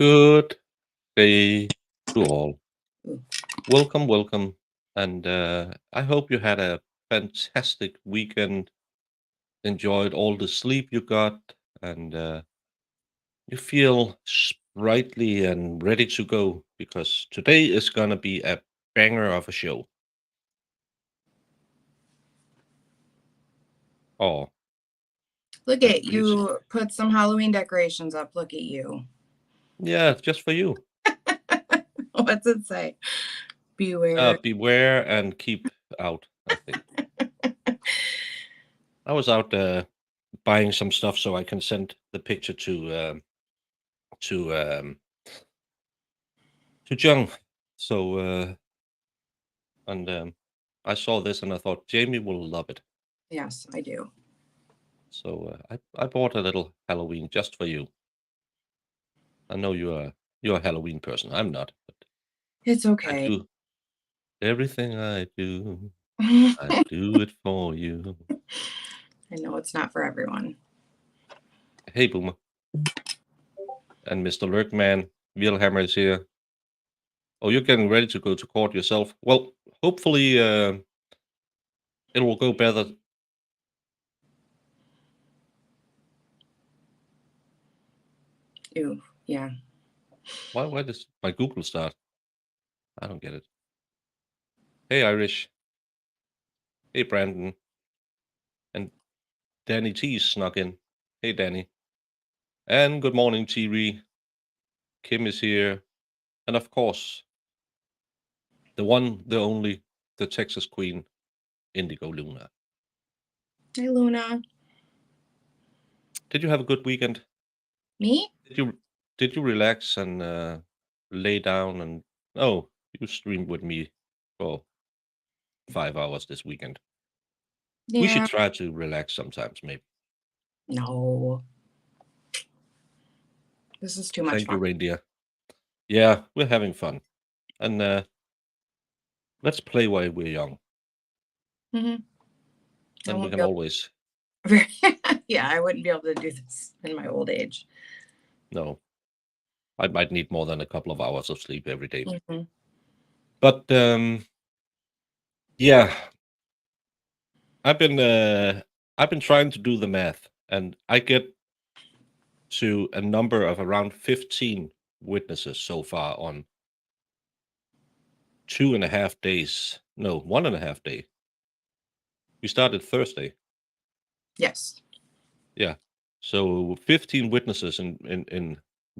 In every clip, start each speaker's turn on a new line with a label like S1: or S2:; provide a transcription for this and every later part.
S1: Good day to all.
S2: Ooh.
S1: Welcome, welcome. And I hope you had a fantastic weekend, enjoyed all the sleep you got, and you feel sprightly and ready to go because today is going to be a banger of a show. Oh,
S2: Look
S1: that
S2: at
S1: music.
S2: you put some Halloween decorations up. Look at you.
S1: Yeah, just for you.
S2: What's it say? Beware.
S1: Beware and keep out, I think. I was out buying some stuff so I can send the picture to to Jung. So and I saw this and I thought Jamie will love it.
S2: Yes, I do.
S1: So I bought a little Halloween just for you. I know you're a Halloween person. I'm not, but
S2: It's
S1: I
S2: okay.
S1: do everything I do.
S2: I
S1: I do it for you.
S2: know it's not for everyone.
S1: Hey, Boomer and Mr. Lurkman, Wilhammer is here. Oh, you're getting ready to go to court yourself. Well, hopefully it will go better.
S2: Ooh, yeah.
S1: Why does my Google start? I don't get it. Hey, Irish. Hey, Brandon. And Danny T snuck in. Hey, Danny. And good morning, Thierry. Kim is here. And of course, the one, the only, the Texas Queen, Indigo Luna.
S2: Hey, Luna.
S1: Did you have a good weekend?
S2: Me?
S1: Did you relax and lay down and oh, you streamed with me for 5 hours this weekend. We should
S2: Yeah.
S1: try to relax sometimes, maybe.
S2: No. This is too much
S1: Thank you,
S2: fun.
S1: reindeer. Yeah, we're having fun. And let's play while we're young.
S2: Mm-hmm. I
S1: Then we
S2: won't
S1: can
S2: be
S1: always
S2: able. Yeah, I wouldn't be able to do this in my old age.
S1: no. I might need more than a couple of hours of sleep every day.
S2: Mm-hmm.
S1: But yeah, I've been trying to do the math, and I get to a number of around 15 witnesses so far on 2.5 days. No, 1.5 day. We started Thursday.
S2: Yes.
S1: Yeah. So 15 witnesses in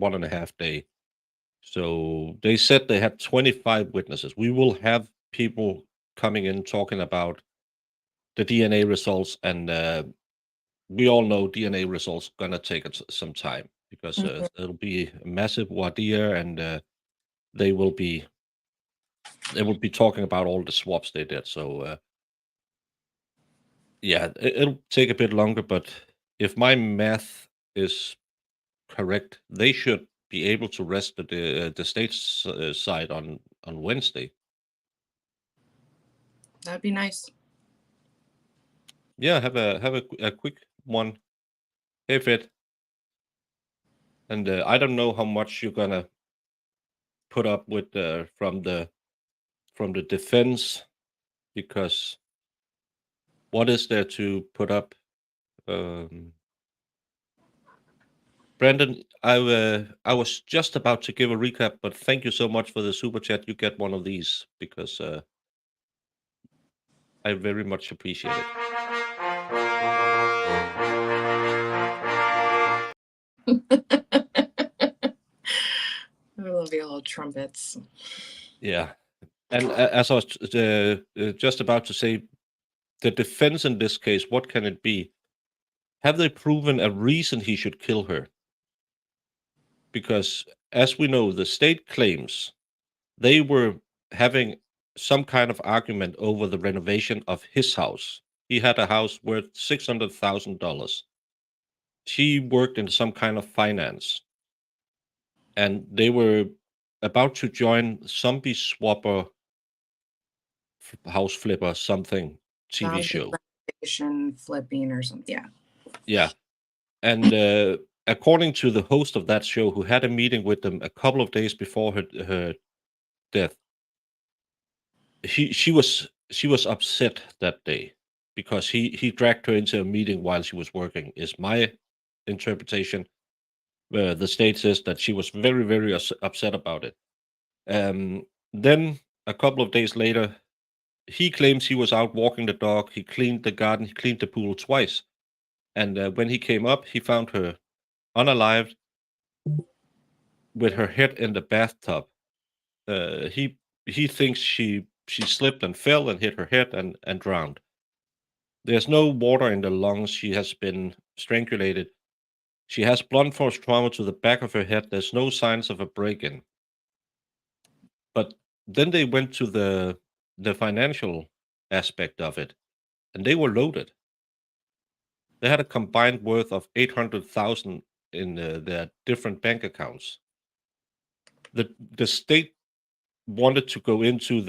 S1: 1.5 day. So they said they had 25 witnesses. We will have people coming in talking about the DNA results, and we all know DNA results gonna take some time because
S2: Mhm.
S1: it'll be a massive voir dire, and they will be talking about all the swaps they did. So yeah, it'll take a bit longer, but if my math is correct, they should be able to rest the state's side on Wednesday.
S2: That'd be nice.
S1: Yeah, have a quick one. Hey, Fit, and I don't know how much you're gonna put up with from the defense because what is there to put up? Um, Brandon, I was just about to give a recap, but thank you so much for the super chat. You get one of these because I very much appreciate it.
S2: I love your little trumpets.
S1: Yeah, and as I was just about to say, the defense in this case, what can it be? Have they proven a reason he should kill her? Because as we know, the state claims they were having some kind of argument over the renovation of his house. He had a house worth $600,000. She worked in some kind of finance, and they were about to join Zombie Swapper House Flipper something TV
S2: Zombie
S1: show.
S2: renovation flipping or something. Yeah.
S1: Yeah, and according to the host of that show, who had a meeting with them a couple of days before her death, she was upset that day because he dragged her into a meeting while she was working. Is my interpretation. The state says that she was very, very upset about it. Then a couple of days later, he claims he was out walking the dog. He cleaned the garden. He cleaned the pool twice. And when he came up, he found her unalived with her head in the bathtub. He thinks she slipped and fell and hit her head and drowned. There's no water in the lungs. She has been strangulated. She has blunt force trauma to the back of her head. There's no signs of a break-in. But then they went to the financial aspect of it, and they were loaded. They had a combined worth of 800,000 in their different bank accounts. The state wanted to go into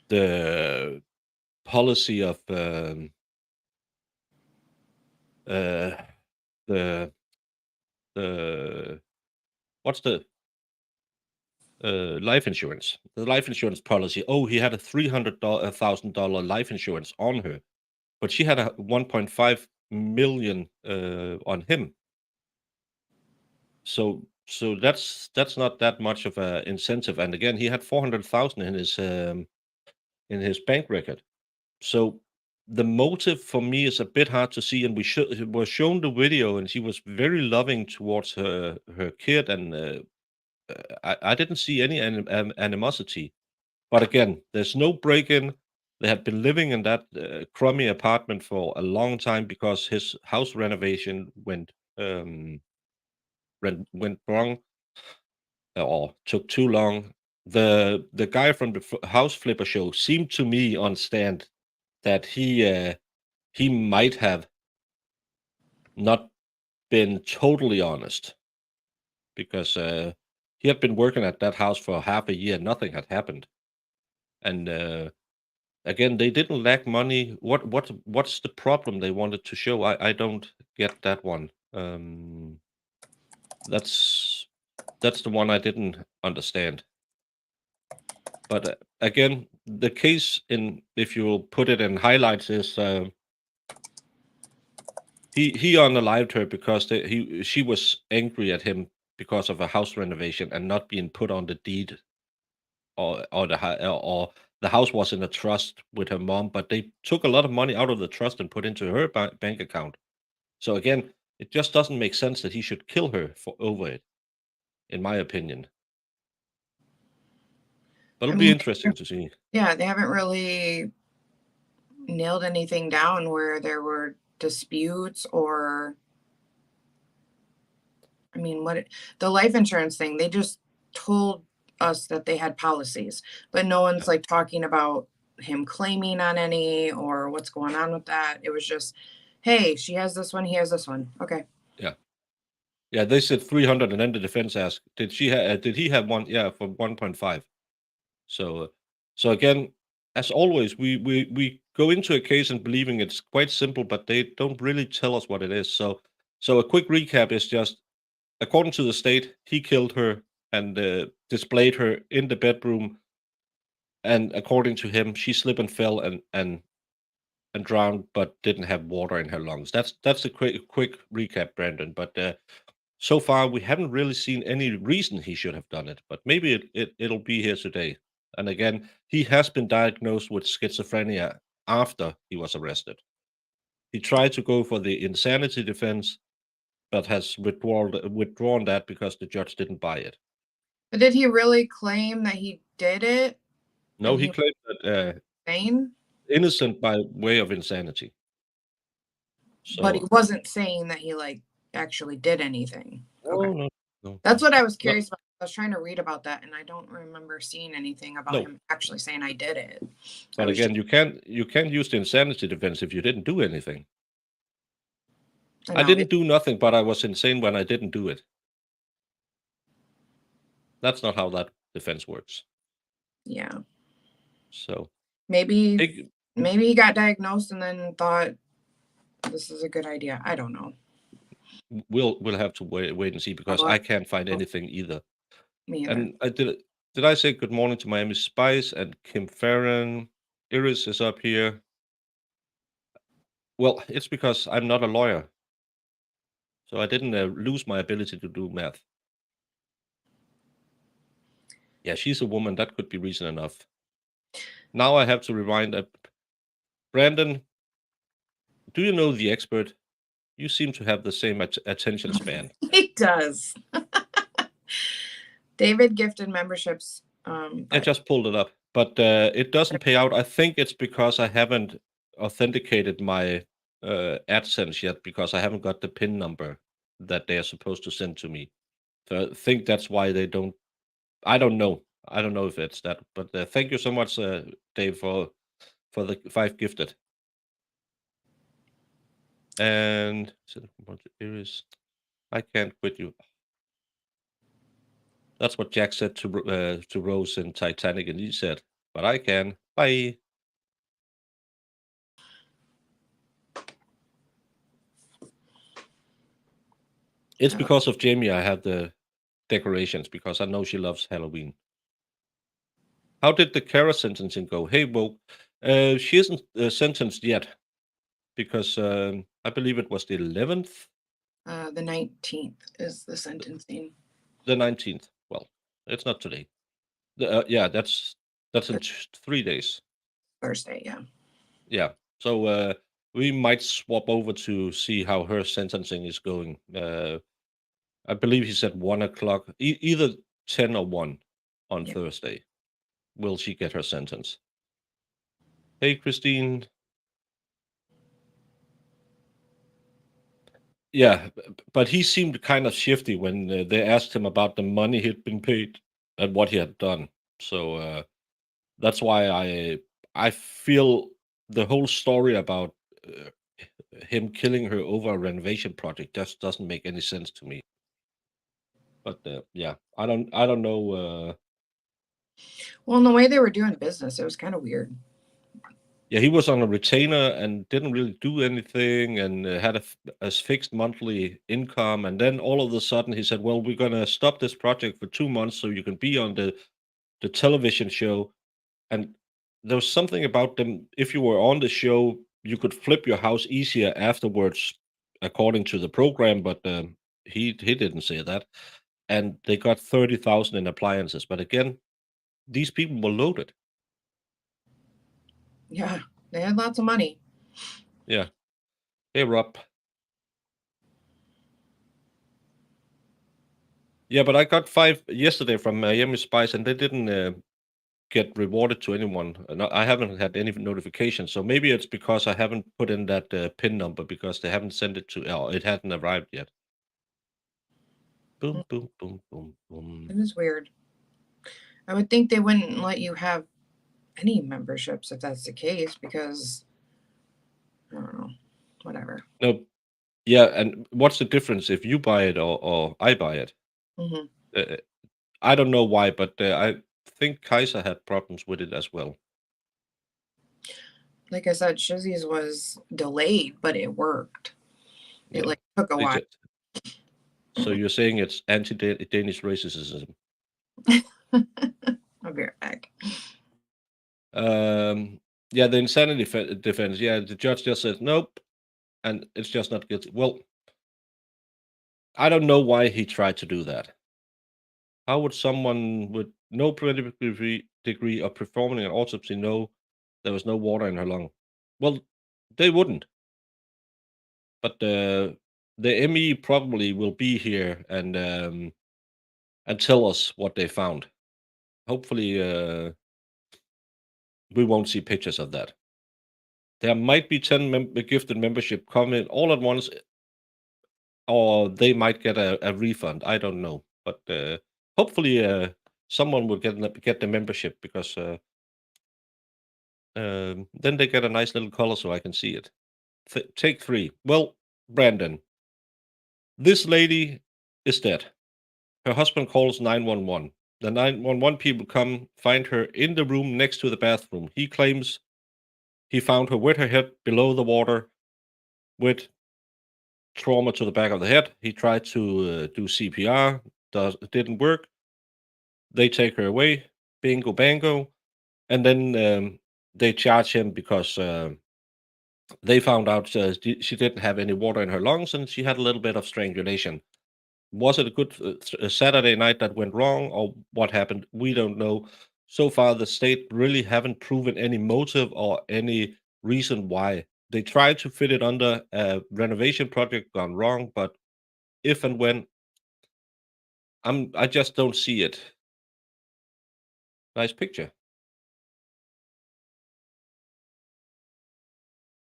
S1: the policy of the what's the life insurance? The life insurance policy. Oh, he had a $300,000 life insurance on her, but she had a 1.5 million on him. So that's not that much of a incentive. And again, he had 400,000 in his bank record. So the motive for me is a bit hard to see. And we were shown the video, and she was very loving towards her kid, and I didn't see any animosity. But again, there's no break-in. They had been living in that crummy apartment for a long time because his house renovation went wrong or took too long. The guy from the house flipper show seemed to me on stand that he might have not been totally honest because he had been working at that house for half a year. Nothing had happened, and again, they didn't lack money. What's the problem they wanted to show? I don't get that one. That's the one I didn't understand. But again, the case in, if you'll put it in highlights, is he unalived her because she was angry at him because of a house renovation and not being put on the deed, or the house was in a trust with her mom, but they took a lot of money out of the trust and put into her bank account. So again, it just doesn't make sense that he should kill her over it, in my opinion. But
S2: I
S1: it'll be
S2: mean,
S1: interesting to see.
S2: yeah, they haven't really nailed anything down where there were disputes or, I mean, the life insurance thing, they just told us that they had policies, but no one's like talking about him claiming on any or what's going on with that. It was just, hey, she has this one, he has this one. Okay.
S1: Yeah. Yeah, they said 300, and then the defense asked, did he have one? Yeah, for 1.5. So again, as always, we go into a case and believing it's quite simple, but they don't really tell us what it is. So a quick recap is just, according to the state, he killed her and displayed her in the bedroom, and according to him, she slipped and fell and drowned, but didn't have water in her lungs. That's a quick recap, Brandon. But so far, we haven't really seen any reason he should have done it, but maybe it'll be here today. And again, he has been diagnosed with schizophrenia after he was arrested. He tried to go for the insanity defense, but has withdrawn that because the judge didn't buy it.
S2: But did he really claim that he did it?
S1: No,
S2: And
S1: he
S2: he was
S1: claimed that
S2: sane?
S1: innocent by way of insanity.
S2: But he
S1: So,
S2: wasn't saying that he like actually did anything. Okay.
S1: no.
S2: That's what I was
S1: No,
S2: curious about. I was trying to read about that and I don't remember seeing anything about
S1: no.
S2: him actually saying I did it.
S1: But
S2: I was
S1: again,
S2: just,
S1: you can't use the insanity defense if you didn't do anything.
S2: I
S1: I
S2: know.
S1: didn't do nothing, but I was insane when I didn't do it. That's not how that defense works.
S2: Yeah.
S1: So,
S2: Maybe
S1: hey,
S2: maybe he got diagnosed and then thought this is a good idea. I don't know.
S1: We'll have to wait and see because
S2: Oh,
S1: I can't find anything either.
S2: me either.
S1: And did I say good morning to Miami Spice and Kim Farron? Iris is up here. Well, it's because I'm not a lawyer, so I didn't lose my ability to do math. Yeah, she's a woman. That could be reason enough. Now I have to rewind. Brandon, do you know the expert? You seem to have the same attention span.
S2: He does. David gifted memberships.
S1: I just pulled it up, but it doesn't pay out. I think it's because I haven't authenticated my AdSense yet because I haven't got the PIN number that they are supposed to send to me. So I think that's why they don't. I don't know. I don't know if it's that, but thank you so much, Dave, for the 5 gifted. And Iris, I can't quit you. That's what Jack said to Rose in Titanic, and he said, "But I can." Bye. It's because of Jamie I have the decorations because I know she loves Halloween. How did the Kara sentencing go? Hey, Woke, she isn't sentenced yet because I believe it was the 11th.
S2: The 19th is the sentencing.
S1: The 19th. Well, it's not today. Yeah, that's in 3 days.
S2: Thursday, yeah.
S1: Yeah. So we might swap over to see how her sentencing is going. I believe he said 1 o'clock, either 10 or 1 on Thursday. Will she get her sentence? Hey, Christine. Yeah, but he seemed kind of shifty when they asked him about the money he'd been paid and what he had done. So that's why I feel the whole story about uh, him killing her over a renovation project just doesn't make any sense to me. But yeah, I don't know.
S2: Well, and the way they were doing business, it was kind of weird.
S1: Yeah, he was on a retainer and didn't really do anything and had a fixed monthly income. And then all of a sudden he said, well, we're going to stop this project for 2 months so you can be on the television show. And there was something about them. If you were on the show, you could flip your house easier afterwards, according to the program. But he didn't say that. And they got 30,000 in appliances. But again, these people were loaded.
S2: Yeah, they had lots of money.
S1: Yeah. Hey, Rob. Yeah, but I got 5 yesterday from Miami Spice, and they didn't get rewarded to anyone. I haven't had any notifications, so maybe it's because I haven't put in that PIN number because they haven't sent it to, or it hadn't arrived yet. Boom, boom, boom, boom, boom.
S2: It is weird. I would think they wouldn't let you have any memberships if that's the case because I don't know, whatever.
S1: No, yeah, and what's the difference if you buy it or I buy it?
S2: Hmm.
S1: I don't know why, but I think Kaiser had problems with it as well.
S2: Like I said, Shizzy's was delayed, but it worked. It
S1: Yeah.
S2: took a while.
S1: So you're saying it's anti-Danish racism?
S2: I'll be right back.
S1: Yeah, the insanity defense. Yeah, the judge just says nope, and it's just not guilty. Well, I don't know why he tried to do that. How would someone with no degree of performing an autopsy know there was no water in her lung? Well, they wouldn't. But the ME probably will be here and tell us what they found. Hopefully, we won't see pictures of that. There might be 10 gifted membership coming all at once, or they might get a refund. I don't know, but hopefully someone will get the membership because then they get a nice little color so I can see it. Take 3. Well, Brandon, this lady is dead. Her husband calls 911. The 911 people come, find her in the room next to the bathroom. He claims he found her with her head below the water with trauma to the back of the head. He tried to do CPR, it didn't work. They take her away, bingo bango, and then they charge him because they found out she didn't have any water in her lungs and she had a little bit of strangulation. Was it a good Saturday night that went wrong, or what happened? We don't know. So far, the state really haven't proven any motive or any reason why. They tried to fit it under a renovation project gone wrong, but if and when, I just don't see it. Nice picture.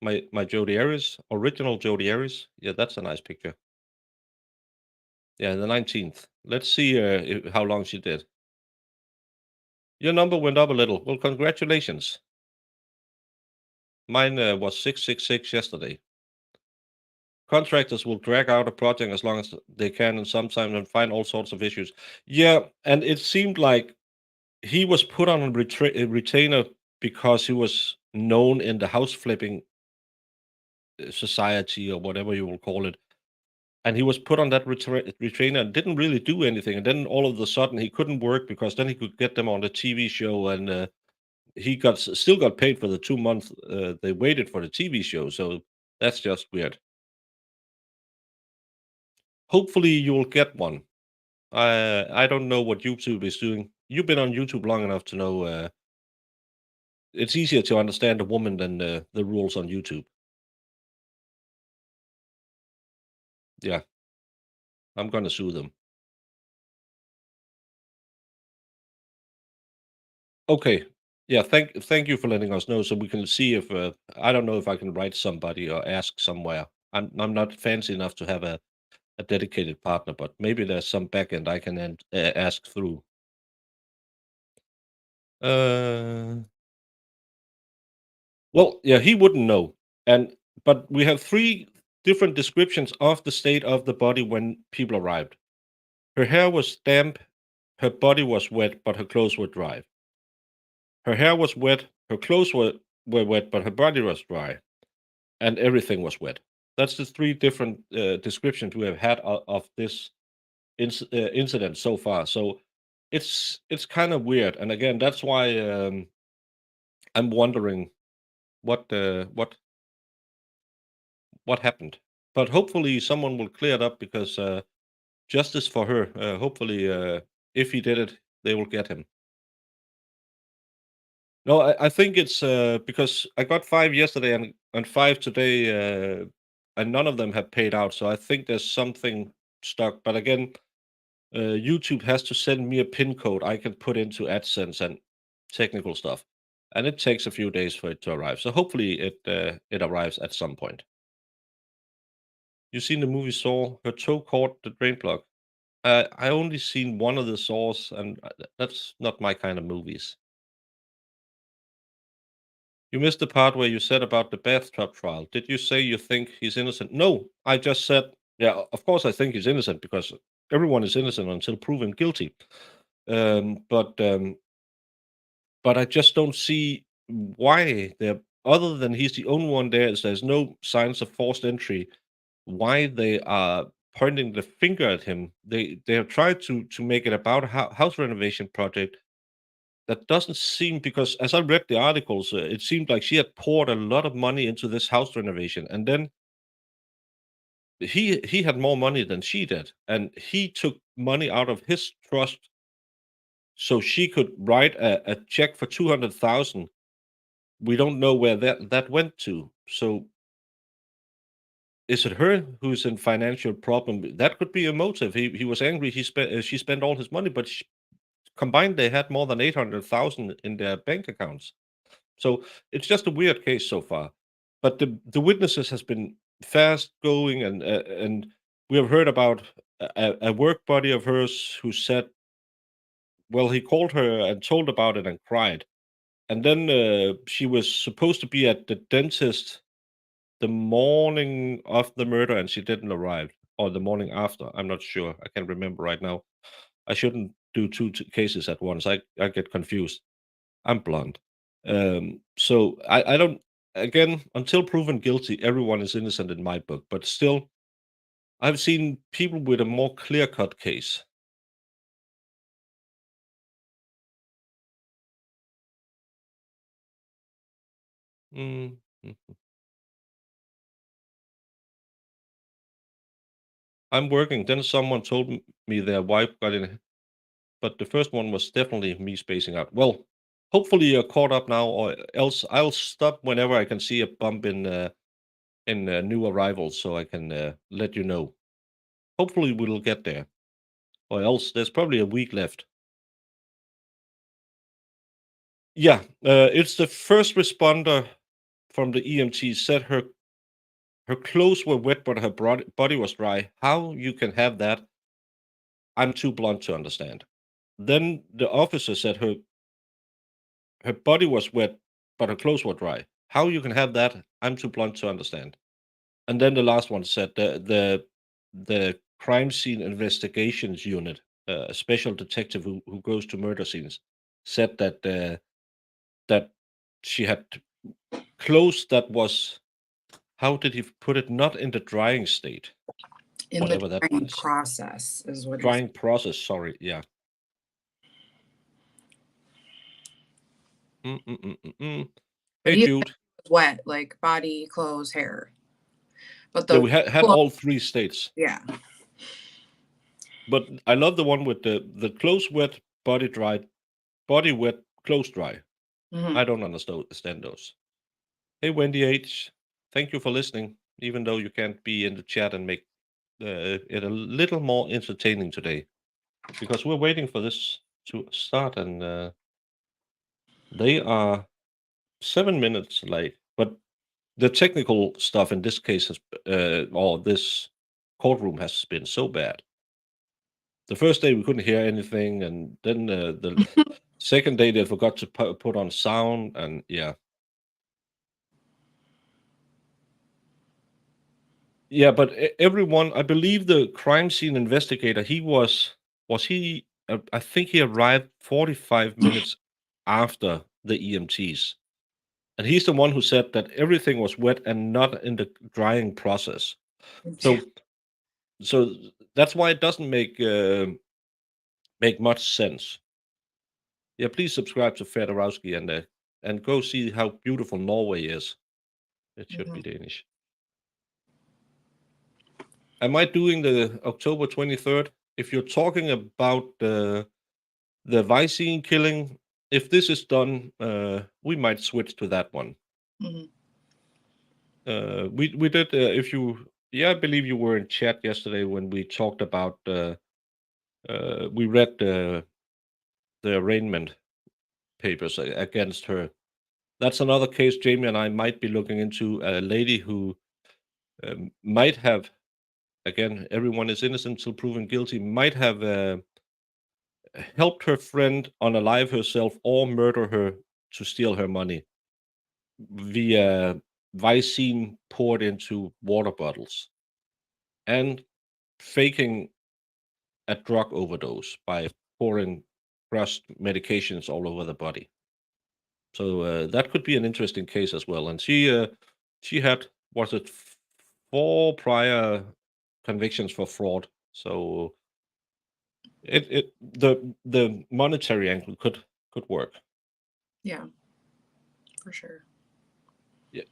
S1: My Jodi Arias, original Jodi Arias. Yeah, that's a nice picture. Yeah, the 19th. Let's see how long she did. Your number went up a little. Well, congratulations. Mine was 666 yesterday. Contractors will drag out a project as long as they can and sometimes and find all sorts of issues. Yeah, and it seemed like he was put on a retainer because he was known in the house flipping society or whatever you will call it. And he was put on that retainer and didn't really do anything. And then all of a sudden he couldn't work because then he could get them on the TV show and he still got paid for the 2 months they waited for the TV show. So that's just weird. Hopefully you'll get one. I don't know what YouTube is doing. You've been on YouTube long enough to know it's easier to understand a woman than the rules on YouTube. Yeah, I'm gonna sue them. Okay. Yeah, thank you for letting us know so we can see if I don't know if I can write somebody or ask somewhere. I'm not fancy enough to have a dedicated partner, but maybe there's some backend I can ask through. Uh, well, yeah, he wouldn't know. But we have three different descriptions of the state of the body when people arrived. Her hair was damp, her body was wet, but her clothes were dry. Her hair was wet, her clothes were wet, but her body was dry, and everything was wet. That's the three different descriptions we have had of this incident so far. So it's kind of weird, and again, that's why I'm wondering what uh, what what happened. But hopefully, someone will clear it up because justice for her. Hopefully, if he did it, they will get him. No, I think it's because I got 5 yesterday and 5 today, and none of them have paid out. So I think there's something stuck. But again, YouTube has to send me a PIN code I can put into AdSense and technical stuff, and it takes a few days for it to arrive. So hopefully it arrives at some point. You seen the movie Saw? Her toe caught the drain plug. I only seen one of the Saws, and that's not my kind of movies. You missed the part where you said about the bathtub trial. Did you say you think he's innocent? No, I just said, yeah, of course I think he's innocent because everyone is innocent until proven guilty. Um, but um, but I just don't see why they're other than he's the only one there. There's no signs of forced entry. Why they are pointing the finger at him? They have tried to make it about a house renovation project that doesn't seem because as I read the articles, it seemed like she had poured a lot of money into this house renovation, and then he had more money than she did, and he took money out of his trust so she could write a check for 200,000. We don't know where that went to. So is it her who's in financial problem? That could be a motive. He was angry. She spent all his money, but combined they had more than 800,000 in their bank accounts. So it's just a weird case so far. But the witnesses has been fast going, and we have heard about a work buddy of hers who said, well, he called her and told about it and cried. And then she was supposed to be at the dentist the morning of the murder, and she didn't arrive, or the morning after. I'm not sure. I can't remember right now. I shouldn't do two cases at once. I get confused. I'm blonde. So I don't again, until proven guilty, everyone is innocent in my book, but still I've seen people with a more clear-cut case. Mm, mm. I'm working. Then someone told me their wife got in, but the first one was definitely me spacing out. Well, hopefully you're caught up now, or else I'll stop whenever I can see a bump in new arrivals, so I can let you know. Hopefully we'll get there, or else there's probably a week left. Yeah, it's the first responder from the EMT said her clothes were wet, but her body was dry. How you can have that, I'm too blunt to understand. Then the officer said her body was wet, but her clothes were dry. How you can have that, I'm too blunt to understand. And then the last one said the crime scene investigations unit, a special detective who goes to murder scenes, said that she had clothes that was, how did he put it, not in the drying state,
S2: In the
S1: whatever that
S2: drying
S1: is.
S2: process is what he's.
S1: Drying process, sorry, yeah.
S2: But
S1: Hey,
S2: he
S1: Jude.
S2: was wet, like body, clothes, hair. But
S1: Yeah,
S2: the
S1: we had all three states.
S2: yeah.
S1: But I love the one with the clothes wet, body dry, body wet, clothes dry.
S2: Mhm.
S1: I don't understand those. Hey, Wendy H, thank you for listening, even though you can't be in the chat and make it a little more entertaining today, because we're waiting for this to start, and they are 7 minutes late. But the technical stuff in this case has, or this courtroom has been so bad. The first day we couldn't hear anything, and then the second day they forgot to put on sound, and yeah. Yeah, but everyone, I believe the crime scene investigator, he I think he arrived 45 minutes after the EMTs. And he's the one who said that everything was wet and not in the drying process. So so that's why it doesn't make much sense. Yeah, please subscribe to Federowski and go see how beautiful Norway is. It should be Danish. Am I doing the October 23rd? If you're talking about the Vicene killing, if this is done, we might switch to that one.
S2: Mhm.
S1: We did. If you, yeah, I believe you were in chat yesterday when we talked about. We read the arraignment papers against her. That's another case Jamie and I might be looking into. A lady who might have, again, everyone is innocent till proven guilty, might have helped her friend unalive herself or murder her to steal her money via Vicene poured into water bottles and faking a drug overdose by pouring crushed medications all over the body. So that could be an interesting case as well. And she had, was it 4 prior convictions for fraud? So the monetary angle could work.
S2: Yeah, for sure.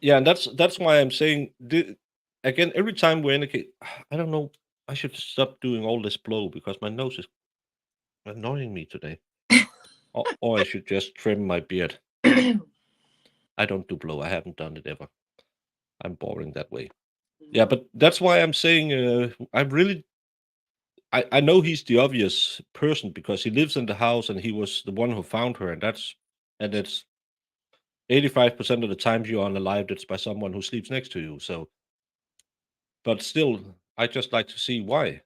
S1: Yeah, and that's why I'm saying again, every time we're in a case, I don't know. I should stop doing all this blow because my nose is annoying me today. Or I should just trim my beard. I don't do blow. I haven't done it ever. I'm boring that way. Yeah, but that's why I'm saying I'm really. I know he's the obvious person because he lives in the house and he was the one who found her, and it's 85% of the times you're unalived, it's by someone who sleeps next to you. So, but still, I just like to see why.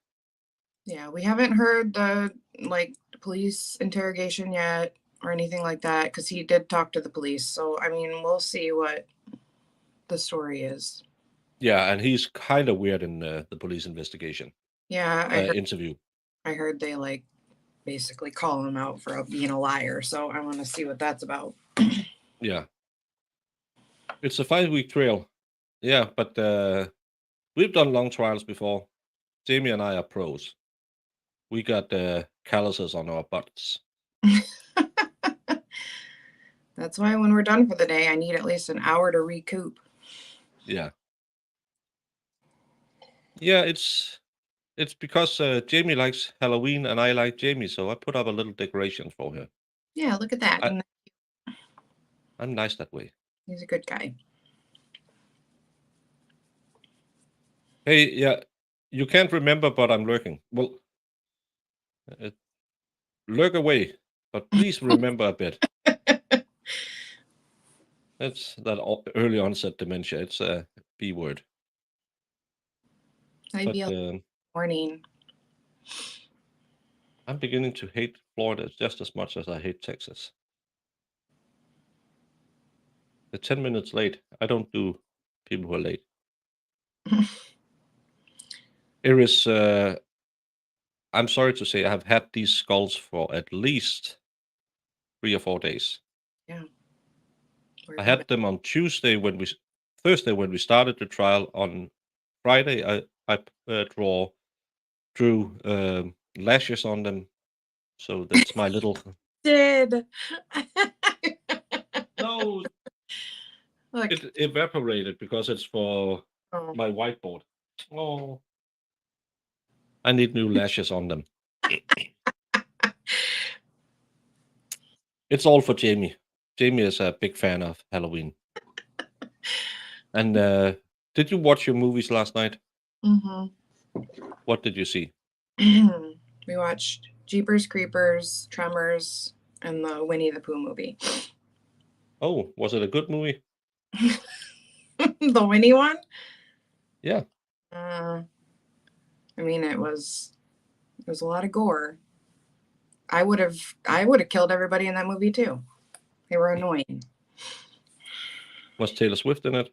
S2: Yeah, we haven't heard the police interrogation yet or anything like that because he did talk to the police. So I mean, we'll see what the story is.
S1: Yeah, and he's kind of weird in the police investigation
S2: Yeah,
S1: interview.
S2: I heard they basically call him out for being a liar. So I want to see what that's about.
S1: Yeah, it's a 5-week trial. Yeah, but we've done long trials before. Jamie and I are pros. We got calluses on our butts.
S2: That's why when we're done for the day, I need at least an hour to recoup.
S1: Yeah. Yeah, it's because Jamie likes Halloween and I like Jamie, so I put up a little decoration for her.
S2: Yeah, look at that.
S1: I'm nice that way.
S2: He's a good guy.
S1: Hey, yeah, you can't remember, but I'm lurking. Well, lurk away, but please remember a bit. That's that early onset dementia. It's a B word.
S2: Morning.
S1: I'm beginning to hate Florida just as much as I hate Texas. They're 10 minutes late. I don't do people who are late. Iris, I'm sorry to say I have had these skulls for at least 3 or 4 days.
S2: Yeah.
S1: I had them on Thursday when we started the trial. On Friday, I drew lashes on them. So that's my little.
S2: Did.
S1: No.
S2: Look.
S1: It evaporated because it's for my whiteboard. Oh. I need new lashes on them. It's all for Jamie. Jamie is a big fan of Halloween. And did you watch your movies last night?
S2: Mm-hmm.
S1: What did you see?
S2: We watched Jeepers Creepers, Tremors, and the Winnie the Pooh movie.
S1: Oh, was it a good movie?
S2: The Winnie one?
S1: Yeah.
S2: I mean, it was a lot of gore. I would have killed everybody in that movie too. They were annoying.
S1: Was Taylor Swift in it?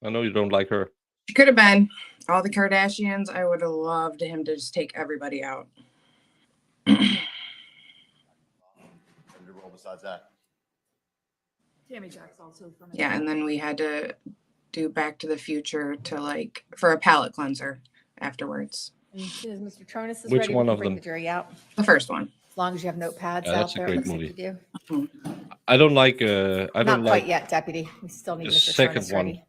S1: I know you don't like her.
S2: She could have been. All the Kardashians, I would have loved him to just take everybody out.
S3: Besides that.
S4: Tammy Jack's also from.
S2: Yeah, and then we had to do Back to the Future for a palate cleanser afterwards.
S4: And as soon as Mr. Tronnes is
S1: Which
S4: ready,
S1: one
S4: we can
S1: of
S4: bring
S1: them?
S4: the jury out.
S2: The first one.
S4: As long as you have notepads out
S1: that's a
S4: there,
S1: great
S4: it looks
S1: movie.
S4: like you do.
S2: Mm-hmm.
S1: I don't like.
S4: Not quite yet, Deputy. We still need
S1: the
S4: Mr.
S1: second
S4: Tronnes
S1: one.
S4: ready.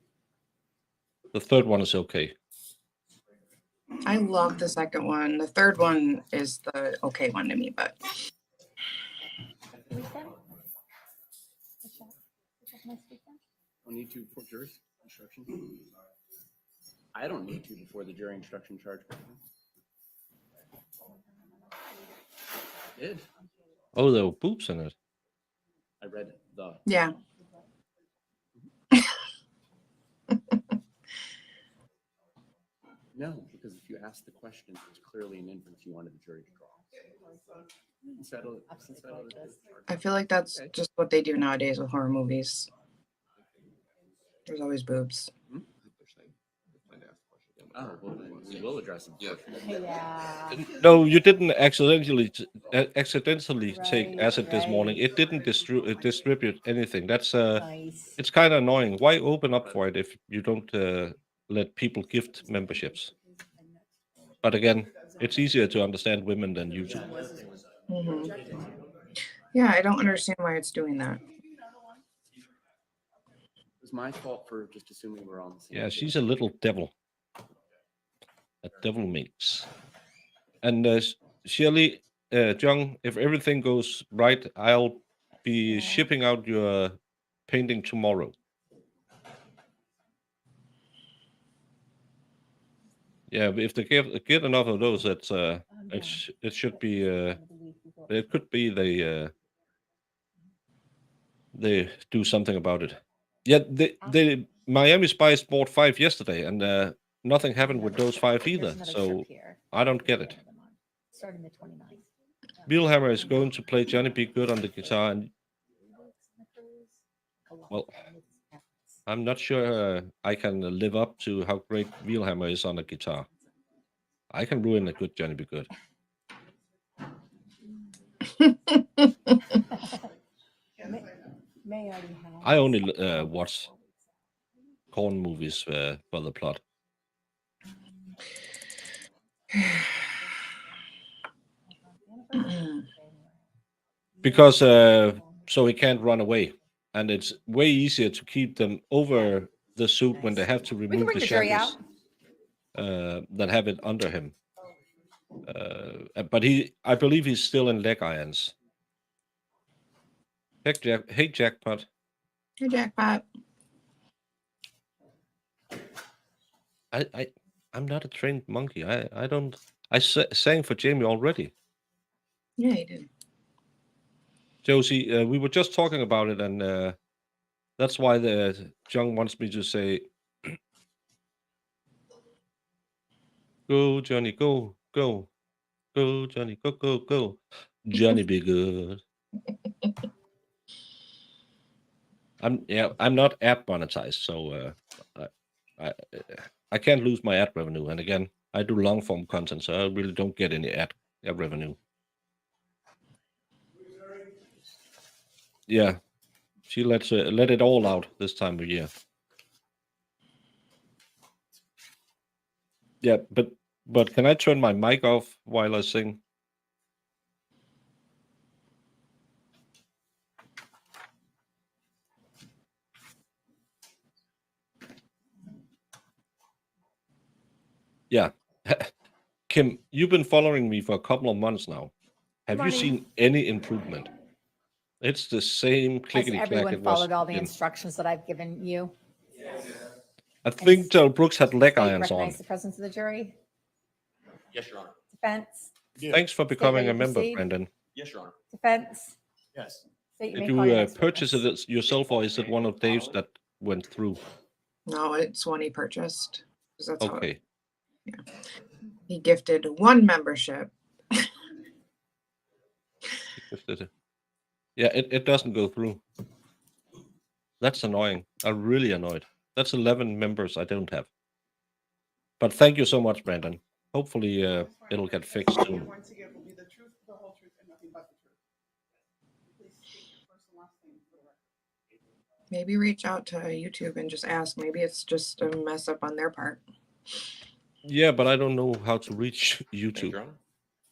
S1: The third one is okay.
S2: I love the second one. The third one is the okay one to me, but.
S3: Don't need to before jury instruction. I don't need to before the jury instruction charge. Did.
S1: Oh, there were boobs in it.
S3: I read the.
S2: Yeah.
S3: No, because if you ask the question, it's clearly an inference you wanted the jury to draw.
S2: I feel like that's just what they do nowadays with horror movies. There's always boobs.
S3: Oh, well, we will address it.
S4: Yeah.
S1: No, you didn't accidentally take acid this morning. It didn't distribute anything. That's
S4: Nice.
S1: it's kind of annoying. Why open up for it if you don't let people gift memberships? But again, it's easier to understand women than YouTube.
S2: Mm-hmm. Yeah, I don't understand why it's doing that.
S3: It was my fault for just assuming we're on the same.
S1: Yeah, she's a little devil. A devil mix. And Shirley, John, if everything goes right, I'll be shipping out your painting tomorrow. Yeah, if they get enough of those, it should be. It could be they do something about it. Yeah, the Miami Spice bought 5 yesterday, and nothing happened with those 5 either. So I don't get it.
S4: Starting the 29th.
S1: Wheelhammer is going to play Johnny B. Good on the guitar, and well, I'm not sure I can live up to how great Wheelhammer is on the guitar. I can ruin a good Johnny B. Good. I only watch corn movies for the plot. Because so he can't run away, and it's way easier to keep them over the suit when they have to
S4: We can
S1: remove
S4: bring
S1: the
S4: the jury out.
S1: shackles than have it under him. But I believe he's still in leg irons. Hey, Jackpot.
S2: Hey, Jackpot.
S1: I'm not a trained monkey. I don't. I sang for Jamie already.
S2: Yeah, he did.
S1: Josie, we were just talking about it, and that's why the John wants me to say, "Go, Johnny, go, go, go, Johnny, go, go, go, Johnny, be good." I'm not ad monetized, so I, I I can't lose my ad revenue. And again, I do long form content, so I really don't get any ad revenue. Yeah, she let it all out this time of year. Yeah, but can I turn my mic off while I sing? Yeah. Kim, you've been following me for a couple of months now. Have you
S4: Morning.
S1: seen any improvement? It's the same
S4: Has
S1: clickety clack
S4: everyone
S1: it was.
S4: followed all the
S1: in-
S4: instructions that I've given you?
S1: I think Del Brooks had leg
S4: State
S1: irons on.
S4: recognize the presence of the jury?
S3: Yes, Your Honor.
S4: Defense?
S1: Thanks for becoming
S4: ready
S1: a
S4: to
S1: member,
S4: proceed?
S1: Brendan.
S3: Yes, Your Honor.
S4: Defense?
S3: Yes.
S4: State you
S1: Did
S4: may call your
S1: you
S4: next
S1: purchase
S4: witness.
S1: it yourself, or is it one of Dave's that went through?
S2: No, it's one he purchased. 'Cause that's how
S1: Okay.
S2: he gifted one membership.
S1: Yeah, it doesn't go through. That's annoying. I'm really annoyed. That's 11 members I don't have. But thank you so much, Brandon. Hopefully it'll get fixed soon.
S5: Once again, will be the truth, the whole truth, and nothing but the truth. Please state your first and last name for the record.
S2: Maybe reach out to YouTube and just ask. Maybe it's just a mess up on their part.
S1: Yeah, but I don't know how to reach
S6: Thank you,
S1: YouTube.
S6: Your Honor.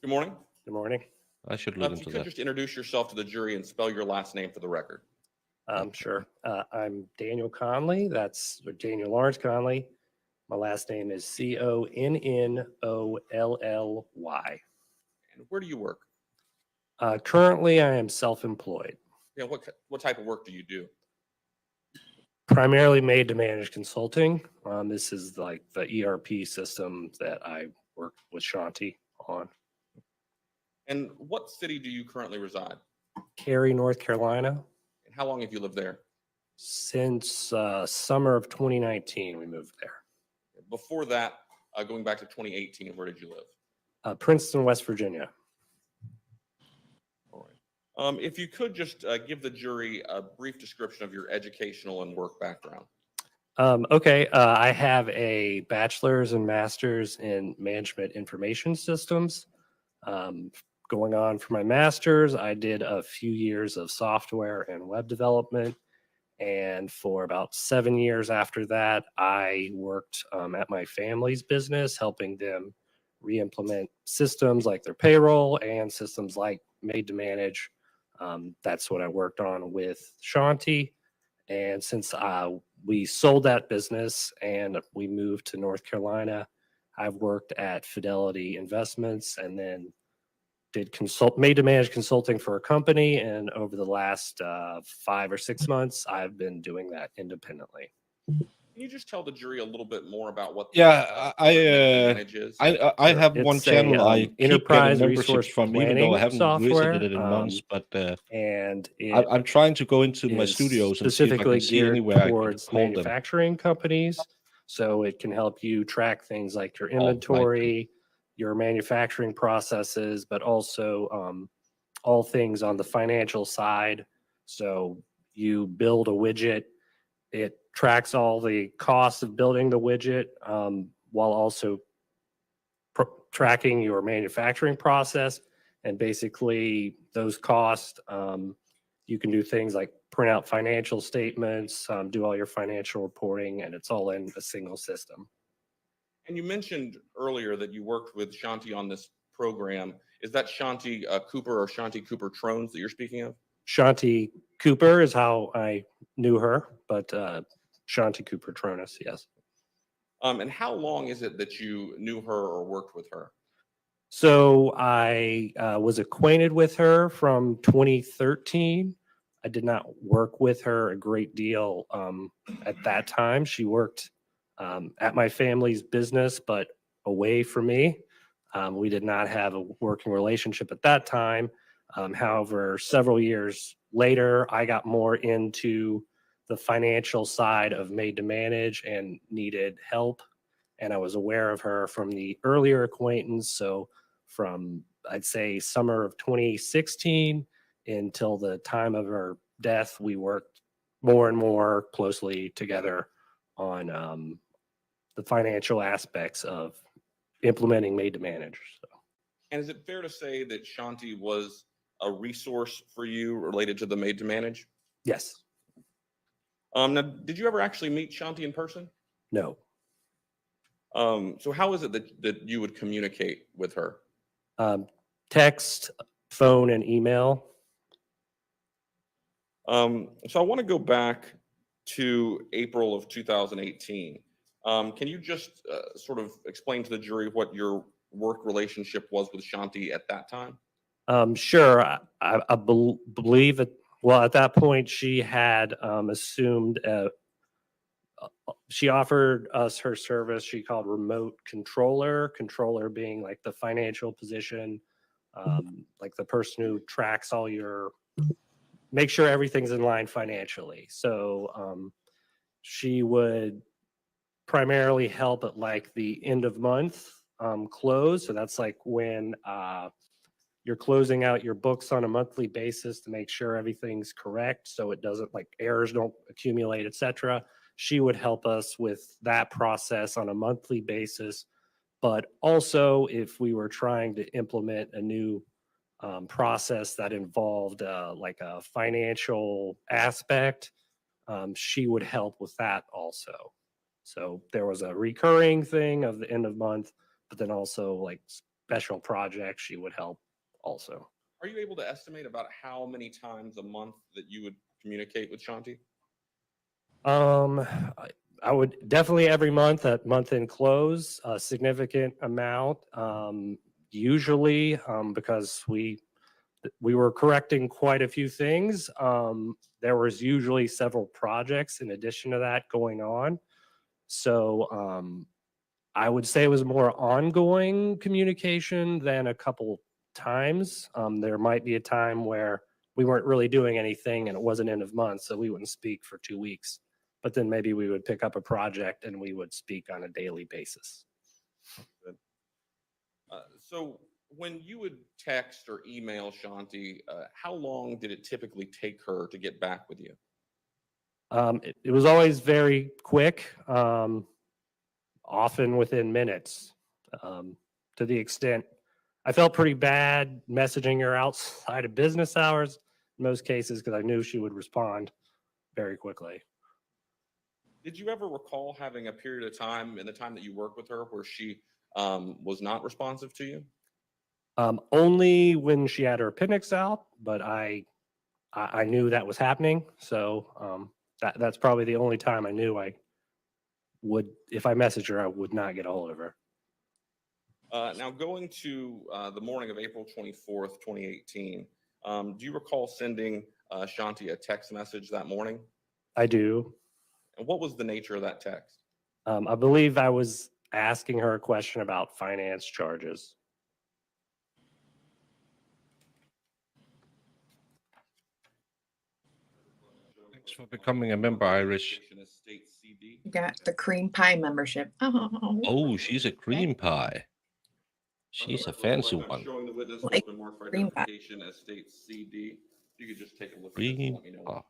S6: Good morning.
S3: Good morning.
S1: I should look
S6: If you
S1: into
S6: could
S1: that.
S6: just introduce yourself to the jury and spell your last name for the record.
S3: Sure. I'm Daniel Conley. That's Daniel Lawrence Conley. My last name is Connolly.
S6: And where do you work?
S3: Currently, I am self-employed,
S6: Yeah, what type of work do you do?
S3: primarily made to manage consulting. This is like the ERP system that I work with Shanti on.
S6: And what city do you currently reside?
S3: Cary, North Carolina.
S6: And how long have you lived there?
S3: Since summer of 2019, we moved there.
S6: Before that, going back to 2018, where did you live?
S3: Princeton, West Virginia.
S6: All right. If you could just give the jury a brief description of your educational and work background.
S3: Okay, I have a bachelor's and master's in management information systems. Going on for my master's, I did a few years of software and web development. And for about 7 years after that, I worked at my family's business, helping them re-implement systems like their payroll and systems like Made to Manage. That's what I worked on with Shanti. And since we sold that business and we moved to North Carolina, I've worked at Fidelity Investments and then did Made to Manage consulting for a company. And over the last 5 or 6 months, I've been doing that independently.
S6: Can you just tell the jury a little bit more about what
S1: Yeah,
S6: Made to Manage is?
S1: I
S3: Sure.
S1: have one
S3: It's a,
S1: channel I keep
S3: enterprise
S1: getting
S3: resource
S1: memberships from, even though I
S3: planning
S1: haven't
S3: software,
S1: visited it in months. But
S3: and it
S1: I'm trying to go into my
S3: is
S1: studios and see if I
S3: specifically
S1: can see
S3: geared
S1: anywhere I could
S3: towards
S1: hold them.
S3: manufacturing companies. So it can help you track things like your
S1: right.
S3: inventory, your manufacturing processes, but also all things on the financial side. So you build a widget, it tracks all the costs of building the widget while also tracking your manufacturing process. And basically those costs, you can do things like print out financial statements, do all your financial reporting, and it's all in a single system.
S6: And you mentioned earlier that you worked with Shanti on this program. Is that Shanti Cooper or Shanti Cooper-Tonnes that you're speaking of?
S3: Shanti Cooper is how I knew her, but Shanti Cooper-Tonnes, yes.
S6: And how long is it that you knew her or worked with her?
S3: So I was acquainted with her from 2013. I did not work with her a great deal at that time. She worked at my family's business, but away from me. We did not have a working relationship at that time. However, several years later, I got more into the financial side of made to manage and needed help. And I was aware of her from the earlier acquaintance. So from, I'd say, summer of 2016 until the time of her death, we worked more and more closely together on the financial aspects of implementing made to manage. So.
S6: And is it fair to say that Shanti was a resource for you related to the made to manage?
S3: Yes.
S6: Now, did you ever actually meet Shanti in person?
S3: No.
S6: So how is it that you would communicate with her?
S3: Text, phone, and email.
S6: So I want to go back to April of 2018. Can you just sort of explain to the jury what your work relationship was with Shanti at that time?
S3: Sure. I believe it. Well, at that point, she had assumed she offered us her service. She called remote controller, controller being like the financial position, like the person who tracks all your, make sure everything's in line financially. So she would primarily help at like the end of month close. So that's like when you're closing out your books on a monthly basis to make sure everything's correct, so it doesn't, like, errors don't accumulate, etc. She would help us with that process on a monthly basis. But also, if we were trying to implement a new process that involved like a financial aspect, she would help with that also. So there was a recurring thing of the end of month, but then also like special projects, she would help also.
S6: Are you able to estimate about how many times a month that you would communicate with Shanti?
S3: I would definitely every month at month end close, a significant amount. Usually, because we were correcting quite a few things. There was usually several projects in addition to that going on. So I would say it was more ongoing communication than a couple times. There might be a time where we weren't really doing anything and it wasn't end of month, so we wouldn't speak for 2 weeks. But then maybe we would pick up a project and we would speak on a daily basis.
S6: So when you would text or email Shanti, how long did it typically take her to get back with you?
S3: It was always very quick, often within minutes, to the extent I felt pretty bad messaging her outside of business hours in most cases because I knew she would respond very quickly.
S6: Did you ever recall having a period of time in the time that you worked with her where she was not responsive to you?
S3: Only when she had her appendix out, but I knew that was happening. So that's probably the only time I knew I would, if I messaged her, I would not get a hold of her.
S6: Now, going to the morning of April 24th, 2018, do you recall sending Shanti a text message that morning?
S3: I do.
S6: And what was the nature of that text?
S3: I believe I was asking her a question about finance charges.
S1: Thanks for becoming a member, Irish.
S2: You got the cream pie membership. Oh,
S1: Oh, she's a cream pie. She's a fancy one.
S6: Showing the witness
S2: Like
S6: open marked for
S2: cream pie.
S6: identification as state CD. You could just take a look at this and
S1: Cream
S6: let me know.
S1: pie.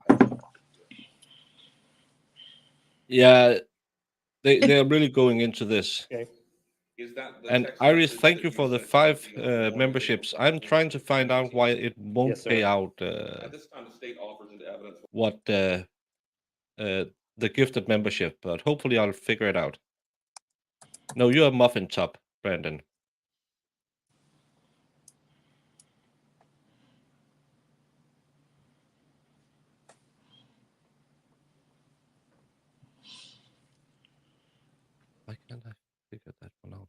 S1: Yeah, they're really going into this.
S3: Okay.
S6: Is that the
S1: And
S6: text
S1: Iris,
S6: message
S1: thank
S6: that
S1: you for the
S6: sent
S1: 5
S6: Shanti on the morning of
S1: memberships.
S6: April
S1: I'm trying to
S6: 24th,
S1: find out why
S6: 2018?
S1: it won't
S3: Yes, sir.
S1: pay out
S6: At this time, the state offers into evidence.
S1: what the gifted membership, but hopefully I'll figure it out. No, you're a muffin top, Brandon. Why can't I figure that one out?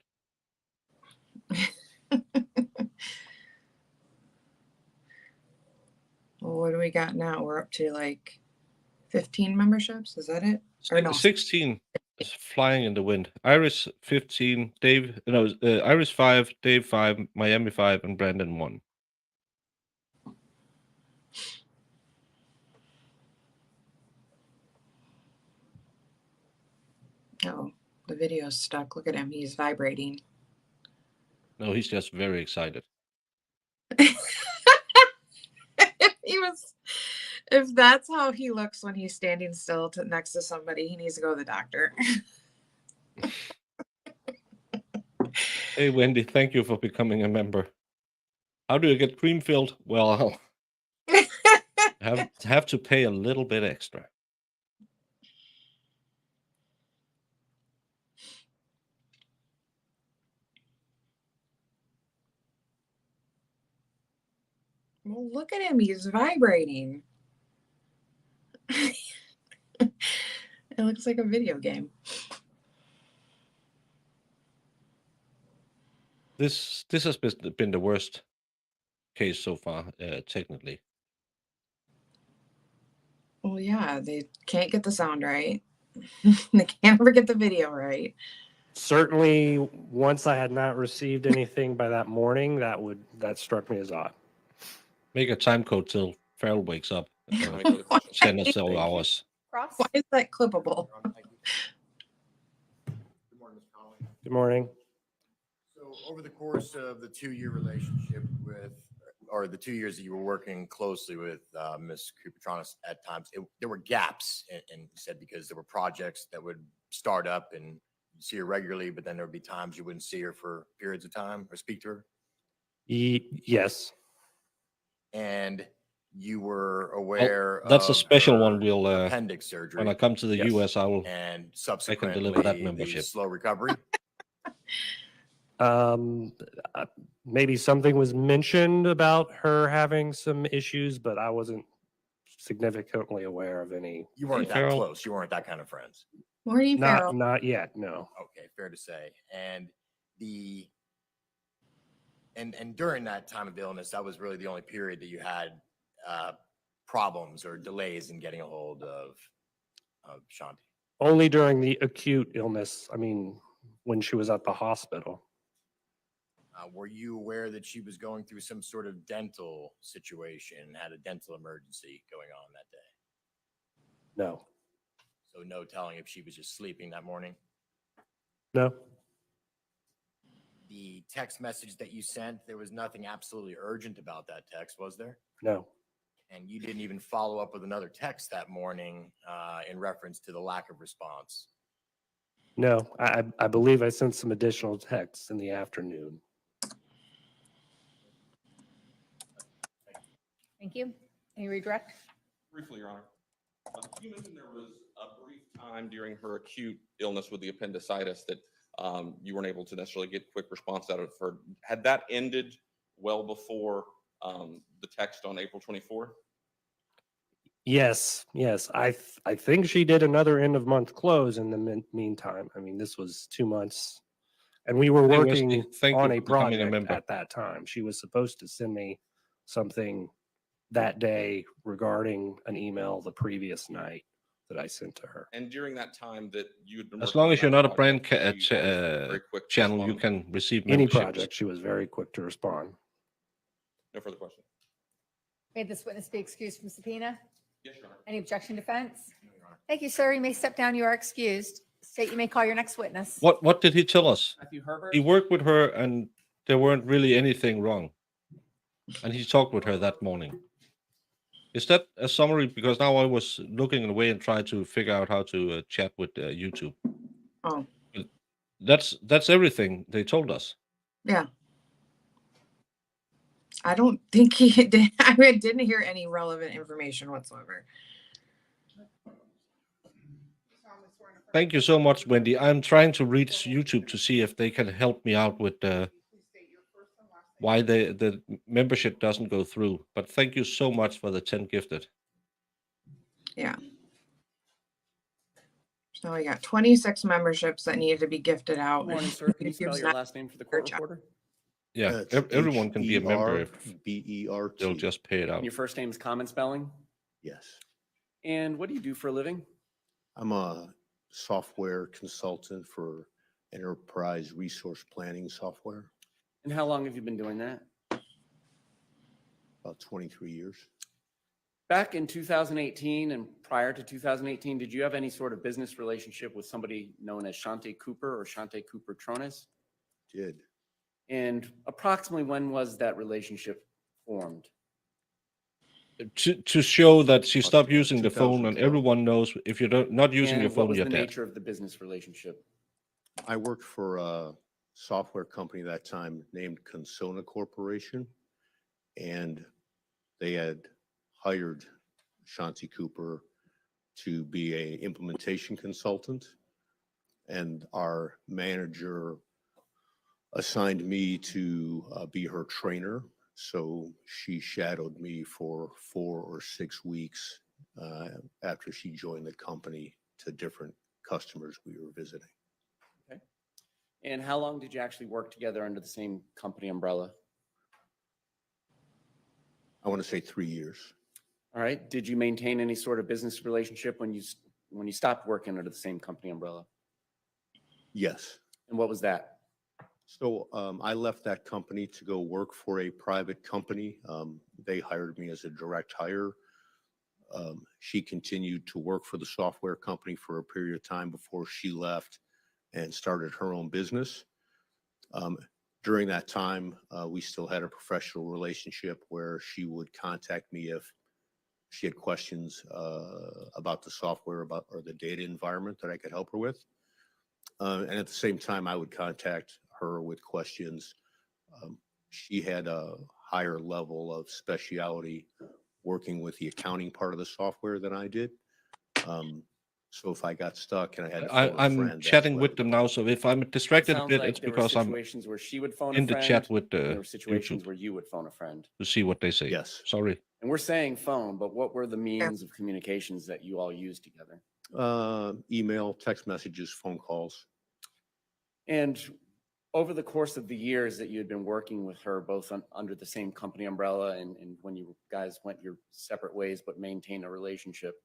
S2: Well, what do we got now? We're up to like 15 memberships. Is that it? Or no,
S1: 16 is flying in the wind. Iris 15, Dave, no, Iris 5, Dave 5, Miami 5, and Brandon 1.
S2: Oh, the video's stuck. Look at him. He's vibrating.
S1: No, he's just very excited.
S2: If that's how he looks when he's standing still next to somebody, he needs to go to the doctor.
S1: Hey, Wendy, thank you for becoming a member. How do you get cream filled? Well, I'll have to pay a little bit extra.
S2: Well, look at him. He's vibrating. It looks like a video game.
S1: This has been the worst case so far, technically.
S2: Well, yeah, they can't get the sound right. They can't ever get the video right.
S3: Certainly, once I had not received anything by that morning, that struck me as odd.
S1: Make a time code till Farrell wakes up.
S6: Any further questions?
S1: 10 or so
S3: Thank you.
S1: hours.
S4: Cross?
S2: Why is that clippable?
S7: Good morning, Ms. Connolly.
S3: Good morning.
S7: So over the course of the 2-year relationship with, or the 2 years that you were working closely with Ms. Cooper-Tonnes at times, there were gaps, and you said because there were projects that would start up and you'd see her regularly, but then there would be times you wouldn't see her for periods of time or speak to her.
S3: Yes.
S7: And you were aware
S1: That's a
S7: of
S1: special
S7: her
S1: one. We'll
S7: appendix surgery
S1: when I come to the
S3: Yes.
S1: US, I will.
S7: and
S1: deliver that
S7: subsequently the
S1: membership.
S7: slow recovery.
S3: Maybe something was mentioned about her having some issues, but I wasn't significantly aware of any.
S7: You weren't
S1: Hey,
S7: that
S1: Farrell.
S7: close. You weren't that kind of friends.
S2: Morning, Farrell.
S3: Not yet. No.
S7: Okay, fair to say. And and during that time of illness, that was really the only period that you had problems or delays in getting a hold of Shanti.
S3: Only during the acute illness. I mean, when she was at the hospital.
S7: Were you aware that she was going through some sort of dental situation, had a dental emergency going on that day?
S3: No.
S7: So no telling if she was just sleeping that morning.
S3: No.
S7: The text message that you sent, there was nothing absolutely urgent about that text, was there?
S3: No.
S7: And you didn't even follow up with another text that morning in reference to the lack of response.
S3: No. I believe I sent some additional texts in the afternoon.
S4: Thank you. Any redirect?
S6: Briefly, Your Honor. You mentioned there was a brief time during her acute illness with the appendicitis that you weren't able to necessarily get quick response out of her. Had that ended well before the text on April 24?
S3: Yes. I think she did another end of month close in the meantime. I mean, this was 2 months, and we were
S1: Hey,
S3: working
S1: Wesley, thank
S3: on
S1: you
S3: a
S1: for becoming a
S3: project
S1: member.
S3: at that time. She was supposed to send me something that day regarding an email the previous night that I sent to her.
S6: And during that time that you had been
S1: As
S6: working
S1: long
S6: on
S1: as you're
S6: that
S1: not a brand
S6: project, she always very quick to
S1: channel, you
S6: respond.
S1: can receive
S3: Any
S1: memberships.
S3: project, she was very quick to respond.
S6: No further question.
S4: May this witness be excused from subpoena?
S6: Yes, Your Honor.
S4: Any objection, defense? Thank you, sir. You may step down. You are excused. State you may call your next witness.
S1: What did he tell us?
S8: Matthew Herbert.
S1: He worked with her and there weren't really anything wrong. And he talked with her that morning. Is that a summary? Because now I was looking away and trying to figure out how to chat with YouTube.
S2: Oh,
S1: That's everything they told us.
S2: yeah. I don't think he did. I didn't hear any relevant information whatsoever.
S5: Solemnly sworn affirmative.
S1: Thank you so much, Wendy. I'm trying to reach YouTube to see if they can help me out with
S5: Please state your first and last name.
S1: why the membership doesn't go through. But thank you so much for the 10 gifted.
S2: Yeah. So we got 26 memberships that needed to be gifted out.
S8: Good morning,
S2: and
S8: sir. Can you spell
S2: YouTube's
S8: your
S2: not-
S8: last name for the court
S2: Search out.
S8: reporter?
S1: Yeah,
S9: It's
S1: everyone can be a member if
S9: H-E-R-B-E-R-T.
S1: they'll just pay it out.
S8: And your first name is common spelling?
S9: Yes.
S8: And what do you do for a living?
S9: I'm a software consultant for enterprise resource planning software,
S8: And how long have you been doing that?
S9: about 23 years.
S8: Back in 2018 and prior to 2018, did you have any sort of business relationship with somebody known as Shanti Cooper or Shanti Cooper-Tonnes?
S9: Did.
S8: And approximately when was that relationship formed?
S1: To show that she
S9: About,
S1: stopped using the phone, and
S9: 2012.
S1: everyone knows if you're not using
S8: And
S1: your
S8: what
S1: phone,
S8: was
S1: you're
S8: the
S1: dead.
S8: nature of the business relationship?
S9: I worked for a software company that time named Consona Corporation, and they had hired Shanti Cooper to be a implementation consultant, and our manager assigned me to be her trainer. So she shadowed me for 4 or 6 weeks after she joined the company to different customers we were visiting.
S8: And how long did you actually work together under the same company umbrella?
S9: I want to say 3 years.
S8: All right. Did you maintain any sort of business relationship when you stopped working under the same company umbrella?
S9: Yes.
S8: And what was that?
S9: So I left that company to go work for a private company. They hired me as a direct hire. She continued to work for the software company for a period of time before she left and started her own business. During that time, we still had a professional relationship where she would contact me if she had questions about the software or the data environment that I could help her with. And at the same time, I would contact her with questions. She had a higher level of speciality working with the accounting part of the software than I did. So if I got stuck and I had to phone a
S1: I'm
S9: friend, that's
S1: chatting
S9: who I
S1: with
S9: would
S1: them
S9: go
S1: now,
S9: to.
S1: so if I'm
S8: It
S1: distracted a
S8: sounds
S1: bit,
S8: like
S1: it's
S8: there were
S1: because I'm
S8: situations where she would phone
S1: in
S8: a
S1: the
S8: friend.
S1: chat with
S8: and
S1: the
S8: there were situations
S1: YouTube
S8: where you would phone a friend.
S1: to see what they say.
S9: Yes.
S1: Sorry.
S8: And we're saying phone, but what were the means of communications that you all used together?
S9: Email, text messages, phone calls.
S8: And over the course of the years that you had been working with her, both under the same company umbrella and when you guys went your separate ways but maintained a relationship,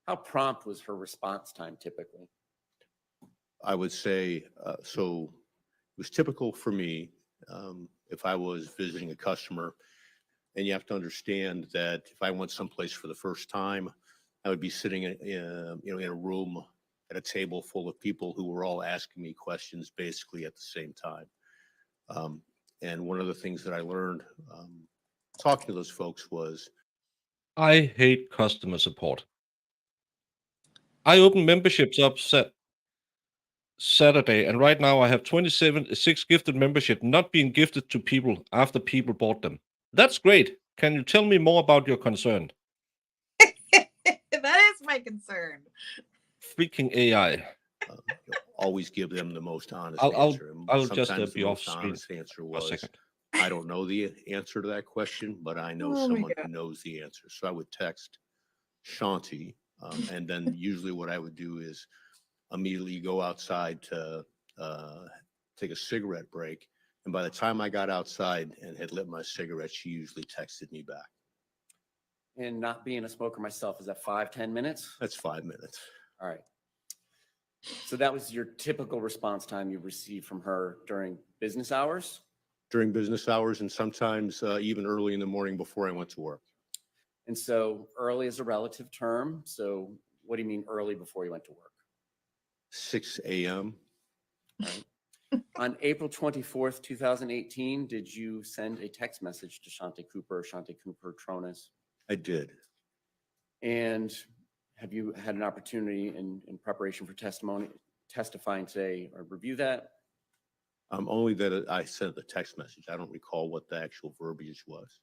S8: how prompt was her response time typically?
S9: I would say, so it was typical for me if I was visiting a customer, and you have to understand that if I went someplace for the first time, I would be sitting in a room at a table full of people who were all asking me questions basically at the same time. And one of the things that I learned talking to those folks was,
S1: I hate customer support. I opened memberships up Saturday, and right now I have 6 gifted membership not being gifted to people after people bought them. That's great. Can you tell me more about your concern?
S2: That is my concern.
S1: Freaking AI.
S9: always give them the most honest
S1: I'll
S9: answer. And
S1: I'll just
S9: sometimes
S1: be
S9: the
S1: off
S9: most
S1: screen
S9: honest answer
S1: for a
S9: was,
S1: second.
S9: I don't know the answer to that question, but I know
S2: Oh my
S9: someone
S2: God.
S9: who knows the answer. So I would text Shanti, and then usually what I would do is immediately go outside to take a cigarette break. And by the time I got outside and had lit my cigarette, she usually texted me back.
S8: And not being a smoker myself, is that 5-10 minutes?
S9: That's 5 minutes.
S8: All right. So that was your typical response time you received from her during business hours?
S9: During business hours and sometimes even early in the morning before I went to work.
S8: And so early is a relative term. So what do you mean early before you went to work?
S9: 6 a.m.
S8: On April 24th, 2018, did you send a text message to Shanti Cooper or Shanti Cooper-Tonnes?
S9: I did.
S8: And have you had an opportunity in preparation for testifying today or review that?
S9: Only that I sent the text message. I don't recall what the actual verbiage was.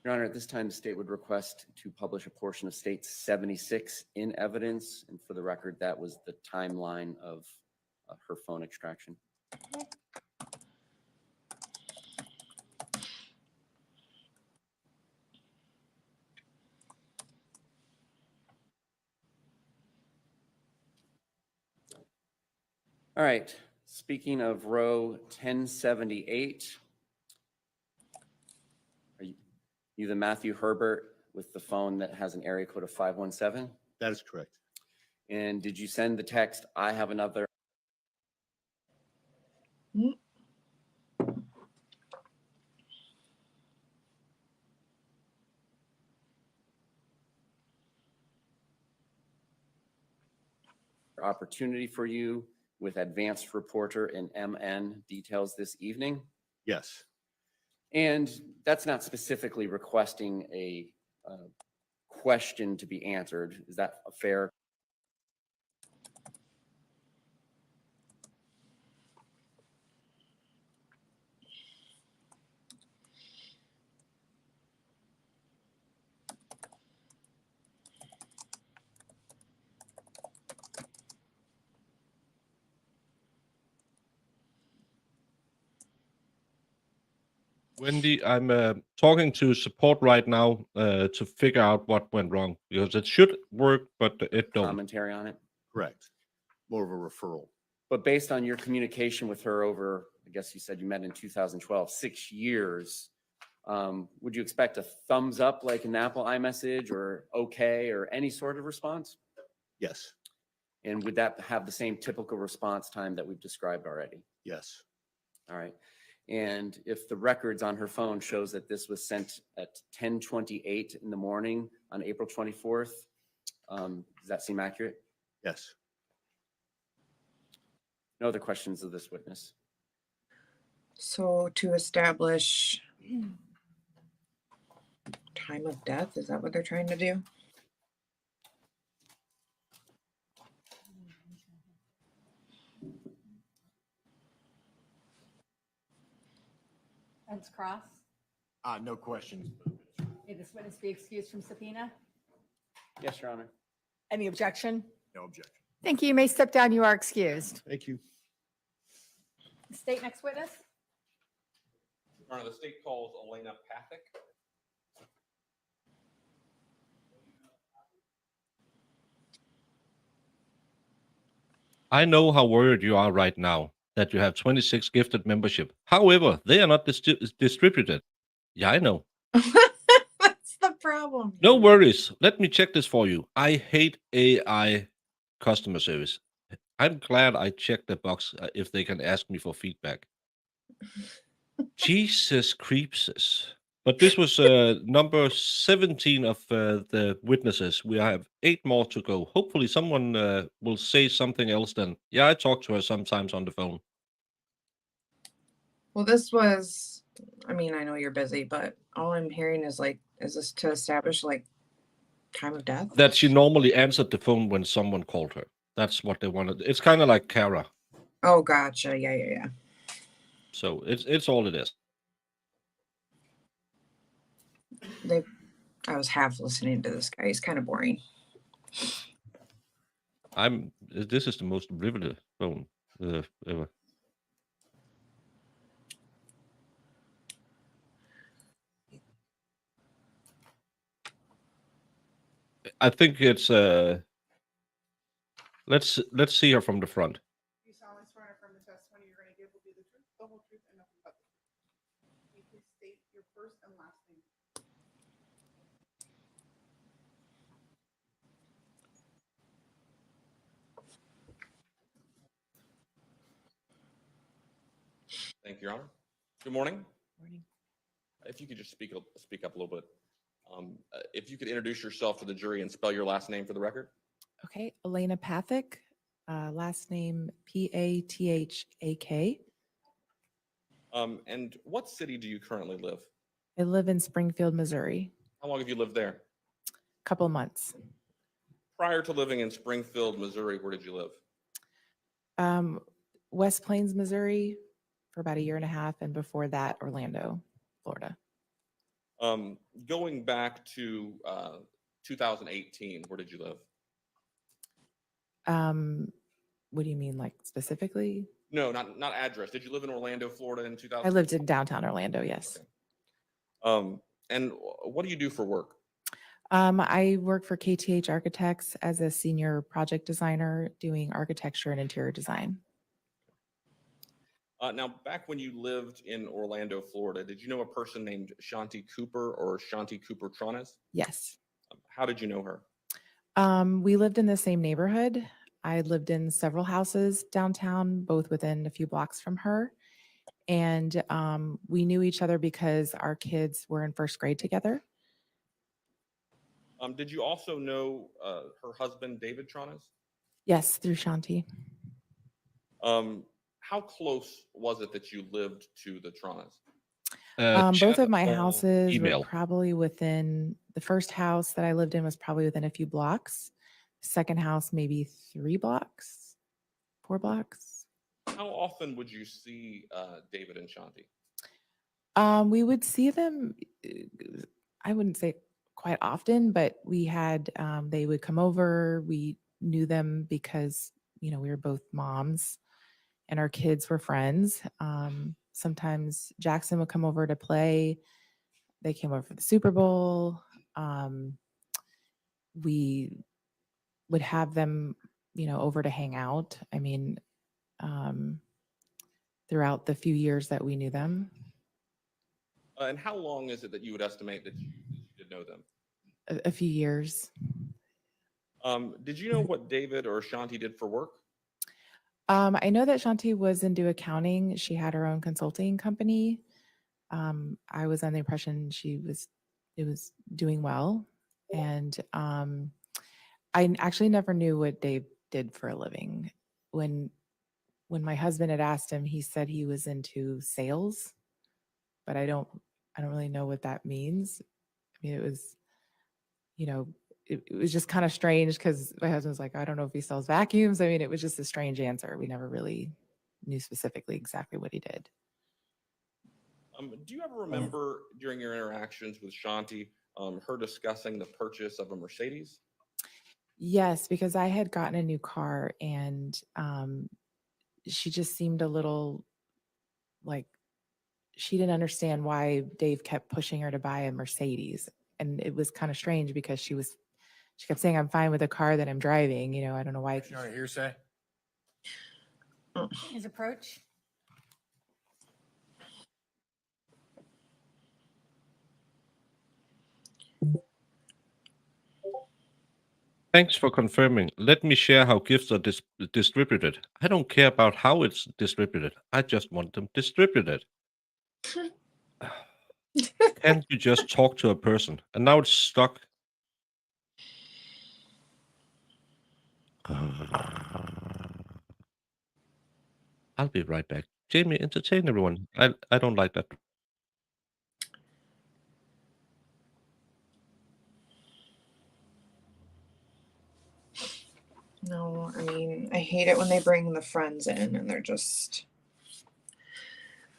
S8: Your Honor, at this time, the state would request to publish a portion of State 76 in evidence. And for the record, that was the timeline of her phone extraction. All right, speaking of row 1078, are you the Matthew Herbert with the phone that has an area code of 517?
S9: That is correct.
S8: And did you send the text, "I have another"? Opportunity for you with advanced reporter and MN details this evening?
S9: Yes.
S8: And that's not specifically requesting a question to be answered. Is that a fair?
S1: Wendy, I'm talking to support right now to figure out what went wrong because it should work, but it don't.
S8: Commentary on it?
S9: Correct. More of a referral.
S8: But based on your communication with her over, I guess you said you met in 2012, 6 years, would you expect a thumbs up like an Apple iMessage or okay or any sort of response?
S9: Yes.
S8: And would that have the same typical response time that we've described already?
S9: Yes.
S8: All right. And if the records on her phone shows that this was sent at 10:28 in the morning on April 24th, does that seem accurate?
S9: Yes.
S8: No other questions of this witness?
S2: So to establish time of death, is that what they're trying to do?
S4: Fence cross.
S7: No questions.
S4: May this witness be excused from subpoena?
S8: Yes, Your Honor.
S4: Any objection?
S7: No objection.
S4: Thank you. You may step down. You are excused.
S9: Thank you.
S4: State next witness.
S6: Your Honor, the state calls Elena Pathick.
S1: I know how worried you are right now that you have 26 gifted membership. However, they are not distributed. Yeah, I know.
S2: That's the problem.
S1: No worries. Let me check this for you. I hate AI customer service. I'm glad I checked the box if they can ask me for feedback. Jesus creeps. But this was number 17 of the witnesses. We have 8 more to go. Hopefully someone will say something else then. Yeah, I talk to her sometimes on the phone.
S2: Well, this was, I mean, I know you're busy, but all I'm hearing is like, is this to establish like time of death?
S1: That she normally answered the phone when someone called her. That's what they wanted. It's kind of like Kara.
S2: Oh, gotcha. Yeah.
S1: So it's all it is.
S2: I was half listening to this guy. He's kind of boring.
S1: This is the most riveted phone ever. I think it's let's see her from the front.
S5: You solemnly swear and affirm the testimony you're going to give will be the truth, the whole truth, and nothing but the truth. Can you please state your first and last name?
S6: Thank you, Your Honor. Good morning.
S10: Morning.
S6: If you could just speak up a little bit. If you could introduce yourself to the jury and spell your last name for the record.
S10: Okay, Elena Pathick, last name Pathak.
S6: And what city do you currently live?
S10: I live in Springfield, Missouri.
S6: How long have you lived there?
S10: Couple of months.
S6: Prior to living in Springfield, Missouri, where did you live?
S10: West Plains, Missouri for about 1.5 years, and before that, Orlando, Florida.
S6: Going back to 2018, where did you live?
S10: What do you mean, like specifically?
S6: No, not address. Did you live in Orlando, Florida in 2000?
S10: I lived in downtown Orlando, yes.
S6: Okay. And what do you do for work?
S10: I work for KTH Architects as a senior project designer doing architecture and interior design.
S6: Now, back when you lived in Orlando, Florida, did you know a person named Shanti Cooper or Shanti Cooper-Tonnes?
S10: Yes.
S6: How did you know her?
S10: We lived in the same neighborhood. I lived in several houses downtown, both within a few blocks from her. And we knew each other because our kids were in first grade together.
S6: Did you also know her husband, David Tronnes?
S10: Yes, through Shanti.
S6: How close was it that you lived to the Tronnes?
S10: Both
S1: Chat
S10: of my
S1: or
S10: houses were
S1: email?
S10: probably within, the first house that I lived in was probably within a few blocks. Second house, maybe 3 blocks, 4 blocks.
S6: How often would you see David and Shanti?
S10: We would see them, I wouldn't say quite often, but we had, they would come over. We knew them because, we were both moms and our kids were friends. Sometimes Jackson would come over to play. They came over for the Super Bowl. We would have them, over to hang out. I mean, throughout the few years that we knew them.
S6: And how long is it that you would estimate that you did know them?
S10: A few years.
S6: Did you know what David or Shanti did for work?
S10: I know that Shanti was into accounting. She had her own consulting company. I was under the impression it was doing well. And I actually never knew what Dave did for a living. When my husband had asked him, he said he was into sales, but I don't really know what that means. I mean, it was, it was just kind of strange because my husband's like, I don't know if he sells vacuums. I mean, it was just a strange answer. We never really knew specifically exactly what he did.
S6: Do you ever remember during your interactions with Shanti, her discussing the purchase of a Mercedes?
S10: Yes, because I had gotten a new car and she just seemed a little like she didn't understand why Dave kept pushing her to buy a Mercedes. And it was kind of strange because she kept saying, I'm fine with the car that I'm driving. I don't know why.
S7: Commissioner, hearsay?
S4: His approach.
S1: Thanks for confirming. Let me share how gifts are distributed. I don't care about how it's distributed. I just want them distributed. Can't you just talk to a person? And now it's stuck. I'll be right back. Jamie, entertain everyone. I don't like that.
S2: No, I mean, I hate it when they bring the friends in and they're just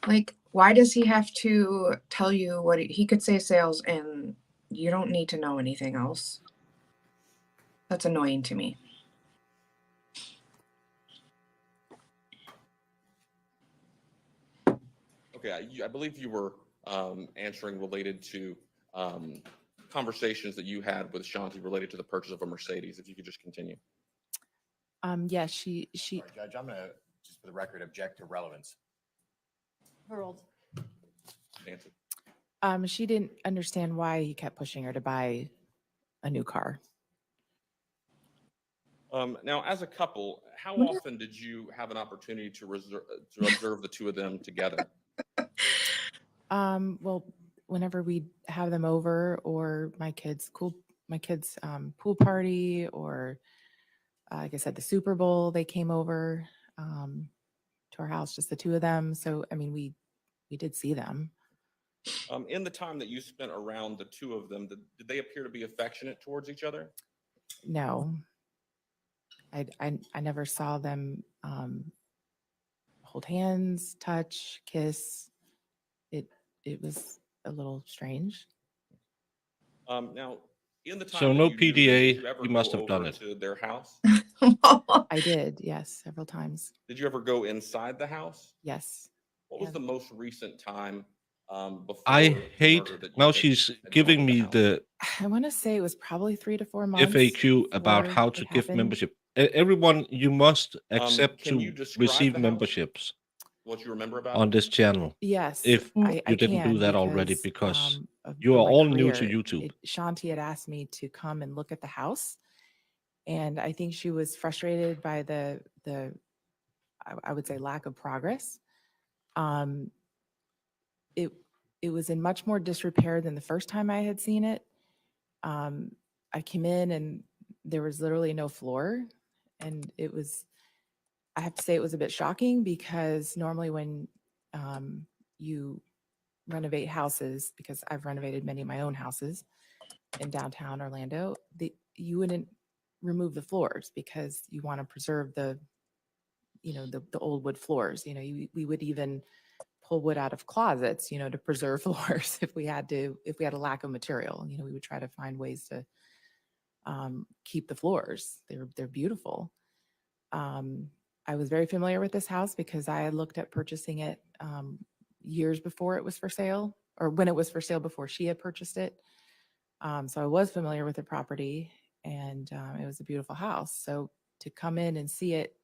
S2: like, why does he have to tell you what he could say sales and you don't need to know anything else? That's annoying to me.
S6: Okay, I believe you were answering related to conversations that you had with Shanti related to the purchase of a Mercedes. If you could just continue.
S10: Yes, she
S7: Sorry, Judge, I'm going to, just for the record, object to relevance.
S4: Overruled.
S6: Nancy.
S10: she didn't understand why he kept pushing her to buy a new car.
S6: Now, as a couple, how
S2: What?
S6: often did you have an opportunity to observe the two of them together?
S10: Well, whenever we have them over or my kids' pool party or like I said, the Super Bowl, they came over to our house, just the two of them. So, I mean, we did see them.
S6: In the time that you spent around the two of them, did they appear to be affectionate towards each other?
S10: No, I never saw them hold hands, touch, kiss. It was a little strange.
S6: Now, in the time
S1: So
S6: that
S1: no
S6: you knew them,
S1: PDA,
S6: did you ever
S1: you must
S6: go
S1: have done
S6: over
S1: it.
S6: to their house?
S10: I did, yes, several times.
S6: Did you ever go inside the house?
S10: Yes.
S6: What was
S10: Yeah.
S6: the most recent time before
S1: I
S6: the
S1: hate,
S6: murder that you
S1: now
S6: had
S1: she's
S6: gone to
S1: giving me
S6: house?
S1: the
S10: I want to say it was probably 3 to 4 months.
S1: FAQ about
S10: before
S1: how
S10: it
S1: to give
S10: happened.
S1: membership. Everyone, you must accept
S6: Can you
S1: to
S6: describe
S1: receive
S6: the house?
S1: memberships
S6: What you remember about
S1: on
S6: it?
S1: this channel.
S10: Yes,
S1: If
S10: I
S1: you didn't do
S10: can
S1: that already, because you
S10: of
S1: are
S10: my
S1: all new to
S10: career.
S1: YouTube.
S10: Shanti had asked me to come and look at the house, and I think she was frustrated by the I would say lack of progress. Um, it it was in much more disrepair than the first time I had seen it. I came in and there was literally no floor, and it was, I have to say, it was a bit shocking because normally when you renovate houses, because I've renovated many of my own houses in downtown Orlando, you wouldn't remove the floors because you want to preserve the old wood floors. We would even pull wood out of closets, to preserve floors if we had a lack of material. We would try to find ways to keep the floors. They're beautiful. I was very familiar with this house because I had looked at purchasing it years before it was for sale, or when it was for sale before she had purchased it. So I was familiar with the property, and it was a beautiful house. So to come in and see it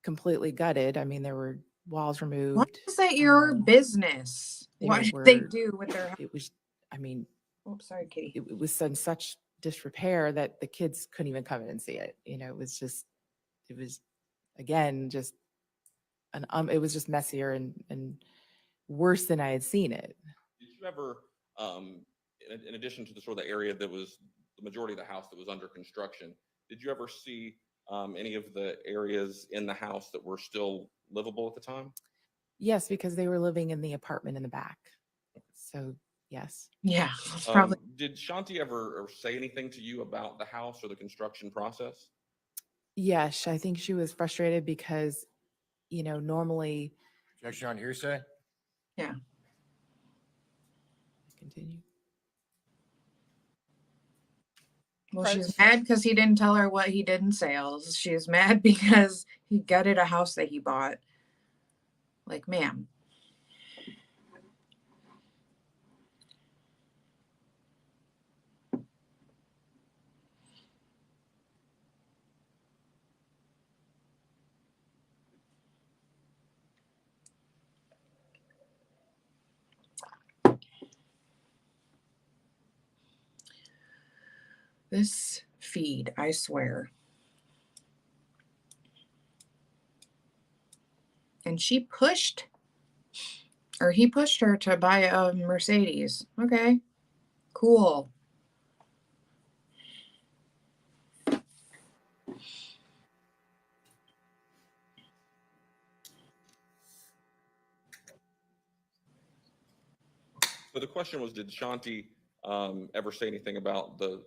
S10: completely gutted, I mean, there were walls
S2: Why
S10: removed.
S2: is that your business?
S10: there
S2: What did they
S10: were-
S2: do with their?
S10: It was, I mean,
S2: Oh, sorry, Kitty.
S10: it was in such disrepair that the kids couldn't even come in and see it. It was again just it was just messier and worse than I had seen it.
S6: Did you ever, in addition to the sort of the area that was the majority of the house that was under construction, did you ever see any of the areas in the house that were still livable at the time?
S10: Yes, because they were living in the apartment in the back. So yes.
S2: Yeah, it's probably.
S6: Did Shanti ever say anything to you about the house or the construction process?
S10: Yes, I think she was frustrated because, normally.
S7: Objection on hearsay?
S2: Yeah.
S10: Continue.
S2: Well,
S4: Approach.
S2: she's mad because he didn't tell her what he did in sales. She's mad because he gutted a house that he bought. Like, ma'am. This feed, I swear. And he pushed her to buy a Mercedes. Okay, cool.
S6: So the question was, did Shanti ever say anything about the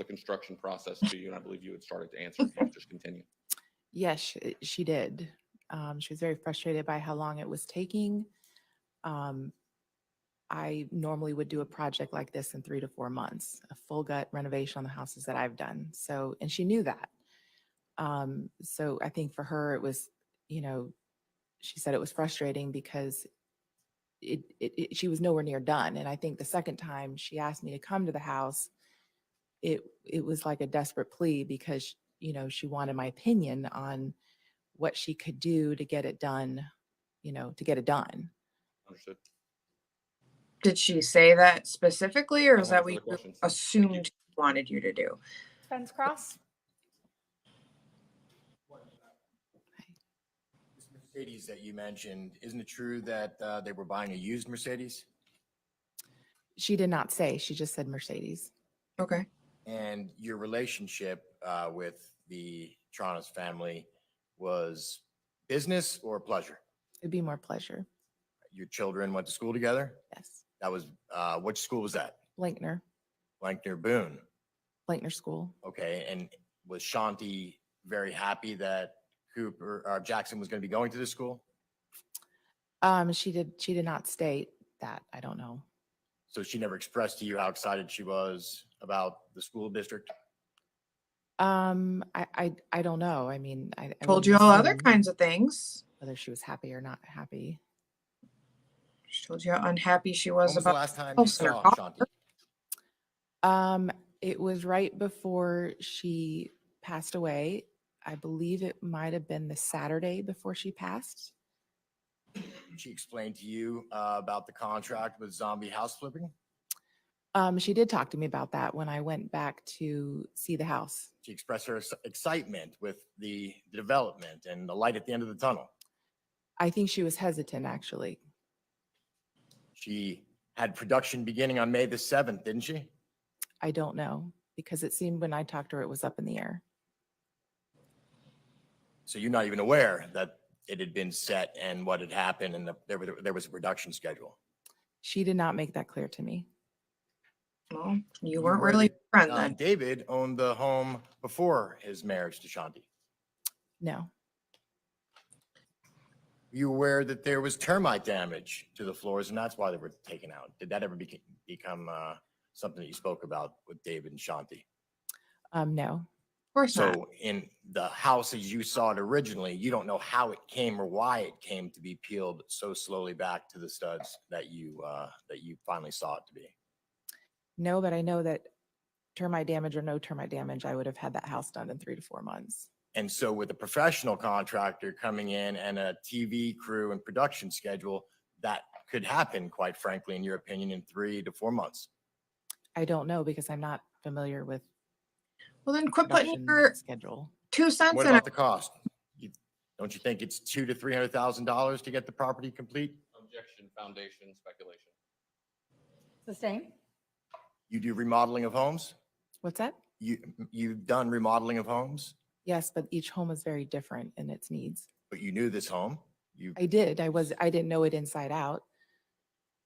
S6: construction process to you? And I believe you had started to answer. If you could just continue.
S10: Yes, she did. She was very frustrated by how long it was taking. I normally would do a project like this in 3 to 4 months, a full gut renovation on the houses that I've done. So, and she knew that. So I think for her, it was, she said it was frustrating because she was nowhere near done. And I think the second time she asked me to come to the house, it was like a desperate plea because, she wanted my opinion on what she could do to get it done, to get it done.
S6: Understood.
S2: Did she say that specifically, or
S6: I
S2: is
S6: don't have
S2: that what
S6: further
S2: you
S6: questions. Thank you.
S2: assumed she wanted you to do?
S4: Fence cross.
S7: This Mercedes that you mentioned, isn't it true that they were buying a used Mercedes?
S10: She did not say, she just said Mercedes.
S2: Okay.
S7: And your relationship with the Tronnes family was business or pleasure?
S10: It'd be more pleasure.
S7: Your children went to school together?
S10: Yes.
S7: That was, which school was that?
S10: Blankner
S7: Boone.
S10: School.
S7: Okay. And was Shanti very happy that Jackson was going to be going to this school?
S10: She did not state that. I don't know.
S7: So she never expressed to you how excited she was about the school district?
S10: I don't know. I mean, I
S2: Told
S10: wouldn't
S2: you all other
S10: assume
S2: kinds of things.
S10: whether she was happy or not happy.
S2: She told you how unhappy she
S7: When
S2: was
S7: was the
S2: about
S7: last time you
S2: house in her
S7: saw
S2: car.
S7: Shanti?
S10: It was right before she passed away. I believe it might have been the Saturday before she passed.
S7: She explained to you about the contract with zombie house flipping?
S10: She did talk to me about that when I went back to see the house.
S7: She expressed her excitement with the development and the light at the end of the tunnel.
S10: I think she was hesitant, actually.
S7: She had production beginning on May the 7th, didn't she?
S10: I don't know because it seemed when I talked to her, it was up in the air.
S7: So you're not even aware that it had been set and what had happened and there was a production schedule.
S10: She did not make that clear to me.
S2: Well, you
S7: You
S2: weren't
S7: were
S2: really
S7: the-
S2: a friend then.
S7: David owned the home before his marriage to Shanti.
S10: No,
S7: You were aware that there was termite damage to the floors and that's why they were taken out. Did that ever become something that you spoke about with David and Shanti?
S10: no,
S2: Of course not.
S7: So in the house as you saw it originally, you don't know how it came or why it came to be peeled so slowly back to the studs that you finally saw it to be.
S10: no, but I know that termite damage or no termite damage, I would have had that house done in 3 to 4 months.
S7: And so with a professional contractor coming in and a TV crew and production schedule, that could happen, quite frankly, in your opinion, in 3 to 4 months.
S10: I don't know because I'm not familiar with
S2: Well, then quit putting
S10: production
S2: your
S10: schedule.
S2: 2 cents
S7: What
S2: in
S7: about
S2: it.
S7: the cost? Don't you think it's $200,000 to $300,000 to get the property complete?
S6: Objection, foundation, speculation.
S4: Sustain.
S7: You do remodeling of homes?
S10: What's that?
S7: You've done remodeling of homes,
S10: Yes, but each home is very different in its needs.
S7: but you knew this home.
S10: I did. I didn't know it inside out.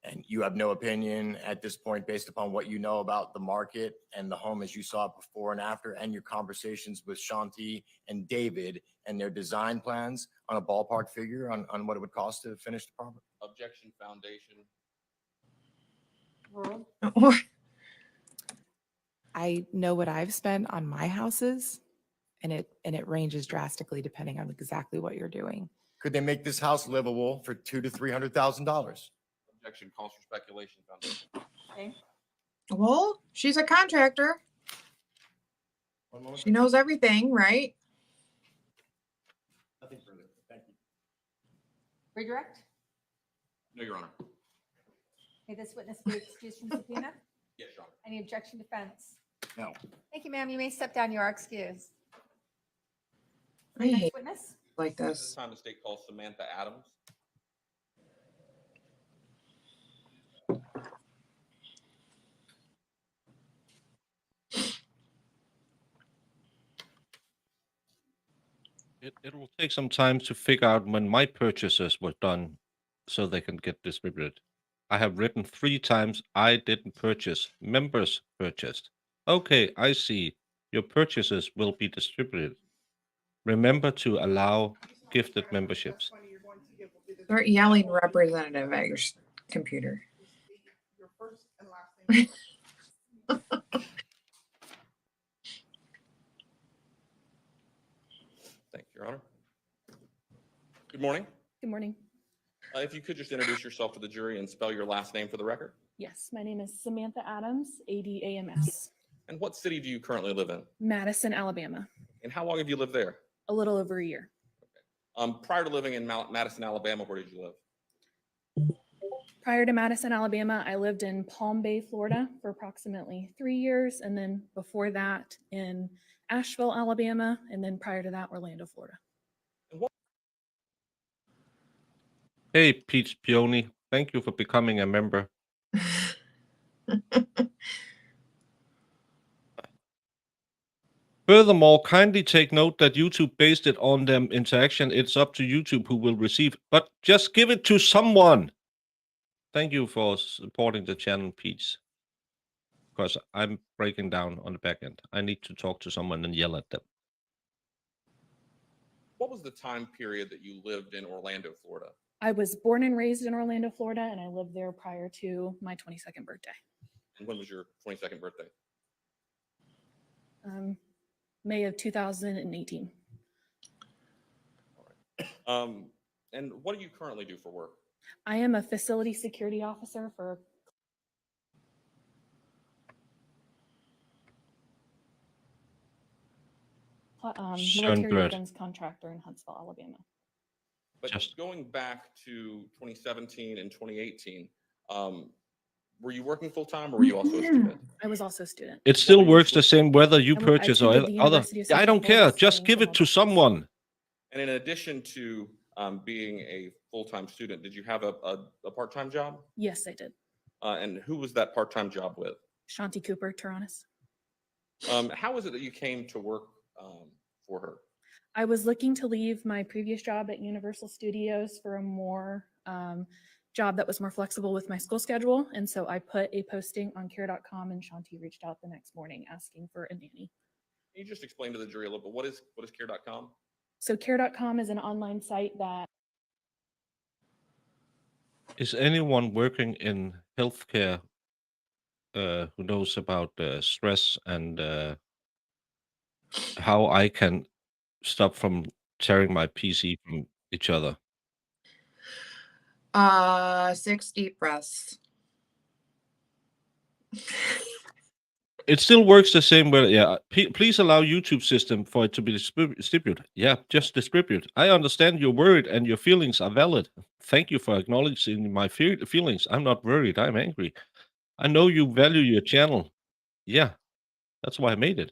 S7: And you have no opinion at this point based upon what you know about the market and the home as you saw it before and after, and your conversations with Shanti and David and their design plans on a ballpark figure on what it would cost to finish the property?
S6: Objection, foundation.
S4: Rural.
S10: I know what I've spent on my houses and it ranges drastically depending on exactly what you're doing.
S7: Could they make this house livable for $200,000 to $300,000?
S6: Objection, calls for speculation, foundation.
S4: Okay.
S2: Well, she's a contractor.
S7: One moment.
S2: She knows everything, right?
S7: Nothing further. Thank you.
S4: Redirect.
S6: No, Your Honor.
S4: May this witness be excused from subpoena?
S6: Yes, Your Honor.
S4: Any objection, defense?
S7: No.
S4: Thank you, ma'am. You may step down. You are excused.
S2: I
S4: Next
S2: hate
S4: witness.
S2: like
S6: At this
S2: this.
S6: time, the state calls Samantha Adams.
S1: It will take some time to figure out when my purchases were done so they can get distributed. I have written 3 times I didn't purchase, members purchased. Okay, I see. Your purchases will be distributed. Remember to allow gifted memberships.
S5: Testimony you're going to give will be the
S2: Start
S5: truth,
S2: yelling
S5: the whole truth,
S2: representative at your computer.
S5: your first and last name.
S6: Thank you, Your Honor. Good morning.
S11: Good morning.
S6: If you could just introduce yourself to the jury and spell your last name for the record.
S11: Yes, my name is Samantha Adams, ADAMS,
S6: And what city do you currently live in?
S11: Madison, Alabama.
S6: And how long have you lived there?
S11: A little over a year.
S6: Prior to living in Madison, Alabama, where did you live?
S11: Prior to Madison, Alabama, I lived in Palm Bay, Florida for approximately 3 years. And then before that in Asheville, Alabama. And then prior to that, Orlando, Florida.
S1: Hey, Pete Pioni, thank you for becoming a member. Furthermore, kindly take note that YouTube based it on them interaction. It's up to YouTube who will receive, but just give it to someone. Thank you for supporting the channel, Pete. Because I'm breaking down on the back end. I need to talk to someone and yell at them.
S6: What was the time period that you lived in Orlando, Florida?
S11: I was born and raised in Orlando, Florida, and I lived there prior to my 22nd birthday.
S6: And when was your 22nd birthday?
S11: May of 2018.
S6: And what do you currently do for work?
S11: I am a facility security officer for military
S1: Schoenbert.
S11: defense contractor in Huntsville, Alabama.
S6: But
S1: Just-
S6: going back to 2017 and 2018, were you working full-time or were you also a student?
S11: I was also a student.
S1: It still
S6: were you
S1: works the
S6: studying?
S1: same whether you
S11: I
S1: purchase or
S11: attended the
S1: other.
S11: University of
S1: Yeah, I
S11: Central
S1: don't care.
S11: Florida
S1: Just
S11: studying
S1: give it to
S11: criminal justice.
S1: someone.
S6: And in addition to being a full-time student, did you have a part-time job?
S11: Yes, I did.
S6: And who was that part-time job with?
S11: Shanti Cooper-Tonnes.
S6: How is it that you came to work for her?
S11: I was looking to leave my previous job at Universal Studios for a more job that was more flexible with my school schedule. And so I put a posting on care.com and Shanti reached out the next morning asking for a nanny.
S6: Can you just explain to the jury a little bit, what is care.com?
S11: So care.com is an online site that
S1: Is anyone working in healthcare who knows about stress and how I can stop from tearing my PC from each other?
S2: 6 deep breaths.
S1: It still works the same way. Yeah, please allow YouTube system for it to be distributed. Yeah, just distribute. I understand you're worried and your feelings are valid. Thank you for acknowledging my feelings. I'm not worried. I'm angry. I know you value your channel. Yeah, that's why I made it.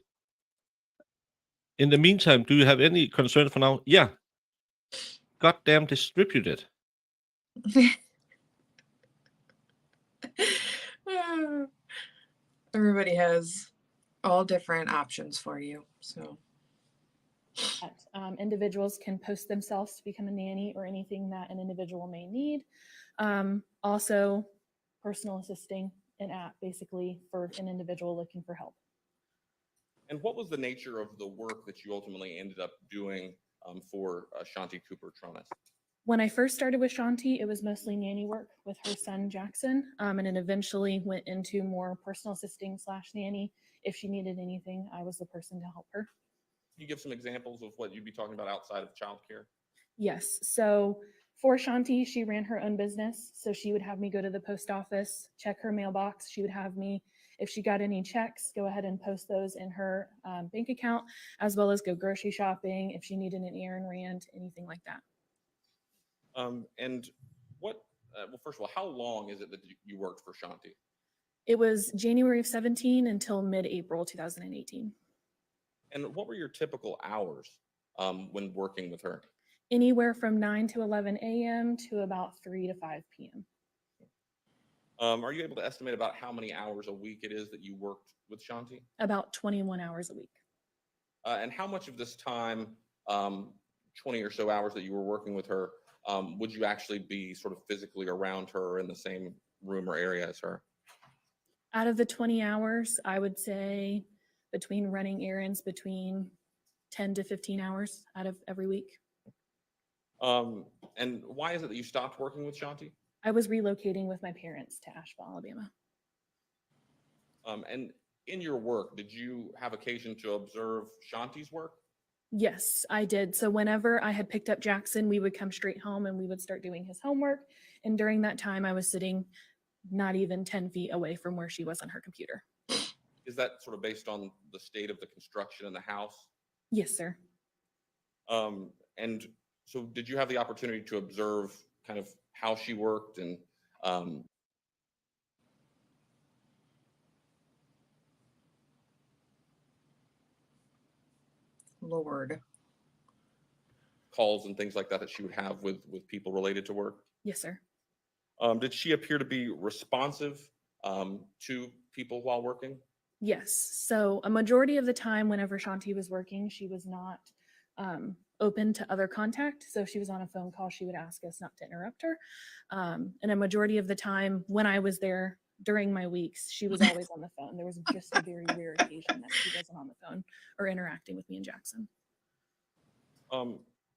S1: In the meantime, do you have any concern for now? Yeah. Goddamn distribute it.
S2: Everybody has all different options for you. So
S11: individuals can post themselves to become a nanny or anything that an individual may need. Also, personal assisting, an app basically for an individual looking for help.
S6: And what was the nature of the work that you ultimately ended up doing for Shanti Cooper-Tonnes?
S11: When I first started with Shanti, it was mostly nanny work with her son Jackson, and it eventually went into more personal assisting / nanny. If she needed anything, I was the person to help her.
S6: Can you give some examples of what you'd be talking about outside of childcare?
S11: Yes. So for Shanti, she ran her own business. So she would have me go to the post office, check her mailbox. She would have me, if she got any checks, go ahead and post those in her bank account, as well as go grocery shopping if she needed an errand ran, anything like that.
S6: And what, well, first of all, how long is it that you worked for Shanti?
S11: It was January of 17 until mid-April 2018.
S6: And what were your typical hours when working with her?
S11: Anywhere from 9 to 11 a.m. to about 3 to 5 p.m.
S6: Are you able to estimate about how many hours a week it is that you worked with Shanti?
S11: About 21 hours a week.
S6: And how much of this time, 20 or so hours that you were working with her, would you actually be sort of physically around her in the same room or area as her?
S11: Out of the 20 hours, I would say between running errands, between 10 to 15 hours out of every week.
S6: And why is it that you stopped working with Shanti?
S11: I was relocating with my parents to Asheville, Alabama.
S6: And in your work, did you have occasion to observe Shanti's work?
S11: Yes, I did. So whenever I had picked up Jackson, we would come straight home and we would start doing his homework. And during that time, I was sitting not even 10 feet away from where she was on her computer.
S6: Is that sort of based on the state of the construction in the house?
S11: Yes, sir.
S6: And so did you have the opportunity to observe kind of how she worked and
S2: Lord.
S6: calls and things like that that she would have with people related to work?
S11: Yes, sir.
S6: Did she appear to be responsive to people while working?
S11: Yes. So a majority of the time, whenever Shanti was working, she was not open to other contact. So if she was on a phone call, she would ask us not to interrupt her. And a majority of the time when I was there during my weeks, she was always on the phone. There was just a very rare occasion that she wasn't on the phone or interacting with me and Jackson.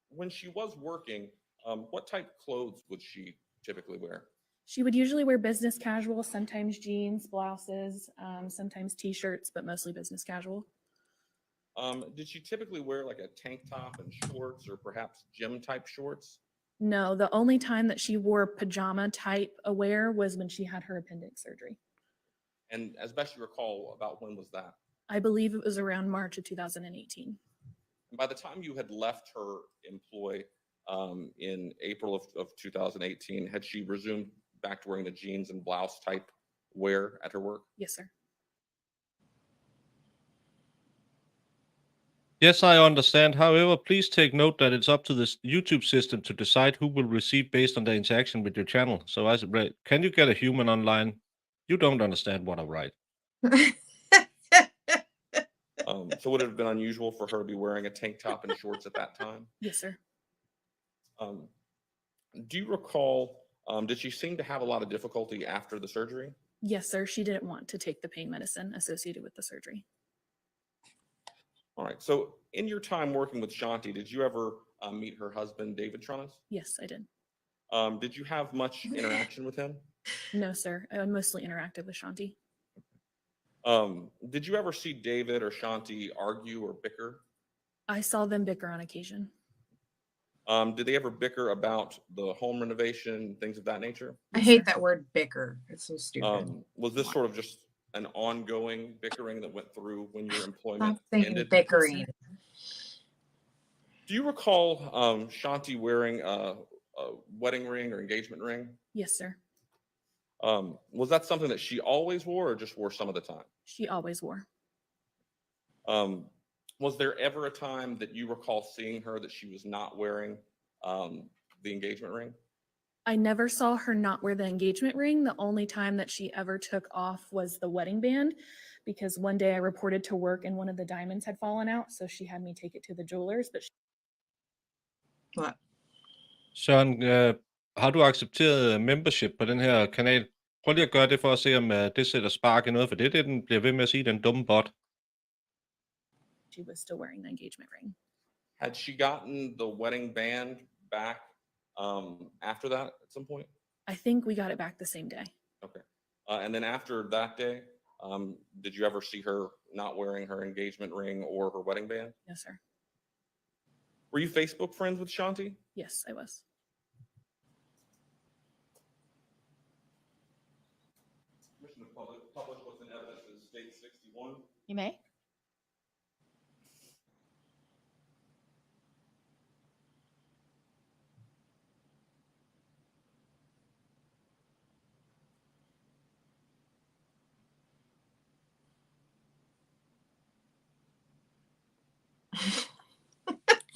S6: When she was working, What type of clothes would she typically wear?
S11: She would usually wear business casual, sometimes jeans, blouses, sometimes t-shirts, but mostly business casual.
S6: Did she typically wear like a tank top and shorts or perhaps gym type shorts?
S11: No, the only time that she wore pajama type wear was when she had her appendix surgery.
S6: And as best you recall, about when was that?
S11: I believe it was around March of 2018.
S6: And by the time you had left her employ in April of 2018, had she resumed back to wearing the jeans and blouse type wear at her work?
S11: Yes, sir.
S1: Yes, I understand. However, please take note that it's up to the YouTube system to decide who will receive based on their interaction with your channel. So I said, can you get a human online? You don't understand what I write.
S6: So would it have been unusual for her to be wearing a tank top and shorts at that time?
S11: Yes, sir.
S6: Do you recall, did she seem to have a lot of difficulty after the surgery?
S11: Yes, sir. She didn't want to take the pain medicine associated with the surgery.
S6: All right. So in your time working with Shanti, did you ever meet her husband, David Tronnes?
S11: Yes, I did.
S6: Did you have much interaction with him?
S11: No, sir. I mostly interacted with Shanti.
S6: Did you ever see David or Shanti argue or bicker?
S11: I saw them bicker on occasion.
S6: Did they ever bicker about the home renovation, things of that nature?
S2: I hate that word bicker. It's so stupid.
S6: Was this sort of just an ongoing bickering that went through when your employment
S2: Stop saying
S6: ended?
S2: bickering.
S6: Do you recall Shanti wearing a wedding ring or engagement ring?
S11: Yes, sir.
S6: Was that something that she always wore or just wore some of the time?
S11: She always wore.
S6: Was there ever a time that you recall seeing her that she was not wearing the engagement ring?
S11: I never saw her not wear the engagement ring. The only time that she ever took off was the wedding band, because one day I reported to work and one of the diamonds had fallen out, so she had me take it to the jewelers. But
S2: What?
S1: Søren, har du accepteret membership på den her kanal? Prøv lige at gøre det for at se, om det sætter spark i noget, for det er det, den bliver ved med at sige, den dumme bot.
S11: she was still wearing the engagement ring.
S6: Had she gotten the wedding band back after that at some point?
S11: I think we got it back the same day.
S6: Okay. And then after that day, did you ever see her not wearing her engagement ring or her wedding band?
S11: Yes, sir.
S6: Were you Facebook friends with Shanti?
S11: Yes, I was.
S6: Permission to publish what's in evidence in State 61.
S4: You may.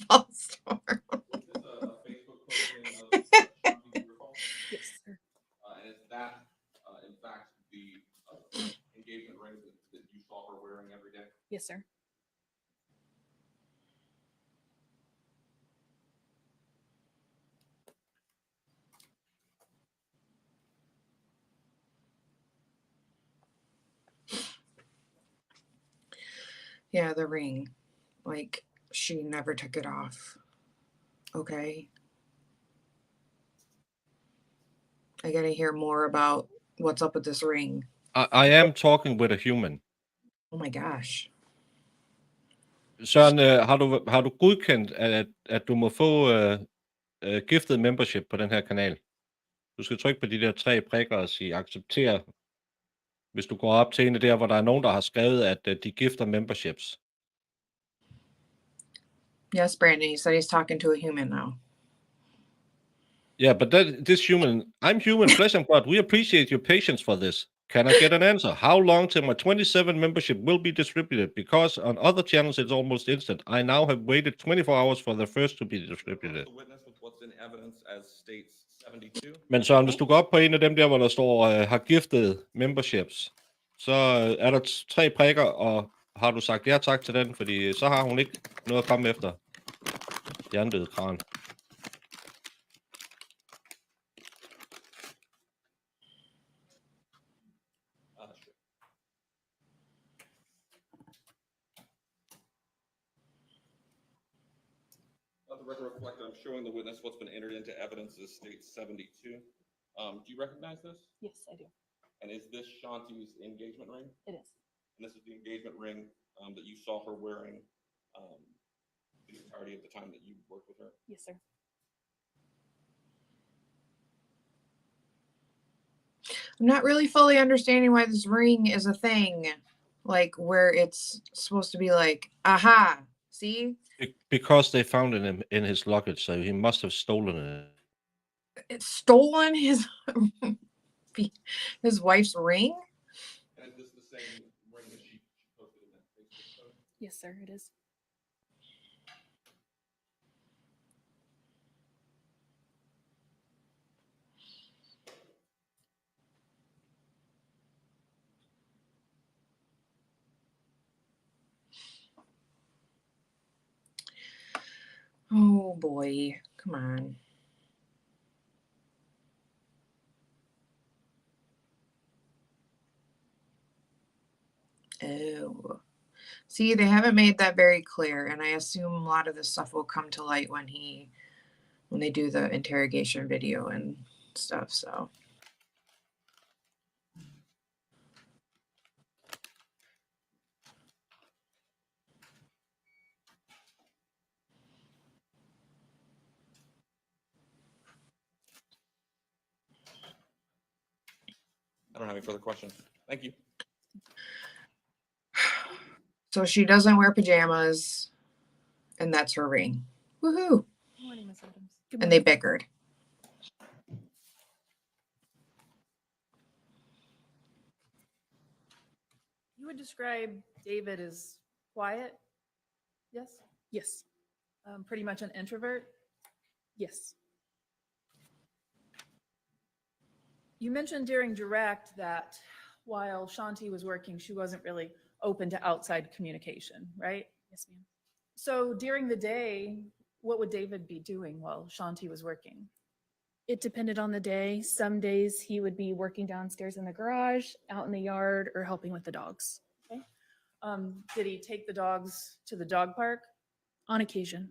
S2: False storm.
S6: Was this a Facebook posting of Shanti, do you recall?
S11: Yes, sir.
S6: And is that, in fact, the engagement ring that you saw her wearing every day?
S11: Yes, sir.
S2: Yeah, the ring. Like, she never took it off. Okay. I gotta hear more about what's up with this ring.
S1: I am talking with a human.
S2: Oh my gosh.
S1: Søren, har du godkendt, at du må få gifted membership på den her kanal? Du skal trykke på de der 3 prikker og sige acceptere, hvis du går op til en af der, hvor der er nogen, der har skrevet, at de gifter memberships.
S2: Yes, Brandon, he said he's talking to a human now.
S1: Yeah, but this human, I'm human, flesh and blood. We appreciate your patience for this. Can I get an answer? How long till my 27 membership will be distributed? Because on other channels, it's almost instant. I now have waited 24 hours for the first to be distributed.
S6: The witness with what's in evidence as states 72.
S1: Men Søren, hvis du går op på en af dem der, hvor der står, har giftet memberships, så er der 3 prikker, og har du sagt ja tak til den, fordi så har hun ikke noget at komme efter. Hjernedød kran.
S6: Sure. The record reflector, I'm showing the witness what's been entered into evidence is state 72. Do you recognize this?
S11: Yes, I do.
S6: And is this Shanti's engagement ring?
S11: It is.
S6: And this is the engagement ring that you saw her wearing the entirety of the time that you worked with her?
S11: Yes, sir.
S2: I'm not really fully understanding why this ring is a thing. Like where it's supposed to be like, aha, see?
S1: Because they found it in his luggage, so he must have stolen it.
S2: It's stolen his his wife's ring?
S6: And is this the same ring that she posted in that Facebook post?
S11: Yes, sir, it is.
S2: Oh boy, come on. Oh. See, they haven't made that very clear, and I assume a lot of this stuff will come to light when they do the interrogation video and stuff, so.
S6: I don't have any further questions. Thank you.
S2: So she doesn't wear pajamas, and that's her ring. Woohoo!
S11: Good morning, Ms. Adams.
S2: And they bickered.
S12: You would describe David as quiet? Yes?
S11: Yes,
S12: Pretty much an introvert?
S11: yes.
S12: You mentioned during direct that while Shanti was working, she wasn't really open to outside communication, right?
S11: Yes, ma'am.
S12: So during the day, what would David be doing while Shanti was working?
S11: It depended on the day. Some days he would be working downstairs in the garage, out in the yard, or helping with the dogs.
S12: Okay. Did he take the dogs to the dog park?
S11: On occasion.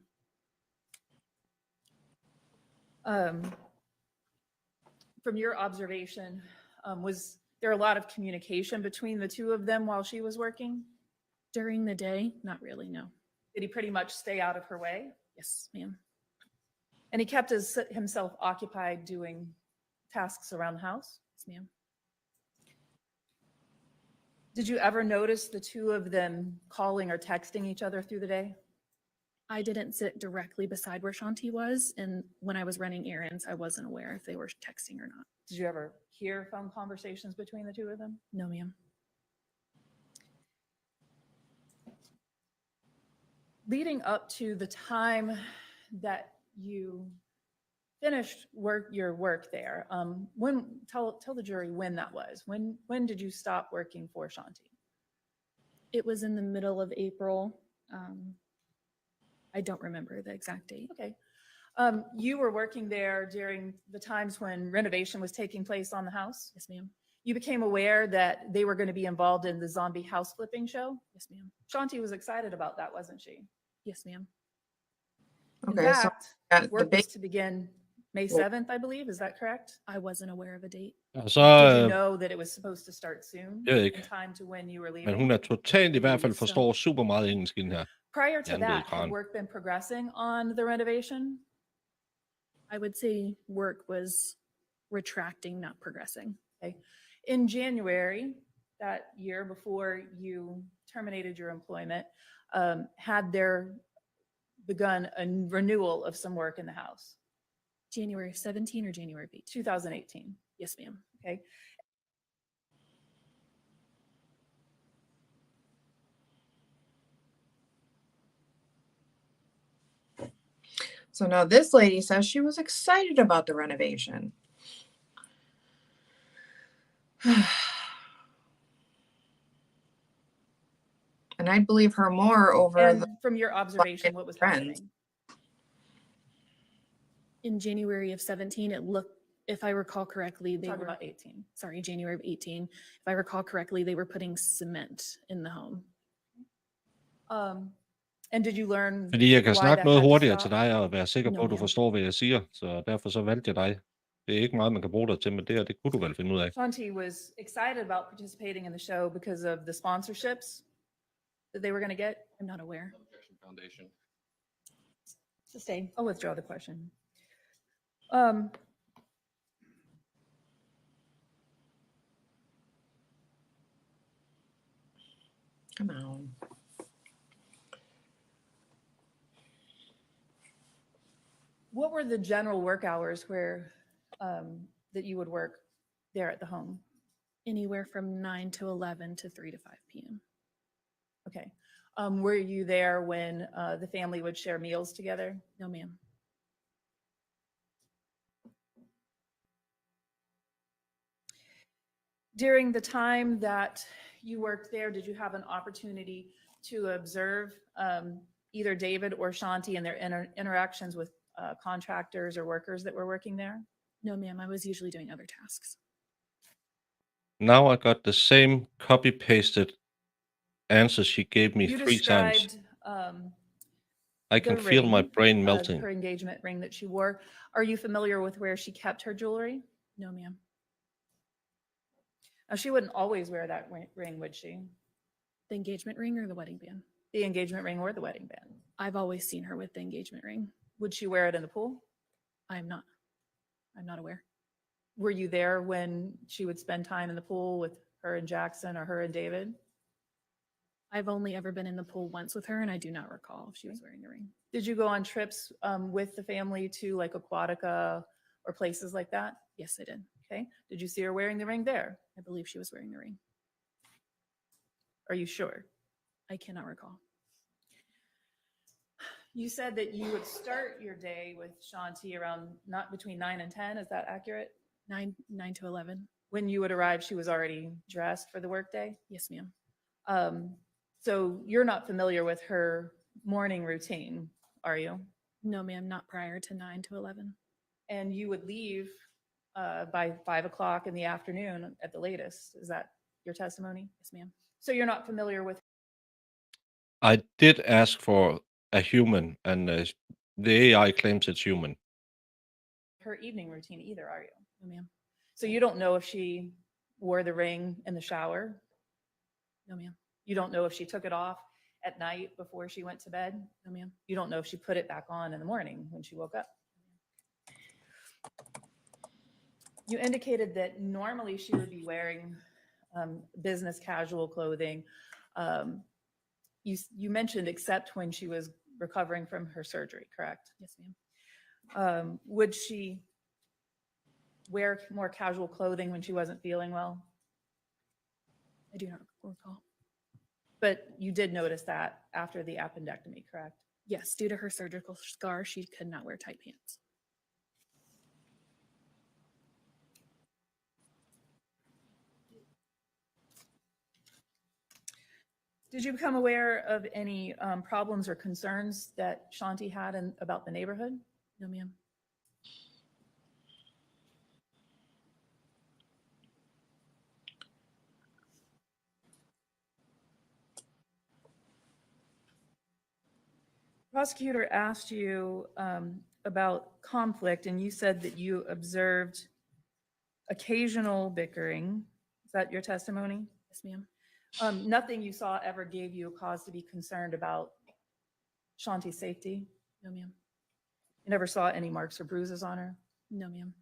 S12: From your observation, was there a lot of communication between the two of them while she was working?
S11: During the day, not really, no.
S12: Did he pretty much stay out of her way?
S11: Yes, ma'am.
S12: And he kept himself occupied doing tasks around the house?
S11: Yes, ma'am.
S12: Did you ever notice the two of them calling or texting each other through the day?
S11: I didn't sit directly beside where Shanti was, and when I was running errands, I wasn't aware if they were texting or not.
S12: Did you ever hear phone conversations between the two of them?
S11: No, ma'am.
S12: Leading up to the time that you finished your work there, tell the jury when that was. When did you stop working for Shanti?
S11: It was in the middle of April. I don't remember the exact date.
S12: Okay. You were working there during the times when renovation was taking place on the house?
S11: Yes, ma'am.
S12: You became aware that they were going to be involved in the zombie house flipping show?
S11: Yes, ma'am.
S12: Shanti was excited about that, wasn't she?
S11: Yes, ma'am.
S12: In
S2: Okay, so
S12: fact,
S2: the
S12: work
S2: big
S12: was to begin May 7th, I believe. Is that correct?
S11: I wasn't aware of a date.
S1: Så
S12: Did you know that it was supposed to start soon?
S1: Jeg ved ikke.
S12: In time to when you were
S1: Men
S12: leaving?
S1: hun er totalt i hvert fald
S11: Så-
S1: forstår super meget engelsk i den her.
S12: Prior to
S1: Jan ved
S12: that, had
S1: Kran.
S12: work been progressing on the renovation?
S11: I would say work was retracting, not progressing.
S12: Okay. In January, that year before you terminated your employment, had there begun a renewal of some work in the house?
S11: January of 17 or January of 18?
S12: 2018.
S11: Yes, ma'am.
S12: Okay.
S2: So now this lady says she was excited about the renovation. And I'd believe her more over
S12: And
S2: the
S12: from your observation, what was
S2: friends.
S12: happening?
S11: In January of 17, it looked, if I recall correctly, they
S12: Talking
S11: were,
S12: about 18.
S11: sorry, January of 18. If I recall correctly, they were putting cement in the home.
S12: And did you learn
S1: Fordi jeg kan
S12: why
S1: snakke
S12: that
S1: noget
S12: had to
S1: hurtigere til
S12: stop?
S1: dig og være sikker
S11: Nå,
S1: på, at du
S11: ja.
S1: forstår, hvad jeg siger, så derfor så valgte jeg dig. Det er ikke meget, man kan bruge dig til, men det her, det kunne du vel finde ud af.
S12: Shanti was excited about participating in the show because of the sponsorships that they were going to get.
S11: I'm not aware.
S6: Objection Foundation.
S4: Sustain.
S12: I'll withdraw the question.
S2: Come on.
S12: What were the general work hours where that you would work there at the home?
S11: Anywhere from 9 to 11 to 3 to 5 p.m.
S12: Okay. Were you there when the family would share meals together?
S11: No, ma'am.
S12: During the time that you worked there, did you have an opportunity to observe either David or Shanti and their interactions with contractors or workers that were working there?
S11: No, ma'am. I was usually doing other tasks.
S1: Now I got the same copy-pasted answer she gave me
S12: You
S1: 3 times.
S12: described
S1: I
S12: the
S1: can feel my
S12: ring,
S1: brain melting.
S12: her engagement ring that she wore. Are you familiar with where she kept her jewelry?
S11: No, ma'am.
S12: Now, she wouldn't always wear that ring, would she?
S11: The engagement ring or the wedding band?
S12: The engagement ring or the wedding band?
S11: I've always seen her with the engagement ring.
S12: Would she wear it in the pool?
S11: I'm not aware.
S12: Were you there when she would spend time in the pool with her and Jackson or her and David?
S11: I've only ever been in the pool once with her, and I do not recall if she was wearing the ring.
S12: Did you go on trips with the family to like Aquatica or places like that?
S11: Yes, I did.
S12: Okay. Did you see her wearing the ring there?
S11: I believe she was wearing the ring.
S12: Are you sure?
S11: I cannot recall.
S12: You said that you would start your day with Shanti around not between 9 and 10. Is that accurate?
S11: 9 to 11.
S12: When you would arrive, she was already dressed for the workday.
S11: Yes, ma'am.
S12: So you're not familiar with her morning routine, are you?
S11: No, ma'am. Not prior to 9 to 11.
S12: And you would leave by 5 o'clock in the afternoon at the latest. Is that your testimony?
S11: Yes, ma'am.
S12: So you're not familiar with
S1: I did ask for a human, and the AI claims it's human.
S12: her evening routine either, are you?
S11: No, ma'am.
S12: So you don't know if she wore the ring in the shower?
S11: No, ma'am.
S12: You don't know if she took it off at night before she went to bed?
S11: No, ma'am.
S12: You don't know if she put it back on in the morning when she woke up? You indicated that normally she would be wearing business casual clothing. You mentioned except when she was recovering from her surgery, correct?
S11: Yes, ma'am.
S12: Would she wear more casual clothing when she wasn't feeling well?
S11: I do not recall.
S12: But you did notice that after the appendectomy, correct?
S11: Yes, due to her surgical scar, she could not wear tight pants.
S12: Did you become aware of any problems or concerns that Shanti had about the neighborhood?
S11: No, ma'am.
S12: Prosecutor asked you about conflict, and you said that you observed occasional bickering. Is that your testimony?
S11: Yes, ma'am.
S12: Nothing you saw ever gave you a cause to be concerned about Shanti's safety?
S11: No, ma'am.
S12: You never saw any marks or bruises on her?
S11: No, ma'am.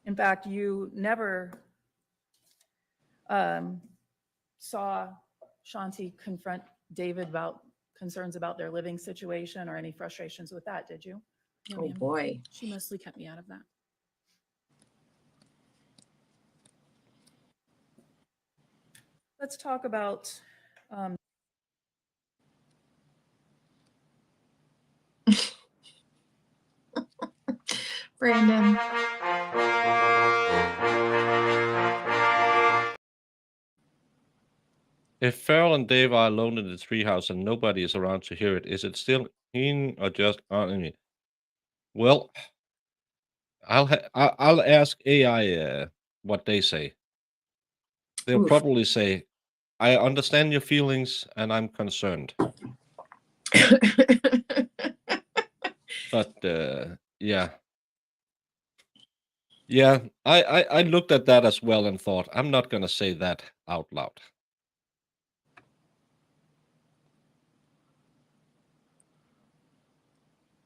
S12: In fact, you never saw Shanti confront David about concerns about their living situation or any frustrations with that, did you?
S11: No,
S2: Oh,
S11: ma'am.
S2: boy.
S11: She mostly kept me out of that.
S12: Let's talk about
S2: Brandon.
S1: If Farrell and Dave are alone in the treehouse and nobody is around to hear it, is it still in or just on me? Well, I'll ask AI what they say. They'll
S2: Oof.
S1: probably say I understand your feelings and I'm concerned. But yeah. Yeah, I looked at that as well and thought, I'm not gonna say that out loud.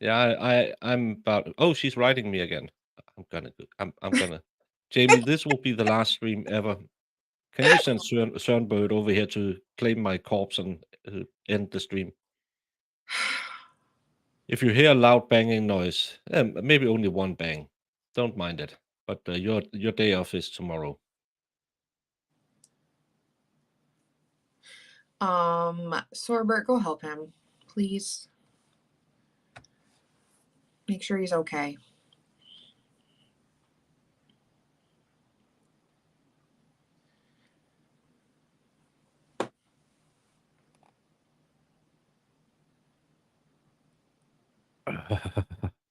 S1: Yeah, I'm about. Oh, she's writing me again. I'm gonna. Jamie, this will be the last stream ever. Can you send Søren over here to claim my corpse and end the stream? If you hear a loud banging noise, maybe only one bang, don't mind it. But your day off is tomorrow.
S2: Sorbert, go help him, please. Make sure he's okay.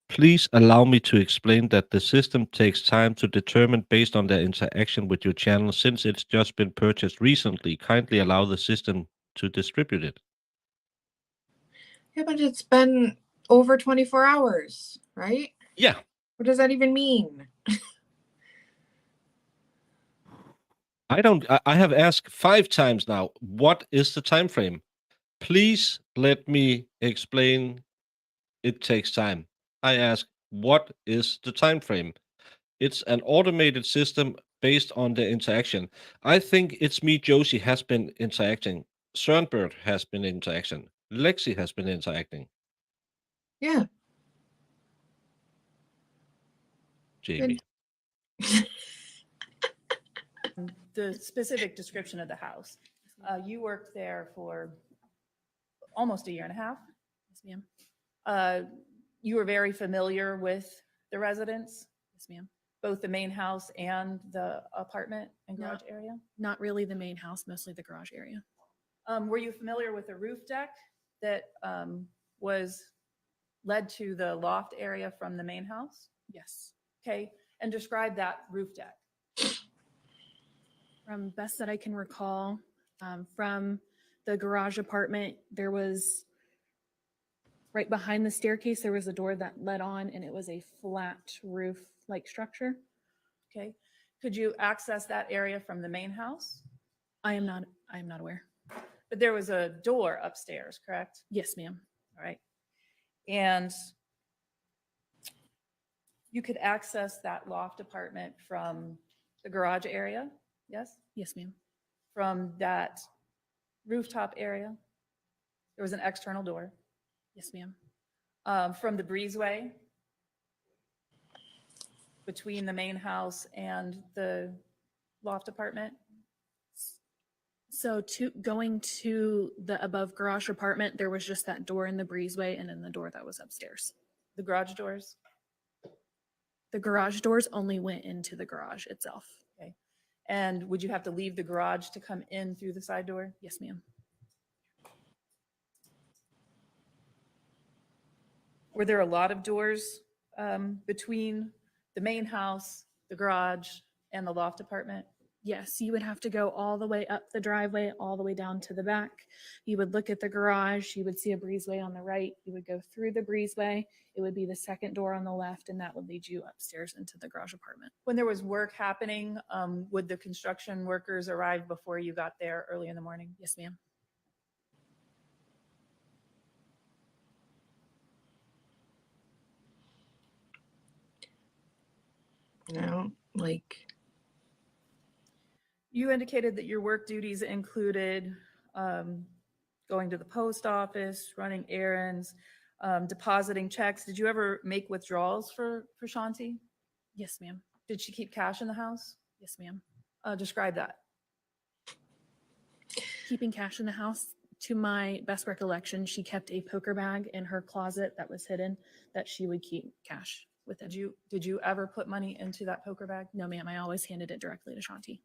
S1: Please allow me to explain that the system takes time to determine based on their interaction with your channel. Since it's just been purchased recently, kindly allow the system to distribute it.
S2: Yeah, but it's been over 24 hours, right?
S1: Yeah.
S2: What does that even mean?
S1: I have asked 5 times now, what is the time frame? Please let me explain. It takes time. I ask, what is the time frame? It's an automated system based on the interaction. I think it's me, Josie, has been interacting. Sørenbert has been interacting. Lexi has been interacting.
S2: Yeah.
S1: Jamie.
S12: The specific description of the house. You worked there for almost a year and a half.
S11: Yes, ma'am.
S12: You were very familiar with the residents,
S11: Yes, ma'am.
S12: both the main house and the apartment and
S11: No.
S12: garage area.
S11: Not really the main house, mostly the garage area.
S12: Were you familiar with the roof deck that was led to the loft area from the main house?
S11: Yes.
S12: Okay, and describe that roof deck.
S11: From best that I can recall, from the garage apartment, there was right behind the staircase, there was a door that led on and it was a flat roof like structure.
S12: Okay, could you access that area from the main house?
S11: I am not aware.
S12: But there was a door upstairs, correct?
S11: Yes, ma'am.
S12: All right. And you could access that loft apartment from the garage area, yes?
S11: Yes, ma'am.
S12: From that rooftop area, there was an external door.
S11: Yes, ma'am.
S12: From the breezeway between the main house and the loft apartment.
S11: So going to the above garage apartment, there was just that door in the breezeway and then the door that was upstairs.
S12: The garage doors.
S11: The garage doors only went into the garage itself.
S12: Okay. And would you have to leave the garage to come in through the side door?
S11: Yes, ma'am.
S12: Were there a lot of doors between the main house, the garage, and the loft apartment?
S11: Yes, you would have to go all the way up the driveway, all the way down to the back. You would look at the garage, you would see a breezeway on the right. You would go through the breezeway. It would be the second door on the left, and that would lead you upstairs into the garage apartment.
S12: When there was work happening, would the construction workers arrive before you got there early in the morning?
S11: Yes, ma'am.
S2: No, like,
S12: You indicated that your work duties included going to the post office, running errands, depositing checks. Did you ever make withdrawals for Shanti?
S11: Yes, ma'am.
S12: Did she keep cash in the house?
S11: Yes, ma'am.
S12: Describe that.
S11: Keeping cash in the house, to my best recollection, she kept a poker bag in her closet that was hidden that she would keep cash within.
S12: Did you ever put money into that poker bag?
S11: No, ma'am. I always handed it directly to Shanti.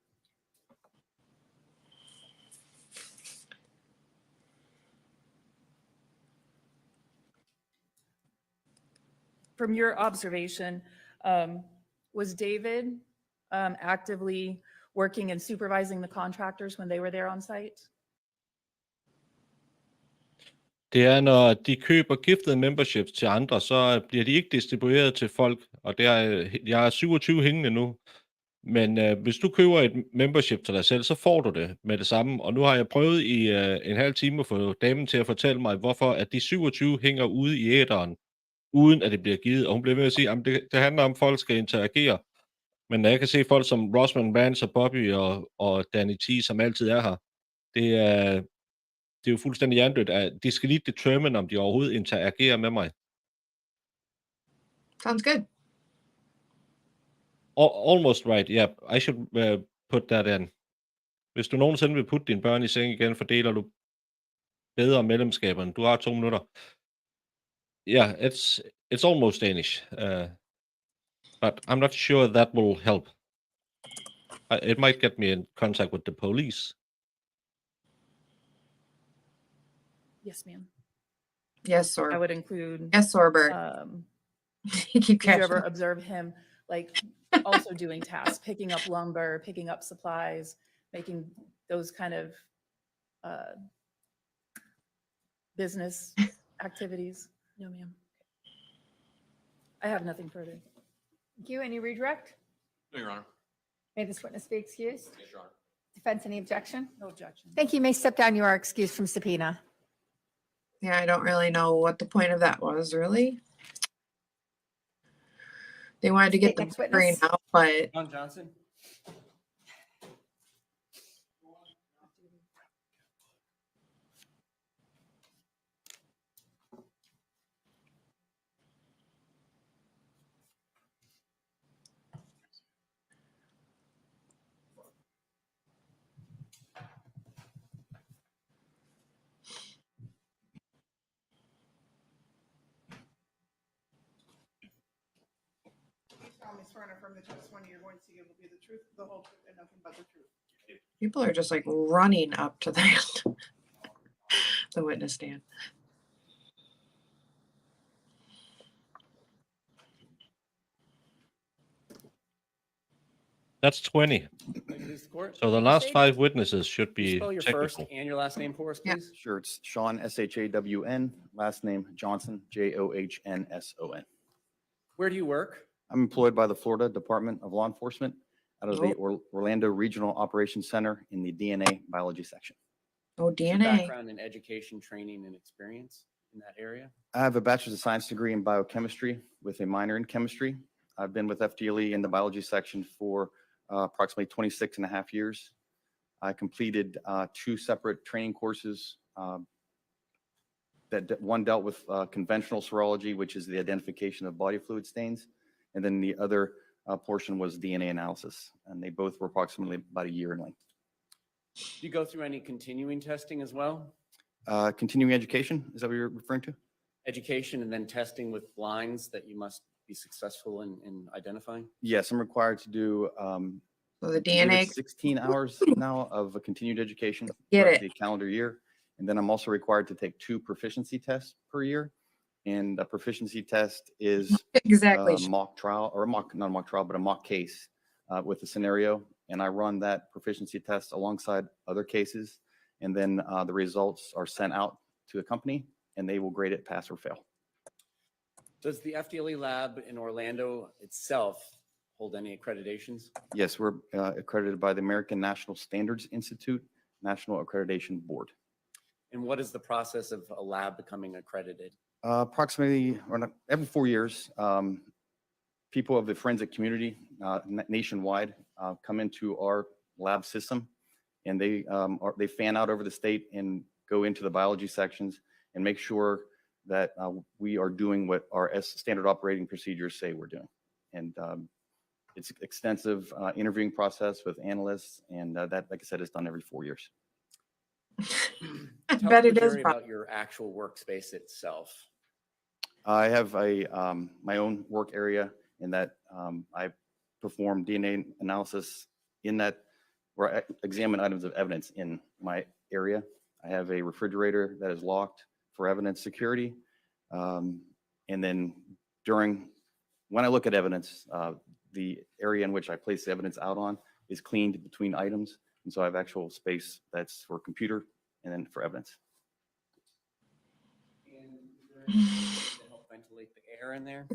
S12: From your observation, was David actively working and supervising the contractors when they were there on site?
S1: Det er, når de køber gifted memberships til andre, så bliver de ikke distribueret til folk, og jeg er 27 hængende nu. Men hvis du køber et membership til dig selv, så får du det med det samme. Og nu har jeg prøvet i en halv time at få damen til at fortælle mig, hvorfor at de 27 hænger ude i æteren, uden at det bliver givet. Og hun bliver ved at sige, at det handler om, at folk skal interagere. Men når jeg kan se folk som Rossman, Vance og Bobby og Danny T, som altid er her, det er jo fuldstændig hjernedødt, at de skal lige determine, om de overhovedet interagerer med mig.
S2: Sounds good.
S1: Almost right, yeah. I should put that in. Hvis du nogensinde vil putte dine børn i seng igen, fordeler du bedre medlemskaberne. Du har 2 minutter. Yeah, it's almost Danish. But I'm not sure that will help. It might get me in contact with the police.
S12: Yes, ma'am.
S2: Yes,
S12: I
S2: or
S12: would include,
S2: yes, Sorbert. You keep
S12: did you ever
S2: catching.
S12: observe him like also doing tasks, picking up lumber, picking up supplies, making those kind of business activities? No, ma'am. I have nothing further.
S4: Thank you. Any redirect?
S6: No, Your Honor.
S4: May this witness be excused?
S6: Yes, Your Honor.
S4: Defense, any objection?
S12: No objection.
S4: Thank you. You may step down. You are excused from subpoena.
S2: Yeah, I don't really know what the point of that was, really. They wanted to get
S4: State
S2: the
S4: next
S2: screen
S4: witness.
S2: out, but
S8: John Johnson?
S5: You solemnly swear and affirm the testimony you're going to give will be the truth, the whole truth, and nothing but the truth.
S2: people are just like running up to that, the witness stand.
S1: That's 20.
S8: Please, the court.
S1: So the
S8: Please
S1: last
S8: state.
S1: 5 witnesses should
S8: Can you
S1: be
S8: spell your first
S1: technical.
S8: and your last name for us,
S2: Yeah.
S8: please?
S13: Sure, it's Sean, S-H-A-W-N, last name Johnson, J-O-H-N-S-O-N.
S8: Where do you work?
S13: I'm employed by the Florida Department of Law Enforcement out of the Orlando Regional Operations Center in the DNA Biology section.
S2: Oh,
S8: What's your
S2: DNA.
S8: background in education, training, and experience in that area?
S13: I have a Bachelor's of Science degree in biochemistry with a minor in chemistry. I've been with FDLE in the biology section for approximately 26 and a half years. I completed 2 separate training courses. One dealt with conventional serology, which is the identification of body fluid stains, and then the other portion was DNA analysis, and they both were approximately about a year in length.
S8: Do you go through any continuing testing as well?
S13: Continuing education, is that what you're referring to?
S8: Education and then testing with lines that you must be successful in identifying?
S13: Yes, I'm required to do
S2: So the
S13: I believe
S2: DNA.
S13: it's 16 hours now of a continued education
S2: Get
S13: throughout
S2: it.
S13: the calendar year. And then I'm also required to take 2 proficiency tests per year. And a proficiency test is
S2: Exactly.
S13: a mock trial, or not a mock trial, but a mock case with a scenario. And I run that proficiency test alongside other cases. And then the results are sent out to the company and they will grade it pass or fail.
S8: Does the FDLE lab in Orlando itself hold any accreditations?
S13: Yes, we're accredited by the American National Standards Institute, National Accreditation Board.
S8: And what is the process of a lab becoming accredited?
S13: Approximately every 4 years, people of the forensic community nationwide come into our lab system, and they fan out over the state and go into the biology sections and make sure that we are doing what our standard operating procedures say we're doing. And it's extensive interviewing process with analysts, and that, like I said, is done every 4 years.
S2: I
S8: Tell
S2: bet
S8: the
S2: it is.
S8: jury about your actual workspace itself.
S13: I have my own work area in that I perform DNA analysis in that, where I examine items of evidence in my area. I have a refrigerator that is locked for evidence security. And then when I look at evidence, the area in which I place the evidence out on is cleaned between items. And so I have actual space that's for computer and then for evidence.
S8: And is there anything to help ventilate the air in there?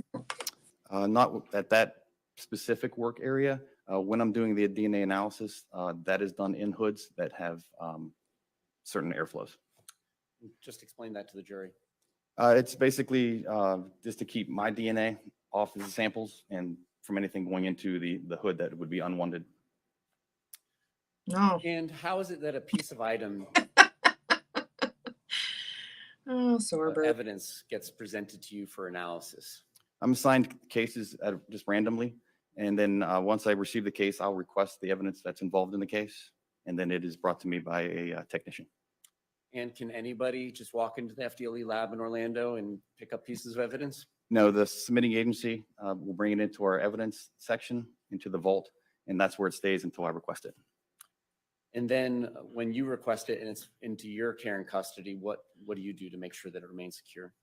S13: Not at that specific work area. When I'm doing the DNA analysis, that is done in hoods that have certain airflows.
S8: Just explain that to the jury.
S13: It's basically just to keep my DNA off of the samples and from anything going into the hood that would be unwanted.
S2: No.
S8: And how is it that a piece of item
S2: Oh, sore bird.
S8: evidence gets presented to you for analysis?
S13: I'm assigned cases just randomly. And then once I receive the case, I'll request the evidence that's involved in the case. And then it is brought to me by a technician.
S8: And can anybody just walk into the FDLE lab in Orlando and pick up pieces of evidence?
S13: No, the submitting agency will bring it into our evidence section, into the vault, and that's where it stays until I request it.
S8: And then when you request it and it's into your care and custody, what do you do to make sure that it remains secure?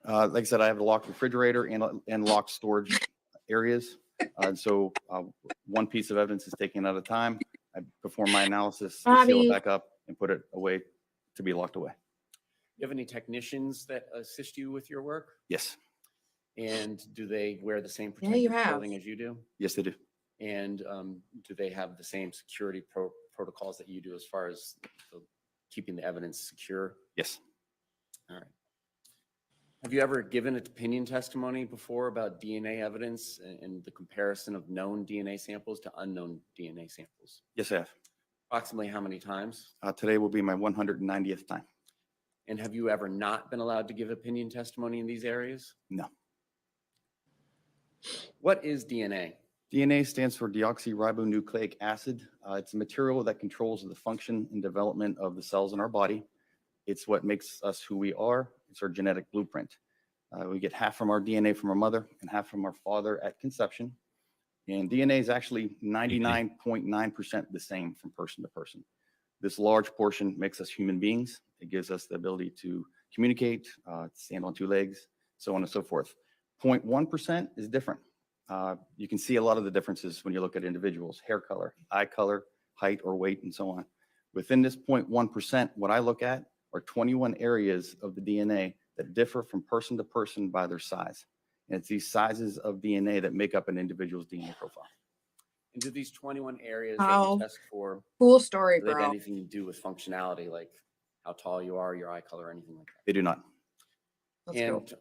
S13: Like I said, I have a locked refrigerator and locked storage areas. So one piece of evidence is taken at a time. I perform my analysis, seal
S2: Bobby.
S13: it back up, and put it away to be locked away.
S8: Do you have any technicians that assist you with your work?
S13: Yes,
S8: And do they wear the same
S2: Yeah, you
S8: protective
S2: have.
S8: clothing as you do?
S13: yes, they do.
S8: And do they have the same security protocols that you do as far as keeping the evidence secure?
S13: Yes.
S8: All right. Have you ever given opinion testimony before about DNA evidence and the comparison of known DNA samples to unknown DNA samples?
S13: Yes, I have.
S8: Approximately how many times?
S13: Today will be my 190th time.
S8: And have you ever not been allowed to give opinion testimony in these areas?
S13: No.
S8: What is DNA?
S13: DNA stands for deoxyribonucleic acid. It's a material that controls the function and development of the cells in our body. It's what makes us who we are. It's our genetic blueprint. We get half from our DNA from our mother and half from our father at conception. And DNA is actually 99.9% the same from person to person. This large portion makes us human beings. It gives us the ability to communicate, stand on two legs, so on and so forth. 0.1% is different. You can see a lot of the differences when you look at individuals: hair color, eye color, height or weight, and so on. Within this 0.1%, what I look at are 21 areas of the DNA that differ from person to person by their size. And it's these sizes of DNA that make up an individual's DNA profile.
S8: And do these 21 areas that
S2: Wow.
S8: you test for,
S2: Cool story,
S8: do they have
S2: bro.
S8: anything to do with functionality, like how tall you are, your eye color, anything like that?
S13: They do not.
S2: Let's go.
S8: And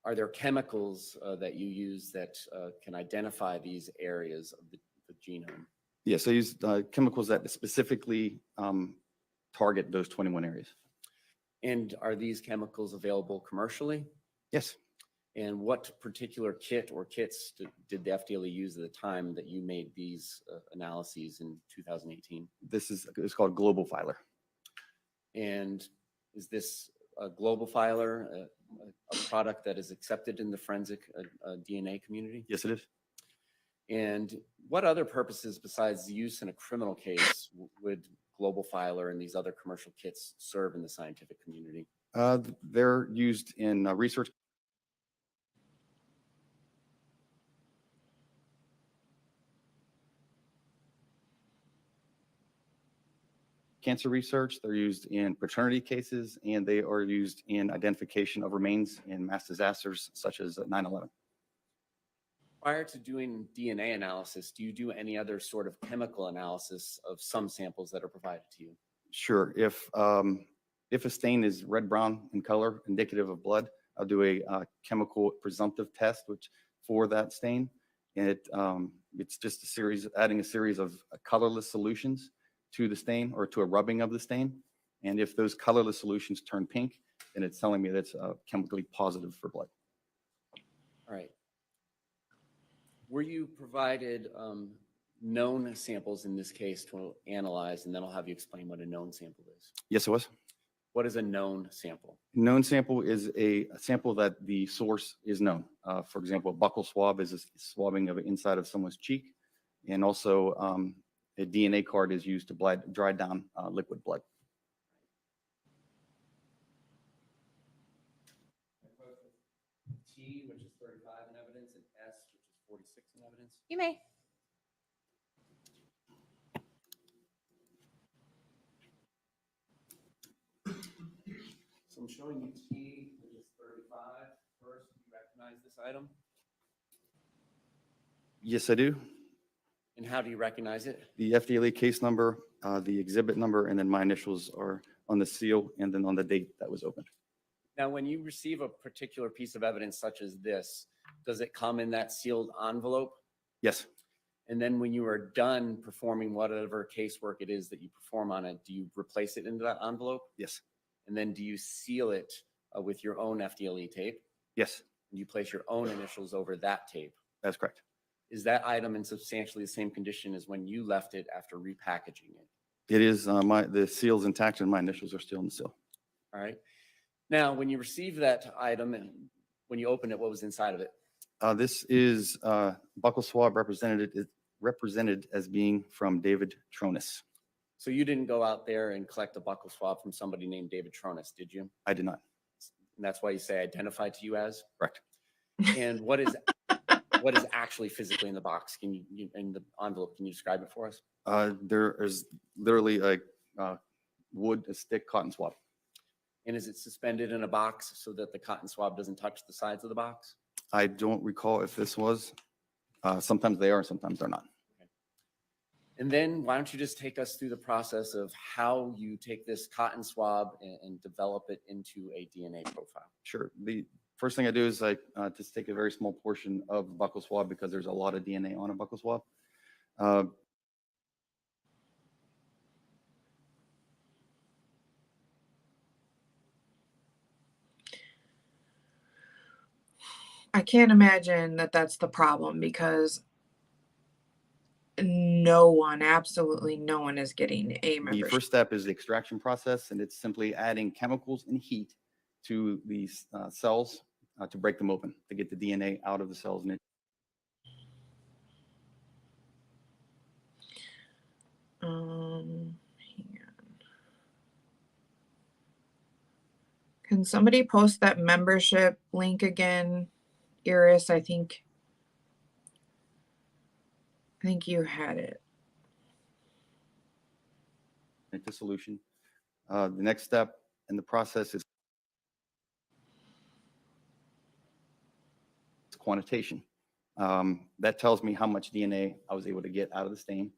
S8: are there chemicals that you use that can identify these areas of the genome?
S13: Yes, I use chemicals that specifically target those 21 areas.
S8: And are these chemicals available commercially?
S13: Yes.
S8: And what particular kit or kits did the FDLE use at the time that you made these analyses in 2018?
S13: It's called Global Filer.
S8: And is this a Global Filer, a product that is accepted in the forensic DNA community?
S13: Yes, it is.
S8: And what other purposes besides the use in a criminal case would Global Filer and these other commercial kits serve in the scientific community?
S13: They're used in research. Cancer research, they're used in paternity cases, and they are used in identification of remains in mass disasters such as 9/11.
S8: Prior to doing DNA analysis, do you do any other sort of chemical analysis of some samples that are provided to you?
S13: Sure. If a stain is red-brown in color, indicative of blood, I'll do a chemical presumptive test, which for that stain, and it's just adding a series of colorless solutions to the stain or to a rubbing of the stain. And if those colorless solutions turn pink, then it's telling me that's chemically positive for blood.
S8: All right. Were you provided known samples in this case to analyze, and then I'll have you explain what a known sample is.
S13: Yes, it was.
S8: What is a known sample?
S13: Known sample is a sample that the source is known. For example, a buccal swab is a swabbing of the inside of someone's cheek. And also a DNA card is used to dry down liquid blood.
S8: T, which is 35 in evidence, and S, which is 46 in evidence.
S4: You may.
S8: I'm showing you T, which is 35. First, do you recognize this item?
S13: Yes, I do.
S8: And how do you recognize it?
S13: The FDLE case number, the exhibit number, and then my initials are on the seal and then on the date that was opened.
S8: Now, when you receive a particular piece of evidence such as this, does it come in that sealed envelope?
S13: Yes,
S8: And then when you are done performing whatever casework it is that you perform on it, do you replace it into that envelope?
S13: yes,
S8: And then do you seal it with your own FDLE tape?
S13: yes,
S8: And you place your own initials over that tape?
S13: that's correct.
S8: Is that item in substantially the same condition as when you left it after repackaging it?
S13: It is, the seal's intact and my initials are still in the seal.
S8: All right. Now, when you receive that item and when you open it, what was inside of it?
S13: This is buckle swab represented as being from David Tronnes.
S8: So you didn't go out there and collect a buccal swab from somebody named David Tronnes, did you?
S13: I did not.
S8: And that's why you say identified to you as?
S13: Correct.
S8: And what is actually physically in the box? Can you in the envelope? Can you describe it for us?
S13: There is literally a wood, a stick cotton swab.
S8: And is it suspended in a box so that the cotton swab doesn't touch the sides of the box?
S13: I don't recall if this was. Sometimes they are, sometimes they're not.
S8: And then why don't you just take us through the process of how you take this cotton swab and develop it into a DNA profile?
S13: Sure. The first thing I do is I just take a very small portion of the buccal swab because there's a lot of DNA on a buccal swab.
S2: I can't imagine that that's the problem because no one, absolutely no one is getting a
S13: The
S2: membership.
S13: first step is the extraction process, and it's simply adding chemicals and heat to these cells to break them open, to get the DNA out of the cells. And
S2: Hang on. Can somebody post that membership link again? Iris, I think you had it.
S13: into solution. The next step in the process is quantitation. That tells me how much DNA I was able to get out of the stain,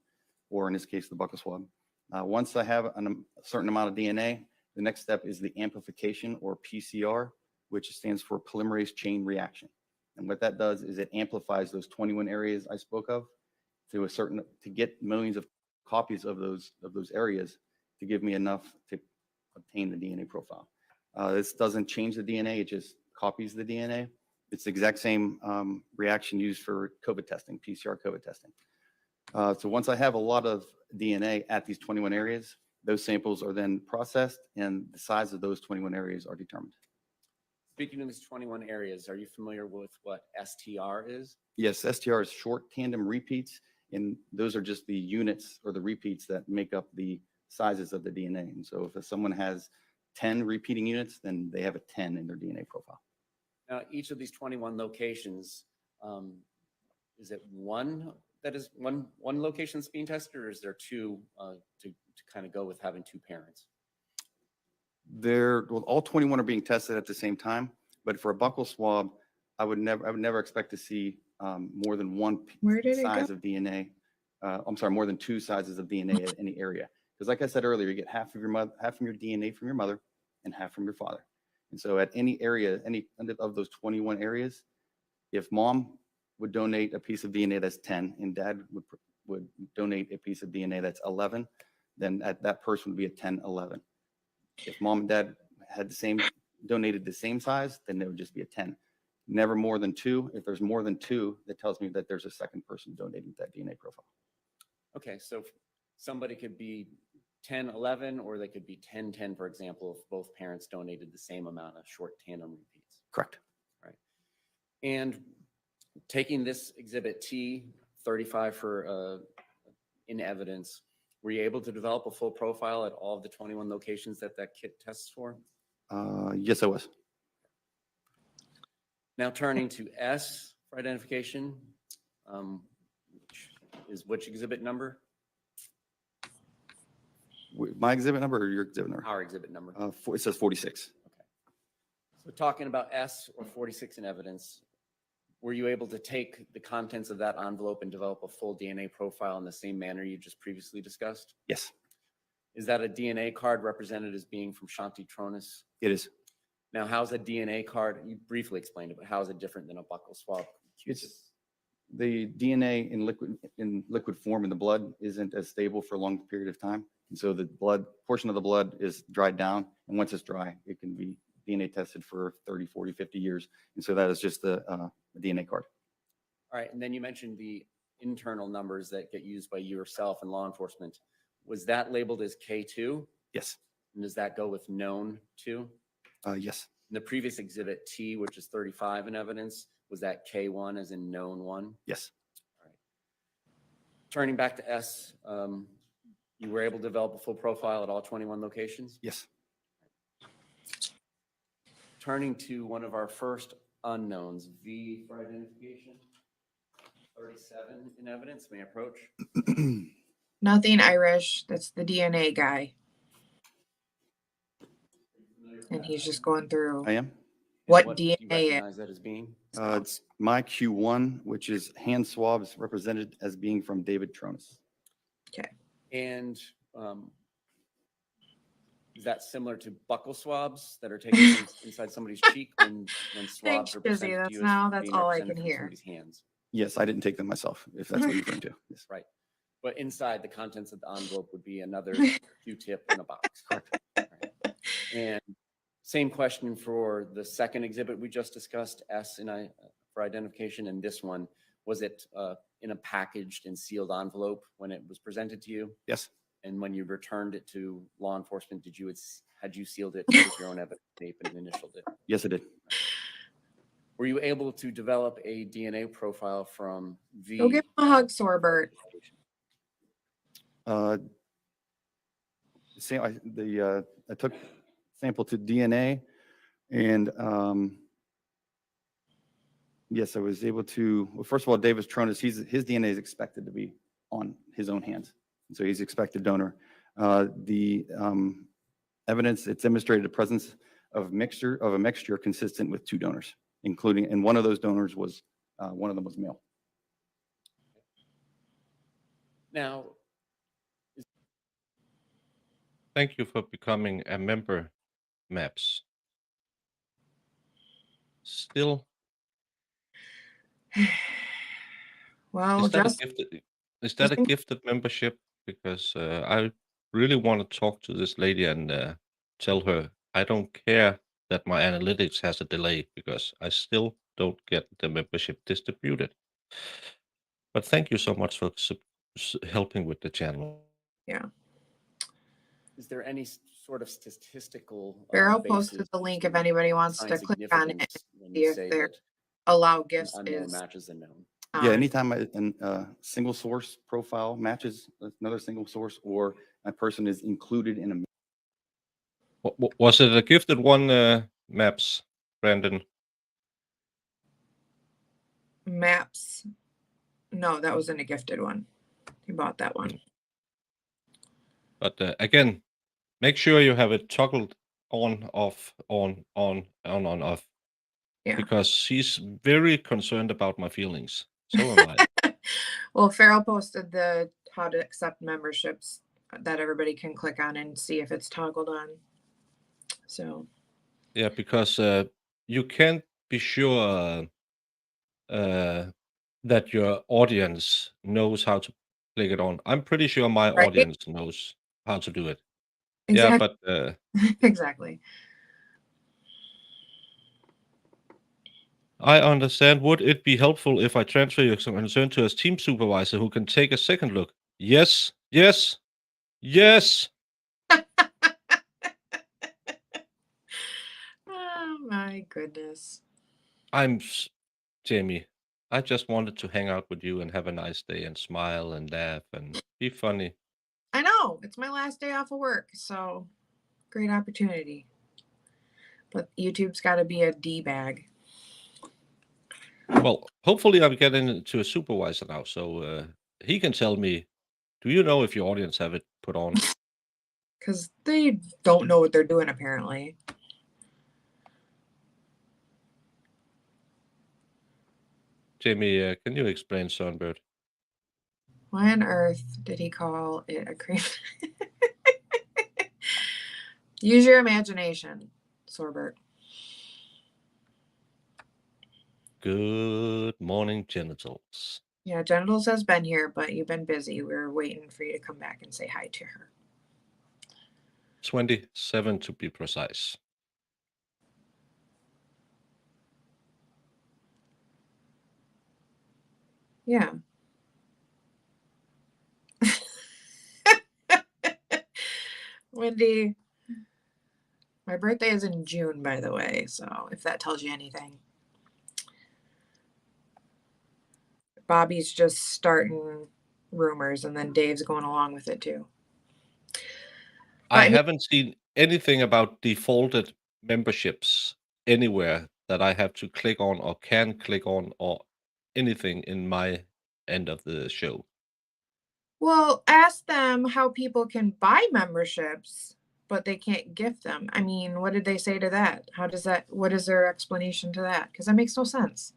S13: or in this case, the buccal swab. Once I have a certain amount of DNA, the next step is the amplification, or PCR, which stands for polymerase chain reaction. And what that does is it amplifies those 21 areas I spoke of to get millions of copies of those areas to give me enough to obtain the DNA profile. This doesn't change the DNA, it just copies the DNA. It's the exact same reaction used for COVID testing, PCR COVID testing. So once I have a lot of DNA at these 21 areas, those samples are then processed and the size of those 21 areas are determined.
S8: Speaking of these 21 areas, are you familiar with what STR is?
S13: Yes, STR is short tandem repeats, and those are just the units or the repeats that make up the sizes of the DNA. And so if someone has 10 repeating units, then they have a 10 in their DNA profile.
S8: Now, each of these 21 locations, is it one that is one location that's being tested, or is there two to kind of go with having two parents?
S13: All 21 are being tested at the same time, but for a buccal swab, I would never expect to see more than one size of DNA. I'm sorry, more than two sizes of DNA at any area. Because like I said earlier, you get half of your DNA from your mother and half from your father. And so at any area, any of those 21 areas, if mom would donate a piece of DNA that's 10 and dad would donate a piece of DNA that's 11, then that person would be a 10-11. If mom and dad had donated the same size, then it would just be a 10. Never more than two. If there's more than two, that tells me that there's a second person donating that DNA profile.
S8: Okay, so somebody could be 10-11, or they could be 10-10, for example, if both parents donated the same amount of short tandem repeats.
S13: Correct.
S8: Right. And taking this exhibit T 35 for in evidence, were you able to develop a full profile at all of the 21 locations that kit tests for?
S13: Yes, I was.
S8: Now turning to S for identification, which exhibit number?
S13: My exhibit number or your exhibit number?
S8: Our exhibit number.
S13: It says 46.
S8: Okay. So talking about S or 46 in evidence, were you able to take the contents of that envelope and develop a full DNA profile in the same manner you just previously discussed?
S13: Yes,
S8: Is that a DNA card represented as being from Shanti Cooper-Tonnes?
S13: it is.
S8: Now, how's a DNA card? You briefly explained it, but how is it different than a buccal swab?
S13: It's the DNA in liquid form in the blood isn't as stable for a long period of time. And so the blood portion of the blood is dried down. And once it's dry, it can be DNA tested for 30, 40, 50 years. And so that is just the DNA card.
S8: All right, and then you mentioned the internal numbers that get used by yourself and law enforcement. Was that labeled as K2?
S13: Yes.
S8: And does that go with known 2?
S13: Yes.
S8: In the previous exhibit T, which is 35 in evidence, was that K1 as in known 1?
S13: Yes.
S8: All right. Turning back to S, you were able to develop a full profile at all 21 locations?
S13: Yes.
S8: Turning to one of our first unknowns, V for identification. 37 in evidence, may I approach?
S2: Nothing Irish. That's the DNA guy. And he's just going through
S13: I am.
S2: what
S8: do you
S2: DNA is.
S8: recognize that as being?
S13: It's my Q1, which is hand swabs represented as being from David Tronnes.
S8: And is that similar to buccal swabs that are taken inside somebody's cheek when swabs are
S2: Busy.
S8: presented to
S2: That's
S8: you as
S2: now. That's
S8: being
S2: all I
S8: represented
S2: can
S8: from
S2: hear.
S8: somebody's hands?
S13: Yes, I didn't take them myself, if that's what you're referring to. Yes.
S8: Right. But inside the contents of the envelope would be another Q-tip in a box.
S13: Correct.
S8: Right. And same question for the second exhibit we just discussed, S for identification, and this one, was it in a packaged and sealed envelope when it was presented to you?
S13: Yes.
S8: And when you returned it to law enforcement, had you sealed it with your own evidence tape and initialed it?
S13: Yes, I did.
S8: Were you able to develop a DNA profile from V?
S2: Go give him a hug, Sorbert.
S13: I took sample to DNA, and yes, I was able to. Well, first of all, David Tronnes, his DNA is expected to be on his own hands, so he's expected donor. The evidence, it demonstrated the presence of a mixture consistent with 2 donors, including, and one of those donors was one of them was male.
S8: Now,
S1: Thank you for becoming a member, Maps. Still,
S2: Well,
S1: is that
S2: just
S1: a gifted? Is that a gifted membership? Because I really want to talk to this lady and tell her I don't care that my analytics has a delay because I still don't get the membership distributed. But thank you so much for helping with the channel.
S2: yeah.
S8: is there any sort of statistical
S2: Farrell
S8: basis
S2: posted the link if
S8: to
S2: anybody wants
S8: assign
S2: to click on it and
S8: significance when
S2: see
S8: you
S2: if
S8: say
S2: they're
S8: that
S2: allow
S8: an
S2: gifts
S8: unknown
S2: is
S8: matches a known?
S13: Yeah,
S2: on.
S13: anytime a single source profile matches another single source, or a person is included in a.
S1: Was it a gifted one, Maps, Brandon?
S2: Maps. No, that wasn't a gifted one. He bought that one.
S1: But again, make sure you have it toggled on, off, on, off.
S2: Yeah.
S1: Because she's very concerned about my feelings. So am I.
S2: Well, Farrell posted the how to accept memberships that everybody can click on and see if it's toggled on. So
S1: Yeah, because you can't be sure that your audience knows how to click it on. I'm pretty sure my
S2: Right.
S1: audience knows how to do it.
S2: exactly.
S1: Yeah, but
S2: Exactly.
S1: I understand. Would it be helpful if I transfer your concern to a team supervisor who can take a second look? Yes, yes, yes.
S2: Oh my goodness.
S1: Jamie, I just wanted to hang out with you and have a nice day and smile and laugh and be funny.
S2: I know it's my last day off of work, so great opportunity. But YouTube's got to be a D bag.
S1: Well, hopefully I'm getting to a supervisor now, so he can tell me, do you know if your audience have it put on?
S2: Because they don't know what they're doing, apparently.
S1: Jamie, can you explain Sunbird?
S2: Why on earth did he call it a cream? Use your imagination, Sorbert.
S1: Good morning, genitals.
S2: Yeah, Genitals has been here, but you've been busy. We were waiting for you to come back and say hi to her.
S1: 27 to be precise.
S2: Yeah. Wendy, my birthday is in June, by the way, so if that tells you anything. Bobby's just starting rumors, and then Dave's going along with it too.
S1: I
S2: But
S1: haven't seen anything about defaulted memberships anywhere that I have to click on or can click on or anything in my end of the show.
S2: well, ask them how people can buy memberships, but they can't gift them. I mean, what did they say to that? What is their explanation to that? Because that makes no sense.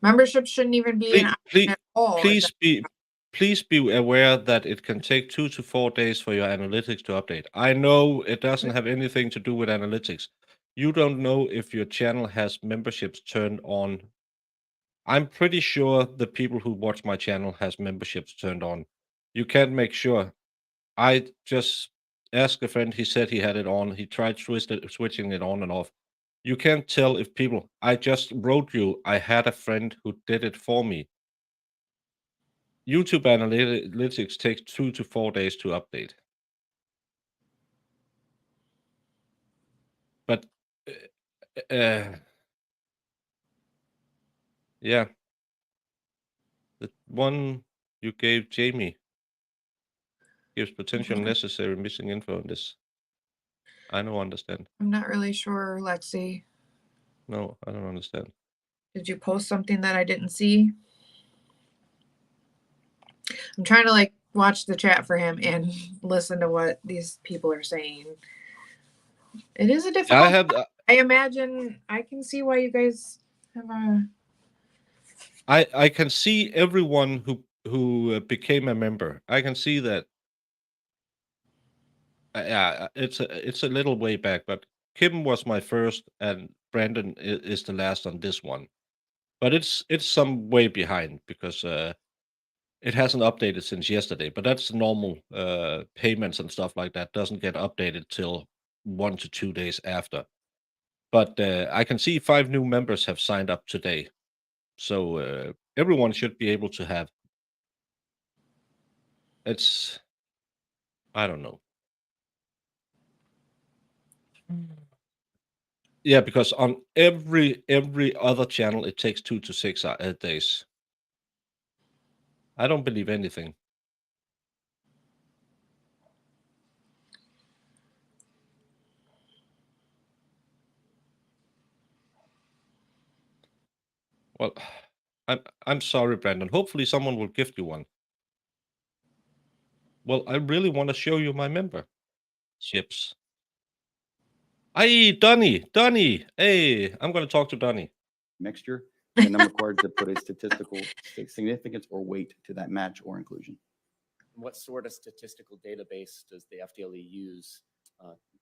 S2: Memberships shouldn't even be an option at all.
S1: Please be aware that it can take 2 to 4 days for your analytics to update. I know it doesn't have anything to do with analytics. You don't know if your channel has memberships turned on. I'm pretty sure the people who watch my channel has memberships turned on. You can't make sure. I just asked a friend, he said he had it on. He tried switching it on and off. You can't tell if people, I just wrote you, I had a friend who did it for me. YouTube analytics takes 2 to 4 days to update. But yeah, the one you gave Jamie gives potential necessary missing info on this. I don't understand.
S2: I'm not really sure, Lexi.
S1: No, I don't understand.
S2: Did you post something that I didn't see? I'm trying to like watch the chat for him and listen to what these people are saying. It is a difficult. I imagine I can see why you guys have a.
S1: I can see everyone who became a member. I can see that. Yeah, it's a little way back, but Kim was my first, and Brandon is the last on this one. But it's some way behind because it hasn't updated since yesterday. But that's normal. Payments and stuff like that doesn't get updated till 1 to 2 days after. But I can see 5 new members have signed up today, so everyone should be able to have. It's, I don't know. Yeah, because on every other channel it takes 2 to 6 days. I don't believe anything. Well, I'm sorry, Brandon. Hopefully someone will gift you one. Well, I really want to show you my memberships. Hey, Donnie. Hey, I'm going to talk to Donnie.
S13: Mixture, and I'm required to put a statistical significance or weight to that match or inclusion.
S8: What sort of statistical database does the FDLE use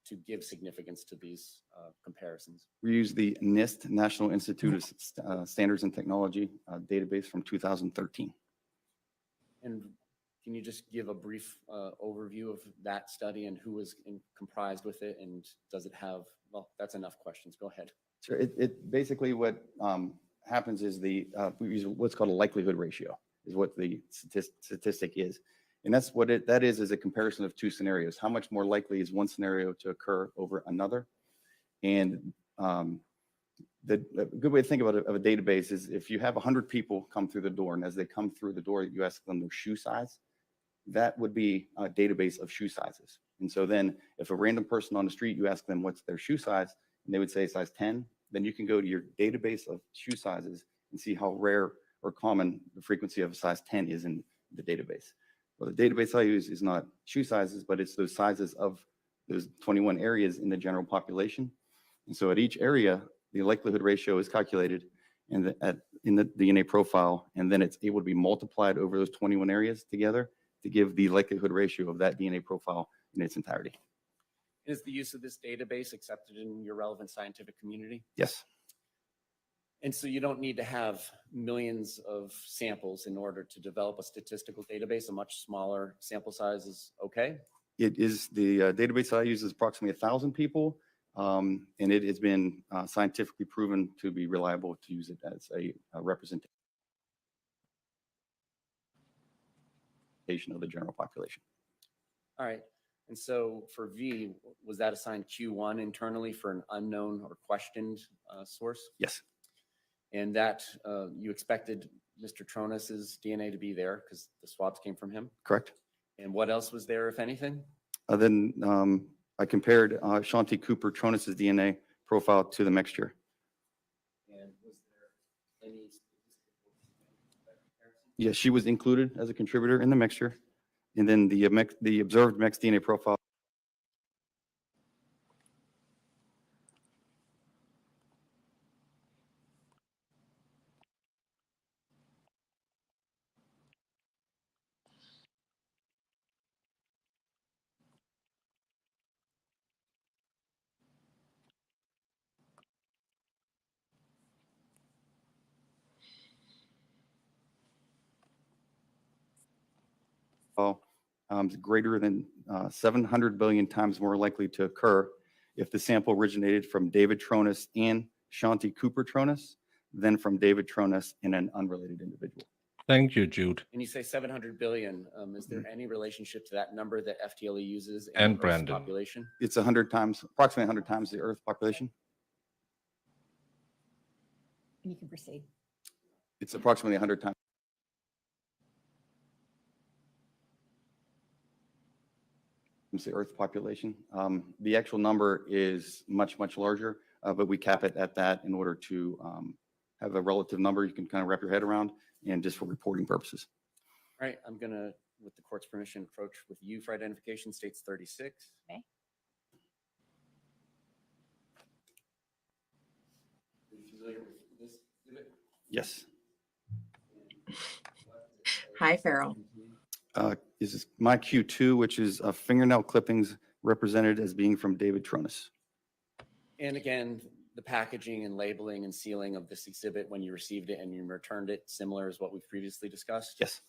S8: to give significance to these comparisons?
S13: We use the NIST, National Institute of Standards and Technology database from 2013.
S8: And can you just give a brief overview of that study and who was comprised with it? And does it have, well, that's enough questions. Go ahead.
S13: Sure. It basically what happens is we use what's called a likelihood ratio is what the statistic is. And that's what that is a comparison of two scenarios. How much more likely is one scenario to occur over another? And a good way to think about a database is if you have 100 people come through the door, and as they come through the door, you ask them their shoe size. That would be a database of shoe sizes. And so then if a random person on the street, you ask them what's their shoe size, and they would say size 10, then you can go to your database of shoe sizes and see how rare or common the frequency of a size 10 is in the database. Well, the database I use is not shoe sizes, but it's those sizes of those 21 areas in the general population. And so at each area, the likelihood ratio is calculated, and in the DNA profile, and then it's able to be multiplied over those 21 areas together to give the likelihood ratio of that DNA profile in its entirety.
S8: Is the use of this database accepted in your relevant scientific community?
S13: Yes.
S8: And so you don't need to have millions of samples in order to develop a statistical database. A much smaller sample size is okay.
S13: It is the database that I use is approximately 1,000 people, and it has been scientifically proven to be reliable to use it as a representation of the general population.
S8: All right. And so for V, was that assigned Q1 internally for an unknown or questioned source?
S13: Yes.
S8: And that you expected Mr. Tronnes's DNA to be there because the swabs came from him?
S13: Correct.
S8: And what else was there, if anything?
S13: Then I compared Shanti Cooper-Tonnes' DNA profile to the mixture.
S8: And was there any statistical comparison?
S13: Yes, she was included as a contributor in the mixture. And then the observed mixed DNA profile is greater than 700 billion times more likely to occur if the sample originated from David Tronnes and Shanti Cooper-Tonnes than from David Tronnes and an unrelated individual.
S1: Thank you, Jude.
S8: And you say 700 billion. Is there any relationship to that number that FTLE uses in
S1: And
S8: Earth's
S1: Brandon.
S8: population?
S13: It's 100 times, approximately 100 times the Earth population.
S4: And you can proceed.
S13: It's approximately 100 times the Earth population. The actual number is much, much larger, but we cap it at that in order to have a relative number you can kind of wrap your head around and just for reporting purposes.
S8: All right, I'm gonna, with the court's permission, approach with you for identification, states 36.
S4: Okay.
S8: Are you familiar with this exhibit?
S13: Yes.
S2: Hi, Farrell.
S13: This is my Q2, which is fingernail clippings represented as being from David Tronnes.
S8: And again, the packaging and labeling and sealing of this exhibit when you received it and you returned it, similar as what we've previously discussed?
S13: Yes.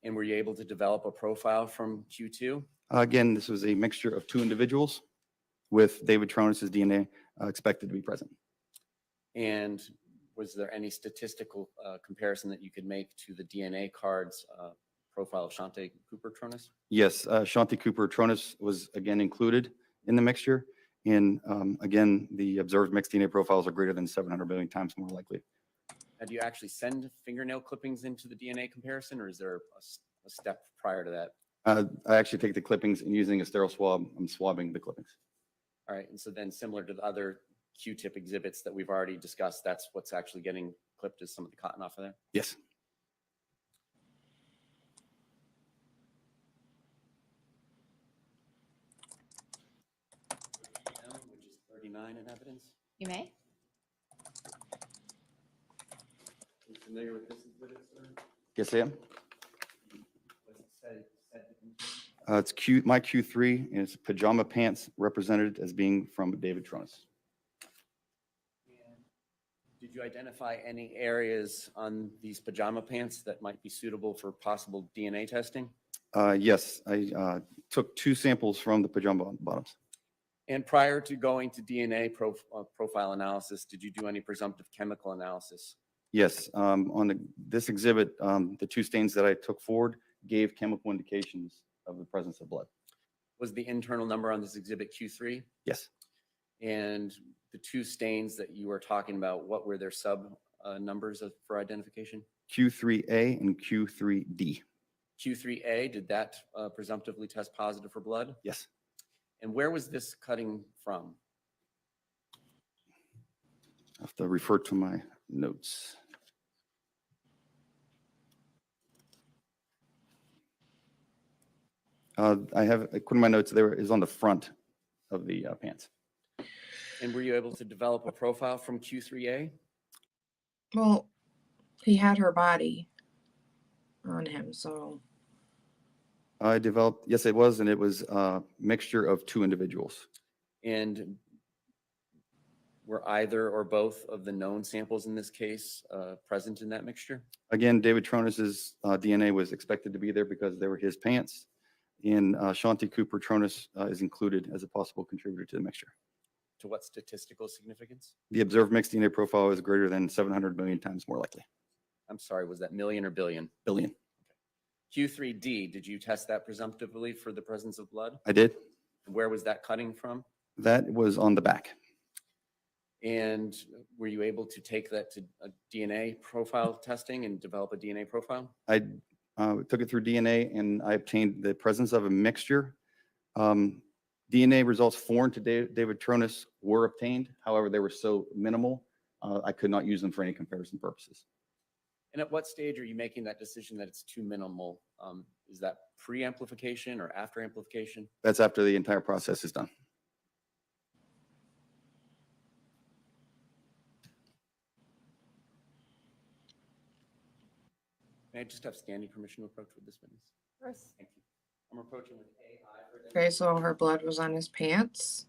S8: And were you able to develop a profile from Q2?
S13: Again, this was a mixture of 2 individuals with David Tronnes' DNA expected to be present.
S8: And was there any statistical comparison that you could make to the DNA cards profile of Shanti Cooper-Tonnes?
S13: Yes, Shanti Cooper-Tonnes was again included in the mixture. And again, the observed mixed DNA profiles are greater than 700 billion times more likely.
S8: Now, do you actually send fingernail clippings into the DNA comparison, or is there a step prior to that?
S13: I actually take the clippings and using a sterile swab, I'm swabbing the clippings.
S8: All right, and so then similar to the other Q-tip exhibits that we've already discussed, that's what's actually getting clipped is some of the cotton off of there?
S13: Yes.
S8: Which is 39 in evidence.
S4: You may.
S8: Are you familiar with this exhibit, sir?
S13: Yes, I am.
S8: What does it say?
S13: It's my Q3, and it's pajama pants represented as being from David Tronnes.
S8: Did you identify any areas on these pajama pants that might be suitable for possible DNA testing?
S13: Yes, I took 2 samples from the pajama bottoms.
S8: And prior to going to DNA profile analysis, did you do any presumptive chemical analysis?
S13: Yes, on this exhibit, the 2 stains that I took forward gave chemical indications of the presence of blood.
S8: Was the internal number on this exhibit Q3?
S13: Yes.
S8: And the 2 stains that you were talking about, what were their sub numbers for identification?
S13: Q3A and Q3D.
S8: Q3A, did that presumptively test positive for blood?
S13: Yes.
S8: And where was this cutting from?
S13: I have to refer to my notes. I have, according to my notes, there is on the front of the pants.
S8: And were you able to develop a profile from Q3A?
S2: Well, he had her body on him, so
S13: I developed, yes, it was, and it was a mixture of two individuals.
S8: And were either or both of the known samples in this case present in that mixture?
S13: Again, David Tronnes's DNA was expected to be there because they were his pants. And Shanti Cooper-Tonnes is included as a possible contributor to the mixture.
S8: To what statistical significance?
S13: The observed mixed DNA profile is greater than 700 million times more likely.
S8: I'm sorry, was that million or billion?
S13: Billion.
S8: Q3D, did you test that presumptively for the presence of blood?
S13: I did.
S8: Where was that cutting from?
S13: That was on the back.
S8: And were you able to take that to a DNA profile testing and develop a DNA profile?
S13: I took it through DNA and I obtained the presence of a mixture. DNA results foreign to David Tronnes were obtained. However, they were so minimal, I could not use them for any comparison purposes.
S8: And at what stage are you making that decision that it's too minimal? Is that pre-amplification or after amplification?
S13: That's after the entire process is done.
S8: May I just have standing permission to approach with this witness?
S4: Chris?
S8: Thank you. I'm approaching with AI.
S2: okay, so her blood was on his pants.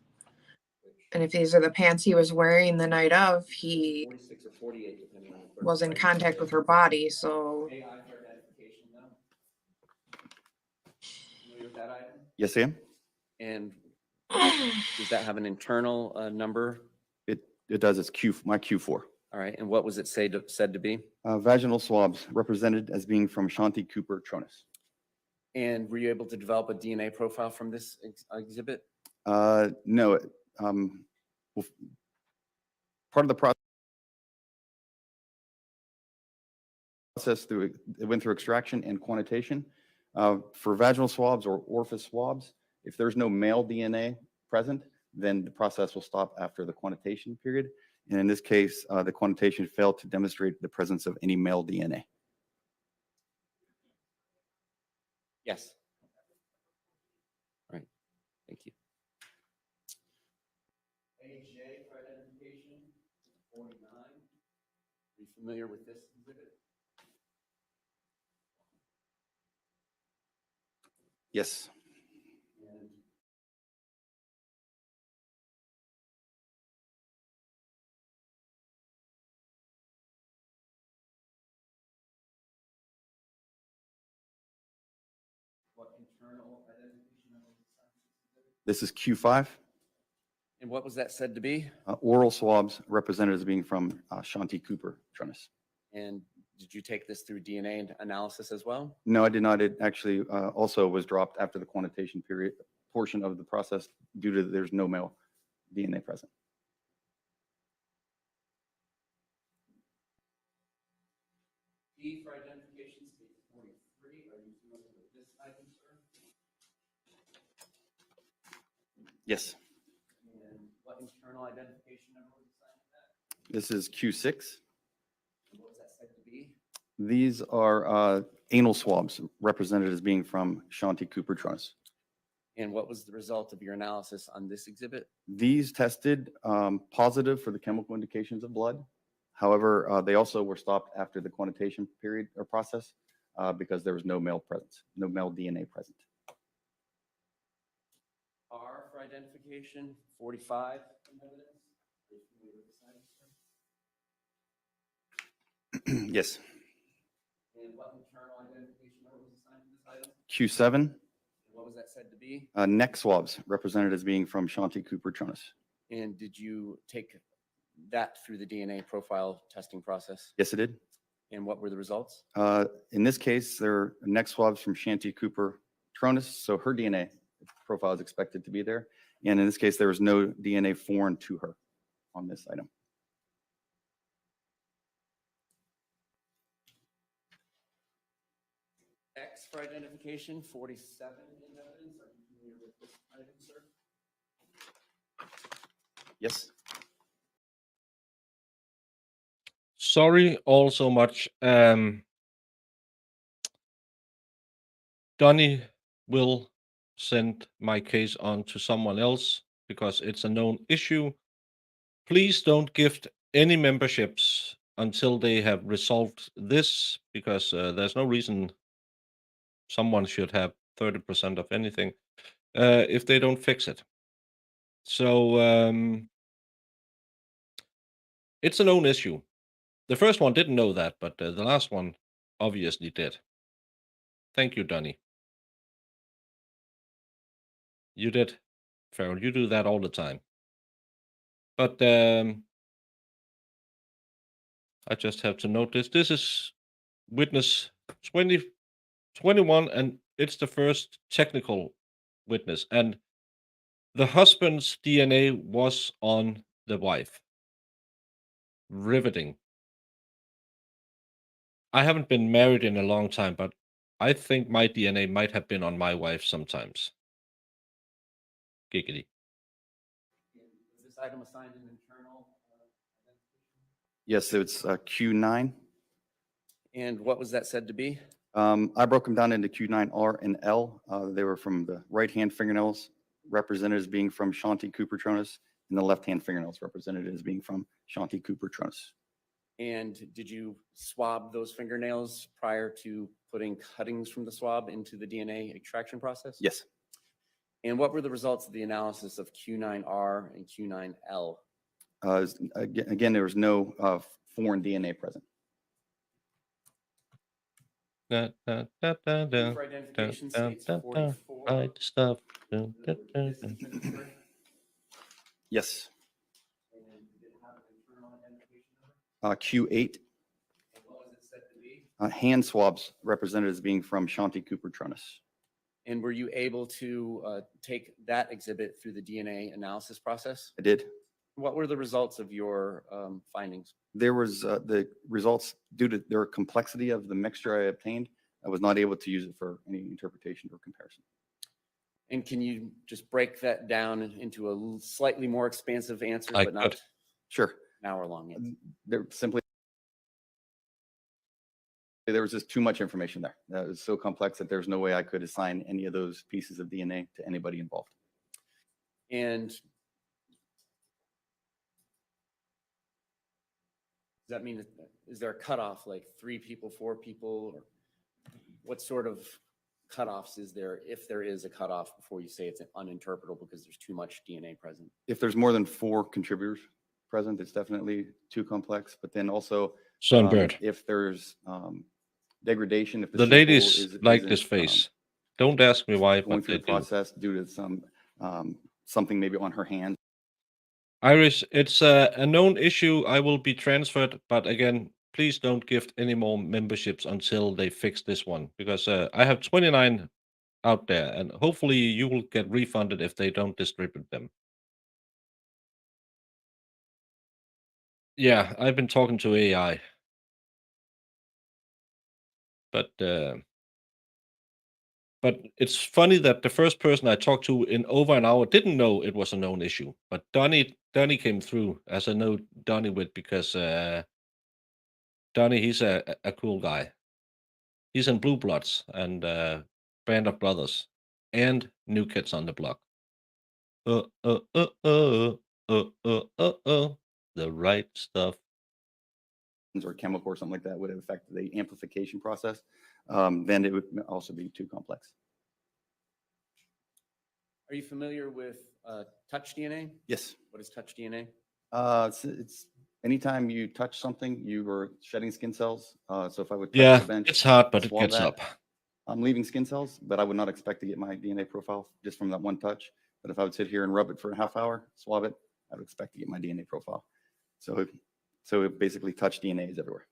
S2: And if these are the pants he was wearing the night of, he
S8: 46 or 48, depending on the clerk.
S2: was in contact with her body, so
S8: AI for identification now. Familiar with that item?
S13: Yes, I am.
S8: And does that have an internal number?
S13: It does. It's my Q4.
S8: All right. And what was it said to be?
S13: Vaginal swabs represented as being from Shanti Cooper-Tonnes.
S8: And were you able to develop a DNA profile from this exhibit?
S13: No. Well, part of the process it went through extraction and quantitation. For vaginal swabs or orifice swabs, if there's no male DNA present, then the process will stop after the quantitation period. And in this case, the quantitation failed to demonstrate the presence of any male DNA.
S8: Yes. All right. Thank you. AJ for identification, 49. Are you familiar with this exhibit?
S13: Yes.
S8: And what internal identification number was assigned to this exhibit?
S13: This is Q5.
S8: And what was that said to be?
S13: Oral swabs represented as being from Shanti Cooper-Tonnes.
S8: And did you take this through DNA analysis as well?
S13: No, I did not. It actually also was dropped after the quantitation period portion of the process due to there's no male DNA present.
S8: E for identification, state 43. Are you familiar with this item, sir?
S13: Yes.
S8: And what internal identification number was assigned to that?
S13: This is Q6.
S8: And what was that said to be?
S13: These are anal swabs represented as being from Shanti Cooper-Tonnes.
S8: And what was the result of your analysis on this exhibit?
S13: These tested positive for the chemical indications of blood. However, they also were stopped after the quantitation period or process because there was no male presence, no male DNA present.
S8: R for identification, 45 in evidence. Are you familiar with this item, sir?
S13: Yes.
S8: And what internal identification number was assigned to this item?
S13: Q7.
S8: And what was that said to be?
S13: Neck swabs represented as being from Shanti Cooper-Tonnes.
S8: And did you take that through the DNA profile testing process?
S13: Yes, it did.
S8: And what were the results?
S13: In this case, there are neck swabs from Shanti Cooper-Tonnes, so her DNA profile is expected to be there. And in this case, there was no DNA foreign to her on this item.
S8: X for identification, 47 in evidence. Are you familiar with this item, sir?
S13: Yes.
S1: Sorry all so much. Donnie will send my case on to someone else because it's a known issue. Please don't gift any memberships until they have resolved this, because there's no reason someone should have 30% of anything if they don't fix it. So it's a known issue. The first one didn't know that, but the last one obviously did. Thank you, Donny. You did, Farrell. You do that all the time. But I just have to note this. This is witness 2021, and it's the first technical witness. And the husband's DNA was on the wife. Riveting. I haven't been married in a long time, but I think my DNA might have been on my wife sometimes. Giggity.
S8: Was this item assigned an internal identification?
S13: Yes, so it's Q9.
S8: And what was that said to be?
S13: I broke them down into Q9R and L. They were from the right-hand fingernails, represented as being from Shanti Cooper-Tonnes, and the left-hand fingernails represented as being from Shanti Cooper-Tonnes.
S8: And did you swab those fingernails prior to putting cuttings from the swab into the DNA extraction process?
S13: Yes.
S8: And what were the results of the analysis of Q9R and Q9L?
S13: Again, there was no foreign DNA present.
S1: Da, da, da, da, da,
S8: For
S1: da,
S8: identification
S1: da,
S8: states
S1: da, da.
S8: 44.
S1: Right stuff. Da, da, da,
S8: This
S1: da.
S8: is Mr.
S13: Yes.
S8: And did it have an internal identification number?
S13: Q8,
S8: And what was it said to be?
S13: hand swabs represented as being from Shanti Cooper-Tonnes.
S8: And were you able to take that exhibit through the DNA analysis process?
S13: I did.
S8: What were the results of your findings?
S13: There was the results due to their complexity of the mixture I obtained. I was not able to use it for any interpretation or comparison.
S8: And can you just break that down into a slightly more expansive answer,
S1: I
S8: but not
S1: could.
S13: Sure.
S8: an hour long answer?
S13: There was just too much information there. That was so complex that there's no way I could assign any of those pieces of DNA to anybody involved.
S8: And does that mean, is there a cutoff, like 3 people, 4 people? Or what sort of cutoffs is there, if there is a cutoff, before you say it's uninterpretable because there's too much DNA present?
S13: If there's more than 4 contributors present, it's definitely too complex. But then also,
S1: Sunbird.
S13: if there's degradation, if
S1: The
S13: sample
S1: ladies like this
S13: isn't,
S1: face. Don't ask me why,
S13: going
S1: but
S13: through
S1: they
S13: the
S1: do.
S13: process due to some something maybe on her hand.
S1: Irish, it's a known issue. I will be transferred, but again, please don't gift any more memberships until they fix this one, because I have 29 out there, and hopefully you will get refunded if they don't distribute them. Yeah, I've been talking to AI, but it's funny that the first person I talked to in over an hour didn't know it was a known issue. But Donnie came through, as I know Donnie with, because Donnie, he's a cool guy. He's in Blue Bloods and Band of Brothers and New Kids on the Block. The right stuff.
S13: Or chemical or something like that would have affected the amplification process, then it would also be too complex.
S8: Are you familiar with touch DNA?
S13: Yes.
S8: What is touch DNA?
S13: It's anytime you touch something, you are shedding skin cells. So if I would touch
S1: Yeah,
S13: the bench,
S1: it's hard, but it
S13: swab
S1: gets
S13: that,
S1: up.
S13: I'm leaving skin cells, but I would not expect to get my DNA profile just from that one touch. But if I would sit here and rub it for a half hour, swab it, I would expect to get my DNA profile. So it basically touch DNA is everywhere.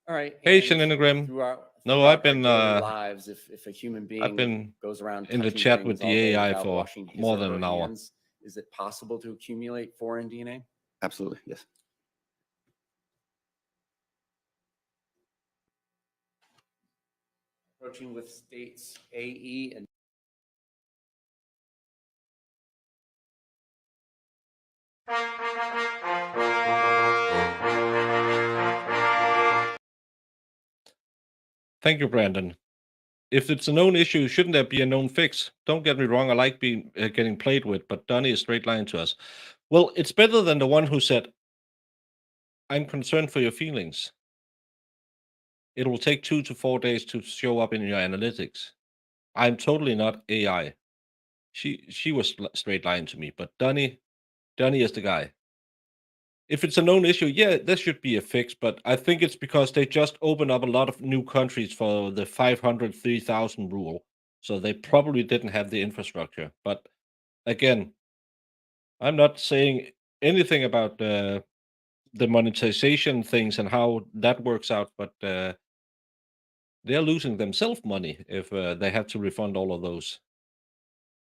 S8: All right.
S1: Hey,
S8: and
S1: Shaninogram.
S8: throughout
S1: No,
S8: our
S1: I've been
S8: daily lives, if a human being
S1: been
S8: goes around
S1: in the
S8: touching
S1: chat
S8: things
S1: with the
S8: all day
S1: AI
S8: without
S1: for
S8: washing his
S1: more
S8: or
S1: than
S8: her
S1: an hour.
S8: hands, is it possible to accumulate foreign DNA?
S13: Absolutely, yes.
S8: Approaching with states AE and
S1: Thank you, Brandon. If it's a known issue, shouldn't there be a known fix? Don't get me wrong, I like being getting played with, but Donnie is straight lying to us. Well, it's better than the one who said, I'm concerned for your feelings. It will take 2 to 4 days to show up in your analytics. I'm totally not AI. She was straight lying to me, but Donnie is the guy. If it's a known issue, yeah, there should be a fix, but I think it's because they just opened up a lot of new countries for the 503,000 rule, so they probably didn't have the infrastructure. But again, I'm not saying anything about the monetization things and how that works out, but they're losing themselves money if they have to refund all of those.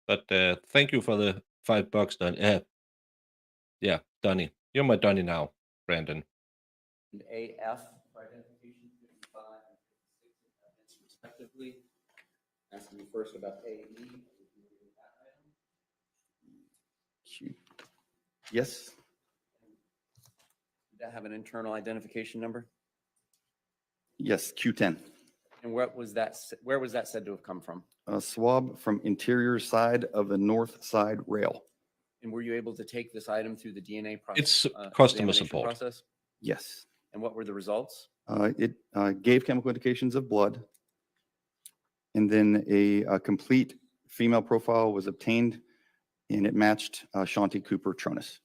S1: But thank you for the $5, Donnie. Yeah, Donnie. You're my Donnie now, Brandon.
S8: And AF for identification 55 and 56 respectively. Asking you first about AE.
S13: Yes.
S8: Did that have an internal identification number?
S13: Yes, Q10.
S8: And where was that said to have come from?
S13: A swab from interior side of the north side rail.
S8: And were you able to take this item through the DNA process?
S1: It's customer
S8: examination
S1: support.
S8: process?
S13: Yes.
S8: And what were the results?
S13: It gave chemical indications of blood. And then a complete female profile was obtained, and it matched Shanti Cooper-Tonnes.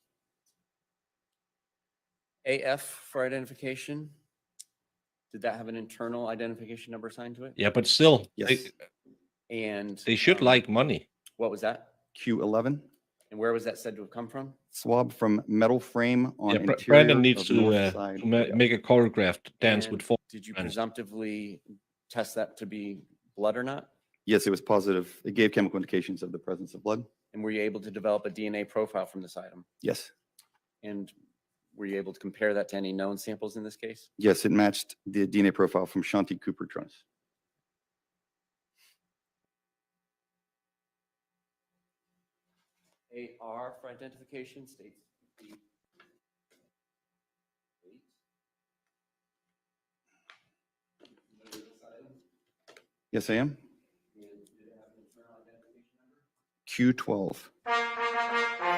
S8: AF for identification. Did that have an internal identification number assigned to it?
S1: Yeah, but still,
S13: Yes.
S8: And
S1: they should like money.
S8: what was that?
S13: Q11,
S8: And where was that said to have come from?
S13: swab from metal frame on
S1: Yeah,
S13: interior
S1: Brandon needs
S13: of
S1: to,
S13: north side rail.
S1: make a choreographed dance with
S8: And
S1: four.
S8: did you
S1: friends.
S8: presumptively test that to be blood or not?
S13: Yes, it was positive. It gave chemical indications of the presence of blood.
S8: And were you able to develop a DNA profile from this item?
S13: Yes.
S8: And were you able to compare that to any known samples in this case?
S13: Yes, it matched the DNA profile from Shanti Cooper-Tonnes.
S8: AR for identification states 58. Familiar with this item?
S13: Yes, I am.
S8: And did it have an internal identification number?
S13: Q12.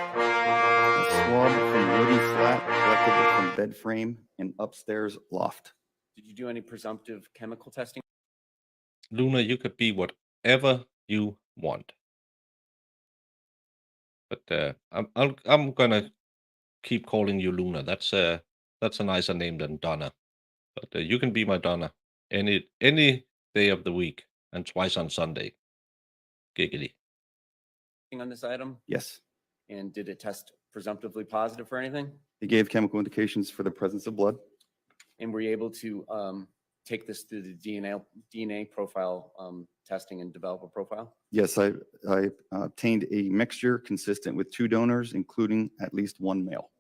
S13: A swab from wooden flat collected from bed frame and upstairs loft.
S8: Did you do any presumptive chemical testing?
S1: Luna, you could be whatever you want. But I'm gonna keep calling you Luna. That's a nicer name than Donna. But you can be my Donna any day of the week and twice on Sunday. Giggity.
S8: On this item?
S13: Yes.
S8: And did it test presumptively positive for anything?
S13: It gave chemical indications for the presence of blood.
S8: And were you able to take this through the DNA profile testing and develop a profile?
S13: Yes, I obtained a mixture consistent with 2 donors, including at least 1 male.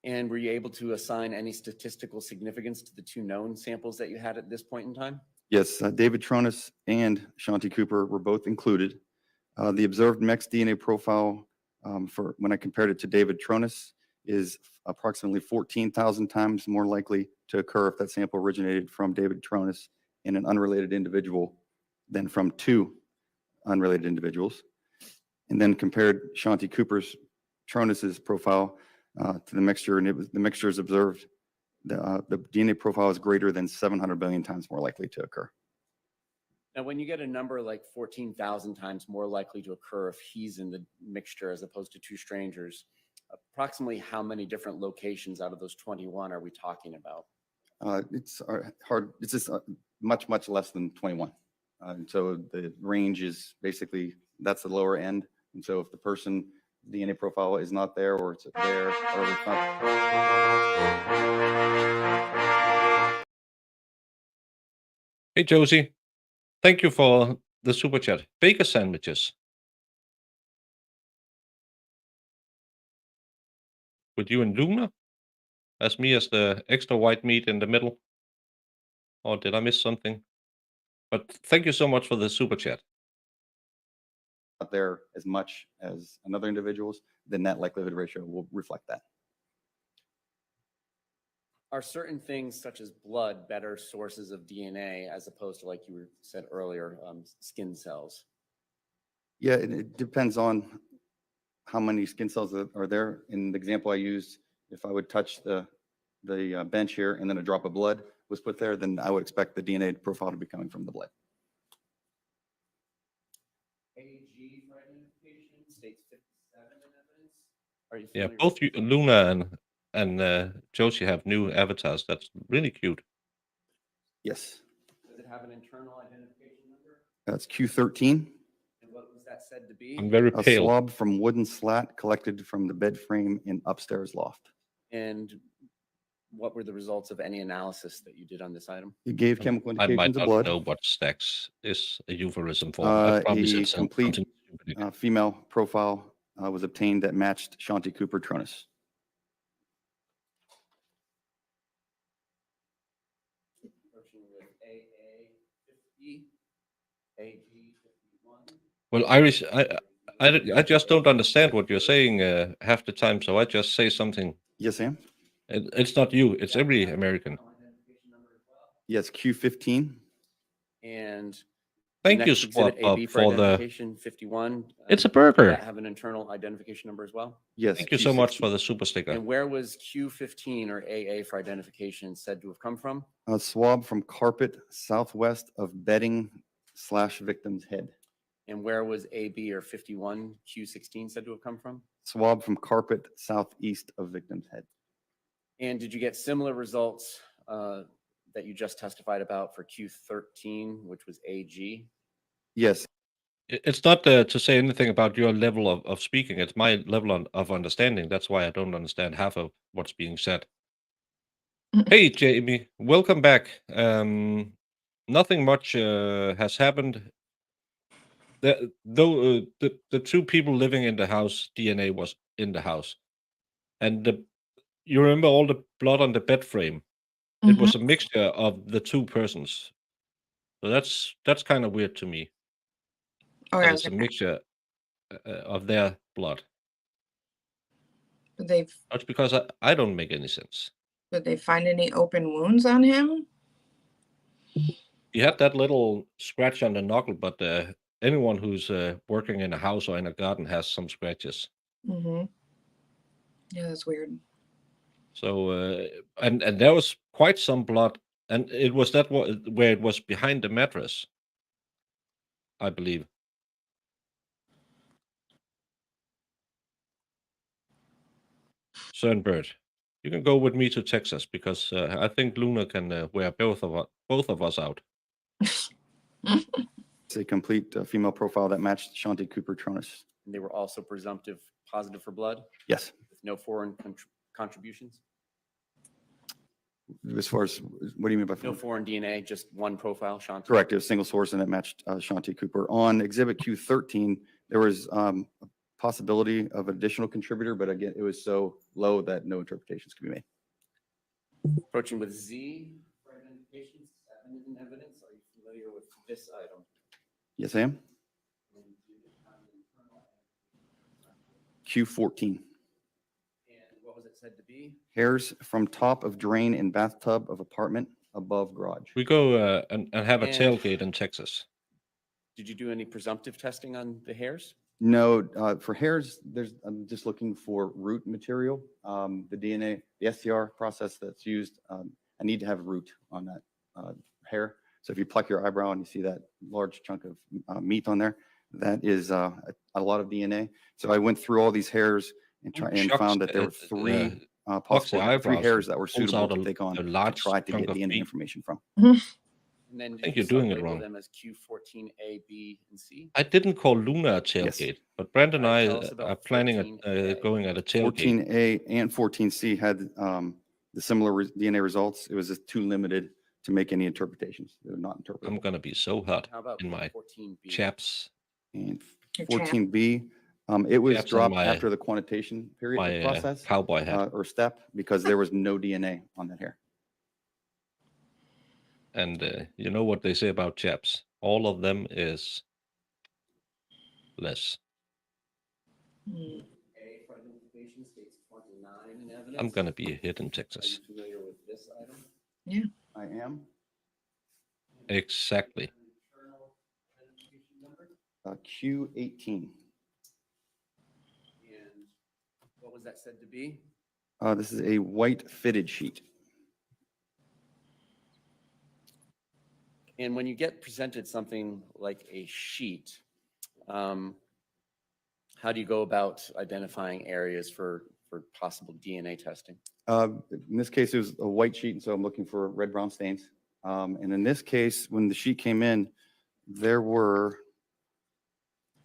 S8: And were you able to assign any statistical significance to the 2 known samples that you had at this point in time?
S13: Yes, David Tronnes and Shanti Cooper were both included. The observed mixed DNA profile for when I compared it to David Tronnes is approximately 14,000 times more likely to occur if that sample originated from David Tronnes in an unrelated individual than from 2 unrelated individuals. And then compared Shanti Cooper-Tonnes's profile to the mixture, and the mixture is observed. The DNA profile is greater than 700 billion times more likely to occur.
S8: Now, when you get a number like 14,000 times more likely to occur if he's in the mixture as opposed to 2 strangers, approximately how many different locations out of those 21 are we talking about?
S13: It's hard. It's just much, much less than 21. And so the range is basically, that's the lower end. And so if the person DNA profile is not there, or it's there, or it's not.
S1: Hey Josie, thank you for the super chat. Baker sandwiches. With you and Luna? As me as the extra white meat in the middle? Or did I miss something? But thank you so much for the super chat.
S13: Not there as much as another individual's, then that likelihood ratio will reflect that.
S8: Are certain things such as blood better sources of DNA as opposed to, like you said earlier, skin cells?
S13: Yeah, it depends on how many skin cells are there. In the example I used, if I would touch the the bench here, and then a drop of blood was put there, then I would expect the DNA profile to be coming from the blood.
S8: AG for identification states 57 in evidence. Are you
S1: Yeah,
S8: familiar
S1: both
S8: with-
S1: Luna and Josie have new avatars. That's really cute.
S13: Yes,
S8: Does it have an internal identification number?
S13: that's Q13.
S8: And what was that said to be?
S1: I'm very
S13: A
S1: pale.
S13: swab from wooden slat collected from the bed frame in upstairs loft.
S8: And what were the results of any analysis that you did on this item?
S13: It gave chemical
S1: I might
S13: indications of
S1: not
S13: blood.
S1: know what stacks is a euphemism for. I probably
S13: A
S1: said
S13: complete
S1: something stupid.
S13: female profile was obtained that matched Shanti Cooper-Tonnes.
S8: Approaching with AA 50, AG 51.
S1: Well, Irish, I just don't understand what you're saying half the time, so I just say something.
S13: Yes, Sam?
S1: It's not you, it's every American.
S8: Identification number as well.
S13: Yes, Q15.
S8: And the
S1: Thank you,
S8: next exhibit
S1: Squad Bob,
S8: AB
S1: for the.
S8: identification 51.
S1: It's a
S8: did
S1: burger.
S8: that have an internal identification number as well?
S13: Yes.
S1: Thank you so much
S13: Q16.
S1: for the super sticker.
S8: And where was Q15 or AA for identification said to have come from?
S13: A swab from carpet southwest of bedding / victim's head.
S8: And where was AB or 51 Q16 said to have come from?
S13: Swab from carpet southeast of victim's head.
S8: And did you get similar results that you just testified about for Q13, which was AG?
S13: Yes,
S1: It's not to say anything about your level of speaking. It's my level of understanding. That's why I don't understand half of what's being said. Hey, Jamie, welcome back. Nothing much has happened. The two people living in the house, DNA was in the house, and you remember all the blood on the bed frame. It was a mixture of the two persons. So that's kind of weird to me.
S2: Oh,
S1: That
S2: yeah,
S1: it's a mixture of their blood. That's because I don't make any sense.
S2: did they find any open wounds on him?
S1: He had that little scratch on the knuckle, but anyone who's working in a house or in a garden has some scratches.
S2: Mm-hmm. Yeah, that's weird.
S1: So and there was quite some blood, and it was where it was behind the mattress, I believe. Sunbird, you can go with me to Texas because I think Luna can wear both of us out.
S13: it's a complete female profile that matched Shanti Cooper-Tonnes.
S8: And they were also presumptive positive for blood
S13: Yes.
S8: with no foreign contributions?
S13: As far as, what do you mean by
S8: No foreign DNA, just one profile, Shanti?
S13: Correct. It was single source and it matched Shanti Cooper. On exhibit Q13, there was a possibility of additional contributor, but again, it was so low that no interpretations could be made.
S8: Approaching with Z for identification, 7 in evidence. Are you familiar with this item?
S13: Yes, I am. Q14.
S8: And what was it said to be?
S13: Hairs from top of drain in bathtub of apartment above garage.
S1: We go and have a
S8: And-
S1: tailgate in Texas.
S8: Did you do any presumptive testing on the hairs?
S13: No, for hairs, I'm just looking for root material. The DNA, the STR process that's used, I need to have root on that hair. So if you pluck your eyebrow and you see that large chunk of meat on there, that is a lot of DNA. So I went through all these hairs and
S1: Shucks,
S13: found that there were three possible three
S1: eyebrows
S13: hairs that were
S1: pulls
S13: suitable
S1: out
S13: to
S1: a-
S13: take on
S1: a
S13: to
S1: large
S13: try to
S1: chunk
S13: get
S1: of
S13: DNA
S1: meat.
S13: information from.
S8: And then
S1: I think
S8: did
S1: you're
S8: you
S1: doing it
S8: sublabel
S1: wrong.
S8: them as Q14 A, B, and C?
S1: I didn't call Luna a tailgate, but Brandon and
S8: All right,
S1: I
S8: tell us about
S1: are planning
S8: 14A.
S1: going at a tailgate.
S13: 14A and 14C had the similar DNA results. It was just too limited to make any interpretations. They're not
S1: I'm
S13: interpretable.
S1: gonna be so hot
S8: How about
S1: in my
S8: 14B?
S1: chaps,
S13: And
S2: Your champ.
S13: 14B, it was
S1: Chaps on
S13: dropped
S1: my-
S13: after the quantitation period
S1: my
S13: process
S1: cowboy hat,
S13: or step because there was no DNA on that hair.
S1: and you know what they say about chaps? All of them is less.
S2: Mm.
S8: A for identification states 29 in evidence.
S1: I'm gonna be a hit in
S8: Are
S1: Texas.
S8: you familiar with this item?
S13: I am.
S1: Exactly.
S8: Internal identification number?
S13: Q18.
S8: And what was that said to be?
S13: This is a white fitted sheet.
S8: And when you get presented something like a sheet, how do you go about identifying areas for possible DNA testing?
S13: In this case, it was a white sheet, and so I'm looking for red, brown stains. And in this case, when the sheet came in, there were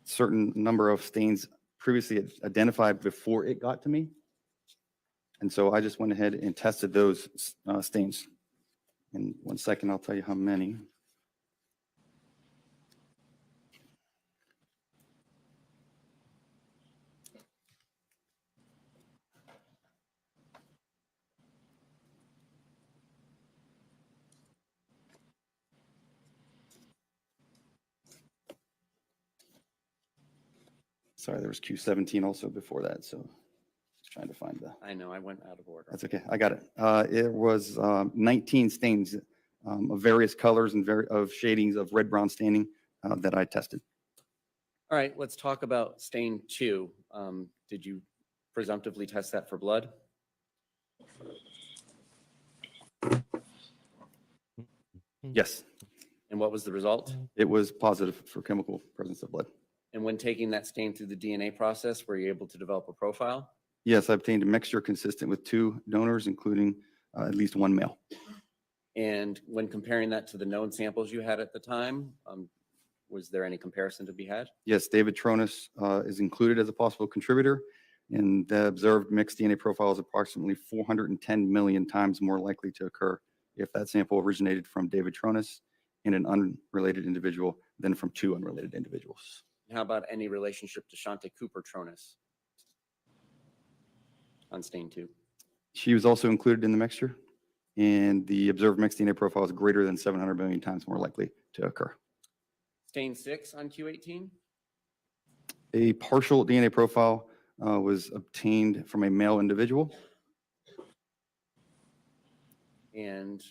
S13: certain number of stains previously identified before it got to me. And so I just went ahead and tested those stains. In 1 second, I'll tell you how many. Sorry, there was Q17 also before that, so just trying to find the.
S8: I know I went out of order.
S13: That's okay, I got it. It was 19 stains of various colors and of shadings of red, brown staining that I tested.
S8: All right, let's talk about stain 2. Did you presumptively test that for blood?
S13: Yes,
S8: And what was the result?
S13: it was positive for chemical presence of blood.
S8: And when taking that stain through the DNA process, were you able to develop a profile?
S13: Yes, I obtained a mixture consistent with 2 donors, including at least 1 male.
S8: And when comparing that to the known samples you had at the time, was there any comparison to be had?
S13: Yes, David Tronnes is included as a possible contributor, and the observed mixed DNA profile is approximately 410 million times more likely to occur if that sample originated from David Tronnes in an unrelated individual than from 2 unrelated individuals.
S8: How about any relationship to Shanti Cooper-Tonnes on stain 2?
S13: She was also included in the mixture, and the observed mixed DNA profile is greater than 700 million times more likely to occur.
S8: Stain 6 on Q18?
S13: A partial DNA profile was obtained from a male individual.
S8: And